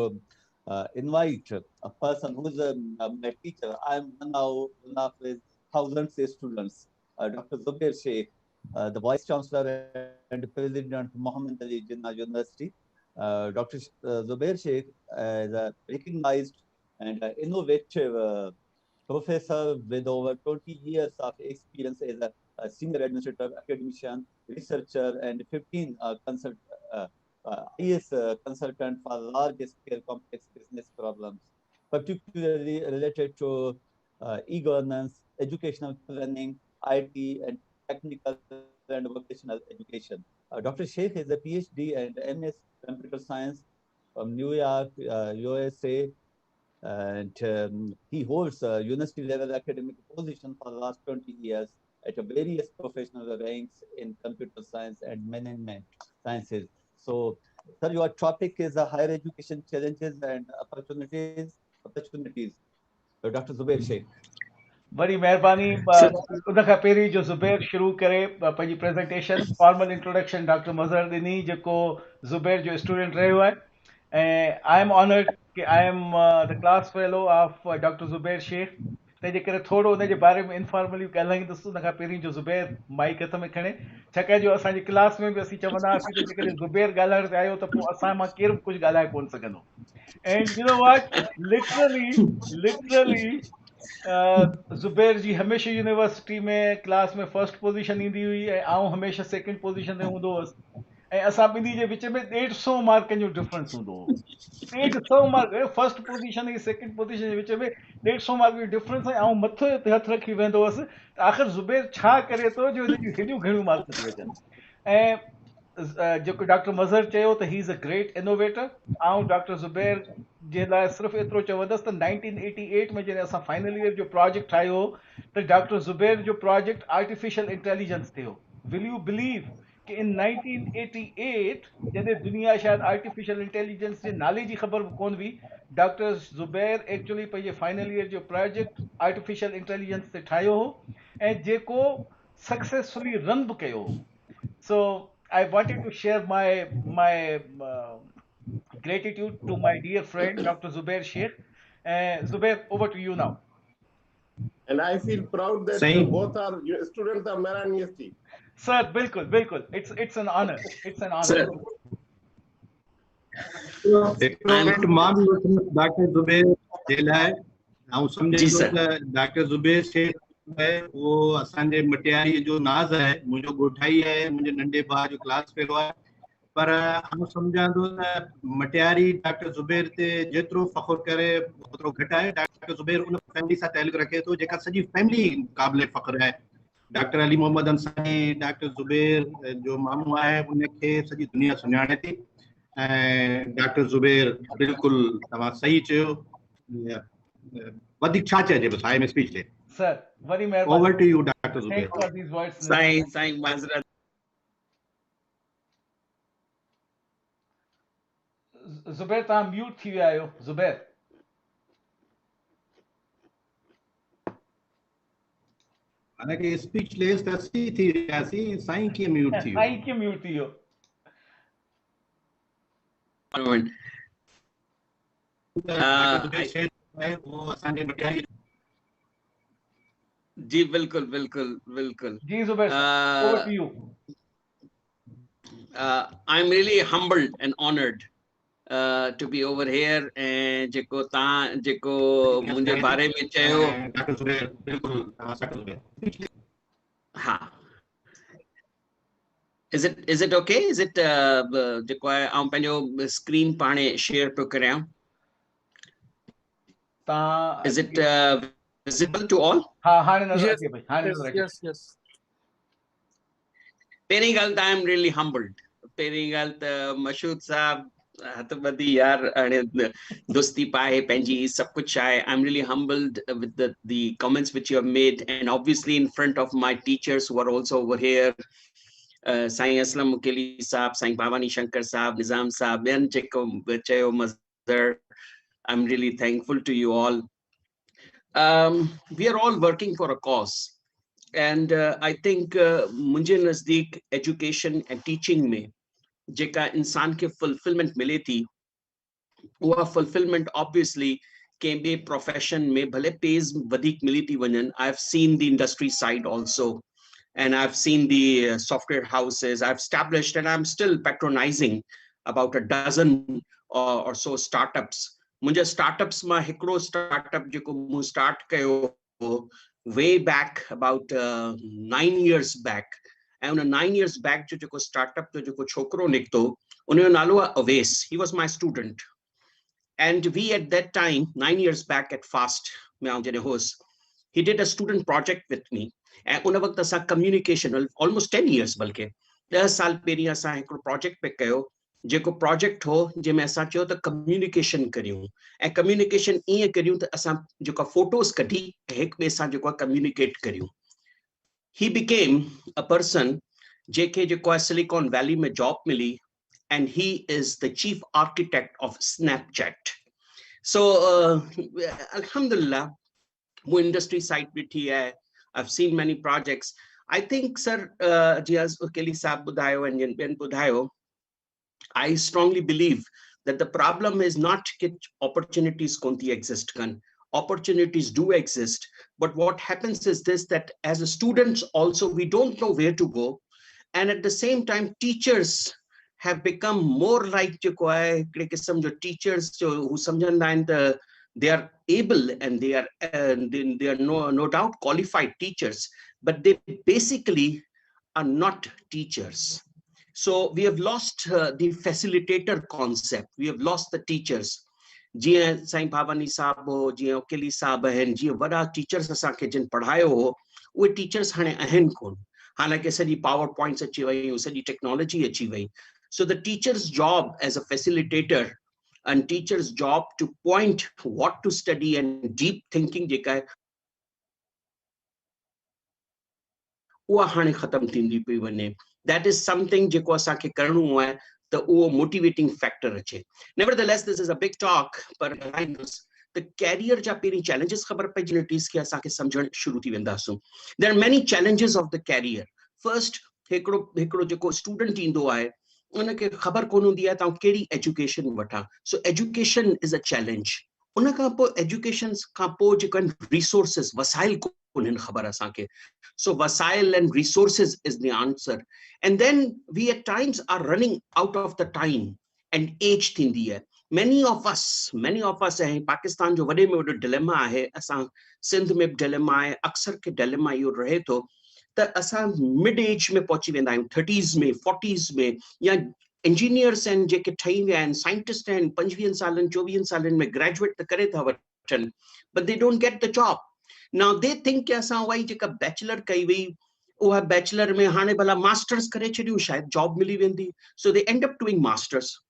invite a person who is my teacher. I am one of his thousands of students, Dr. Zubair Sheikh, the Vice Chancellor and President Muhammad Ali Jinnah University. Dr. Zubair Sheikh is a recognized and innovative professor with over 20 years of experience as a senior administrator, academician, researcher, and 15 IS consultant for large-scale complex business problems, particularly related to e-governance, educational planning, IT, and technical and vocational education. Dr. Sheikh is a PhD and MS Computer Science from New York, USA, and he holds a university-level academic position for the last 20 years at various professional ranks in computer science and management sciences. So, sir, your topic is higher education challenges and opportunities. So, Dr. Zubair Sheikh. Worry महिरबानी उन खां पहिरीं जो ज़ुबैर शुरू करे पंहिंजी presentation formal introduction doctor Mazhar ॾिनी जेको ज़ुबैर जो स्टूडेंट रहियो आहे ऐं आई एम ऑनर्ड कि I am the class fellow of doctor Zubair Shaikh तंहिंजे करे थोरो उनजे बारे में इंफॉर्मली ॻाल्हाईंदुसि उन खां पहिरीं जो ज़ुबैर माइक हथ में खणे छाकाणि जो असांजी क्लास में बि असीं चवंदा हुआसीं त जेकॾहिं ज़ुबैर ॻाल्हाइण ते आयो त पोइ असां मां केरु बि कुझु ॻाल्हाए कोन सघंदो and you know what literally Zubair ji हमेशह यूनिवर्सिटी में क्लास में फर्स्ट पोजीशन ईंदी हुई ऐं आउं हमेशह सेकंड पोजीशन ते हूंदो हुअसि ऐं असां ॿिन्ही जे विच में 150 मार्कनि जो डिफरेंस हूंदो हो 150 मार्क फर्स्ट पोजीशन ऐं सेकंड पोजीशन जे विच में 150 मार्क जो डिफरेंस ऐं आउं मथे ते हथु रखी वेंदो हुअसि त आख़िर ज़ुबैर छा करे थो जो हिन जूं हेॾियूं घणियूं मार्क थी अचनि ऐं जेको डॉक्टर मज़हर चयो त he is a great innovator आउं डॉक्टर ज़ुबैर जे लाइ सिर्फ़ु एतिरो चवंदुसि त 1988 में जॾहिं असां फाइनल ईयर जो प्रोजेक्ट ठाहियो हो त डॉक्टर ज़ुबैर जो प्रोजेक्ट आर्टिफिशियल इंटेलिजेंस ते हो विल यू बिलीव कि इन 1988 जॾहिं दुनिया शायदि आर्टिफिशियल इंटेलिजेंस जे नाले जी ख़बर बि कोन हुई डॉक्टर ज़ुबैर एक्चुअली पंहिंजे फाइनल ईयर जो प्रोजेक्ट आर्टिफिशियल इंटेलिजेंस ते ठाहियो हो ऐं जेको सक्सेसफुली रन बि कयो हो So I wanted to share my gratitude to my dear friend Dr. Zubair Sheikh. Zubair, over to you now. And I feel proud that Same. both are students of Mehran University. Sir, bilkul. It's an honor. It's an honor. हिकु मां बि doctor Zubair जे लाइ ऐं सम्झे थो त doctor Zubair Sheikh वो असांजे मटियारी जो नाज़ आहे मुंहिंजो ॻोठाई आहे मुंहिंजे नंढे भाउ जो क्लास फेलो आहे पर आउं सम्झां थो त मटियारी डॉक्टर ज़ुबैर ते जेतिरो फ़ख़ुरु करे ओतिरो घटि आहे डॉक्टर ज़ुबैर उन फैमिली सां तालुक़ु रखे थो जेका सॼी फैमिली क़ाबिल फ़ख़ुरु आहे डॉक्टर अली मोहम्मद अंसारी डॉक्टर ज़ुबैर जो मामू आहे उनखे सॼी दुनिया सुञाणे थी ऐं डॉक्टर ज़ुबैर बिल्कुलु तव्हां सही चयो वधीक छा चइजे बसि I am speechless Sir, very महिरबानी. Over to you, Dr. Zubair. Thanks for these words. Sain Mazrat. Zubair, तव्हां म्यूट थी विया आहियो. Zubair. हालांकि स्पीचलेस त असीं थी वियासीं साईं कीअं म्यूट थी वियो साईं कीअं म्यूट थी वियो वो असांजे मटियारी जी बिल्कुल जी Zubair over to you I'm really humbled and honored to be over here. And जेको तां जेको मुंहिंजे बारे में चयो, हाँ, is it okay? Is it जेको आहे आउं पंहिंजो स्क्रीन पाणे शेयर पियो करियां? Is it visible to all? Yes, yes, yes. पहिरीं ॻाल्हि त I am really humbled. पहिरीं ॻाल्हि त मशहूद साहब हथबदी यार हाणे दोस्ती पाए पंहिंजी सभु कुझु आहे. I'm really humbled with the comments which you have made, and obviously in front of my teachers who are also over here. Sain Aslam Mukeli Saab, Sain Bhavani Shankar Saab, Nizam Saab, ॿियनि जेको चयो Mazhar, I'm really thankful to you all. We are all working for a cause. And I think मुंहिंजे नज़दीक education and teaching में जेका इंसान खे fulfillment मिले थी, उहा fulfillment obviously कंहिं ॿिए profession में भले pays वधीक मिली थी वञनि. I've seen the industry side also, and I've seen the software houses. I've established, and I'm still patronizing about a dozen or so startups. मुंहिंजे startups मां हिकिड़ो startup जेको मूं start कयो way back about 9 years back. And 9 years back जो जेको startup जो जेको छोकरो निकतो, उनजो नालो आहे अवेस. He was my student. And we at that time, 9 years back at FAST, he did a student project with me. And उन वक्त असां communication almost 10 years बल्कि 10 साल पहिरीं असां हिकिड़ो project पे कयो, जेको project हो जंहिंमें असां चयो त communication करियूं. ऐं communication ईअं करियूं त असां जेका photos कढी हिक ॿिए सां जेको communicate करियूं. He became a person जेके जेको आहे Silicon Valley में job milli, and he is the chief architect of Snapchat. So alhamdulillah, वो industry side भी थी है. I've seen many projects. I think sir जीअं केली साहब ॿुधायो and ॿियनि ॿुधायो, I strongly believe that the problem is not that opportunities don't exist. Opportunities do exist, but what happens is this, that as a students also we don't know where to go, and at the same time teachers have become more like some teachers who समझंदा they are able and they are no doubt qualified teachers, but they basically are not teachers. So we have lost the facilitator concept. We have lost the teachers. जीअं साईं भावानी साहब हो, जीअं ओकेली साहब आहिनि, जीअं वॾा teachers असांखे जिन पढ़ायो हो, उहे टीचर्स हाणे आहिनि कोन. हालांकि सॼी पावर पॉइंट्स अची वयूं, सॼी टेक्नोलॉजी अची वई. So the teacher's job as a facilitator and teacher's job to point what to study and deep thinking जेका आहे उहा हाणे ख़तम थींदी पई वञे. That is something जेको असांखे करणो आहे त उहो motivating factor अचे. Nevertheless, this is a big talk, but the career जा पहिरीं challenges ख़बर पइजनिटीज़ खे असांखे सम्झण शुरू थी वेंदासूं. There are many challenges of the career. First, हिकिड़ो जेको student ईंदो आहे, उनखे ख़बर कोन हूंदी आहे त कहिड़ी education वठां. So education is a challenge. उन खां पोइ education खां पोइ जेको resources, वसाइल कोन्हनि ख़बर असांखे. So vasail and resources is the answer. And then we at times are running out of the time and age thindi hai. Many of us in Pakistan jo vade mein dilemma hai, asan Sindh mein dilemma hai, aksar ke dilemma yo rahe to ta asan mid age mein pहुची वेंदा आहियूं, 30s में 40s में, या engineers and जेके ठही विया आहिनि, scientists and 25 सालनि 24 सालनि में graduate त करे था वठनि, but they don't get the job. Now they think कि असां वही जेका bachelor कई हुई, उहा bachelor में हाणे भला masters करे छॾियूं, शायद job मिली वेंदी. So they end up doing masters,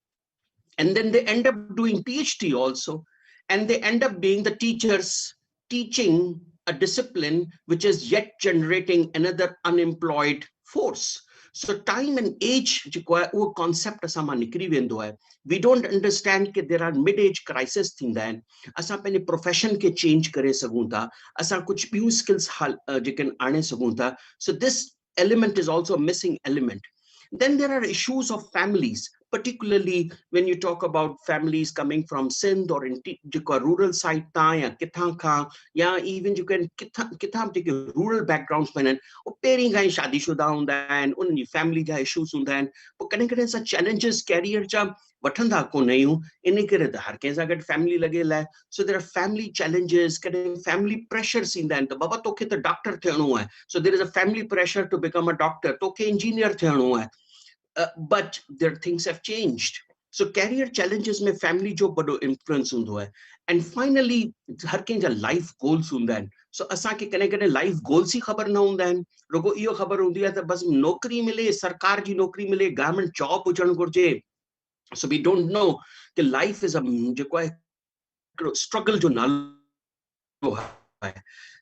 and then they end up doing PhD also, and they end up being the teachers teaching a discipline which is yet generating another unemployed force. So time and age जेको आहे उहो concept असां मां निकिरी वेंदो आहे. We don't understand कि there are mid-age crisis थींदा आहिनि. असां पंहिंजे profession खे change करे सघूं था. असां कुझु ॿियूं skills जेके आणे सघूं था. So this element is also a missing element. Then there are issues of families, particularly when you talk about families coming from Sindh or in rural side ya kithan kha, ya even you can kithan take rural backgrounds when pairing hai shadi shuda hunda and unni family ja issues hunda and kade sa challenges career cha wathanda ko nahi hu ine kare har kaisa gad family lage la. So there are family challenges, family pressures in that. Baba toke the doctor thenu hai, so there is a family pressure to become a doctor, toke engineer thenu hai. But their things have changed. So career challenges में family जो बड़ो influence हुंदो है. And finally हर कंहिं जा life goals हूंदा आहिनि. So असां खे कॾहिं कॾहिं life goals ही ख़बर न हूंदा आहिनि. रुगो इहो ख़बर हूंदी आहे त बस नौकरी मिले, सरकार जी नौकरी मिले, government job हुजणु घुर्जे. So we don't know कि life is a जेको आहे struggle जो नालो है.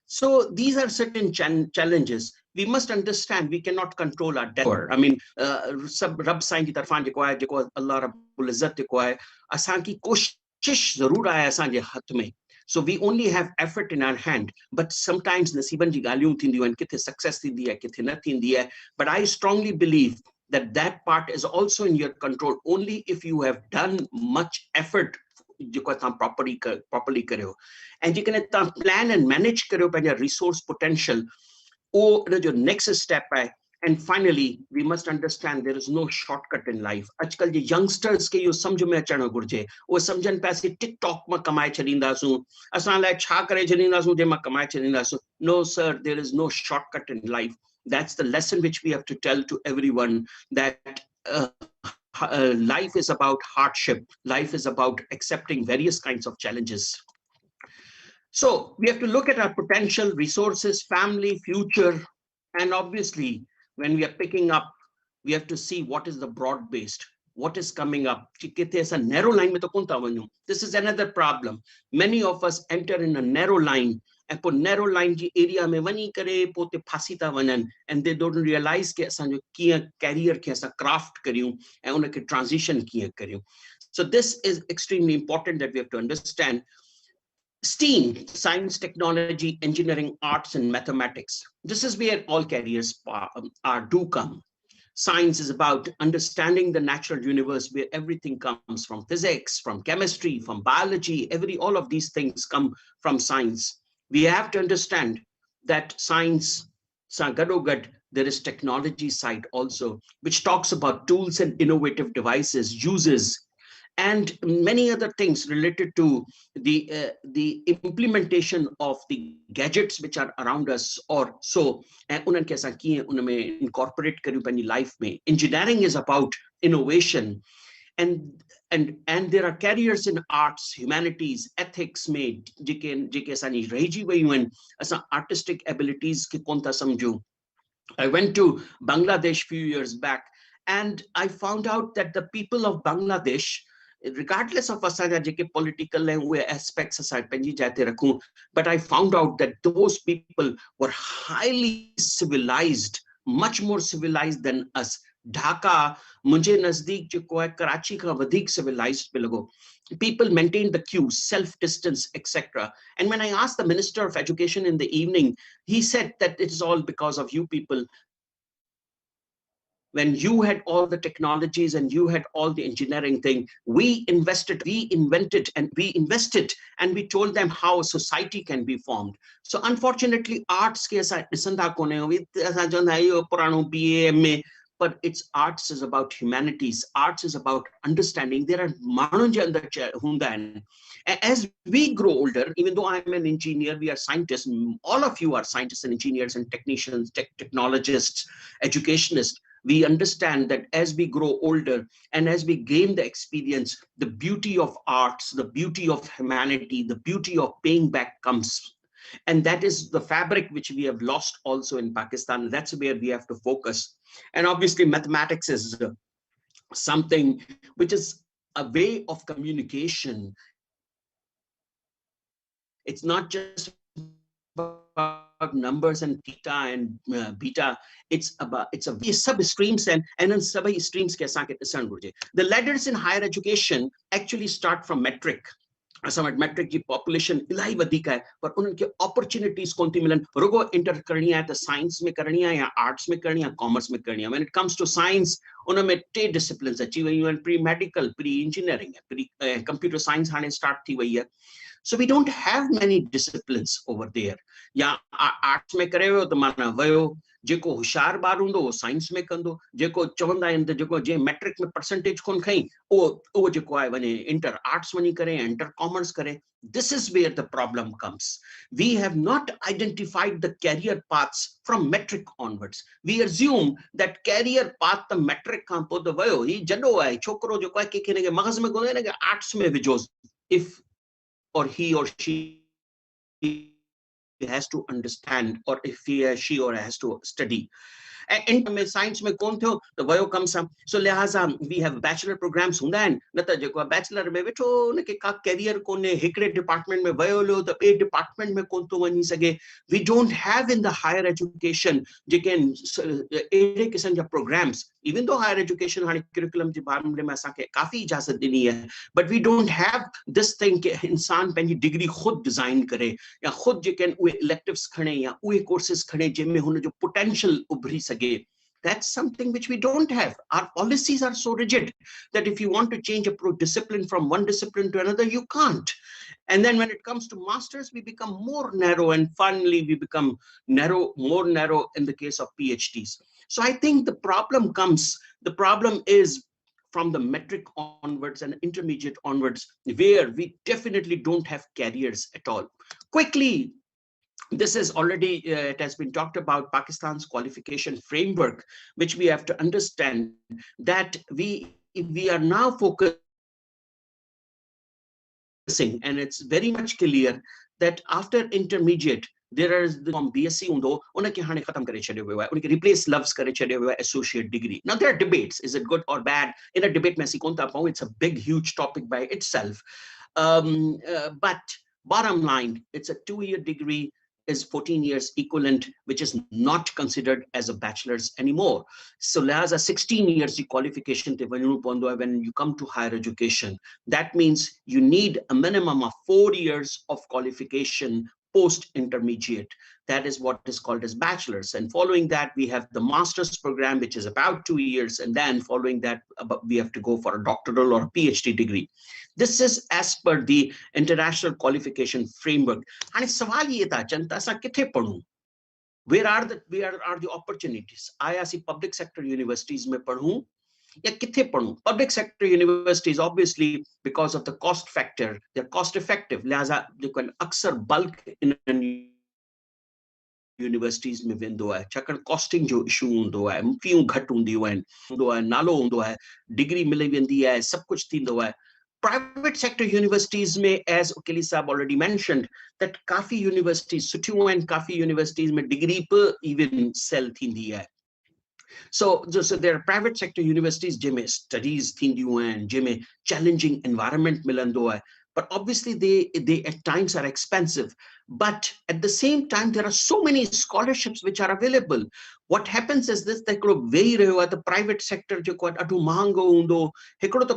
So these are certain challenges. We must understand we cannot control our destiny. I mean, sab Rab Sai की तरफां जेको आहे, जेको अल्लाह रब्बुल इज़्ज़त जेको आहे, असां की कोशिश ज़रूर आहे असां जे हथ में. So we only have effort in our hand, but sometimes नसीबन जी ॻाल्हियूं थींदियूं आहिनि, किथे success थींदी आहे, किथे न थींदी आहे. But I strongly believe that that part is also in your control only if you have done much effort जेको तव्हां properly करियो. ऐं जेकॾहिं तव्हां plan and manage करियो पंहिंजा resource potential, उहो जो next step आहे. And finally, we must understand there is no shortcut in life. आजकल जे youngsters खे इहो सम्झ में अचणु घुर्जे. उहे सम्झनि पिया कि TikTok मां कमाए छॾींदासूं, असां लाइ छा करे छॾींदासूं जंहिं मां कमाए छॾींदासूं. No, sir, there is no shortcut in life. That's the lesson which we have to tell to everyone, that life is about hardship. Life is about accepting various kinds of challenges. So we have to look at our potential, resources, family, future, and obviously when we are picking up, we have to see what is the broad-based, what is coming up. Narrow line mein to kon tha vanyu. This is another problem. Many of us enter in a narrow line, and po narrow line ji area mein vani kare pote phasi ta vanan, and they don't realize ke asan jo kiya career ke asa craft karyu and unake transition kiya karyu. So this is extremely important that we have to understand. STEAM, science, technology, engineering, arts, and mathematics. This is where all careers do come. Science is about understanding the natural universe, where everything comes from physics, from chemistry, from biology, all of these things come from science. We have to understand that science, there is technology side also, which talks about tools and innovative devices, uses, and many other things related to the implementation of the gadgets which are around us or so. Incorporate life mein. Engineering is about innovation, and there are careers in arts, humanities, ethics mein artistic abilities ke konta samjhu. I went to Bangladesh few years back, and I found out that the people of Bangladesh, regardless of political aspects aside, but I found out that those people were highly civilized, much more civilized than us. Dhaka, munje nazdeek jo hai, Karachi ka vadhik civilized pe logo. People maintain the queue, self-distance, etc. And when I asked the Minister of Education in the evening, he said that it is all because of you people. When you had all the technologies and you had all the engineering thing, we invested, we invented, and we invested, and we told them how a society can be formed. So unfortunately, arts but it's arts is about humanities. Arts is about understanding. There are as we grow older, even though I'm an engineer, we are scientists. All of you are scientists and engineers and technicians, technologists, educationists. We understand that as we grow older and as we gain the experience, the beauty of arts, the beauty of humanity, the beauty of paying back comes. And that is the fabric which we have lost also in Pakistan. That's where we have to focus. And obviously mathematics is something which is a way of communication. It's not just about numbers and theta and beta. It's a sub streams and then sub streams. The ladders in higher education actually start from metric. असां वटि matric जी population इलाही वधीक आहे, पर उन्हनि खे opportunities कोन थी मिलनि। रुगो इंटर करणी आहे त साइंस में करणी आहे या आर्ट्स में करणी आहे, कॉमर्स में करणी आहे। When it comes to science, उन में 3 डिसिप्लिन्स अची वयूं आहिनि, pre medical, pre engineering, pre computer science हाणे स्टार्ट थी वई आहे। So we don't have many disciplines over there. या आर्ट्स में करे वियो त माना वयो, जेको होशियार ॿार हूंदो उहो साइंस में कंदो, जेको चवंदा आहिनि त जेको जे मैट्रिक में परसेंटेज कोन खई उहो जेको आहे वञे इंटर आर्ट्स वञी करे, इंटर कॉमर्स करे। This is where the problem comes. We have not identified the career paths from metric onwards. We assume that career path the metric खां पोइ त वयो ही जॾो आहे छोकिरो जेको आहे कंहिंखे मग़ज़ में कोन्हे न कि आर्ट्स में विझोसि, if or he or she has to understand, or if she or has to study. And in science में कोन थियो त वयो कम सां। सो लिहाज़ा we have bachelor programs हूंदा आहिनि, न त जेको आहे बैचलर में वेठो उनखे का कैरियर कोन्हे, हिकिड़े डिपार्टमेंट में वयो हलियो त ॿिए डिपार्टमेंट में कोन थो वञी सघे। We don't have in the higher education जेके अहिड़े क़िस्म जा programmes, even though higher education हाणे करिकुलम जे मामले में असांखे काफ़ी इजाज़त ॾिनी आहे, but we don't have this thing कि इंसान पंहिंजी डिग्री खुद डिज़ाइन करे या खुद जेके आहिनि उहे इलेक्टिव्स खणे या उहे कोर्सेस खणे जंहिंमें हुनजो पोटेंशियल उभरी सघे। That's something which we don't have. Our policies are so rigid that if you want to change a discipline from one discipline to another, you can't. And then when it comes to masters, we become more narrow, and finally we become more narrow in the case of PhDs. So I think the problem is from the metric onwards and intermediate onwards, where we definitely don't have careers at all. Quickly, this is already, it has been talked about, Pakistan's qualification framework, which we have to understand that we are now focusing, and it's very much clear that after intermediate, there is the BSc undo, unake hane khatam kare chhadiyo huwa hai, unake replace loves kare chhadiyo hua hai associate degree. Now there are debates, is it good or bad? In a debate mein kon ta paun, it's a big huge topic by itself. But bottom line, it's a 2-year degree, is 14 years equivalent, which is not considered as a bachelor's anymore. So as a 16 years qualification when you come to higher education, that means you need a minimum of 4 years of qualification post-intermediate. That is what is called as bachelor's. And following that, we have the master's program, which is about 2 years. And then following that, we have to go for a doctoral or a PhD degree. This is as per the international qualification framework. And सवाल ये था जनता असां किथे पढ़ूं? Where are the opportunities? आया सी public sector universities में पढ़ूं या किथे पढ़ूं? Public sector universities, obviously, because of the cost factor, they're cost effective. लिहाजा जेको अक्सर bulk in यूनिवर्सिटीज़ में वेंदो आहे, छाकाणि कॉस्टिंग जो इशू हूंदो आहे, फीयूं घटि हूंदियूं आहिनि, हूंदो आहे, नालो हूंदो आहे, डिग्री मिली वेंदी आहे, सभु कुझु थींदो आहे। Private sector universities में, as Ukeli Saab already mentioned, that काफ़ी universities सुठियूं आहिनि, काफ़ी universities में डिग्री पे even sell थींदी आहे। So there are private sector universities जंहिंमें studies थींदियूं आहिनि, जंहिंमें challenging environment मिलंदो आहे, but obviously they at times are expensive. But at the same time, there are so many scholarships which are available. What happens is this, that the private sector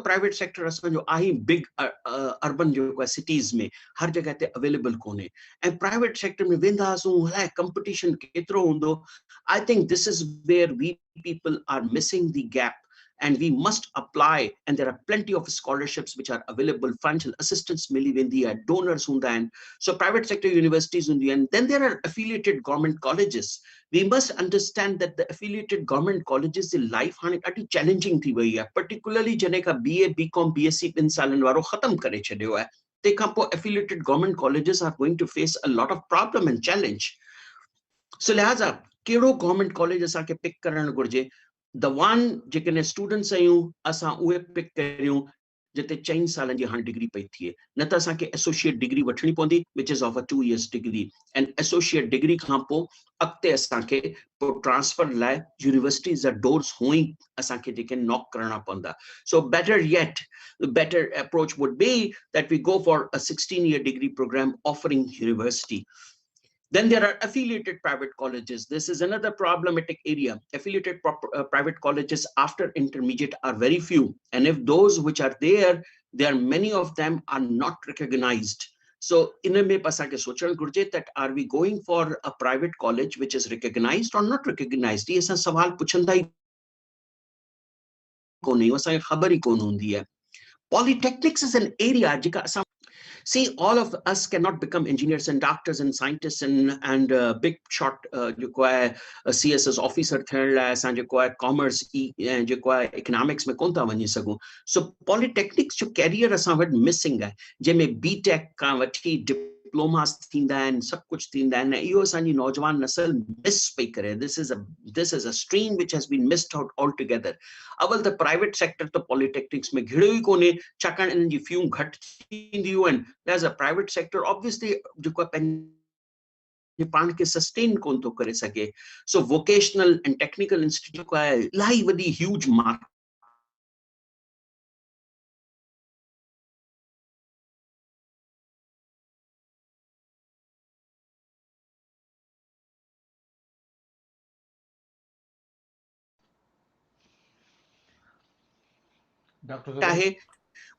private sector big urban cities mein har jagah te available kone, and private sector mein competition ketro hundo. I think this is where we people are missing the gap, and we must apply, and there are plenty of scholarships which are available, financial assistance mili vendi hai, donors hunda hain. So private sector universities in the end. Then there are affiliated government colleges. We must understand that the affiliated government colleges in life are challenging thi wai hai, particularly jane ka BA, BCom, BSc in salan waro khatam kare chhadiyo hai. Tekha po affiliated government colleges are going to face a lot of problem and challenge. So lihaza kehdo government college asanke pick karan gurje. The one JK students आहियूं असां उहे pick करियूं जिते 4 सालनि जी हाणे degree पई थिए, न त असांखे एसोसिएट डिग्री वठणी पवंदी, which is of a 2 years degree, and associate degree खां पोइ अॻिते असांखे ट्रांसफर लाइ यूनिवर्सिटीज़ जा डोर्स हुई असांखे जेके नॉक करणा पवंदा. So better yet, the better approach would be that we go for a 16-year degree program offering university. Then there are affiliated private colleges. This is another problematic area. Affiliated private colleges after intermediate are very few. And if those which are there, there are many of them are not recognized. So in a में असांखे सोचणु घुरिजे that are we going for a private college which is recognized or not recognized? ये असां सवाल पुछंदा ई कोन्हे, असांखे ख़बर ई कोन हूंदी आहे. Polytechnics is an area जेका असां see, all of us cannot become engineers and doctors and scientists and big shot CSS officer commerce economics में कोन था वञी सघूं. So polytechnics जो career असां वटि missing है, जंहिंमें B.Tech खां वठी diplomas थींदा आहिनि, सभु कुझु थींदा आहिनि, इहो असांजी नौजवान नस्ल मिस पई करे. This is a stream which has been missed out altogether. अवल त प्राइवेट सेक्टर त पॉलिटेक्निक्स में घिड़ियो ई कोन्हे, छाकाणि इन्हनि जी फीयूं घटि थींदियूं आहिनि. There's a private sector obviously जेको पंहिंजे पाण खे सस्टेन कोन थो करे सघे. So vocational and technical institute को आहे इलाही वॾी huge market. Dr.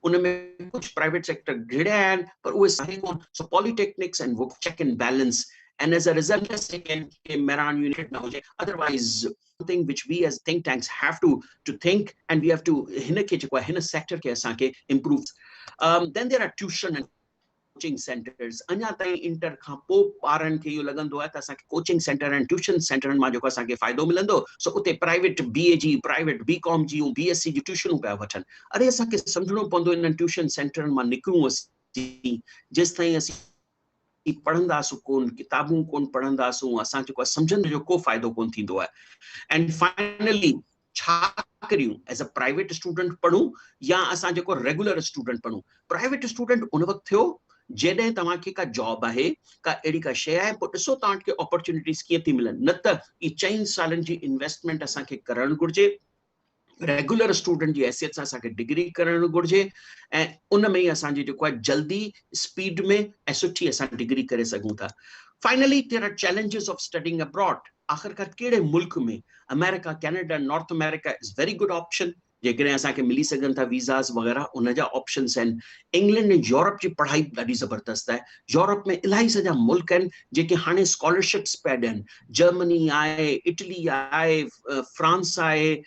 उनमें कुछ प्राइवेट सेक्टर घिड़िया आहिनि पर उहे सही कोन. So politics and check and balance, and as a result Mehran unit na hoje. Otherwise something which we as think tanks have to think, and we have to hin sector ke asanke improve. Then there are tuition and coaching centers. Anya tai inter kha po paran ke yo lagando hai ta asanke coaching center and tuition center ma jeko asanke faido milando. So ute private BAG, private BCom ji, BSc ji tuition pe watan. Are asanke samjhno pawndo in tuition center ma nikru asi jis tai asi पढ़ंदासूं कोन, किताबूं कोन पढ़ंदासूं, असां जेको सम्झण जो को फ़ाइदो कोन थींदो आहे. And finally छा करियूं? एज अ प्राइवेट स्टूडेंट पढ़ूं या असां जेको रेगुलर स्टूडेंट पढ़ूं? प्राइवेट स्टूडेंट उन वक़्तु थियो जॾहिं तव्हांखे का जॉब आहे, का अहिड़ी का शइ आहे, पोइ ॾिसो तव्हांखे अपॉर्चुनिटीज़ कीअं थी मिलनि. न त ई 4 सालनि जी इन्वेस्टमेंट असांखे करणु घुरिजे. रेगुलर स्टूडेंट जी हैसियत सां असांखे डिग्री करणु घुरिजे ऐं उन में ई असांजी जेको आहे जल्दी स्पीड में ऐं सुठी असां डिग्री करे सघूं था. Finally there are challenges of studying abroad. आख़िरकार कहिड़े मुल्क में? America, Canada, North America is very good option. जेकॾहिं असांखे मिली सघनि था वीज़ास वग़ैरह, उन जा ऑप्शन्स आहिनि. इंग्लैंड ऐं यूरोप जी पढ़ाई ॾाढी ज़बरदस्त आहे. यूरोप में इलाही सॼा मुल्क आहिनि जेके हाणे स्कॉलरशिप्स पिया ॾियनि. जर्मनी आहे, इटली आहे, फ्रांस आहे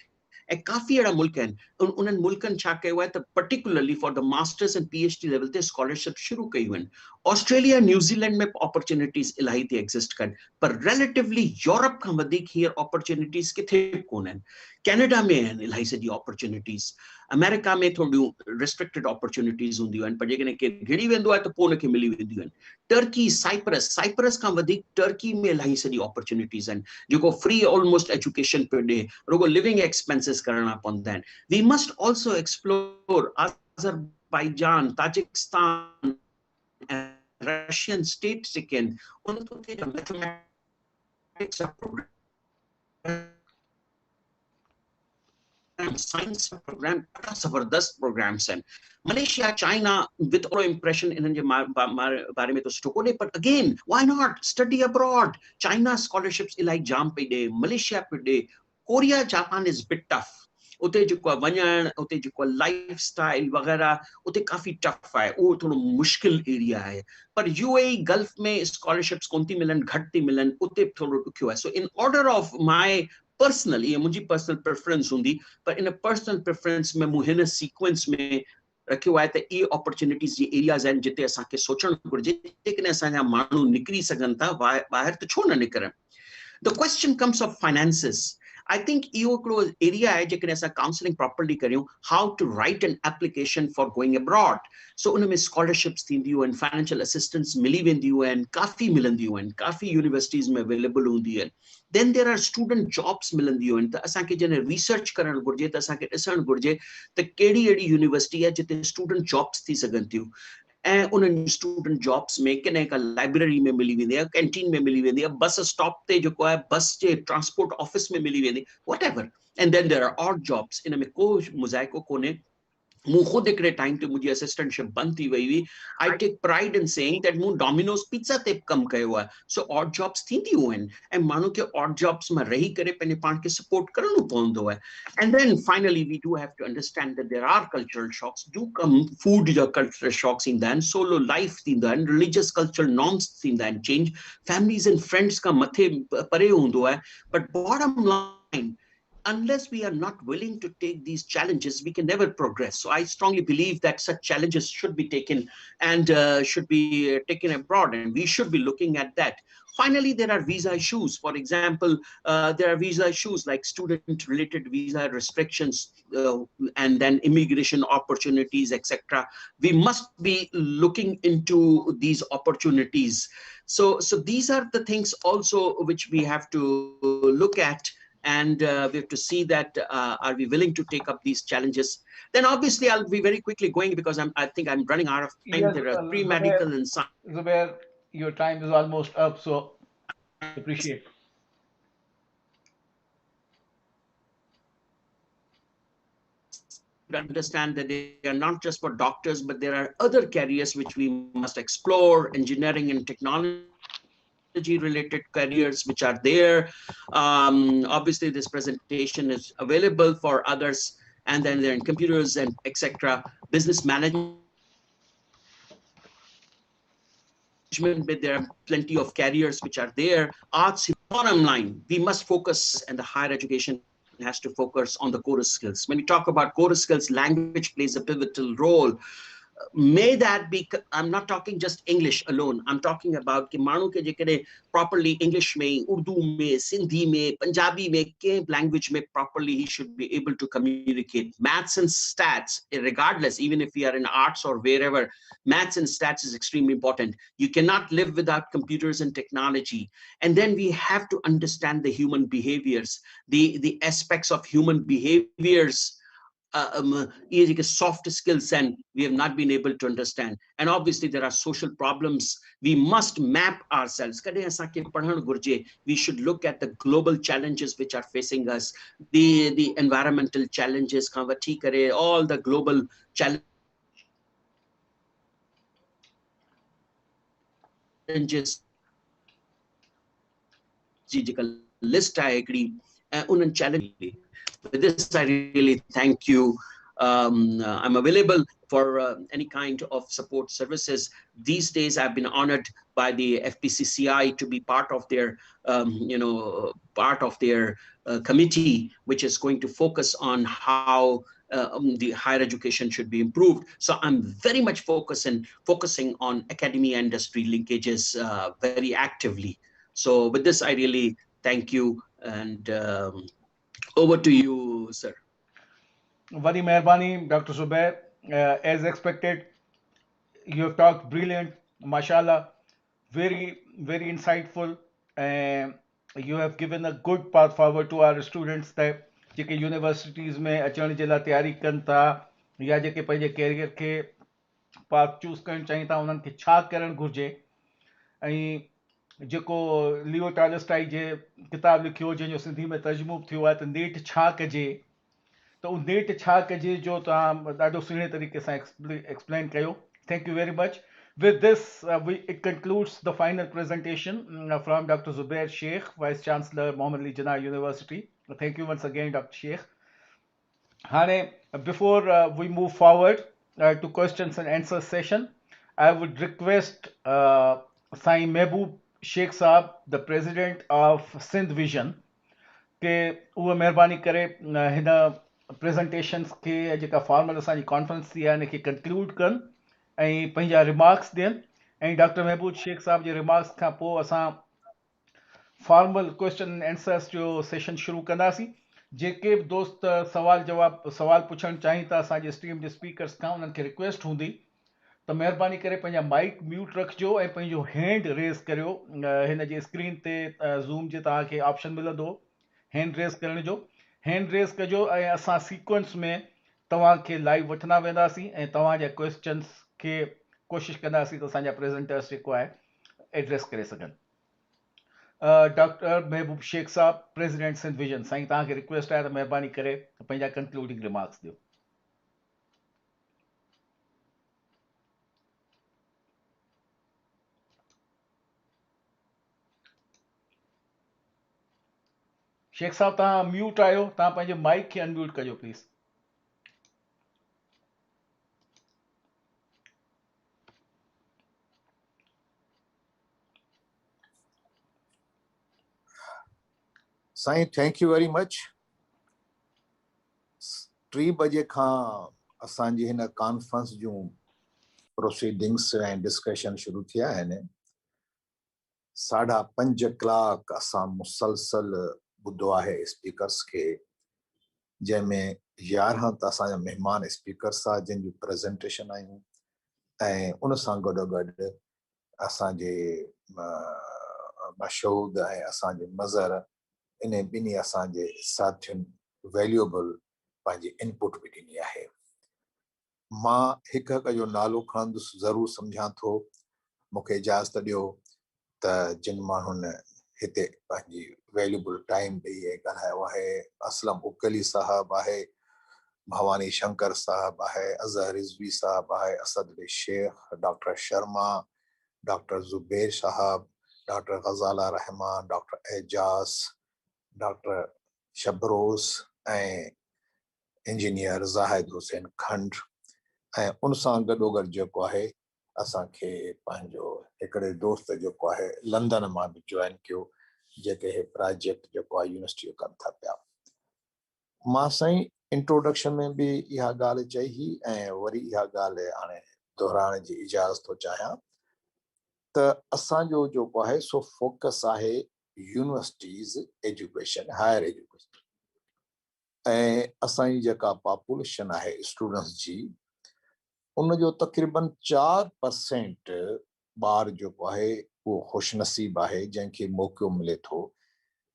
ऐं काफ़ी अहिड़ा मुल्क आहिनि. उन्हनि मुल्कनि छा कयो आहे त particularly for the masters and PhD level ते स्कॉलरशिप शुरू कयूं आहिनि. ऑस्ट्रेलिया, न्यूज़ीलैंड में अपॉर्चुनिटीज़ इलाही थी एग्ज़िस्ट कनि, पर रिलेटिवली यूरोप खां वधीक हीअ अपॉर्चुनिटीज़ किथे कोन आहिनि. कैनेडा में आहिनि इलाही सॼी अपॉर्चुनिटीज़. अमेरिका में थोरियूं रिस्ट्रिक्टेड अपॉर्चुनिटीज़ हूंदियूं आहिनि, पर जेकॾहिं केरु घिड़ी वेंदो आहे त पोइ उनखे मिली वेंदियूं आहिनि. टर्की, साइप्रस खां वधीक टर्की में इलाही सॼी अपॉर्चुनिटीज़ आहिनि जेको फ्री ऑलमोस्ट एजुकेशन पियो ॾिए, रुगो लिविंग एक्सपेंसिस करणा पवंदा आहिनि. We must also explore Azerbaijan, Tajikistan, Russian states जेके आहिनि उन ते मैथमेटिक्स साइंस प्रोग्राम ॾाढा ज़बरदस्त प्रोग्राम्स आहिनि. Malaysia, China with all impression इन्हनि जे बारे में तो सुठो कोन्हे, पर again why not study abroad. China scholarships इलाही जाम पई ॾे, मलेशिया पियो ॾे. Korea, Japan is bit tough. उते जेको आहे वञणु, उते जेको आहे लाइफ स्टाइल वग़ैरह उते काफ़ी टफ आहे, उहो थोरो मुश्किल एरिया आहे. पर UAE गल्फ में स्कॉलरशिप्स कोन थी मिलनि, घटि थी मिलनि, उते थोरो ॾुखियो आहे. So in order of my personal, ये मुंहिंजी पर्सनल प्रेफरेंस हूंदी, पर इन पर्सनल प्रेफरेंस में मूं हिन सीक्वेंस में रखियो आहे त इहे अपॉर्चुनिटीज़ जी एरियाज़ आहिनि जिते असांखे सोचणु घुरिजे. जेकॾहिं असांजा माण्हू निकिरी सघनि था ॿाहिरि त छो न निकिरनि. The question comes of finances. I think इहो हिकिड़ो एरिया आहे जेकॾहिं असां काउंसलिंग प्रॉपर्ली करियूं, how to write an application for going abroad. So उन में स्कॉलरशिप्स थींदियूं आहिनि, फाइनेंशियल असिस्टेंस मिली वेंदियूं आहिनि, काफ़ी मिलंदियूं आहिनि, काफ़ी यूनिवर्सिटीज़ में अवेलेबल हूंदियूं आहिनि. Then there are student jobs मिलंदियूं आहिनि. त असांखे जॾहिं रिसर्च करणु घुरिजे त असांखे ॾिसणु घुरिजे त कहिड़ी अहिड़ी यूनिवर्सिटी आहे जिते स्टूडेंट जॉब्स थी सघनि थियूं. ऐं उन्हनि स्टूडेंट जॉब्स में कॾहिं का लाइब्रेरी में मिली वेंदी आहे, कैंटीन में मिली वेंदी आहे, बस स्टॉप ते जेको आहे बस जे ट्रांसपोर्ट ऑफिस में मिली वेंदी, whatever. And then there are odd jobs. इन में को मुज़ाइको कोन्हे. मूं खुद हिकिड़े टाइम ते मुंहिंजी असिस्टेंटशिप बंदि थी वई हुई I take pride in saying that मूं डोमिनोज पिज़्ज़ा ते कमु कयो आहे सो ऑड जॉब्स थींदियूं आहिनि ऐं माण्हू खे ऑड जॉब्स में रही करे पंहिंजे पाण खे सपोर्ट करणो पवंदो आहे and then finally we do have to understand that there are cultural shocks do come food जा कल्चरल शॉक्स ईंदा आहिनि सोलो लाइफ थींदा आहिनि रिलीजियस कल्चरल नॉर्म्स थींदा आहिनि चेंज फैमिलीज़ एंड फ्रेंड्स खां मथे परे हूंदो आहे but bottom line unless we are not willing to take these challenges, we can never progress. So I strongly believe that such challenges should be taken and should be taken abroad, and we should be looking at that. Finally, there are visa issues. For example, there are visa issues like student-related visa restrictions and then immigration opportunities, etc. We must be looking into these opportunities. So these are the things also which we have to look at. And we have to see that are we willing to take up these challenges? Then obviously I'll be very quickly going because I think I'm running out of time. Yes, There are pre-medical and Zubair, your time is almost up, so appreciate. Understand that they are not just for doctors, but there are other careers which we must explore, engineering and technology related careers which are there. Obviously this presentation is available for others, and then they're in computers and etc. Business management, but there are plenty of careers which are there. Arts, bottom line, we must focus, and the higher education has to focus on the core skills. When we talk about core skills, language plays a pivotal role. May that be, I'm not talking just English alone. I'm talking about कि माण्हू के जेकॾहिं properly English में, Urdu में, Sindhi में, Punjabi में, कंहिं language में properly he should be able to communicate. Maths and stats, regardless, even if we are in arts or wherever, maths and stats is extremely important. You cannot live without computers and technology. And then we have to understand the human behaviors, the aspects of human behaviors. Soft skills, and we have not been able to understand. And obviously there are social problems. We must map ourselves. We should look at the global challenges which are facing us, the environmental challenges, all the global challenges. List I agree. With this, I really thank you. I'm available for any kind of support services. These days, I've been honored by the FPCCI to be part of their, committee, which is going to focus on how the higher education should be improved. So I'm very much focusing on academia industry linkages very actively. So with this, I really thank you, and over to you, sir. Very mehrbani, Dr. Zubair. As expected, you have talked brilliant, mashallah, very, very insightful. You have given a good path forward to our students that JK universities में अचण जे लाइ तयारी कनि था या जेके पंहिंजे career खे path choose करणु चाहिनि था उन्हनि खे छा करणु घुरिजे ऐं जेको लियो टॉलस्टॉय जे किताब लिखियो जंहिंजो सिंधी में तर्जुमो थियो आहे त नेठ छा कजे तो उन नेठ छा कजे जो तव्हां ॾाढो सुहिणे तरीक़े सां एक्सप्लेन कयो. Thank you very much. With this, it concludes the final presentation from Dr. Zubair Sheikh, Vice Chancellor, Mohammed Ali Jinnah University. Thank you once again, Dr. Sheikh. Hane, before we move forward to questions and answers session, I would request Sai Mehboob Sheikh Saab, the President of Sindh Vision, के उहे महिरबानी करे हिन प्रेज़ेंटेशन्स खे जेका formal असांजी conference थी आहे हिनखे कंक्लूड कनि ऐं पंहिंजा रिमार्क्स ॾियनि ऐं डॉक्टर महबूब शेख साहब जे रिमार्क्स खां पोइ असां फॉर्मल क्वेश्चन एंड आंसर्स जो सेशन शुरू कंदासीं. जेके बि दोस्त सवाल पुछणु चाहिनि था असांजे स्ट्रीम जे स्पीकर्स खां उन्हनि खे रिक्वेस्ट हूंदी त महिरबानी करे पंहिंजा माइक म्यूट रखिजो ऐं पंहिंजो हैंड रेज़ करियो. हिन जे स्क्रीन ते ज़ूम जे तव्हांखे ऑप्शन मिलंदो हैंड रेज़ करण जो. हैंड रेज़ कजो ऐं असां सीक्वेंस में तव्हांखे लाइव वठंदा वेंदासीं ऐं तव्हांजा क्वेश्चन्स खे कोशिशि कंदासीं त असांजा प्रेज़ेंटर्स जेको आहे एड्रेस करे सघनि. डॉक्टर महबूब शेख साहब, प्रेसिडेंट सिंध विजन, साईं तव्हांखे रिक्वेस्ट आहे त महिरबानी करे पंहिंजा कंक्लूडिंग रिमार्क्स ॾियो. शेख साहब तव्हां म्यूट आहियो, तव्हां पंहिंजे माइक खे अनम्यूट कजो प्लीज़। साईं थैंक यू वेरी मच। 3 बजे खां असांजी हिन कॉन्फ्रेंस जूं प्रोसीडिंग्स ऐं डिस्कशन शुरू थिया आहिनि। 5.5 कलाक असां मुसलसल ॿुधो आहे स्पीकर्स खे, जंहिंमें 11 त असांजा महिमान स्पीकर्स आहे जिन जूं प्रेज़ेंटेशन आहियूं, ऐं उन सां गॾोगॾु असांजे मशहूद ऐं असांजे मज़र इन ॿिन्ही असांजे साथियुनि वैल्यूएबल पंहिंजी इनपुट बि ॾिनी आहे। मां हिकु हिकु जो नालो खणंदुसि, ज़रूरु सम्झां थो, मूंखे इजाज़त ॾियो त जिन माण्हुनि हिते पंहिंजी वैल्यूएबल टाइम ॾेई ऐं ॻाल्हायो आहे। असलम उकली साहब आहे, भवानी शंकर साहब आहे, अज़हर रिज़वी साहब आहे, असद अली शेख, डॉक्टर शर्मा, डॉक्टर ज़ुबैर साहब, doctor Ghazala Rahman, doctor Ejaz, doctor Shabroz ऐं इंजीनियर ज़ाहिद हुसैन खंड, ऐं उन सां गॾोगॾु जेको आहे असांखे पंहिंजो हिकिड़े दोस्त जेको आहे लंदन मां बि जॉइन कयो, जेके हे प्रोजेक्ट जेको आहे यूनिवर्सिटी जो कनि था पिया। मां साईं इंट्रोडक्शन में बि इहा ॻाल्हि चई हुई ऐं वरी इहा ॻाल्हि हाणे दोहराइण जी इजाज़त थो चाहियां त असांजो जेको आहे सो फोकस आहे यूनिवर्सिटीज़ एजुकेशन, हायर एजुकेशन, ऐं असांजी जेका पॉपुलेशन आहे स्टूडेंट्स जी, उनजो तक़रीबन 4% ॿार जेको आहे उहो ख़ुशनसीब आहे जंहिंखे मौक़ो मिले थो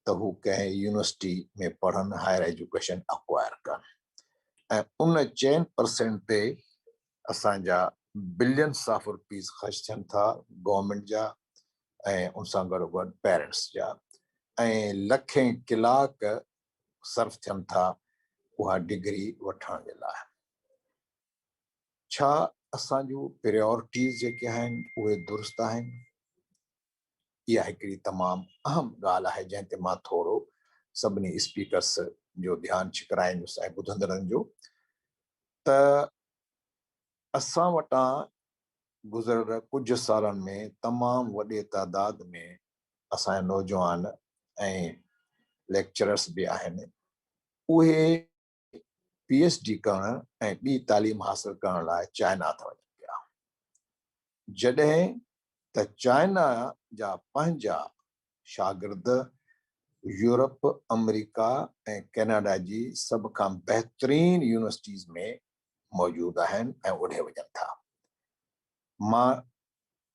त हू कंहिं यूनिवर्सिटी में पढ़नि, हायर एजुकेशन अक्वायर कनि, ऐं उन 4% ते असांजा बिलियंस ऑफ रुपीज़ ख़र्च थियनि था गवर्नमेंट जा ऐं उन सां गॾोगॾु पेरेंट्स जा, ऐं लखें कलाक सर्फ थियनि था उहा डिग्री वठण जे लाइ। छा असांजूं प्रायोरिटीज़ जेके आहिनि उहे दुरुस्त आहिनि? इहा हिकिड़ी तमामु अहम ॻाल्हि आहे जंहिं ते मां थोरो सभिनी स्पीकर्स जो ध्यानु छिकराईंदुसि ऐं ॿुधंदड़नि जो, त असां वटां गुज़िरियल कुझु सालनि में तमामु वॾे तादाद में असांजा नौजवान ऐं लेक्चरर्स बि आहिनि, उहे PhD करण ऐं ॿी तालीम हासिल करण लाइ चाइना था वञनि पिया, जॾहिं त चाइना जा पंहिंजा शागिर्द यूरोप, अमेरिका ऐं कैनेडा जी सभ खां बहितरीन यूनिवर्सिटीज़ में मौजूदु आहिनि ऐं उॾे वञनि था। मां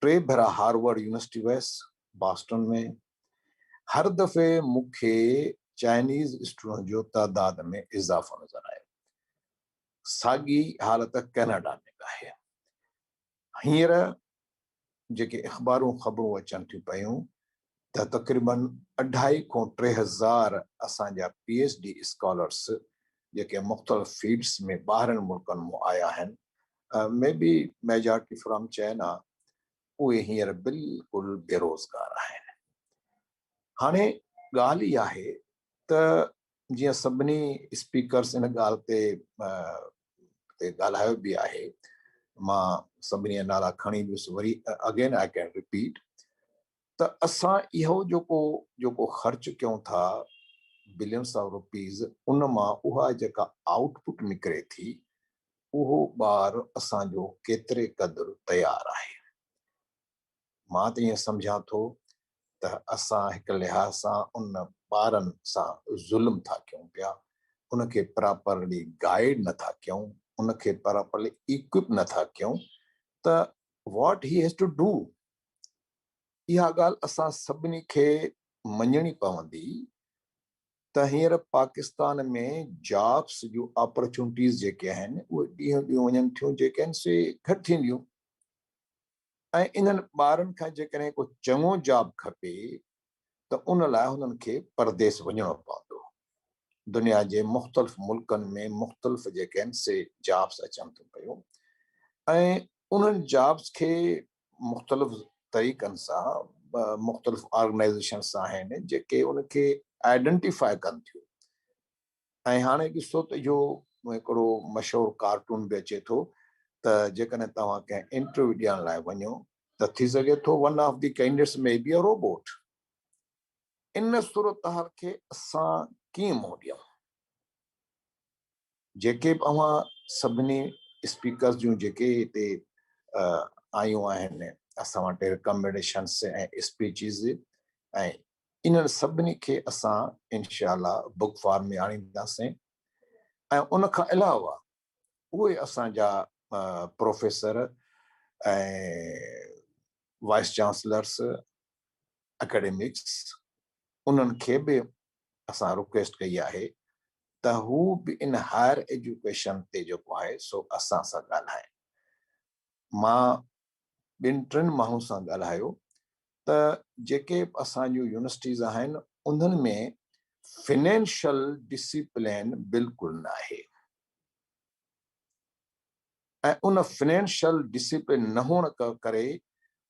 3 भेरा हार्वर्ड यूनिवर्सिटी वियसि बॉस्टन में। हर दफ़े मूंखे चाइनीज़ स्टूडेंट जो तादाद में इज़ाफ़ो नज़र आयो। साॻी हालत कैनेडा में आहे। हींअर जेके अख़बारूं ख़बरूं अचनि थियूं पियूं त तक़रीबन 2,500 खां 3,000 असांजा PhD स्कॉलर्स जेके मुख़्तलिफ़ फील्ड्स में ॿाहिरनि मुल्कनि मां आया आहिनि, may be majority from China, उहे हींअर बिल्कुलु बेरोज़गार आहिनि। हाणे ॻाल्हि इहा आहे त जीअं सभिनी स्पीकर्स इन ॻाल्हि ते ॻाल्हायो बि आहे, मां सभिनी नाला खणी वियुसि, worry again I can repeat, त असां इहो जेको ख़र्च कयूं था बिलियंस ऑफ रुपीज़, उन मां उहा जेका आउटपुट निकिरे थी उहो ॿार असांजो केतिरे क़दुरु तयारु आहे। मां त ईअं सम्झां थो त असां हिकु लिहाज़ सां उन ॿारनि सां ज़ुल्म था कयूं पिया, उनखे प्रॉपरली गाइड नथा कयूं, उनखे प्रॉपरली इक्विप नथा कयूं, त what he has to do, इहा ॻाल्हि असां सभिनी खे मञणी पवंदी त हींअर पाकिस्तान में जॉब्स जूं अपॉर्चुनिटीज़ जेके आहिनि उहे ॾींहों ॾींहुं वञनि थियूं, जेके आहिनि से घटि थींदियूं, ऐं इन्हनि ॿारनि खां जेकॾहिं को चङो जॉब खपे त उन लाइ हुननि खे परदेस वञिणो पवंदो। दुनिया जे मुख़्तलिफ़ मुल्कनि में मुख़्तलिफ़ जेके आहिनि से जॉब्स अचनि थियूं पियूं, ऐं उन्हनि जॉब्स खे मुख़्तलिफ़ तरीक़नि सां मुख़्तलिफ़ ऑर्गेनाइज़ेशन्स आहिनि जेके उनखे आइडेंटिफाई कनि थियूं। ऐं हाणे ॾिसो त इहो हिकिड़ो मशहूरु कार्टून बि अचे थो त जेकॾहिं तव्हां कंहिं इंटरव्यू ॾियण लाइ वञो त थी सघे थो वन ऑफ द कैंडिडेट्स में बी अ रोबोट। इन सूरत हाल खे असां कीअं मुंहुं ॾियूं? जेके बि अवां सभिनी स्पीकर्स जूं जेके हिते आयूं आहिनि असां वटि रिकमेंडेशन्स ऐं स्पीचिस, ऐं इन्हनि सभिनी खे असां इनशाला बुक फॉर्म में आणींदासीं। ऐं उन खां अलावा उहे असांजा प्रोफेसर ऐं वाइस चांसलर्स एकेडमिक्स उन्हनि खे बि असां रिक्वेस्ट कई आहे त हू बि इन हायर एजुकेशन ते जेको आहे सो असां सां ॻाल्हाए। मां ॿिनि टिनि माण्हुनि सां ॻाल्हायो त जेके असांजूं यूनिवर्सिटीज़ आहिनि उन्हनि में फिनेंशियल डिसिप्लिन बिल्कुलु न आहे, ऐं उन फिनेंशियल डिसिप्लिन न हुअण करे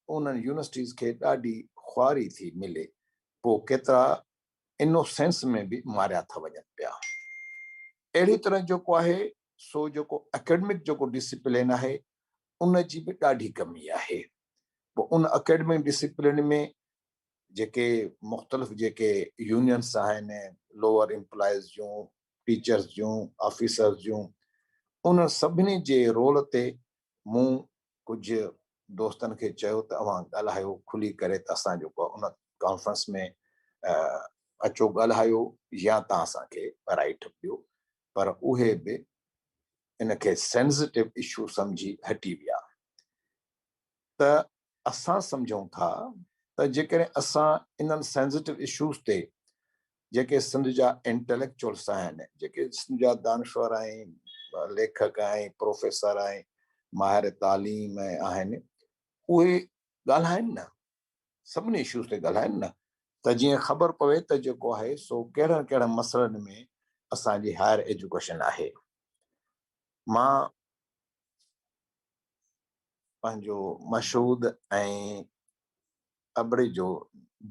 उन्हनि यूनिवर्सिटीज़ खे ॾाढी ख़्वारी थी मिले, पोइ केतिरा इनोसेंस में बि मारिया था वञनि पिया। अहिड़ी तरह जेको आहे सो जेको एकेडमिक जेको डिसिप्लिन आहे उन जी बि ॾाढी कमी आहे। पोइ उन एकेडमिक डिसिप्लिन में जेके मुख़्तलिफ़ जेके यूनियन्स आहिनि, लोअर एम्प्लॉइज़ जूं, टीचर्स जूं, ऑफिसर्स जूं, उन सभिनी जे रोल ते मूं कुझु दोस्तनि खे चयो त अवां ॻाल्हायो खुली करे त असां जेको उन कॉन्फ्रेंस में अचो ॻाल्हायो या तव्हां असांखे राइट ॾियो, पर उहे बि इनखे सेंसिटिव इशू सम्झी हटी विया। त असां सम्झूं था त जेकॾहिं असां इन्हनि सेंसिटिव इशूज़ ते जेके सिंध जा इंटेलेक्चुअल्स आहिनि, जेके सिंध जा दानश्वर ऐं लेखक ऐं प्रोफेसर ऐं माहिर तालीम आहिनि, उहे ॻाल्हाइनि न, सभिनी इशूज़ ते ॻाल्हाइनि न, त जीअं ख़बर पवे त जेको आहे सो कहिड़नि कहिड़नि मसइलनि में असांजी हायर एजुकेशन आहे। मां पंहिंजो मशहूद ऐं अबड़े जो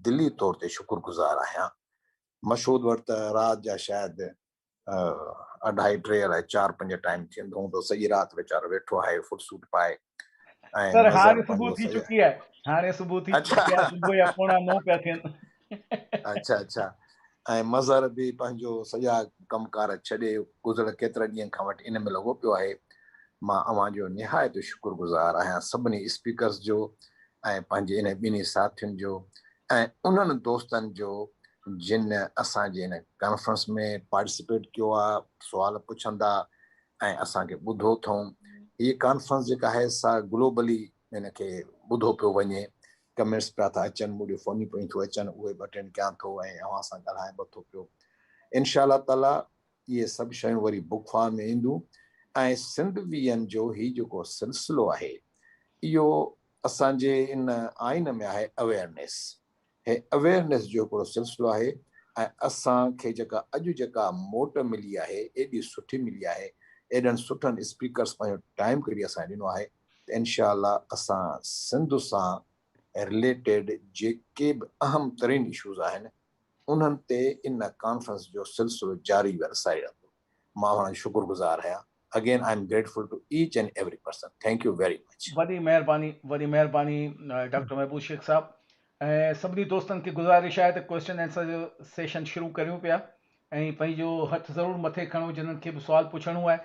दिली तौर ते शुक्रगुज़ार आहियां। मशहूद वटि त राति जा शायदि 2:30 अलाए 4-5 टाइम थींदो हूंदो, सॼी राति वीचारो वेठो आहे फुल सूट पाए। ऐं सर मज़र हाणे सुबुह पंहिंजो थी सॼो चुकी आहे, हाणे सुबुह थी चुकी आहे, सुबुह जा 8:45 पिया थियनि। अच्छा अच्छा। ऐं मज़र बि पंहिंजो सॼा कमकार छॾे गुज़र केतिरा ॾींहंनि खां वठी इन में लॻो पियो आहे। मां अवां जो निहायत शुक्रगुज़ार आहियां, सभिनी स्पीकर्स जो ऐं पंहिंजे इन ॿिन्ही साथियुनि जो ऐं उन्हनि दोस्तनि जो जिन असांजे इन कॉन्फ्रेंस में पार्टिसिपेट कयो आहे, सुवाल पुछंदा ऐं असांखे ॿुधो अथऊं। हीअ कॉन्फ्रेंस जेका आहे सा ग्लोबली इनखे ॿुधो पियो वञे, कमेंट्स पिया था अचनि, मूं फ़ोनी पियूं थियूं अचनि, उहे बि अटेंड कयां थो ऐं अवां सां ॻाल्हाए बि थो पियो। इनशा ताला इहे सभु शयूं वरी बुक फॉर्म में ईंदियूं। ऐं सिंध वीयन जो ही जेको सिलसिलो आहे इहो असांजे इन आइन में आहे अवेयरनेस। हे अवेयरनेस जो हिकिड़ो सिलसिलो आहे ऐं असांखे जेका अॼु जेका मोट मिली आहे एॾी सुठी मिली आहे, एॾनि सुठनि स्पीकर्स पंहिंजो टाइम कढी असां ॾिनो आहे, त इनशा असां सिंध सां रिलेटेड जेके बि अहम तरीन इशूज़ आहिनि उन्हनि ते इन कॉन्फ्रेंस जो सिलसिलो जारी रसाए रहंदो। मां हुननि शुक्रगुज़ार आहियां। Again, I'm grateful to each and every person. Thank you very much. वॾी महिरबानी डॉक्टर महबूब शेख साहब। ऐं सभिनी दोस्तनि खे गुज़ारिश आहे त क्वेश्चन आंसर जो सेशन शुरू करियूं पिया ऐं पंहिंजो हथु ज़रूरु मथे खणो जिन्हनि खे बि सुवाल पुछणो आहे।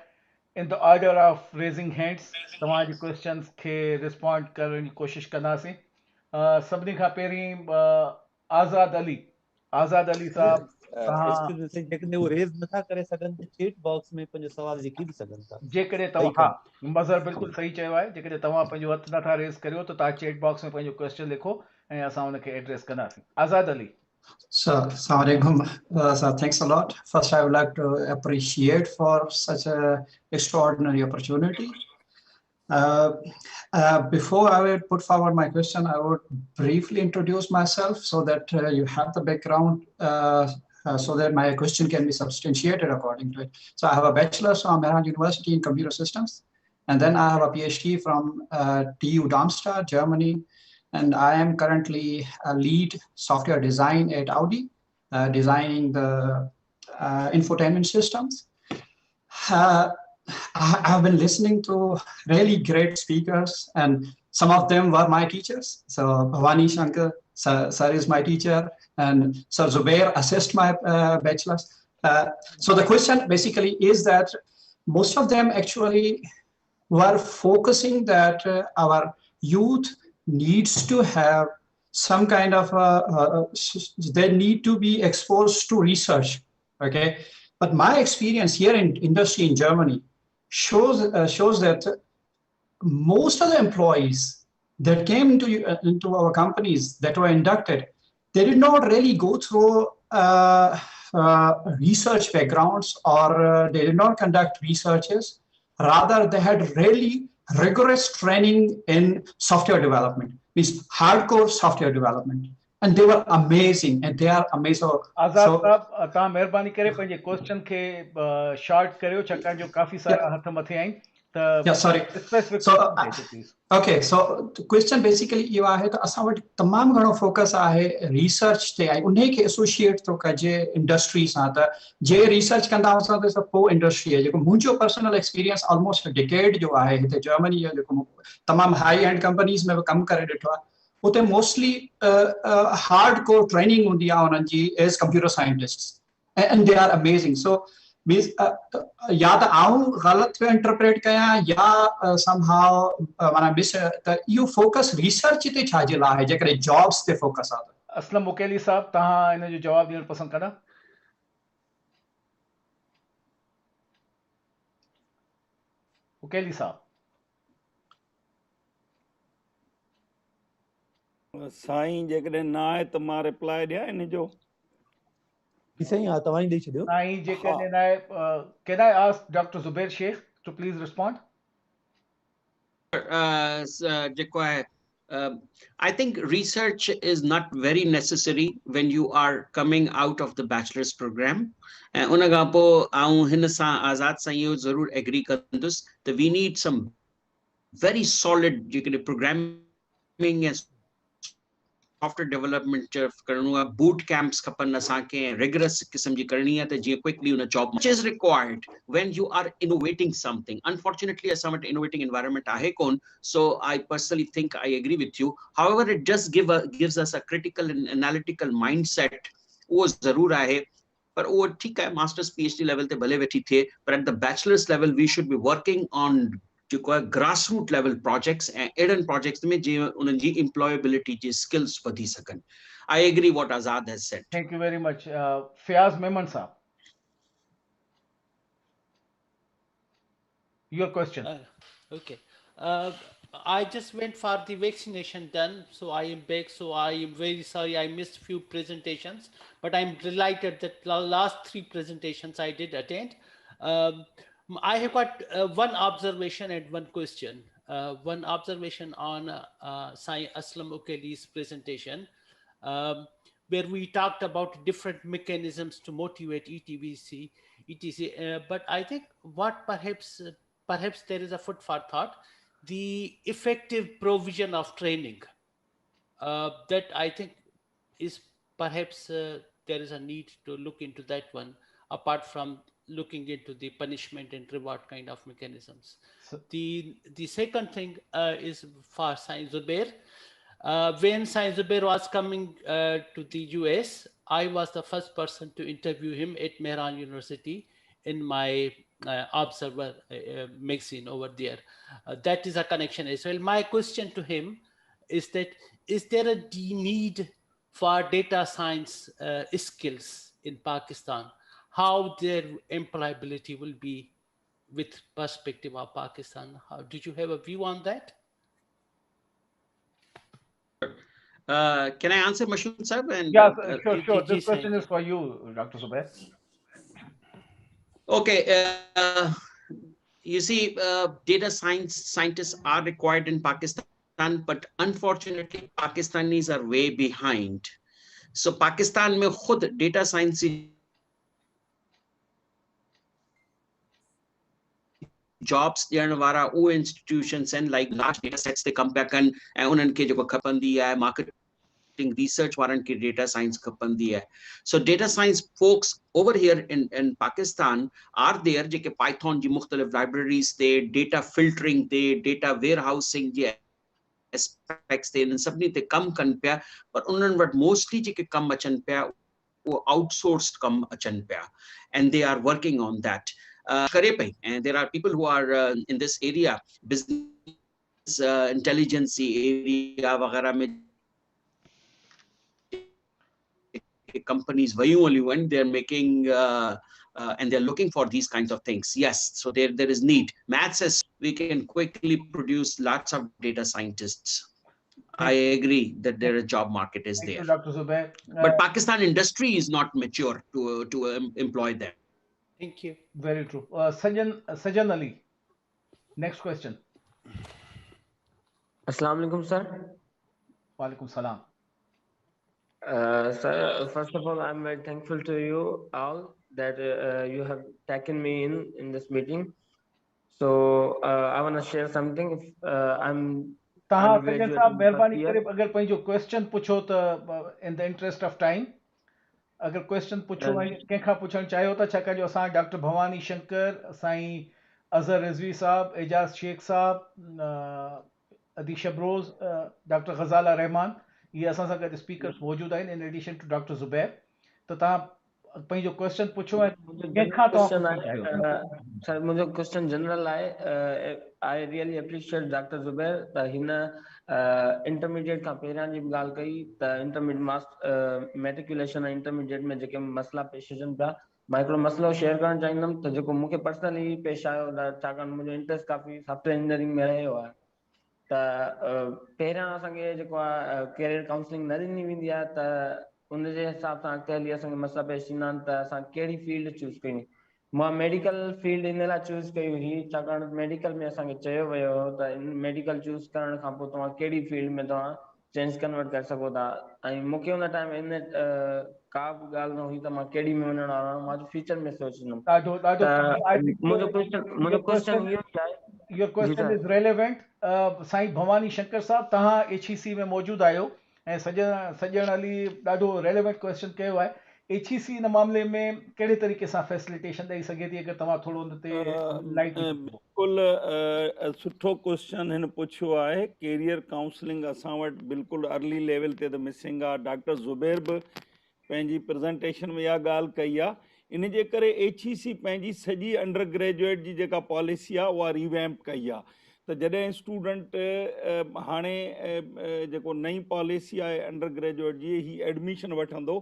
In the order of raising hands तव्हांजे क्वेश्चन्स खे रिस्पॉन्ड करण जी कोशिशि कंदासीं। सभिनी खां पहिरीं आज़ाद अली साहब, जेकॾहिं उहो रेज़ नथा करे सघनि त चैट बॉक्स में पंहिंजो सवाल लिखी बि सघनि था। जेकॾहिं तव्हां, हा मज़हर बिल्कुलु सही चयो आहे, जेकॾहिं तव्हां पंहिंजो हथु नथा रेज़ करियो त तव्हां चैट बॉक्स में पंहिंजो क्वेश्चन लिखो ऐं असां उनखे एड्रेस कंदासीं। आज़ाद Ali. So, Assalamualaikum. So thanks a lot. First, I would like to appreciate for such a extraordinary opportunity. Before I would put forward my question, I would briefly introduce myself so that you have the background so that my question can be substantiated according to it. So I have a bachelor's from Mehran University in Computer Systems, and then I have a PhD from TU Darmstadt, Germany, and I am currently a lead software design at Audi. designing the infotainment systems. I have been listening to really great speakers, and some of them were my teachers. So Bhavani Shankar sir is my teacher, and Sir Zubair assessed my bachelor's. So the question basically is that most of them actually were focusing that our youth needs to have some kind of they need to be exposed to research. Okay, but my experience here in industry in Germany shows that most of the employees that came into our companies that were inducted, they did not really go through research backgrounds, or they did not conduct researches. Rather, they had really rigorous training in software development, means hardcore software development. And they were amazing, and they are amazing. आज़ाद साहब तव्हां महिरबानी करे पंहिंजे question खे short करियो छाकाणि जो काफ़ी सारा हथ मथे आहिनि Yeah, sorry. Specific So, please okay, so the question basically इहो आहे त असां वटि तमामु घणो फोकस आहे रिसर्च ते ऐं उन्हे खे एसोसिएट थो कजे इंडस्ट्री सां त जे रिसर्च कंदा असां त पोइ इंडस्ट्री आहे जेको मुंहिंजो पर्सनल एक्सपीरियंस ऑलमोस्ट डिकेड जो आहे हिते जर्मनी जो जेको तमामु हाई एंड कंपनीज़ में बि कमु करे ॾिठो आहे उते मोस्टली हार्ड कोर ट्रेनिंग हूंदी आहे उन्हनि जी as computer scientist and they are amazing so means या त आऊं ग़लति पियो इंटरप्रेट कयां या somehow माना मिस त इहो फोकस रिसर्च ते छाजे लाइ आहे जेकॾहिं जॉब्स ते फोकस आहे त असलम मुकेली साहब तव्हां इन जो जवाब ॾियणु पसंदि कंदा मुकेली साहब साईं जेकॾहिं न आहे त मां रिप्लाई ॾियां इन जो साईं हा तव्हां ई ॾेई छॾियो साईं जेकॾहिं न आहे can I ask Dr. Zubair Sheikh to please respond? जेको आहे I think research is not very necessary when you are coming out of the bachelor's program. And उन खां पोइ आऊं हिन सां आज़ाद सां इहो ज़रूरु एग्री कंदुसि त we need some very solid जेकॾहिं programming and software development करणो आहे boot camps खपनि असांखे rigorous किस्म जी करणी आहे त जीअं quickly उन job which is required when you are innovating something. Unfortunately असां वटि innovating environment आहे कोन, so I personally think I agree with you. However, it just gives us a critical and analytical mindset. उहो ज़रूर आहे पर उहो ठीकु आहे मास्टर्स PhD लेवल ते भले वेठी थिए पर at the bachelor's level we should be working on जेको आहे grassroots level projects ऐं अहिड़नि projects में जीअं उन्हनि जी employability जी skills वधी सघनि. I agree what Azad has said. Thank you very much. Fiyaz Memon साहब your question. Okay. I just went for the vaccination done, so I am back. So I am very sorry I missed few presentations, but I'm delighted that the last 3 presentations I did attend. I have got one observation and one question. One observation on Sai Aslam Ukeli's presentation, where we talked about different mechanisms to motivate ETVC, etc. But I think what perhaps there is a food for thought, the effective provision of training. That I think is perhaps there is a need to look into that one, apart from looking into the punishment and reward kind of mechanisms. The second thing is for Saint Zubair. When Saint Zubair was coming to the US, I was the first person to interview him at Mehran University in my Observer magazine over there. That is a connection as well. My question to him is that, is there a need for data science skills in Pakistan? How their employability will be with perspective of Pakistan? Did you have a view on that? Can I answer Mashhood Sahib? And yes, sure. This question is for you, Dr. Zubair. Okay. You see, data scientists are required in Pakistan, but unfortunately, Pakistanis are way behind. So Pakistan mein khud data science jobs ॾियण वारा institutions and like large data sets they come back and उन्हनि खे जेको खपंदी आहे marketing conducting research वारनि खे data science खपंदी आहे. So data science folks over here in Pakistan are there JK Python जी मुख़्तलिफ़ libraries ते data filtering ते data warehousing जे aspects ते इन सभिनी ते कम कनि पिया, पर उन्हनि वटि mostly जेके कम अचनि पिया वो outsourced कम अचनि पिया, and they are working on that. करे पई, and there are people who are in this area, business intelligence area वगैरह में companies and they're making and they're looking for these kinds of things. Yes, so there is need. Math says we can quickly produce lots of data scientists. I agree that their job market is there. Thank you, Dr. Zubair. But Pakistan industry is not mature to employ them. Thank you. Very true. Sajan Ali, next question. Assalamu alaikum, sir. Walaikum salam. Sir, first of all, I'm very thankful to you all that you have taken me in this meeting. So I want to share something. If I'm तव्हां सजन साहब महिरबानी करे अगर पंहिंजो question पुछो त in the interest of time अगर question पुछो ऐं कंहिंखां पुछणु चाहियो था, छाकाणि जो असां डॉक्टर भवानी शंकर, साईं अज़हर रिज़वी साहब, एजाज शेख साहब, अदीश अब्रोज, डॉक्टर ग़ज़ाला रहमान, ये असां सां गॾु स्पीकर्स मौजूद आहिनि in addition to Dr. Zubair. त तव्हां पंहिंजो क्वेश्चन पुछो ऐं कंहिंखां तव्हां पुछणु चाहियो था. सर मुंहिंजो क्वेश्चन जनरल आहे. I really appreciate doctor Zubair त हिन इंटरमीडिएट खां पहिरियां जी ॻाल्हि कई त इंटरमीडिएट मैट्रिकुलेशन ऐं इंटरमीडिएट में जेके मसइला पेश अचनि पिया, मां हिकिड़ो मसइलो शेयर करणु चाहींदुमि त जेको मूंखे पर्सनली पेश आयो, छाकाणि मुंहिंजो इंट्रस्ट काफ़ी सॉफ्टवेयर इंजीनियरिंग में रहियो आहे. त पहिरियां असांखे जेको आहे कैरियर काउंसलिंग न ॾिनी वेंदी आहे, त उनजे हिसाब सां अॻिते हली असांखे मसइला पेश ईंदा आहिनि त असां कहिड़ी फील्ड चूज़ कयूं. मां मेडिकल फील्ड इन लाइ चूज़ कई हुई छाकाणि मेडिकल में असांखे चयो वियो हो त मेडिकल चूज़ करण खां पोइ तव्हां कहिड़ी फील्ड में तव्हां चेंज कन्वर्ट करे सघो था. ऐं मूंखे हुन टाइम इन का बि ॻाल्हि न हुई त मां कहिड़ी में वञण वारो आहियां. मां फ्यूचर में सोचंदुमि त मुंहिंजो क्वेश्चन इहो ई आहे. Your question is relevant. Sai Bhavani Shankar साहब, तव्हां HEC में मौजूद आहियो ऐं सजन अली ॾाढो रेलेवेंट क्वेश्चन कयो आहे. HEC इन मामले में कहिड़े तरीक़े सां फैसिलिटेशन ॾेई सघे थी, अगर तव्हां थोरो उन ते लाइट बिल्कुलु सुठो क्वेश्चन हिन पुछियो आहे. कैरियर काउंसलिंग असां वटि बिल्कुलु अर्ली लेवल ते त मिसिंग आहे. डॉक्टर ज़ुबैर बि पंहिंजी प्रेज़ेंटेशन में इहा ॻाल्हि कई आहे. इन जे करे HEC पंहिंजी सॼी अंडर ग्रेजुएट जी जेका पॉलिसी आहे उहा रिवैम्प कई आहे. त जॾहिं स्टूडेंट हाणे जेको नई पॉलिसी आहे अंडर ग्रेजुएट जी, ही एडमिशन वठंदो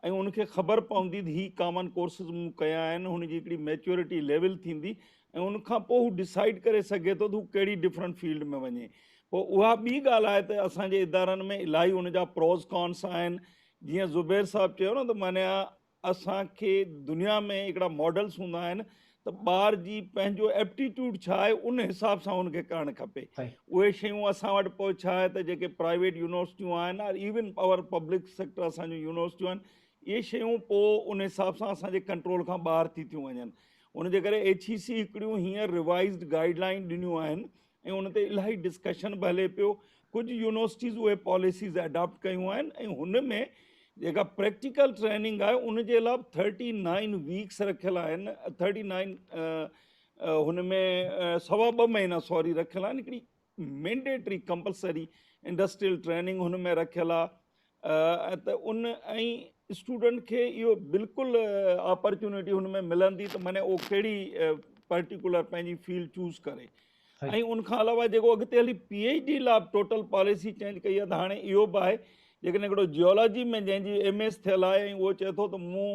ऐं उनखे ख़बर पवंदी त ही कॉमन कोर्सिस मूं कया आहिनि, हुनजी हिकिड़ी मैच्योरिटी लेवल थींदी ऐं उनखां पोइ हू डिसाइड करे सघे थो त हू कहिड़ी डिफरेंट फील्ड में वञे. पोइ उहा ॿी ॻाल्हि आहे त असांजे इदारनि में इलाही उनजा प्रोस कॉन्स आहिनि. जीअं ज़ुबैर साहब चयो न त माना असांखे दुनिया में हिकिड़ा मॉडल्स हूंदा आहिनि त ॿार जी पंहिंजो एप्टीट्यूड छा आहे उन हिसाब सां हुनखे करणु खपे. उहे शयूं असां वटि पोइ छा आहे त जेके प्राइवेट यूनिवर्सिटियूं आहिनि और इवन आवर पब्लिक सेक्टर असांजूं यूनिवर्सिटियूं आहिनि, इहे शयूं पोइ उन हिसाब सां असांजे कंट्रोल खां ॿाहिरि थी थियूं वञनि. उनजे करे HEC हिकिड़ियूं हींअर रिवाइज़्ड गाइडलाइन ॾिनियूं आहिनि ऐं उन ते इलाही डिस्कशन बि हले पियो. कुझु यूनिवर्सिटीज़ उहे पॉलिसीज़ अडॉप्ट कयूं आहिनि ऐं हुन में जेका प्रैक्टिकल ट्रेनिंग आहे उनजे अलावा 39 वीक्स रखियल आहिनि. 39 हुन में 2.5 महीना सॉरी रखियल आहिनि. हिकिड़ी मैंडेटरी कंपलसरी इंडस्ट्रियल ट्रेनिंग हुन में रखियल आहे. त उन ऐं स्टूडेंट खे इहो बिल्कुलु अपॉर्चुनिटी हुन में मिलंदी त माने उहो कहिड़ी पर्टिकुलर पंहिंजी फील्ड चूज़ करे. ऐं उनखां अलावा जेको अॻिते हली PhD लाइ टोटल पॉलिसी चेंज कई आहे. त हाणे इहो बि आहे जेकॾहिं हिकिड़ो जियोलॉजी में जंहिंजी MS थियल आहे ऐं उहो चए थो त मूं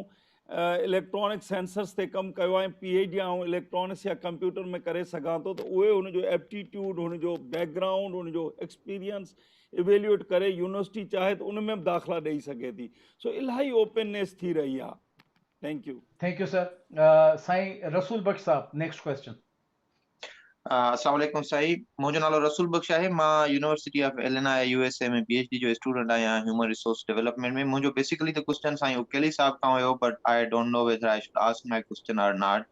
इलेक्ट्रॉनिक सेंसर्स ते कमु कयो आहे, PhD ऐं इलेक्ट्रॉनिक्स या कंप्यूटर में करे सघां थो, त उहे हुनजो एप्टीट्यूड, हुनजो बैकग्राउंड, हुनजो एक्सपीरियंस इवेल्यूएट करे यूनिवर्सिटी चाहे त उन में बि दाख़िला ॾेई सघे थी. सो इलाही ओपननेस थी रही आहे. Thank you sir. साईं रसूल बख्श साहब, नेक्स्ट क्वेश्चन. अस्सलाम वालेकुम साईं, मुंहिंजो नालो रसूल बख्श आहे. मां यूनिवर्सिटी ऑफ इलिनॉय USA में PhD जो स्टूडेंट आहियां ह्यूमन रिसोर्स डेवलपमेंट में. मुंहिंजो बेसिकली त क्वेश्चन साईं उकेली साहब खां हुयो, but I don't know whether I should ask my question और नॉट.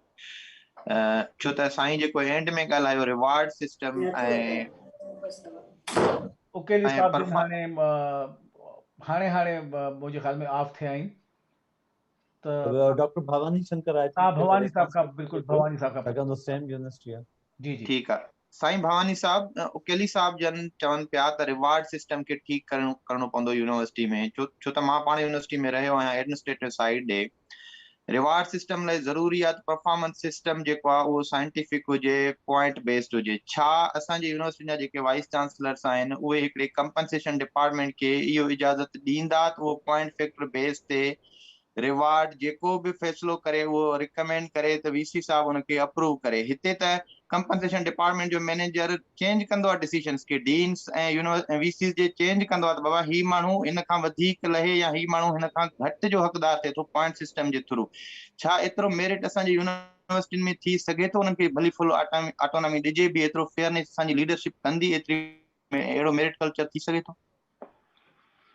छो त साईं जेको एंड में ॻाल्हायो रिवार्ड सिस्टम ऐं उकेली साहब जिन हाणे हाणे हाणे मुंहिंजे ख़्याल में ऑफ थिया आहिनि डॉक्टर भवानी शंकर आई हाँ थिंक भवानी साहब का बिल्कुल भवानी साहब का छाकाणि त सेम यूनिवर्सिटी आहे जी जी ठीकु आहे साईं भवानी साहब उकेली साहब जन चवनि पिया त रिवार्ड सिस्टम खे ठीकु करणो पवंदो यूनिवर्सिटी में छो त मां पाण यूनिवर्सिटी में रहियो आहियां एडमिनिस्ट्रेटिव साइड ॾे रिवार्ड सिस्टम लाइ ज़रूरी आहे त परफॉर्मेंस सिस्टम जेको आहे उहो साइंटिफिक हुजे पॉइंट बेस्ड हुजे छा असांजी यूनिवर्सिटी जा जेके वाइस चांसलर्स आहिनि उहे हिकिड़े कंपनसेशन डिपार्टमेंट खे इहो इजाज़त ॾींदा त उहो पॉइंट फैक्टर बेस ते रिवार्ड जेको बि फ़ैसिलो करे उहो रिकमेंड करे त वीसी साहब उनखे अप्रूव करे हिते त कंपनसेशन डिपार्टमेंट जो मैनेजर चेंज कंदो आहे डिसीजन्स के डीन्स ऐं वीसी जे चेंज कंदो आहे त बाबा ही माण्हू इन खां वधीक लहे या ही माण्हू हिन खां घटि जो हक़दार थिए थो पॉइंट सिस्टम जे थ्रू छा एतिरो मेरिट असांजी यूनिवर्सिटी में थी सघे थो उन्हनि खे भली फुल ऑटोनॉमी ॾिजे बि एतिरो फेयरनेस असांजी लीडरशिप कंदी एतिरी अहिड़ो मेरिट कल्चर थी सघे थो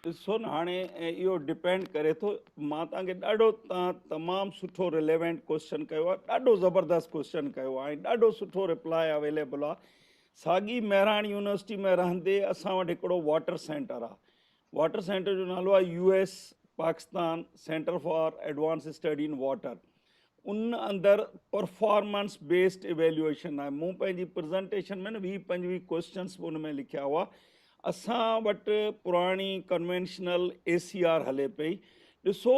ॾिसो न हाणे इहो डिपेंड करे थो मां तव्हांखे ॾाढो तव्हां तमामु सुठो रिलेवेंट क्वेश्चन कयो आहे ॾाढो ज़बरदस्त क्वेश्चन कयो आहे ऐं ॾाढो सुठो रिप्लाइ अवेलेबल आहे साॻी महिराण यूनिवर्सिटी में रहंदे असां वटि हिकिड़ो वाटर सेंटर आहे वाटर सेंटर जो नालो आहे US Pakistan centre for advance study in water उन अंदरि परफॉर्मेंस बेस्ड इवेल्युएशन आहे मूं पंहिंजी प्रेज़ेंटेशन में न 20-25 क्वेश्चन्स उन में लिखिया हुआ असां वटि पुराणी कन्वेंशनल ACR हले पई ॾिसो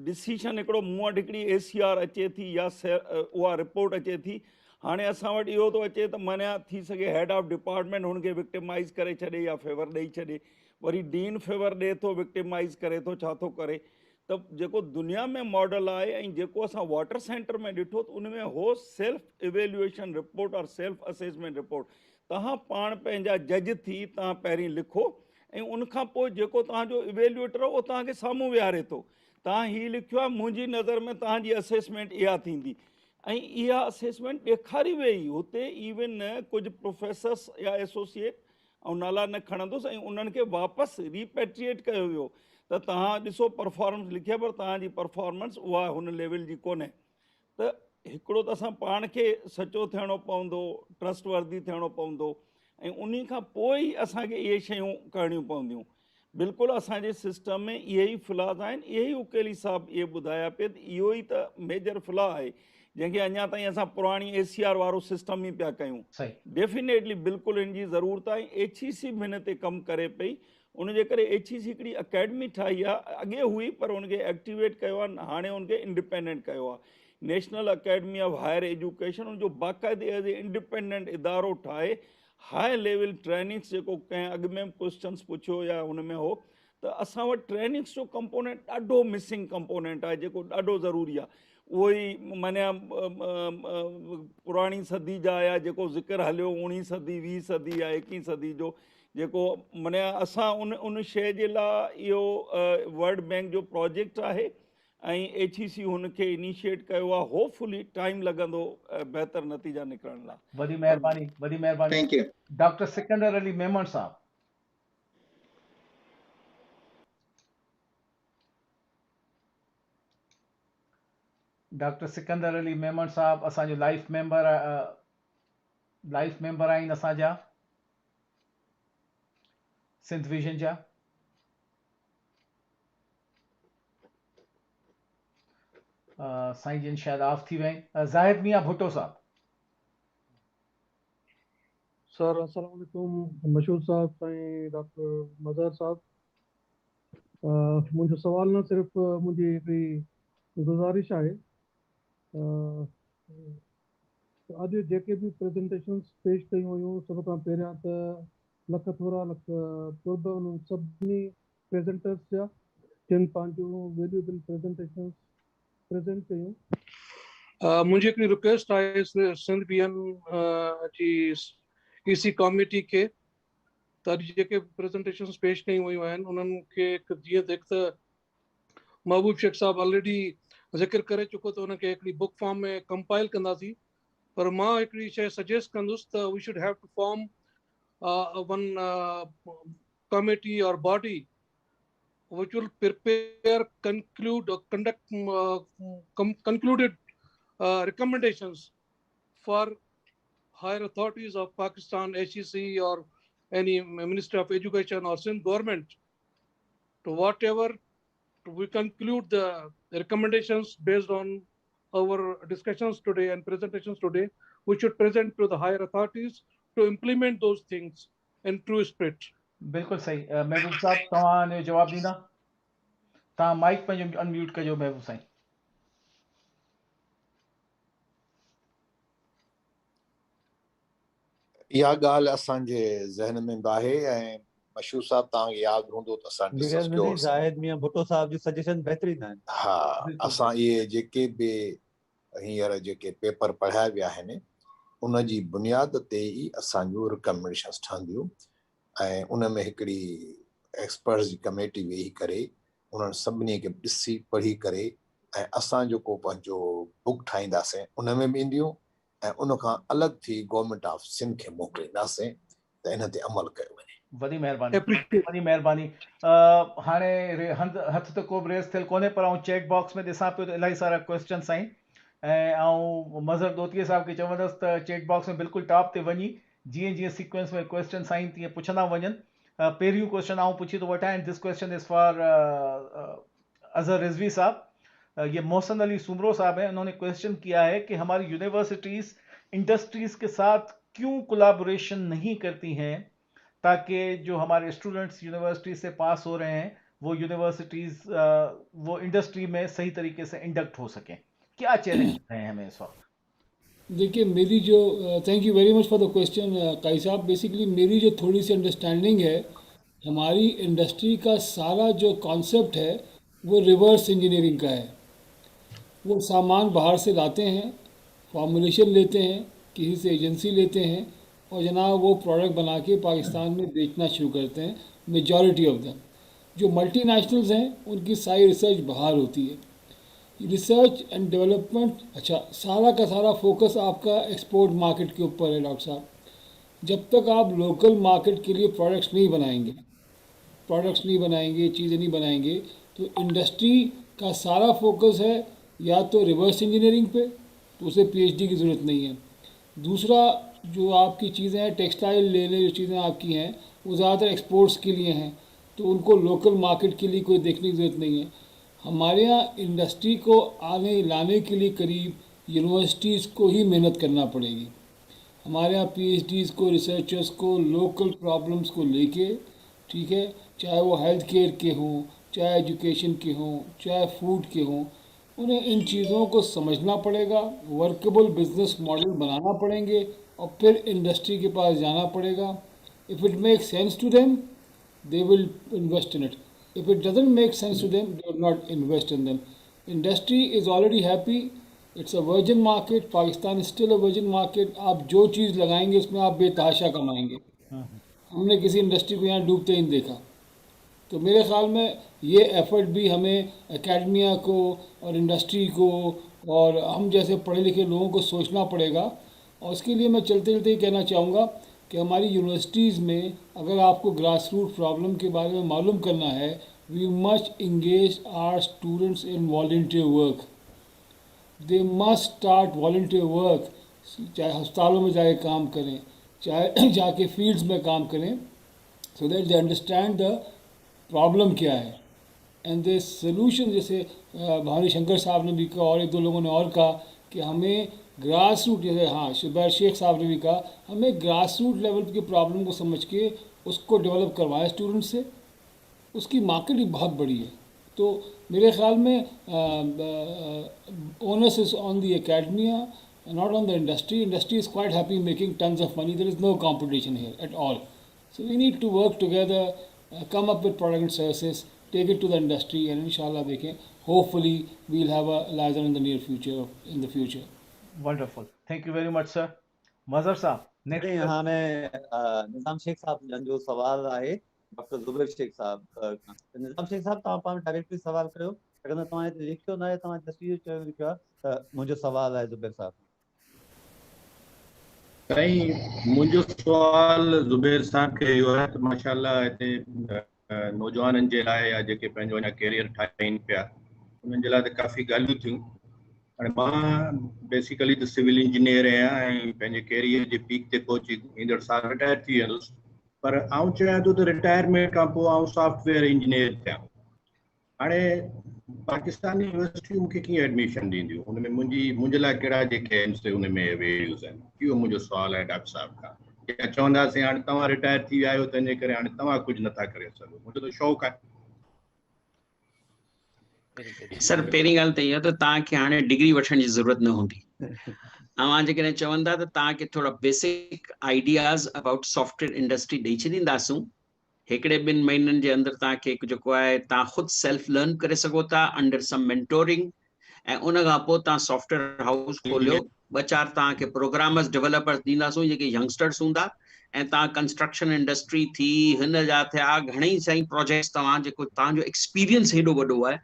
डिसीशन हिकिड़ो मूं वटि हिकिड़ी ACR अचे थी या उहा रिपोर्ट अचे थी हाणे असां वटि इहो थो अचे त मञा थी सघे हेड ऑफ डिपार्टमेंट हुनखे विक्टिमाइज़ करे छॾे या फेवर ॾेई छॾे वरी डीन फेवर ॾिए थो विक्टिमाइज़ करे थो छा थो करे त जेको दुनिया में मॉडल आहे ऐं जेको असां वाटर सेंटर में ॾिठो त उन में हो सेल्फ इवेल्युएशन रिपोर्ट और सेल्फ असेसमेंट रिपोर्ट तव्हां पाण पंहिंजा जज थी तव्हां पहिरीं लिखो ऐं उनखां पोइ जेको तव्हांजो इवेल्युएटर आहे उहो तव्हांखे साम्हूं विहारे थो तव्हां हीउ लिखियो आहे मुंहिंजी नज़र में तव्हांजी असेसमेंट इहा थींदी ऐं इहा असेसमेंट ॾेखारी वई हुते इवन कुझु प्रोफेसर्स या एसोसिएट ऐं नाला न खणंदुसि ऐं उन्हनि खे वापसि रिपेट्रिएट कयो वियो त तव्हां ॾिसो परफॉर्मेंस लिखिया पर तव्हांजी परफॉर्मेंस उहा हुन लेवल जी कोन्हे त हिकिड़ो त असां पाण खे सचो थियणो पवंदो ट्रस्टवर्दी थियणो पवंदो ऐं उन खां पोइ ई असांखे इहे शयूं करणियूं पवंदियूं बिल्कुलु असांजे सिस्टम में इहे ई फ्लॉज आहिनि इहे ई उकेली साहब इहे ॿुधाया पिए त इहो ई त मेजर फ्लॉ आहे जंहिंखे अञा ताईं असां पुराणी ACR वारो सिस्टम ई पिया कयूं डेफिनेटली बिल्कुलु इन जी ज़रूरत आहे HEC बि हिन ते कमु करे पई उनजे करे HEC हिकिड़ी अकेडमी ठाही आहे अॻे हुई पर उनखे एक्टिवेट कयो आहे हाणे उनखे इंडिपेंडेंट कयो आहे national academy of higher education उनजो बाक़ाइदे एज़ ए इंडिपेंडेंट इदारो ठाहे हाई लेवल ट्रेनिंग्स जेको कंहिं अॻु में क्वेश्चन्स पुछियो या हुन में हो त असां वटि ट्रेनिंग्स जो कंपोनेंट ॾाढो मिसिंग कंपोनेंट आहे जेको ॾाढो ज़रूरी आहे उहो ई मञा पुराणी सदी जा या जेको ज़िक्र हलियो 19 सदी 20 सदी या 21 सदी जो जेको मञा असां उन शइ जे लाइ इहो वर्ल्ड बैंक जो प्रोजेक्ट आहे ऐं HEC हुनखे इनिशिएट कयो आहे होपफुली टाइम लॻंदो बहितर नतीजा निकिरण लाइ वॾी महिरबानी thank you doctor Sikandar Ali Memon साहब डॉक्टर सिकंदर अली मेमन साहब असांजो लाइफ मेंबर आहिनि असांजा सिंध विजन जा साईं जिन शायदि ऑफ थी विया आहिनि ज़ाहिद मियां भुट्टो साहब सर अस्सलाम वालेकुम मशहूद साहब साईं डॉक्टर मज़हर साहब मुंहिंजो सवाल न सिर्फ़ु मुंहिंजी हिकिड़ी गुज़ारिश आहे अॼु जेके बि प्रेज़ेंटेशन्स पेश कयूं हुयूं सभ खां पहिरियां त लख थोरा लख तुर्ब उन्हनि सभिनी प्रेज़ेंटर्स जा जिन पंहिंजूं वैल्यूएबल प्रेज़ेंटेशन्स प्रेज़ेंट कयूं मुंहिंजी हिकिड़ी रिक्वेस्ट आहे सिंध BN जी EC कमिटी खे त अॼु जेके प्रेज़ेंटेशन्स पेश कयूं वयूं आहिनि उन्हनि खे जीअं त हिकु त महबूब शेख साहब ऑलरेडी ज़िक्र करे चुको त उनखे हिकिड़ी बुक फॉर्म में कंपाइल कंदासीं पर मां हिकिड़ी शइ सजेस्ट कंदुसि त we should have to form one committee और body which will prepare, conclude or conduct concluded recommendations for higher authorities of Pakistan, HEC or any Ministry of Education or Sindh government to whatever we conclude the recommendations based on our discussions today and presentations today, we should present to the higher authorities to implement those things in true spirit. बिल्कुल सही महबूब साहब तव्हां ने जवाब ॾींदा तव्हां mic पंहिंजो unmute कजो महबूब साईं इहा ॻाल्हि असांजे ज़हन में बि आहे ऐं मशहूर साहब तव्हांखे यादि हूंदो त असां डिस्कस कयो जाहिद मियां भुट्टो साहब जी सजेशन बहितरीन आहिनि हा असां इहे जेके बि हींअर जेके पेपर पढ़ाया विया आहिनि उन जी बुनियाद ते ई असांजो रिकमेंडेशन्स ठहंदियूं ऐं उन में हिकिड़ी एक्सपर्ट्स जी कमेटी वेही करे उन्हनि सभिनी खे ॾिसी पढ़ी करे ऐं असां जेको पंहिंजो बुक ठाहींदासीं उन में बि ईंदियूं ऐं उन खां अलॻि थी गवर्नमेंट ऑफ सिंध खे मोकिलींदासीं त इन ते अमल कयो वञे वॾी महिरबानी वॾी महिरबानी हाणे हथ त को बि रेस थियल कोन्हे पर आउं चैट बॉक्स में ॾिसां पियो त इलाही सारा क्वेश्चन्स आहिनि ऐं आउं मज़हर दोतीअ साहब खे चवंदुसि त चैट बॉक्स में बिल्कुलु टॉप ते वञी जीअं जीअं सीक्वेंस में क्वेश्चन्स आहिनि तीअं पुछंदा वञनि पहिरियों क्वेश्चन आउं पुछी थो वठां and this question is for Azhar Rizvi साहब ये मोहसन अली सुमरो साहब हैं उन्होंने क्वेश्चन किया है कि हमारी यूनिवर्सिटीज़ इंडस्ट्रीज़ के साथ क्यों कोलैबोरेशन नहीं करती हैं ताकि जो हमारे स्टूडेंट्स यूनिवर्सिटी से पास हो रहे हैं वो यूनिवर्सिटीज़ वो इंडस्ट्री में सही तरीके से इंडक्ट हो सकें क्या चैलेंज हैं हमें इस वक्त देखिए मेरी जो thank you very much for the question काई साहब बेसिकली मेरी जो थोड़ी सी अंडरस्टैंडिंग है हमारी इंडस्ट्री का सारा जो कॉन्सेप्ट है वो रिवर्स इंजीनियरिंग का है वो सामान बाहर से लाते हैं फॉर्मुलेशन लेते हैं किसी से एजेंसी लेते हैं और जनाब वो प्रोडक्ट बना के पाकिस्तान में बेचना शुरू करते हैं मेजॉरिटी ऑफ देम जो मल्टीनेशनल्स हैं उनकी सारी रिसर्च बाहर होती है रिसर्च एंड डेवलपमेंट अच्छा सारा का सारा फोकस आपका एक्सपोर्ट मार्केट के ऊपर है डॉक्टर साहब जब तक आप लोकल मार्केट के लिए प्रोडक्ट्स नहीं बनाएंगे चीज़ें नहीं बनाएंगे तो इंडस्ट्री का सारा फोकस है या तो रिवर्स इंजीनियरिंग पे तो उसे पीएचडी की ज़रूरत नहीं है दूसरा जो आपकी चीज़ें हैं टेक्सटाइल ले लें जो चीज़ें आपकी हैं वो ज़्यादातर एक्सपोर्ट्स के लिए हैं तो उनको लोकल मार्केट के लिए कोई देखने की ज़रूरत नहीं है हमारे यहाँ इंडस्ट्री को लाने के लिए करीब यूनिवर्सिटीज़ को ही मेहनत करना पड़ेगी हमारे यहाँ पीएचडीज़ को रिसर्चर्स को लोकल प्रॉब्लम्स को लेके ठीक है चाहे वो हेल्थ केयर के हों चाहे एजुकेशन के हों चाहे फूड के हों उन्हें इन चीज़ों को समझना पड़ेगा वर्केबल बिजनेस मॉडल बनाना पड़ेंगे और फिर इंडस्ट्री के पास जाना पड़ेगा if it make sense to them they will invest in it if it doesn't make sense to them they will not invest in them industry is already happy it's a virgin market Pakistan is still a virgin market आप जो चीज़ लगाएंगे उसमें आप बेतहाशा कमाएंगे हमने किसी industry को यहाँ डूबते ही नहीं देखा तो मेरे ख्याल में ये एफर्ट भी हमें एकेडमिया को और इंडस्ट्री को और हम जैसे पढ़े लिखे लोगों को सोचना पड़ेगा और उसके लिए मैं चलते चलते ही कहना चाहूँगा कि हमारी यूनिवर्सिटीज़ में अगर आपको ग्रास रूट प्रॉब्लम के बारे में मालूम करना है we must engage our students in volunteer work they must start volunteer work चाहे अस्पतालों में जाके काम करें चाहे जाके फील्ड्स में काम करें so that they understand the problem क्या है एंड दे सोल्यूशन जैसे भानी शंकर साहब ने भी कहा और एक दो लोगों ने और कहा कि हमें ग्रास रूट जैसे हाँ शुबैर शेख साहब ने भी कहा हमें ग्रास रूट लेवल की प्रॉब्लम को समझ के उसको डेवलप करवाएं स्टूडेंट से उसकी मार्केट भी बहुत बड़ी है तो मेरे ख्याल में onus is on the academia not on the industry is quite happy making tons of money there is no competition here at all so we need to work together come up with product and services take it to the industry and इंशाल्लाह देखें hopefully we will have a liaison in the near future in the future Wonderful. Thank you very much, sir. Mazhar साहब, next. यहाँ में निज़ाम शेख साहब जो सवाल आहे doctor Zubair Sheikh साहब निज़ाम शेख साहब तव्हां पाण डायरेक्टली सवाल कयो छाकाणि तव्हां हिते लिखियो न आहे तव्हां जस्ट इहो लिखियो आहे त मुंहिंजो सवाल आहे ज़ुबैर साहब साईं मुंहिंजो सवाल ज़ुबैर साहब खे इहो आहे त माशाअल्लाह हिते नौजवाननि जे लाइ या जेके पंहिंजो अञा कैरियर ठाहिनि पिया उन्हनि जे लाइ त काफ़ी ॻाल्हियूं थियूं हाणे मां बेसिकली त सिविल इंजीनियर आहियां ऐं पंहिंजे कैरियर जे पीक ते पहुची ईंदड़ साल रिटायर थी वेंदुसि पर आउं चाहियां थो त रिटायरमेंट खां पोइ आउं सॉफ्टवेयर इंजीनियर थियां हाणे पाकिस्तानी यूनिवर्सिटियूं मूंखे कीअं एडमिशन ॾींदियूं, हुन में मुंहिंजे लाइ कहिड़ा जेके आहिनि हुन में वेल्यूज़ आहिनि, इहो मुंहिंजो सुवालु आहे डॉक्टर साहिब खां। या चवंदासीं हाणे तव्हां रिटायर थी विया आहियो तंहिंजे करे हाणे तव्हां कुझु नथा करे सघो, मुंहिंजो त शौक़ु आहे। सर पहिरीं ॻाल्हि त इहा त तव्हांखे हाणे डिग्री वठण जी ज़रूरत न हूंदी। अवां जेकॾहिं चवंदा त तव्हांखे थोरा basic ideas about software industry ॾेई छॾींदासूं। हिकिड़े 2 महीननि जे अंदरि तव्हांखे जेको आहे तव्हां ख़ुदि सेल्फ लर्न करे सघो था अंडर सम मेंटोरिंग, ऐं उन खां पोइ तव्हां सॉफ्टवेयर हाउस खोलियो, 2-4 तव्हांखे प्रोग्रामर्स डेवलपर्स ॾींदासूं जेके यंगस्टर्स हूंदा, ऐं तव्हां कंस्ट्रक्शन इंडस्ट्री थी हिन जा थिया घणेई साईं प्रोजेक्ट्स तव्हां जेको तव्हांजो एक्सपीरियंस हेॾो वॾो आहे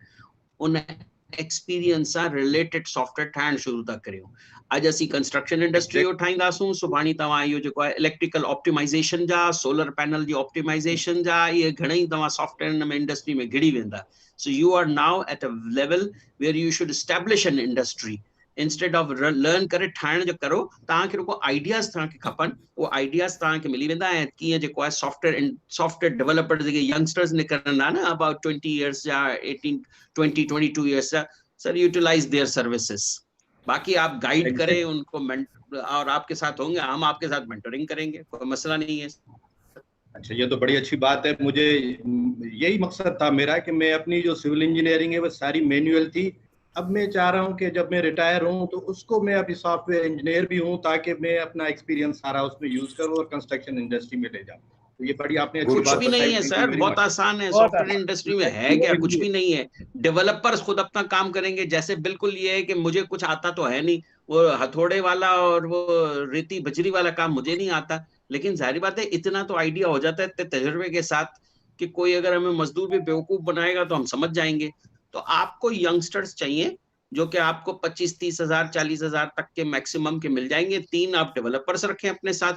उन एक्सपीरियंस सां रिलेटेड सॉफ्टवेयर ठाहिण शुरू था करियूं। अॼु असीं कंस्ट्रक्शन इंडस्ट्री जो ठाहींदासूं, सुभाणे तव्हां इहो जेको आहे इलेक्ट्रिकल ऑप्टिमाइज़ेशन जा, सोलर पैनल जी ऑप्टिमाइज़ेशन जा, इहे घणेई तव्हां सॉफ्टवेयर में इंडस्ट्री में घिड़ी वेंदा। So you are now at a level where you should establish an industry instead of learn करे ठाहिण जो करो। तव्हांखे रुको आइडियाज़ तव्हांखे खपनि, उहो आइडियाज़ तव्हांखे मिली वेंदा, ऐं कीअं जेको आहे सॉफ्टवेयर डेवलपर जेके यंगस्टर्स निकिरंदा न अबाउट 20 इयर्स या 18 20-22 इयर्स जा, सर यूटिलाइज देयर सर्विसेज। बाकी आप गाइड करें उनको और आपके साथ होंगे, हम आपके साथ मेंटरिंग करेंगे, कोई मसला नहीं है। अच्छा, ये तो बड़ी अच्छी बात है। मुझे यही मकसद था मेरा कि मैं अपनी जो सिविल इंजीनियरिंग है वो सारी मैनुअल थी, अब मैं चाह रहा हूँ कि जब मैं रिटायर हूँ तो उसको मैं अभी सॉफ्टवेयर इंजीनियर भी हूँ ताकि मैं अपना एक्सपीरियंस सारा उसमें यूज करूँ और कंस्ट्रक्शन इंडस्ट्री में ले जाऊँ। तो ये बड़ी आपने अच्छी कुछ बात भी बताई। नहीं है सर, बहुत आसान है। सॉफ्टवेयर इंडस्ट्री में है क्या, कुछ भी नहीं है। डेवलपर्स खुद अपना काम करेंगे। जैसे बिल्कुल ये है कि मुझे कुछ आता तो है नहीं, वो हथौड़े वाला और वो रेती बजरी वाला काम मुझे नहीं आता, लेकिन जाहिर बात है इतना तो आइडिया हो जाता है तजुर्बे के साथ कि कोई अगर हमें मजदूर भी बेवकूफ बनाएगा तो हम समझ जाएंगे। तो आपको यंगस्टर्स चाहिए जो कि आपको 25-30 हजार 40 हजार तक के मैक्सिमम के मिल जाएंगे। 3 आप डेवलपर्स रखें अपने साथ,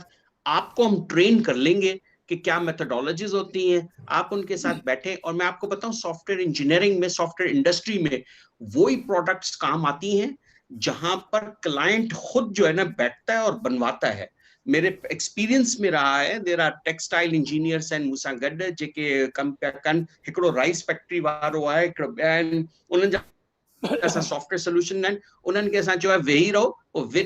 आपको हम ट्रेन कर लेंगे कि क्या मेथडोलॉजीज होती हैं, आप उनके साथ बैठे। और मैं आपको बताऊं सॉफ्टवेयर इंजीनियरिंग में, सॉफ्टवेयर इंडस्ट्री में वही प्रोडक्ट्स काम आती हैं जहां पर क्लाइंट खुद जो है ना बैठता है और बनवाता है। मेरे एक्सपीरियंस में रहा है, there are textile engineers and मूंसां गॾु जेके कम पिया कनि। हिकिड़ो राइस फैक्ट्री वारो आहे, उन्हनि जा असां सॉफ्टवेयर सोल्यूशन आहिनि, उन्हनि खे असां चयो आहे वेही रहो, पोइ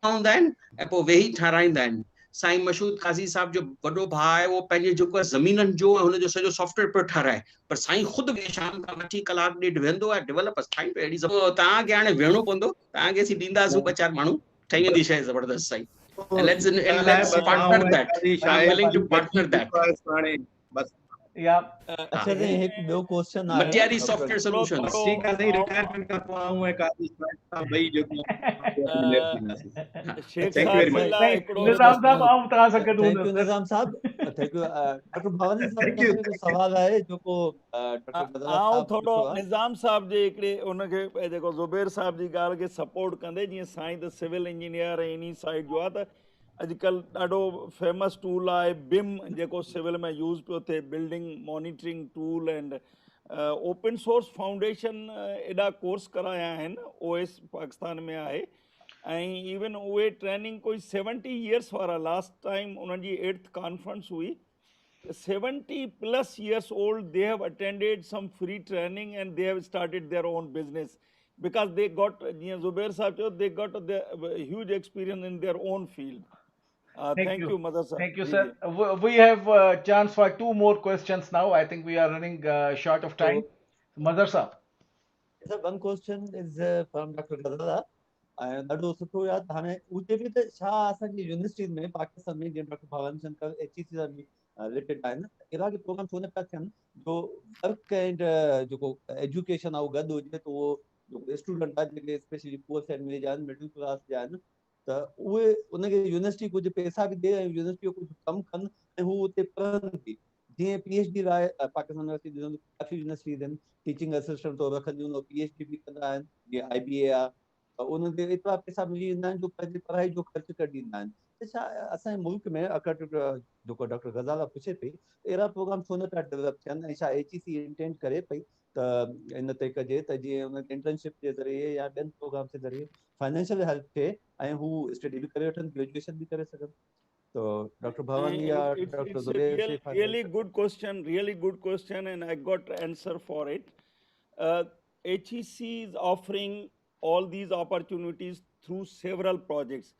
हूंदा आहिनि ऐं पोइ वेही ठाराईंदा आहिनि। साईं मशहूद काज़ी साहब जो वॾो भाउ आहे, उहो पंहिंजे जेको आहे ज़मीननि जो हुनजो सॼो सॉफ्टवेयर पियो ठाराए, पर साईं ख़ुदि शाम खां वठी कलाक ॾेढ वेंदो आहे, डेवलपर्स ठाहींदो आहे। तव्हांखे हाणे वेहणो पवंदो, तव्हांखे असीं ॾींदासीं 2-4 माण्हू, ठही वेंदी शइ ज़बरदस्त Sai. Let's partner that. I'm willing to partner that. अच्छा जी एक ॿियो क्वेश्चन आहे मटियारी सॉफ्टवेयर सॉल्यूशंस। ठीक है, नहीं रिटायरमेंट का तो आऊं है काजी साहब भाई जो Shaikh thank you very much. Nizam साहब आऊं तव्हां सां गॾु थैंक यू हूंदुसि। निजाम साहब, थैंक यू डॉक्टर भवानी साहब का हिकु सवाल आहे जेको डॉक्टर गजला आउं साहब थोरो पुछियो आहे। निज़ाम साहब जे हिकिड़े उनखे जेको ज़ुबैर साहब जी ॻाल्हि खे सपोर्ट कंदे, जीअं साईं त सिविल इंजीनियर ऐं इन साइड जो आहे, त अॼुकल्ह ॾाढो फेमस टूल आहे बिम जेको सिविल में यूज़ पियो थिए, building monitoring tool. And open source foundation एॾा कोर्स कराया आहिनि, OS पाकिस्तान में आहे, ऐं इवन उहे ट्रेनिंग कोई 70 इयर्स वारा, लास्ट टाइम उन्हनि जी 8th कॉन्फ्रेंस हुई, 70+ years old, they have attended some free training and they have started their own business because they got, Zubair Sahib, they got the huge experience in their own field. Thank you, Mother Sahib. Thank you, sir. We have a chance for 2 more questions now. I think we are running short of time. Mother Sahib. Sir, one question is from Dr. Gazala. ॾाढो सुठो यादि। हाणे उते बि त छा असांजी universities में पाकिस्तान में जीअं डॉक्टर भवानी शंकर HEC सां बि रिलेटेड आहिनि, अहिड़ा प्रोग्राम छो न पिया थियनि जो वर्क एंड जेको एजुकेशन आहे उहो गॾु हुजे, त उहो जेको स्टूडेंट आहे जेके स्पेशली पुअर फैमिली जा आहिनि, मिडिल क्लास जा आहिनि, त उहे उनखे यूनिवर्सिटी कुझु पैसा बि ॾिए ऐं यूनिवर्सिटी जो कुझु कमु कनि ऐं हू उते पढ़नि बि। जीअं PhD लाइ पाकिस्तान यूनिवर्सिटी काफ़ी यूनिवर्सिटीज़ आहिनि, टीचिंग असिस्टेंट तो रखंदियूं आहिनि, PhD बि कंदा आहिनि, जीअं IBA आहे, उनखे एतिरा पैसा मिली वेंदा आहिनि जो पंहिंजी पढ़ाई जो ख़र्चु कढी ॾींदा आहिनि। त छा असांजे मुल्क में अगरि जेको डॉक्टर गज़ाला पुछे पई, अहिड़ा प्रोग्राम छो न था डेवलप थियनि, ऐं छा HEC इंटेंट करे पई त इन ते कजे त जीअं उनखे इंटर्नशिप जे ज़रिए या ॿियनि प्रोग्राम जे ज़रिए फाइनेंशियल हेल्प थिए ऐं हू स्टडी बि करे वठनि, ग्रेजुएशन बि करे सघनि। So Dr. Bhavan or Dr. It's a Zubair se really good question, and I got answer for it. HEC is offering all these opportunities through several projects.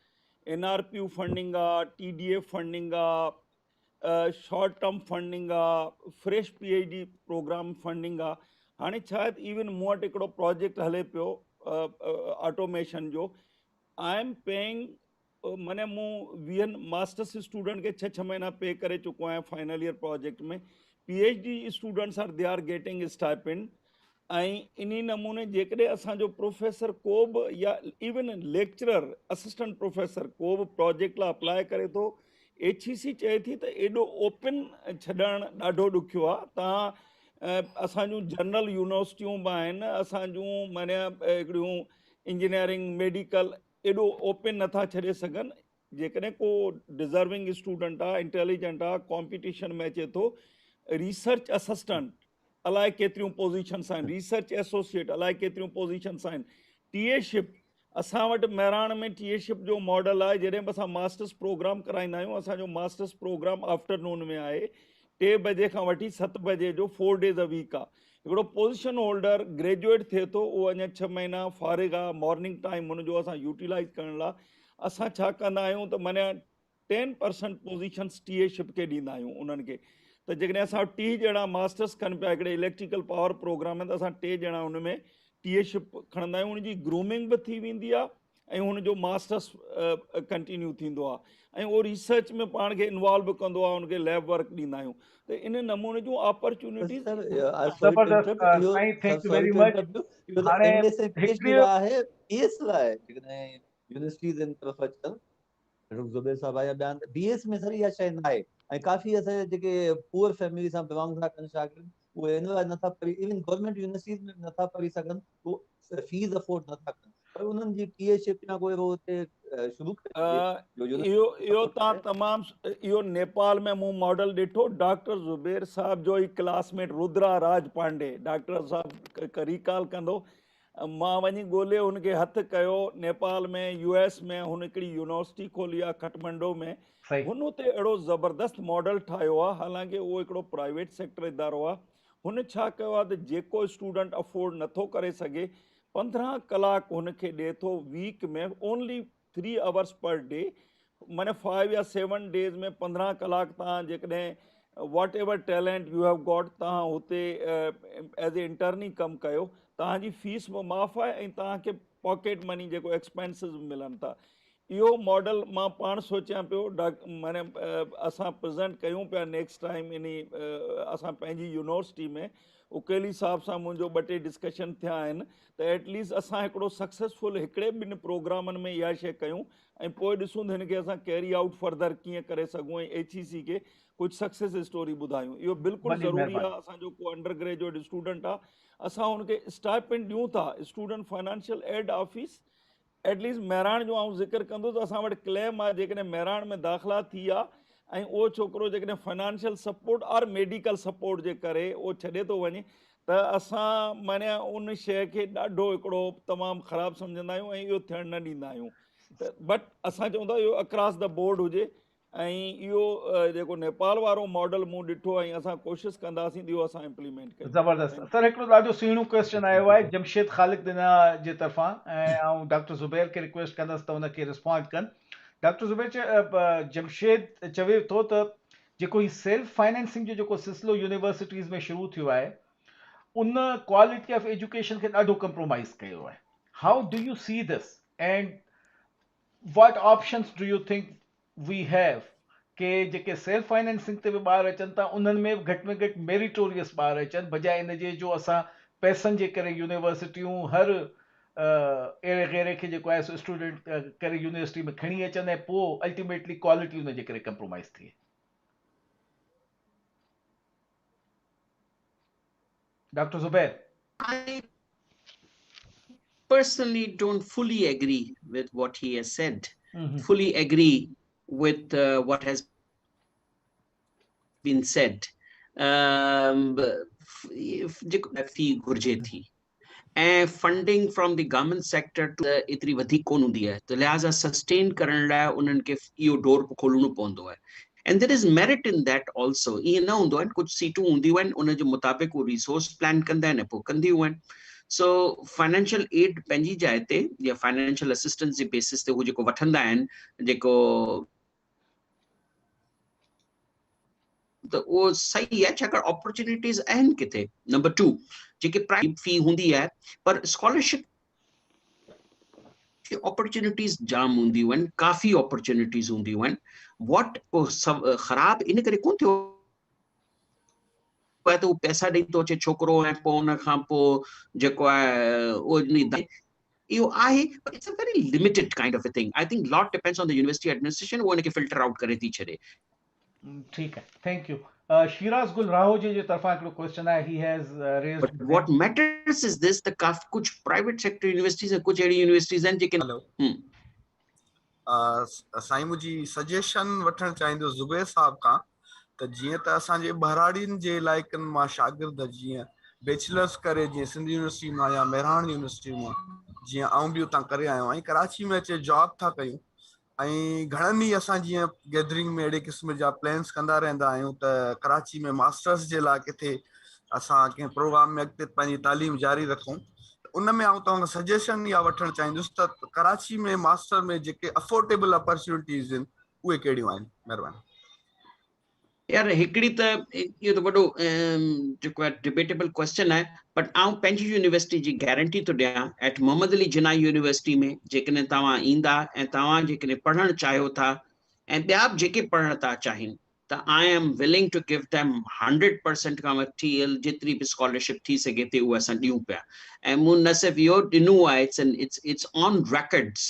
NRPU funding, TDA funding, short-term funding, fresh PhD program funding. हाणे शायद even मूं वटि हिकिड़ो project हले पियो automation जो I am paying माने मूं 20 मास्टर्स स्टूडेंट के 6 महीना पे करे चुको आहियां फाइनल ईयर प्रोजेक्ट में PhD students are they are getting stipend ऐं इन्ही नमूने जेकॾहिं असांजो प्रोफेसर को बि या इवन लेक्चरर असिस्टेंट प्रोफेसर को बि प्रोजेक्ट लाइ अप्लाई करे थो HEC चए थी त एॾो ओपन छॾणु ॾाढो ॾुखियो आहे तव्हां असांजूं जनरल यूनिवर्सिटियूं बि आहिनि असांजूं माना हिकिड़ियूं इंजीनियरिंग मेडिकल एॾो ओपन नथा छॾे सघनि जेकॾहिं को डिज़र्विंग स्टूडेंट आहे इंटेलिजेंट आहे कॉम्पिटिशन में अचे थो रिसर्च असिस्टेंट अलाए केतिरियूं पोज़ीशन्स आहिनि रिसर्च एसोसिएट अलाए केतिरियूं पोज़ीशन्स आहिनि टीएशिप असां वटि महिराण में टीएशिप जो मॉडल आहे जॾहिं बि असां मास्टर्स प्रोग्राम कराईंदा आहियूं असांजो मास्टर्स प्रोग्राम आफ्टरनून में आहे 3 बजे खां वठी 7 बजे जो 4 डेज़ अ वीक आहे हिकिड़ो पोज़ीशन होल्डर ग्रेजुएट थिए थो उहो अञा 6 महीना फारिग आहे मॉर्निंग टाइम हुनजो असां यूटिलाइज़ करण लाइ असां छा कंदा आहियूं त माना 10% पोज़ीशन्स टीएशिप खे ॾींदा आहियूं उन्हनि खे त जेकॾहिं असां 30 ॼणा मास्टर्स कनि पिया हिकिड़े इलेक्ट्रिकल पावर प्रोग्राम में त असां 3 ॼणा हुन में टीएशिप खणंदा आहियूं हुनजी ग्रूमिंग बि थी वेंदी आहे ऐं हुनजो मास्टर्स कंटिन्यू थींदो आहे ऐं उहो रिसर्च में पाण खे इन्वॉल्व बि कंदो आहे हुनखे लैब वर्क ॾींदा आहियूं त इन नमूने जूं अपॉर्चुनिटीज़ ज़बरदस्त साईं थैंक यू वेरी मच हाणे हिकिड़ी BS लाइ जेकॾहिं यूनिवर्सिटीज़ इन तरफ़ अचनि ज़ुबैर साहब आया बयान BS में सर इहा शइ न आहे ऐं काफ़ी असांजे जेके पुअर फैमिली सां बिलोंग था कनि शागिर्द उहे इन लाइ नथा पढ़ी इवन गवर्नमेंट यूनिवर्सिटीज़ में नथा पढ़ी सघनि उहो फीस अफोर्ड नथा कनि पर उन्हनि जी टीएशिप या कोई हुते शुरू इहो तव्हां तमामु इहो नेपाल में मूं मॉडल ॾिठो डॉक्टर ज़ुबैर साहब जो ई क्लासमेट रुद्रा राज पांडे डॉक्टर साहब रिकॉल कंदो मां वञी ॻोल्हे हुनखे हथु कयो नेपाल में US में हुन हिकिड़ी यूनिवर्सिटी खोली आहे काठमांडू में हुन उते अहिड़ो ज़बरदस्त मॉडल ठाहियो आहे हालांकि उहो हिकिड़ो प्राइवेट सेक्टर इदारो आहे हुन छा कयो आहे त जेको स्टूडेंट अफोर्ड नथो करे सघे 15 कलाक हुनखे ॾिए थो वीक में ओनली 3 hours पर डे माने 5 या 7 डेज़ में 15 कलाक तव्हां जेकॾहिं what ever talent you have got तव्हां हुते एज ए इंटर्न ई कमु कयो तव्हांजी फीस बि माफ़ु आहे ऐं तव्हांखे पॉकेट मनी जेको एक्सपेंसिस मिलनि था इहो मॉडल मां पाण सोचियां पियो माने असां प्रेज़ेंट कयूं पिया नेक्स्ट टाइम इन असां पंहिंजी यूनिवर्सिटी में उकेली साहब सां मुंहिंजो 2-3 डिस्कशन थिया आहिनि त एटलीस्ट असां हिकिड़ो सक्सेसफुल हिकिड़े ॿिनि प्रोग्रामनि में इहा शइ कयूं ऐं पोइ ॾिसूं त हिनखे असां कैरी आउट फर्दर कीअं करे सघूं ऐं HEC खे कुझु सक्सेस स्टोरी ॿुधायूं इहो बिल्कुलु ज़रूरी आहे असांजो को अंडर ग्रेजुएट स्टूडेंट आहे असां हुनखे स्टाइपेंड ॾियूं था student financial aid office at least Mehran जो आउं ज़िक्र कंदो त असां वटि क्लेम आहे जेकॾहिं महिराण में दाख़िला थी आहे ऐं उहो छोकिरो जेकॾहिं फाइनेंशियल सपोर्ट और मेडिकल सपोर्ट जे करे उहो छॾे थो वञे त असां माना उन शइ खे ॾाढो हिकिड़ो तमामु ख़राबु सम्झंदा आहियूं ऐं इहो थियणु न ॾींदा आहियूं त बट असां चवंदा इहो अक्रॉस द बोर्ड हुजे ऐं इहो जेको नेपाल वारो मॉडल मूं ॾिठो ऐं असां कोशिशि कंदासीं इहो असां इम्प्लीमेंट कयूं ज़बरदस्त सर हिकिड़ो ॾाढो सुहिणो क्वेश्चन आयो आहे जमशेद ख़ालिद दिना जे तरफ़ां ऐं आउं डॉक्टर ज़ुबैर खे रिक्वेस्ट कंदुसि त हुनखे रिस्पॉन्ड कनि डॉक्टर ज़ुबैर जमशेद चवे थो त जेको ही सेल्फ फाइनेंसिंग जो जेको सिलसिलो यूनिवर्सिटीज़ में शुरू थियो आहे उन क्वालिटी ऑफ एजुकेशन खे ॾाढो कंप्रोमाइज़ कयो आहे how do you see this and what options do you think we have के जेके सेल्फ फाइनेंसिंग ते बि ॿार अचनि था उन्हनि में घटि में घटि मेरिटोरियस ॿार अचनि बजाए इन जे जो असां पैसनि जे करे यूनिवर्सिटियूं हर अहिड़े गैरे खे जेको आहे सो स्टूडेंट करे यूनिवर्सिटी में खणी अचनि ऐं पोइ अल्टीमेटली क्वालिटी उन जे करे कंप्रोमाइज़ थिए doctor Zubair I personally don't fully agree with what he has said. Fully agree with what has been said. फी घुर्जे थी ऐं funding from the government sector एतिरी वधीक कोन हूंदी आहे, त लिहाज़ा सस्टेन करण लाइ उन्हनि खे इहो डोर खोलणो पवंदो आहे. And there is merit in that also. ईअं न हूंदो आहे, कुझु सीटूं हूंदियूं आहिनि उन जे मुताबिक़ उहे रिसोर्स प्लान कंदा आहिनि, पोइ कंदियूं आहिनि. सो फाइनेंशियल एड पंहिंजी जाइ ते या फाइनेंशियल असिस्टेंस जे बेसिस ते उहे जेको वठंदा आहिनि, जेको त उहो सही आहे, छाकाणि अपॉर्चुनिटीज़ आहिनि किथे. नंबर 2, जेके प्राइवेट फी हूंदी आहे, पर स्कॉलरशिप अपॉर्चुनिटीज़ जाम हूंदियूं आहिनि, काफ़ी अपॉर्चुनिटीज़ हूंदियूं आहिनि. वॉट ख़राब इन करे कोन थियो आहे त उहो पैसा ॾेई थो अचे छोकिरो, ऐं पोइ उन खां पोइ जेको आहे उहो इहो आहे, but it's a very limited kind of a thing. I think lot depends on the university administration, वो इनखे filter out करे थी छॾे. ठीक है, थैंक यू. शिराज गुल राहोजी जे तरफां हिकिड़ो क्वेश्चन आहे. he has raised But what matters is this, the कुछ प्राइवेट सेक्टर यूनिवर्सिटीज़ हैं, कुछ अहिड़ी यूनिवर्सिटीज़ आहिनि जेके साईं मुंहिंजी सजेशन वठणु चाहींदुसि ज़ुबैर साहब खां, त जीअं त असांजे बहराड़ियुनि जे इलाइक़नि मां शागिर्द जीअं बैचलर्स करे जीअं सिंध यूनिवर्सिटी मां या मेरहाण यूनिवर्सिटी मां जीअं आऊं बि उतां करे आयो आहियां, कराची में अचे जॉब था कयूं, ऐं घणनि ई असां जीअं गैदरिंग में अहिड़े क़िस्म जा प्लान्स कंदा रहंदा आहियूं त कराची में मास्टर्स जे लाइ किथे असां कंहिं प्रोग्राम में अॻिते पंहिंजी तालीम जारी रखूं. उन में आऊं तव्हां सजेशन इहा वठणु चाहींदुसि त कराची में मास्टर में जेके अफोर्डेबल अपॉर्चुनिटीज़ आहिनि उहे कहिड़ियूं आहिनि. महिरबानी. यार हिकिड़ी त इहो त वॾो जेको आहे डिबेटेबल क्वेश्चन आहे, बट आउं पंहिंजी यूनिवर्सिटी जी गारंटी थो ॾियां. एट मोहम्मद अली जिन्ना यूनिवर्सिटी में जेकॾहिं तव्हां ईंदा ऐं तव्हां जेकॾहिं पढ़णु चाहियो था ऐं ॿिया बि जेके पढ़णु था चाहिनि, त I am willing to give them 100% खां वठी जेतिरी बि स्कॉलरशिप थी सघे थी उहा असां ॾियूं पिया. ऐं मूं न सिर्फ़ु इहो ॾिनो आहे, इट्स ऑन रेकॉर्ड्स,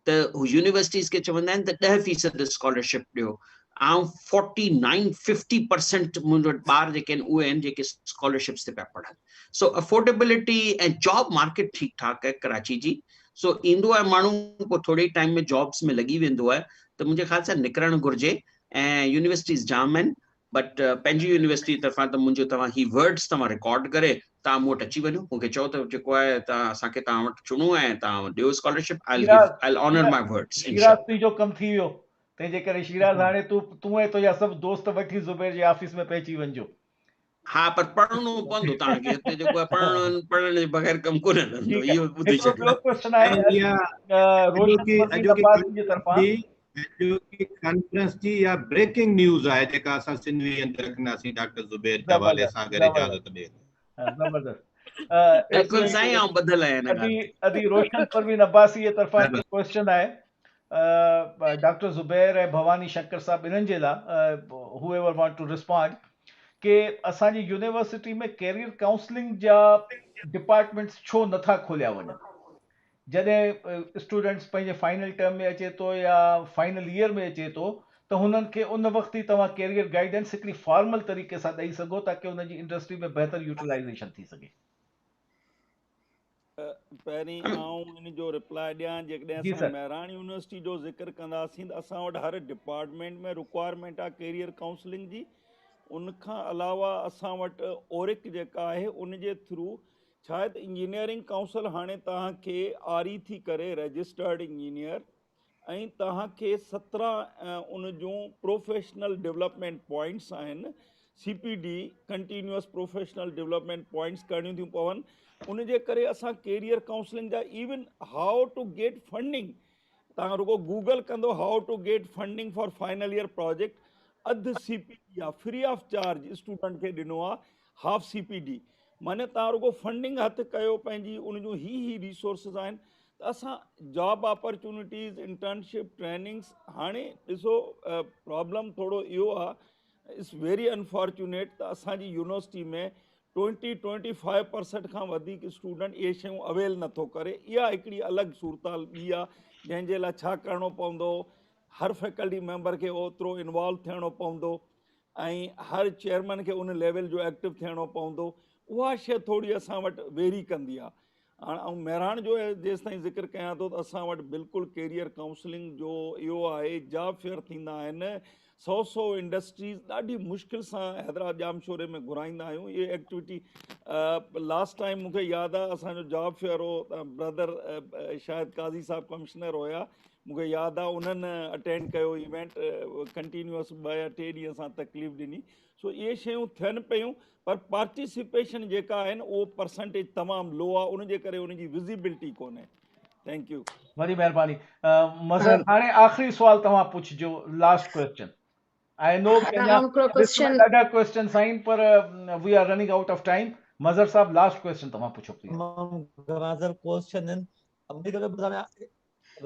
त यूनिवर्सिटीज़ खे चवंदा आहिनि त 10% स्कॉलरशिप ॾियो. ऐं 49-50% मुंहिंजो ॿार जेके आहिनि उहे आहिनि जेके स्कॉलरशिप्स ते पिया पढ़नि. सो अफोर्डेबिलिटी ऐं जॉब मार्केट ठीकु ठाक आहे कराची जी. सो ईंदो आहे माण्हू, पोइ थोरे टाइम में जॉब्स में लॻी वेंदो आहे, त मुंहिंजे ख़्याल सां निकिरणु घुरिजे. ऐं यूनिवर्सिटीज़ जाम आहिनि, बट पंहिंजी यूनिवर्सिटी तरफ़ां त मुंहिंजो तव्हां ही वर्ड्स तव्हां रिकॉर्ड करे तव्हां मूं वटि अची वञो, मूंखे चओ त जेको आहे तव्हां असांखे तव्हां वटि चुनो आहे, तव्हां ॾियो scholarship. I honour my words. Shiraz तुंहिंजो कमु थी वियो, तंहिंजे करे शिराज हाणे तूं ऐं तुंहिंजा सभु दोस्त वठी ज़ुबैर जे ऑफिस में पहुची वञिजो. हा, पर पढ़णो पवंदो तव्हांखे, हिते जेको आहे पढ़ण जे बगैर कमु कोन हलंदो, इहो ॿुधी हिकिड़ो ॿियो छॾियो. क्वेश्चन आहे रोशन फरदीन अब्बासी जे तरफां. कॉन्फ्रेंस जी या ब्रेकिंग न्यूज़ आहे जेका असां सिंधी अंदरि रखंदासीं डॉक्टर ज़ुबैर के हवाले सां अगरि इजाज़त ॾिए. ज़बरदस्त. बिल्कुलु साईं, आउं ॿधल आहियां हिन ॻाल्हि ते. अदी रोशन परवीन अब्बासी जे तरफां हिकु क्वेश्चन आहे डॉक्टर ज़ुबैर ऐं भवानी शंकर साहब इन्हनि जे लाइ, whoever want to respond, कि असांजी यूनिवर्सिटी में कैरियर काउंसलिंग जा डिपार्टमेंट्स छो नथा खोलिया वञनि. जॾहिं स्टूडेंट्स पंहिंजे फाइनल टर्म में अचे थो या फाइनल ईयर में अचे थो, त हुननि खे उन वक़्तु ई तव्हां कैरियर गाइडेंस हिकिड़ी फॉर्मल तरीक़े सां ॾेई सघो ताकी हुनजी इंडस्ट्री में बहितर यूटिलाइज़ेशन थी सघे. पहिरीं आउं इन जो रिप्लाई ॾियां. जेकॾहिं असां मेहराण यूनिवर्सिटी जो ज़िक्र कंदासीं त असां वटि हर डिपार्टमेंट में रिक्वायरमेंट आहे कैरियर काउंसलिंग जी. उन खां अलावा असां वटि ओरिक जेका आहे उन जे थ्रू शायद इंजीनियरिंग काउंसिल हाणे तव्हांखे आरी थी करे रजिस्टर्ड इंजीनियर, ऐं तव्हांखे 17 उन जूं प्रोफेशनल डेवलपमेंट पॉइंट्स आहिनि. CPD continuous professional development points करणियूं थियूं पवनि. उन जे करे असां कैरियर काउंसलिंग जा even how to get funding, तव्हां रुगो गूगल कंदो how to get funding for final year project, अधु CPD आहे, फ्री ऑफ चार्ज स्टूडेंट खे ॾिनो आहे, हाफ CPD. माने तव्हां रुगो फंडिंग हथु कयो पंहिंजी, उन जूं ही रिसोर्सिस आहिनि. त असां जॉब अपॉर्चुनिटीज़, इंटर्नशिप, ट्रेनिंग्स, हाणे ॾिसो प्रॉब्लम थोरो इहो आहे, इट्स वेरी अनफॉर्चुनेट त असांजी यूनिवर्सिटी में 20-25% खां वधीक स्टूडेंट इहे शयूं अवेल नथो करे. इहा हिकिड़ी अलॻि सूरताल ॿी आहे, जंहिंजे लाइ छा करिणो पवंदो, हर फैकल्टी मेंबर खे ओतिरो इन्वॉल्व थियणो पवंदो ऐं हर चेयरमैन खे उन लेवल जो एक्टिव थियणो पवंदो. उहा शइ थोरी असां वटि वेरी कंदी आहे. हाणे ऐं मेहराण जो जेसि ताईं ज़िक्र कयां थो त असां वटि बिल्कुलु कैरियर काउंसलिंग जो इहो आहे, जॉब फेयर थींदा आहिनि, 100 इंडस्ट्रीज़ ॾाढी मुश्किल सां हैदराबाद जाम शोरे में घुराईंदा आहियूं। ये एक्टिविटी लास्ट टाइम मूंखे यादि आहे असांजो जॉब फेयर हो, ब्रदर शायदि काज़ी साहब कमिश्नर हुया, मूंखे यादि आहे उन्हनि अटेंड कयो इवेंट, कंटिन्यूअस 2 या 3 ॾींहं सां तकलीफ़ ॾिनी। सो इहे शयूं थियनि पियूं, पर पार्टिसिपेशन जेका आहिनि उहो परसेंटेज तमामु लो आहे, उनजे करे उनजी विज़िबिलिटी कोन्हे। Thank you. वॾी महिरबानी। मज़हर हाणे आख़िरी सुवाल तव्हां पुछिजो, लास्ट क्वेश्चन। आई नो कि अञा लिस्ट में ॾाढा क्वेश्चन्स आहिनि, पर we are running out of time. Mazhar sahab last question तव्हां पुछो प्लीज। घणाज़र क्वेश्चन आहिनि, मुंहिंजे करे ॿुधायां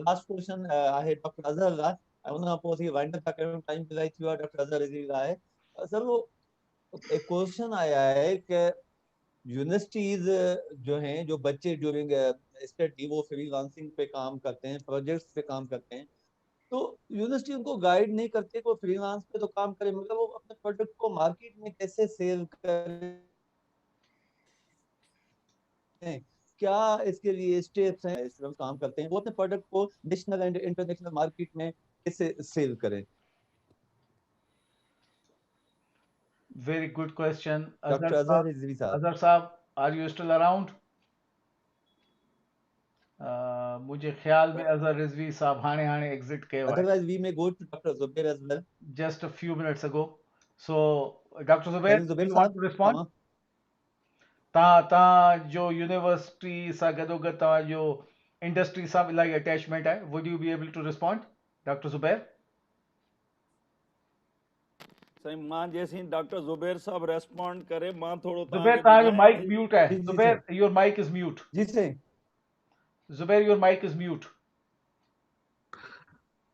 लास्ट क्वेश्चन आहे डॉक्टर अज़हर लाइ, ऐं उन खां पोइ असीं वाइंड अप था कयूं, टाइम इलाही थी वियो आहे डॉक्टर अज़हर जी लाइ। सर वो एक क्वेश्चन आया है कि यूनिवर्सिटीज जो हैं, जो बच्चे ड्यूरिंग स्टडी वो फ्रीलांसिंग पे काम करते हैं, प्रोजेक्ट्स पे काम करते हैं, तो यूनिवर्सिटी उनको गाइड नहीं करते कि वो फ्रीलांस पे तो काम करे, मतलब वो अपने प्रोडक्ट को मार्केट में कैसे सेल करें, क्या इसके लिए स्टेप्स हैं, इस तरह काम करते हैं, वो अपने प्रोडक्ट को नेशनल एंड इंटरनेशनल मार्केट में कैसे सेल करें? Very good question. Doctor Azhar Rizvi साहब। Azhar साहब, are you still around? मुझे ख्याल में अजहर रिजवी साहब हाणे एग्जिट कयो आहे। Otherwise, we may go to Dr. Zubair as well. Just a few minutes ago. So, Dr. Zubair, Khalil Zubair you want to respond? तव्हां जो यूनिवर्सिटी सां गॾोगॾु तव्हां जो इंडस्ट्री सां इलाही अटैचमेंट आहे, would you be able to respond, Dr. Zubair? साईं मां जेसीं डॉक्टर ज़ुबैर साहब रेस्पॉन्ड करे मां थोरो Zubair, तव्हांजो माइक म्यूट आहे। Zubair, your mic is mute. जी साईं। Zubair, your mic is mute.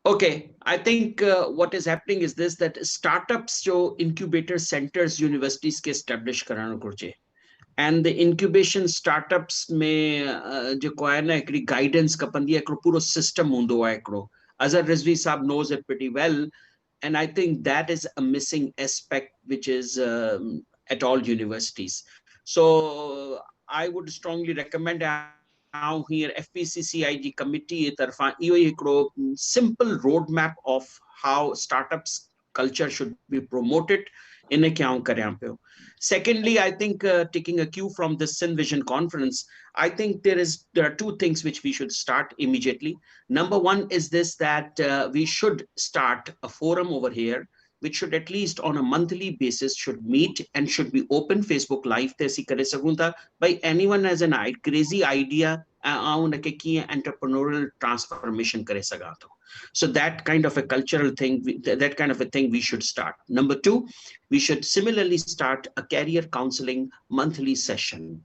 Okay, I think what is happening is this, that startups जो incubator centers universities के establish कराइणु घुरिजे, and the incubation startups में जेको आहे न हिकिड़ी guidance खपंदी आहे, हिकिड़ो पूरो system हूंदो आहे हिकिड़ो। Azhar Rizvi साहब knows it pretty well, and I think that is a missing aspect which is at all universities. So I would strongly recommend now here FPCCIG committee tarfa simple roadmap of how startups culture should be promoted in a kya kare pe. Secondly, I think taking a cue from the Sindh Vision conference, I think there are two things which we should start immediately. Number one is this, that we should start a forum over here which should at least on a monthly basis should meet and should be open Facebook live by anyone has an crazy idea entrepreneurial transformation kare saga tho. So that kind of a cultural thing, that kind of a thing we should start. Number two, we should similarly start a career counseling monthly session.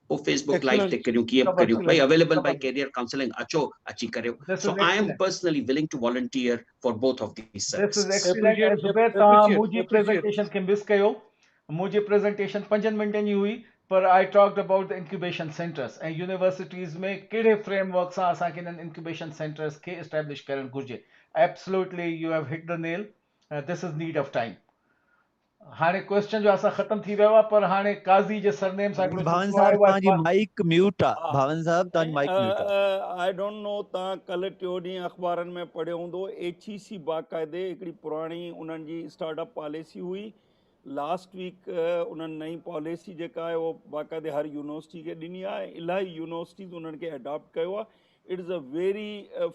Oh, Facebook live take by available by career counseling acho achi karyo. So I am personally willing to volunteer for both of these services. This is excellent. Zubair, तव्हां मुंहिंजी presentation खे miss कयो। मुंहिंजी presentation 5 मिंटनि जी हुई, पर I talked about the incubation centers ऐं universities में कहिड़े framework सां असांखे इन्हनि incubation centers खे establish करणु घुरिजे। Absolutely, you have hit the nail. This is need of time. हाणे क्वेश्चन जो असां ख़त्म थी वियो आहे, पर हाणे काज़ी जे सरनेम सां भावन साहब तव्हांजी माइक म्यूट आहे। भावन साहब तव्हांजी माइक म्यूट आहे। आई डोंट नो तव्हां कल्ह टियों ॾींहुं अख़बारनि में पढ़ियो हूंदो, HEC बाक़ाइदे हिकिड़ी पुराणी उन्हनि जी स्टार्टअप पॉलिसी हुई। लास्ट वीक उन्हनि नई पॉलिसी जेका आहे उहो बाक़ाइदे हर यूनिवर्सिटी खे ॾिनी आहे। इलाही यूनिवर्सिटीज़ उन्हनि खे अडॉप्ट कयो आहे। It is a very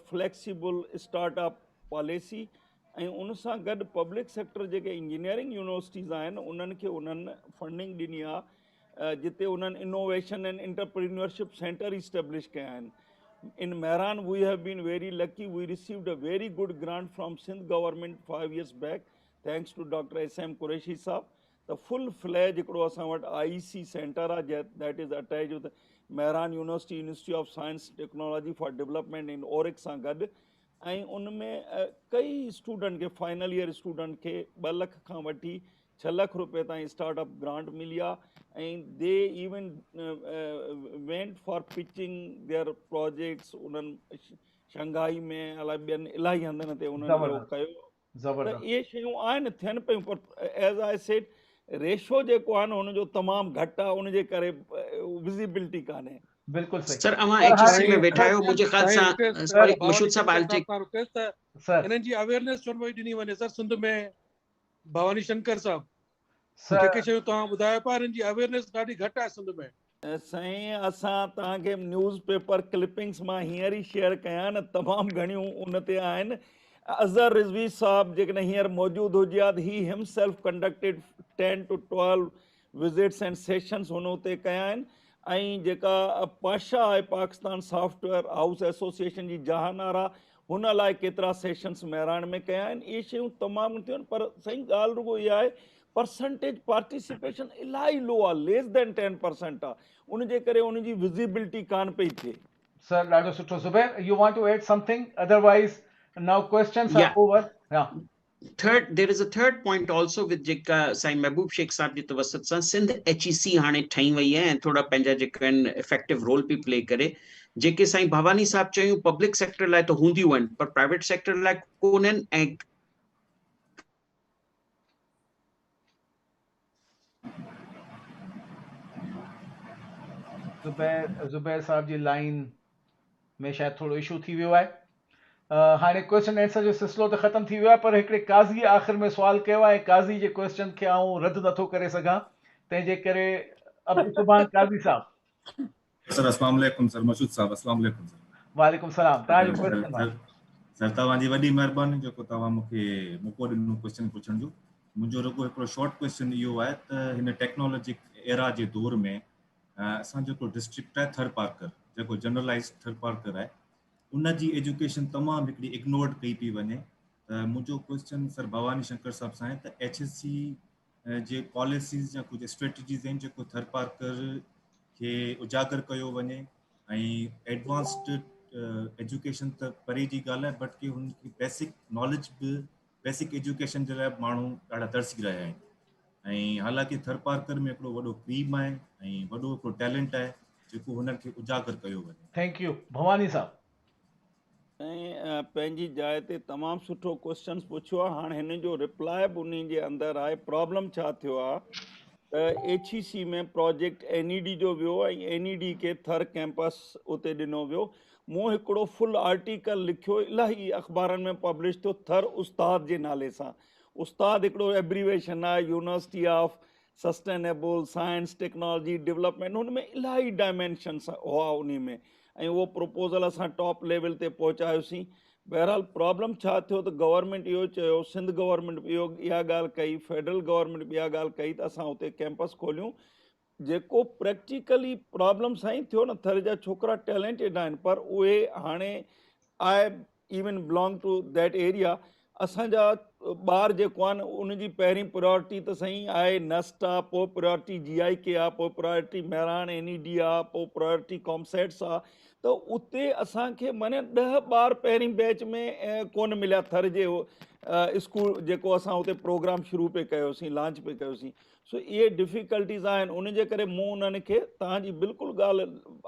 flexible startup policy, ऐं उन सां गॾु पब्लिक सेक्टर जेके इंजीनियरिंग यूनिवर्सिटीज़ आहिनि उन्हनि खे उन्हनि फंडिंग ॾिनी आहे, जिते उन्हनि innovation and entrepreneurship centre establish कया आहिनि। In Mehran, we have been very lucky. We received a very good grant from Sindh government 5 years back, thanks to Dr. S.M. Qureshi Saab. The full-fledged IEC center that is attached with Mehran University Institute of Science Technology for Development in Oryx Sangad. ऐं उनमें कई student के final year student के 2 लाख खां वठी 6 लाख रुपए ताईं startup grant मिली आहे, ऐं they even went for pitching their projects उन्हनि शंघाई में अलाए ॿियनि इलाही हंधनि ते उन्हनि इहो कयो। त इहे शयूं आहिनि, थियनि पियूं, पर एज़ आई सेड रेशो जेको आहे न हुनजो तमामु घटि आहे, उनजे करे विज़िबिलिटी कान्हे। बिल्कुलु सही सर अवां सर HEC में हाणे वेठा आहियो मुंहिंजे ख़्याल साईं सां रिक्वेस्ट सॉरी भवानी मशहूद साहब शंकर I'll साहब take खां रिक्वेस्ट त सर इन्हनि जी अवेयरनेस छो न ॾिनी वञे सर सिंध में भवानी शंकर साहब सर जेके शयूं तव्हां ॿुधायो पिया इन्हनि जी अवेयरनेस ॾाढी घटि आहे सिंध में साईं असां तव्हांखे न्यूज़ पेपर क्लिपिंग्स मां हींअर ई शेयर कया न तमामु घणियूं उन ते आहिनि अज़हर रिज़वी साहब जेकॾहिं हींअर मौजूदु हुजे हा he himself conducted 10 to 12 visits and sessions हुन उते कया आहिनि ऐं जेका पाशा आहे पाकिस्तान सॉफ्टवेयर हाउस एसोसिएशन जी जहानारा हुन लाइ केतिरा सेशंस महिराण में कया आहिनि इहे शयूं तमामु थियूं आहिनि पर साईं ॻाल्हि रुॻो इहा आहे परसेंटेज पार्टिसिपेशन इलाही लो आहे लेस देन 10% आहे उनजे करे उनजी विज़िबिलिटी कान पई थिए सर ॾाढो सुठो Zubair you want to add something otherwise now questions are Yeah. over yeah there is a third point also with जेका साईं महबूब शेख साहब जी तवसत सां सिंध HEC हाणे ठही वई आहे ऐं थोरा पंहिंजा जेके आहिनि इफेक्टिव रोल पई प्ले करे जेके साईं भवानी साहब चयूं पब्लिक सेक्टर लाइ त हूंदियूं आहिनि पर प्राइवेट सेक्टर लाइ कोन्हनि ऐं ज़ुबैर साहब जी लाइन में शायदि थोरो इशू थी वियो आहे हाणे क्वेश्चन आंसर जो सिलसिलो त ख़तमु थी वियो आहे पर हिकिड़े काज़ी आख़िर में सुवाल कयो आहे काज़ी जे क्वेश्चन खे आउं रद्द नथो करे सघां तंहिंजे करे अब्दुल सुभान काज़ी साहब सर अस्सलाम वालेकुम सर मशहूद साहब अस्सलाम वालेकुम सर वालेकुम सलाम तव्हांजो क्वेश्चन आहे सर तव्हांजी वॾी महिरबानी जेको तव्हां मूंखे मौक़ो ॾिनो क्वेश्चन पुछण जो मुंहिंजो रुॻो हिकिड़ो शॉर्ट क्वेश्चन इहो आहे त हिन टेक्नोलॉजी एरा जे दौर में असां जेको डिस्ट्रिक्ट आहे थर पार्कर जेको जनरलाइज़ थर पार्कर आहे उन जी एजुकेशन तमामु हिकिड़ी इग्नोर्ड कई पई वञे त मुंहिंजो क्वेश्चन सर भवानी शंकर साहब सां आहे त HEC जे पॉलिसीज़ या कुझु स्ट्रेटजीज़ आहिनि जेको थर पार्कर खे उजागर कयो वञे ऐं एडवांस्ड एजुकेशन त परे जी ॻाल्हि आहे बट कि हुनखे बेसिक नॉलेज बि बेसिक एजुकेशन जे लाइ माण्हू ॾाढा तरसी रहिया आहिनि ऐं हालांकि थर पार्कर में हिकिड़ो वॾो क्रीम आहे ऐं वॾो हिकिड़ो टैलेंट आहे जेको हुनखे उजागर कयो वञे थैंक यू भवानी साहब ऐं पंहिंजी जाइ ते तमामु सुठो क्वेश्चन पुछियो आहे हाणे हिन जो रिप्लाइ बि उन जे अंदरि आहे प्रॉब्लम छा थियो आहे त HEC में प्रोजेक्ट NED जो वियो ऐं NED खे थर कैंपस उते ॾिनो वियो मूं हिकिड़ो फुल आर्टिकल लिखियो इलाही अख़बारनि में पब्लिश थियो थर उस्ताद जे नाले सां उस्ताद हिकिड़ो एब्रीवेशन आहे university of sustainable science technology development हुन में इलाही डायमेंशन्स हुआ उन में ऐं उहो प्रपोज़ल असां टॉप लेवल ते पहुचायोसीं बहरहाल प्रॉब्लम छा थियो त गवर्नमेंट इहो चयो सिंध गवर्नमेंट इहो इहा ॻाल्हि कई फेडरल गवर्नमेंट इहा ॻाल्हि कई त असां हुते कैंपस खोलियूं जेको प्रैक्टिकली प्रॉब्लम साईं थियो न थर जा छोकिरा टैलेंटेड आहिनि पर उहे हाणे I even belong to that area असांजा ॿार जेको आहे न उनजी पहिरीं प्रायोरिटी त साईं आहे नस्ट आहे पोइ प्रायोरिटी GIK आहे पोइ प्रायोरिटी महिराण NED आहे पोइ प्रायोरिटी कॉमसेट्स आहे त उते असांखे माने 10 ॿार पहिरीं बैच में कोन मिलिया थर जे स्कूल जेको असां उते प्रोग्राम शुरू पे कयोसीं लॉन्च पे कयोसीं सो इहे डिफिकल्टीज़ आहिनि उन जे करे मूं उन्हनि खे तव्हांजी बिल्कुलु ॻाल्हि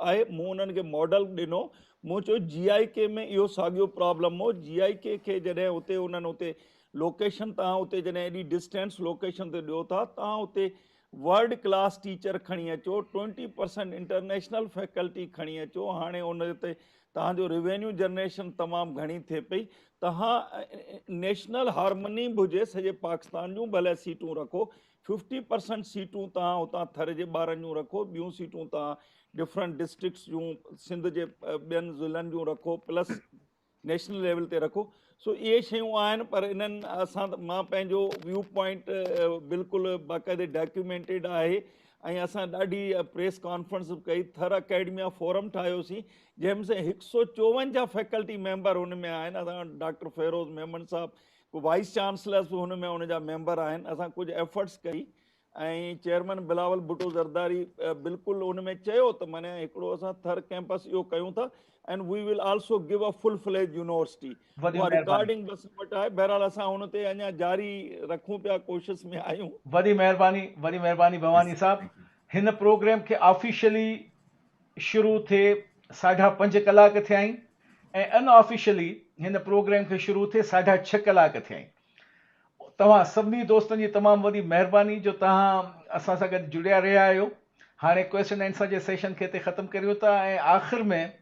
आहे मूं उन्हनि खे मॉडल ॾिनो मूं चयो GIK में इहो साॻियो प्रॉब्लम हो GIK खे जॾहिं उते उन्हनि उते लोकेशन तव्हां उते जॾहिं एॾी डिस्टेंस लोकेशन ते ॾियो था तव्हां उते वर्ल्ड क्लास टीचर खणी अचो 20% इंटरनेशनल फैकल्टी खणी अचो हाणे उन ते तव्हांजो रिवेन्यू जनरेशन तमामु घणी थिए पई तव्हां नेशनल हार्मनी बि हुजे सॼे पाकिस्तान जूं भले सीटूं रखो 50% सीटूं तव्हां हुतां थर जे ॿारनि जूं रखो ॿियूं सीटूं तव्हां डिफरेंट डिस्ट्रिक्ट्स जूं सिंध जे ॿियनि ज़िलनि जूं रखो प्लस नेशनल लेवल ते रखो सो इहे शयूं आहिनि पर इन्हनि असां मां पंहिंजो व्यू पॉइंट बिल्कुलु बाक़ाइदे डॉक्यूमेंटेड आहे ऐं असां ॾाढी प्रेस कॉन्फ्रेंस बि कई थर अकेडमी फोरम ठाहियोसीं जंहिंमें से 154 फैकल्टी मेंबर हुन में आहिनि असां डॉक्टर फेरोज़ मेमन साहब वाइस चांसलर्स बि हुन में हुनजा मेंबर आहिनि असां कुझु एफर्ट्स कई ऐं चेयरमैन बिलावल भुट्टो ज़रदारी बिल्कुलु हुन में चयो त माने हिकिड़ो असां थर कैंपस इहो कयूं था and we will also give a full fledge university उहा रिकॉर्डिंग बि असां वटि आहे बहरहाल असां हुन ते अञा जारी रखूं पिया कोशिशि में आहियूं वॾी महिरबानी भवानी साहब हिन प्रोग्राम खे ऑफिशियली शुरू थिए 5.5 कलाक थिया आहिनि ऐं अनऑफिशियली हिन प्रोग्राम खे शुरू थिए 6.5 कलाक थिया आहिनि तव्हां सभिनी दोस्तनि जी तमामु वॾी महिरबानी जो तव्हां असां सां गॾु जुड़िया रहिया आहियो हाणे क्वेश्चन आंसर जे सेशन खे हिते ख़तमु करियूं था ऐं आख़िर में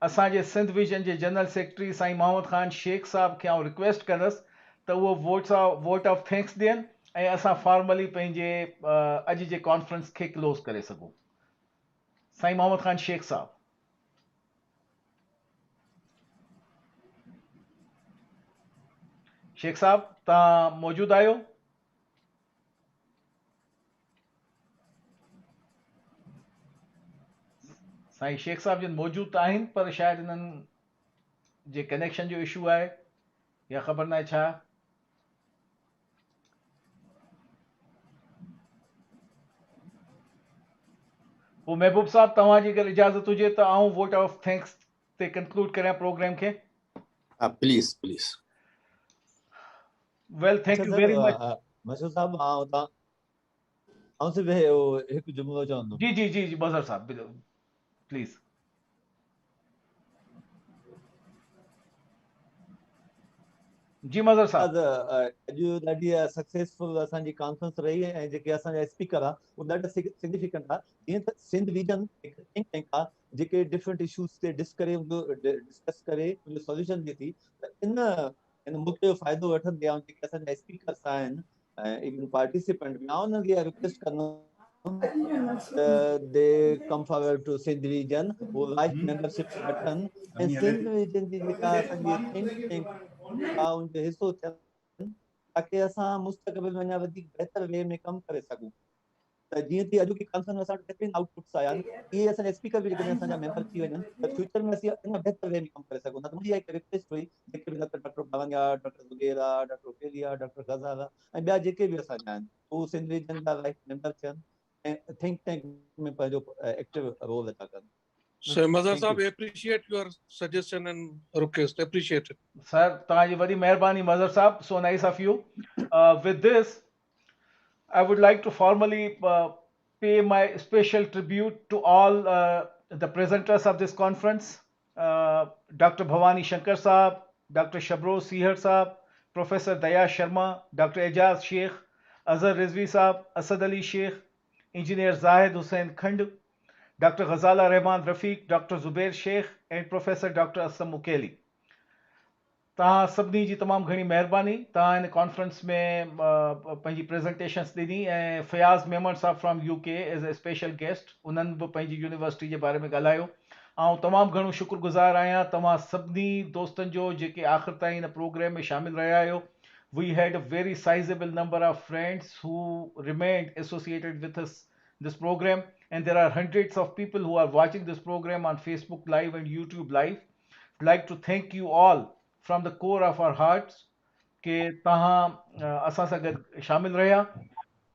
असांजे सिंध विजन जे जनरल सेक्रेटरी साईं मोहम्मद ख़ान शेख साहब खे आउं रिक्वेस्ट कंदुसि त उहो वोट ऑफ थैंक्स ॾियनि ऐं असां फॉर्मली पंहिंजे अॼु जे कॉन्फ्रेंस खे क्लोज़ करे सघूं। साईं मोहम्मद ख़ान शेख साहब। शेख साहब तव्हां मौजूदु आहियो? साईं शेख साहब जिन मौजूदु त आहिनि पर शायदि इन्हनि जे कनेक्शन जो इशू आहे या ख़बर न आहे छा। पोइ महबूब साहब तव्हांजी अगरि इजाज़त हुजे त आऊं वोट ऑफ थैंक्स ते कंक्लूड करियां प्रोग्राम खे। Please please. Well thank you very much. Mashhood साहब आउं सिर्फ़ु हिकु जुमिलो चवंदुमि। जी जी जी जी मज़हर साहब प्लीज। जी मज़हर साहब। अॼु ॾाढी सक्सेसफुल असांजी कॉन्फ्रेंस रही ऐं जेके असांजा स्पीकर आहे उहे ॾाढा सिग्निफिकेंट आहे। जीअं त सिंध विजन हिकु थिंक टैंक आहे जेके डिफरेंट इशूज़ ते डिस्कस करे उनजो सॉल्यूशन ॾिए थी। त इन मुल्क जो फ़ाइदो वठंदी आहे जेके असांजा स्पीकर्स आहिनि ऐं इवन पार्टिसिपेंट बि मां उन्हनि खे रिक्वेस्ट कंदुमि they come forward to Sindh region who like membership button ऐं सिंध region जी जेका असांजी थिंक टैंक आहे उनजो हिसो थियनि ताकी असां मुस्तक़बिल में अञा वधीक बहितर वे में कमु करे सघूं। त जीअं थी अॼोकी कॉन्फ्रेंस में असां डिफरेंट आउटपुट्स आया आहिनि इहे असांजा स्पीकर बि जेकॾहिं असांजा मेंबर थी वञनि त फ्यूचर में असीं अञा बहितर वे में कमु करे सघूं था। मुंहिंजी हिकु रिक्वेस्ट हुई जेके बि डॉक्टर भवंगा, डॉक्टर ज़ुबैर आहे, डॉक्टर ओकेलिया, डॉक्टर गज़ाल ऐं ॿिया जेके बि असांजा आहिनि उहे सिंध रीजन जा लाइफ मेंबर थियनि ऐं थिंक टैंक में पंहिंजो एक्टिव रोल अदा कनि। Sir Mazhar Saab, appreciate your suggestion and request. Appreciate it. Sir, तव्हांजी वॾी महिरबानी मज़हर साहब. So nice of you. With this, I would like to formally pay my special tribute to all the presenters of this conference. Dr. Bhavani Shankar Saab, Dr. Shabroz Sihar Saab, Professor Daya Sharma, Dr. Ejaz Sheikh, Azhar Rizvi Saab, Asad Ali Sheikh, Engineer Zahid Hussain Khand, Dr. Ghazala Rahman Rafiq, Dr. Zubair Sheikh, and Professor Dr. Aslam Mukeli. तव्हां सभिनी जी तमामु घणी महिरबानी। तव्हां हिन conference में पंहिंजी प्रेज़ेंटेशन्स ॾिनी ऐं फयाज़ मेमन साहब from UK as a special guest उन्हनि बि पंहिंजी यूनिवर्सिटी जे बारे में ॻाल्हायो। ऐं तमामु घणो शुक्रगुज़ार आहियां तव्हां सभिनी दोस्तनि जो जेके आख़िर ताईं हिन प्रोग्राम में शामिल रहिया आहियो। We had a very sizeable number of friends who remained associated with this program, and there are hundreds of people who are watching this program on Facebook Live and YouTube Live. I'd like to thank you all from the core of our hearts के तव्हां असां सां गॾु शामिल रहिया।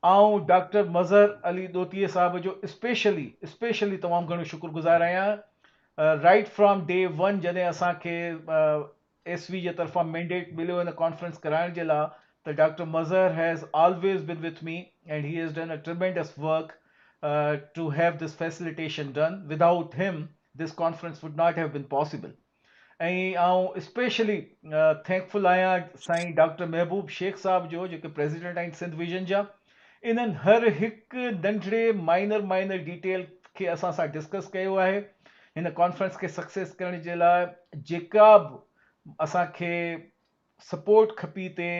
ऐं doctor Mazhar Ali दोतीअ साहब जो स्पेशली तमामु घणो शुक्रगुज़ार आहियां। राइट फ्रॉम डे वन जॾहिं असांखे एसवी जे तरफ़ां मैंडेट मिलियो हिन कॉन्फ्रेंस कराइण जे लाइ त doctor Mazhar has always been with me and he has done a tremendous work to have this facilitation done. Without him, this conference would not have been possible. ऐं आउं स्पेशली थैंकफुल आहियां Sai doctor महबूब शेख साहब जो जेके president आहिनि Sindh vision जा। इन्हनि हर हिकु नंढड़े minor detail खे असां सां डिस्कस कयो आहे हिन कॉन्फ्रेंस खे सक्सेस करण जे लाइ। जेका बि असांखे सपोर्ट खपी ते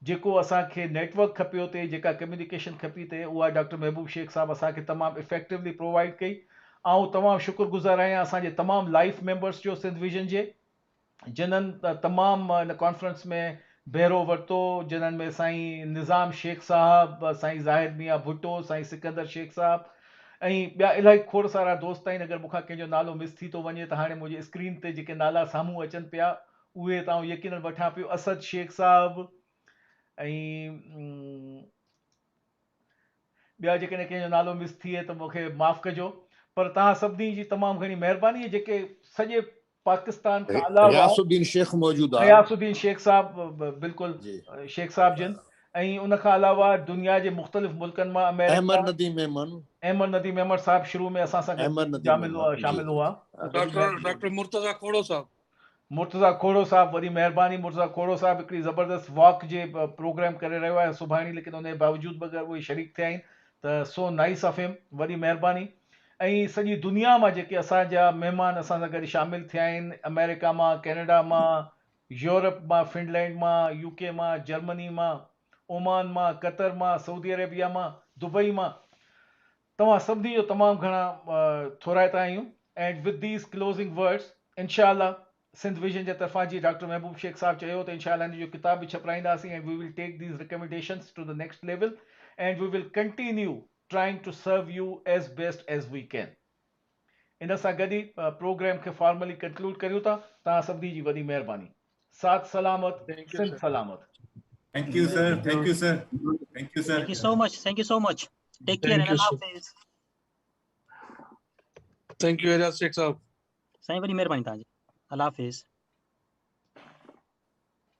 जेको असांखे नेटवर्क खपियो ते जेका कम्युनिकेशन खपी ते उहा डॉक्टर महबूब शेख साहब असांखे तमामु इफेक्टिवली प्रोवाइड कई। ऐं तमामु शुक्रगुज़ार आहियां असांजे तमामु लाइफ मेंबर्स जो सिंध विजन जे जिन्हनि तमामु हिन कॉन्फ्रेंस में बहिरो वरितो, जिन्हनि में साईं निज़ाम शेख साहब, साईं ज़ाहिद मियां भुट्टो, साईं सिकंदर शेख साहब ऐं ॿिया इलाही खोड़ सारा दोस्त आहिनि। अगरि मूंखां कंहिंजो नालो मिस थी थो वञे त हाणे मुंहिंजी स्क्रीन ते जेके नाला साम्हूं अचनि पिया उहे तव्हां यकीनन वठां पियो। असद शेख साहब ऐं ॿिया जेकॾहिं कंहिंजो नालो मिस थिए त मूंखे माफ़ कजो। पर तव्हां सभिनी जी तमामु घणी महिरबानी। जेके सॼे पाकिस्तान खां अलावा गयासुद्दीन शेख मौजूद आहे। गयासुद्दीन शेख साहब बिल्कुलु शेख साहब जिन ऐं उन खां अलावा दुनिया जे मुख़्तलिफ़ मुल्कनि मां अहमद नदीम मेमन साहब शुरू में असां सां गॾु शामिल हुआ। डॉक्टर मुर्तज़ा खोड़ो साहब। मुर्तज़ा खोड़ो साहब वॾी महिरबानी। मुर्तज़ा खोड़ो साहब हिकिड़ी ज़बरदस्त वॉक जे प्रोग्राम करे रहियो आहे सुभाणे, लेकिन उन जे बावजूद बि अगरि उहे शरीक थिया आहिनि त सो नाइस ऑफ हिम, वॾी महिरबानी। ऐं सॼी दुनिया मां जेके असांजा महिमान असां सां गॾु शामिल थिया आहिनि, अमेरिका मां, कैनेडा मां, यूरोप मां, फिनलैंड मां, यूके मां, जर्मनी मां, ओमान मां, कतर मां, सऊदी अरेबिया मां, दुबई मां, तव्हां सभिनी जो तमामु घणा थोराइता आहियूं। And with these closing words, इनशाला सिंध विजन जे तरफ़ां जी डॉक्टर महबूब शेख साहब चयो त इनशाला हिन जो किताब बि छपाईंदासीं, and we will take these recommendations to the next level, and we will continue trying to serve you as best as we can. इन सां गॾु ई प्रोग्राम खे फॉर्मली कंक्लूड करियूं था। तव्हां सभिनी जी वॾी महिरबानी। साथ सलामत, सिंध सलामत। Thank you, sir. Thank you, sir. Thank you, sir. Thank you so much. Thank you so much. Take care and Allah Hafiz. Thank you, Ajaz Sheikh Saab. Sai वॾी महिरबानी तव्हांजी। Allah Hafiz.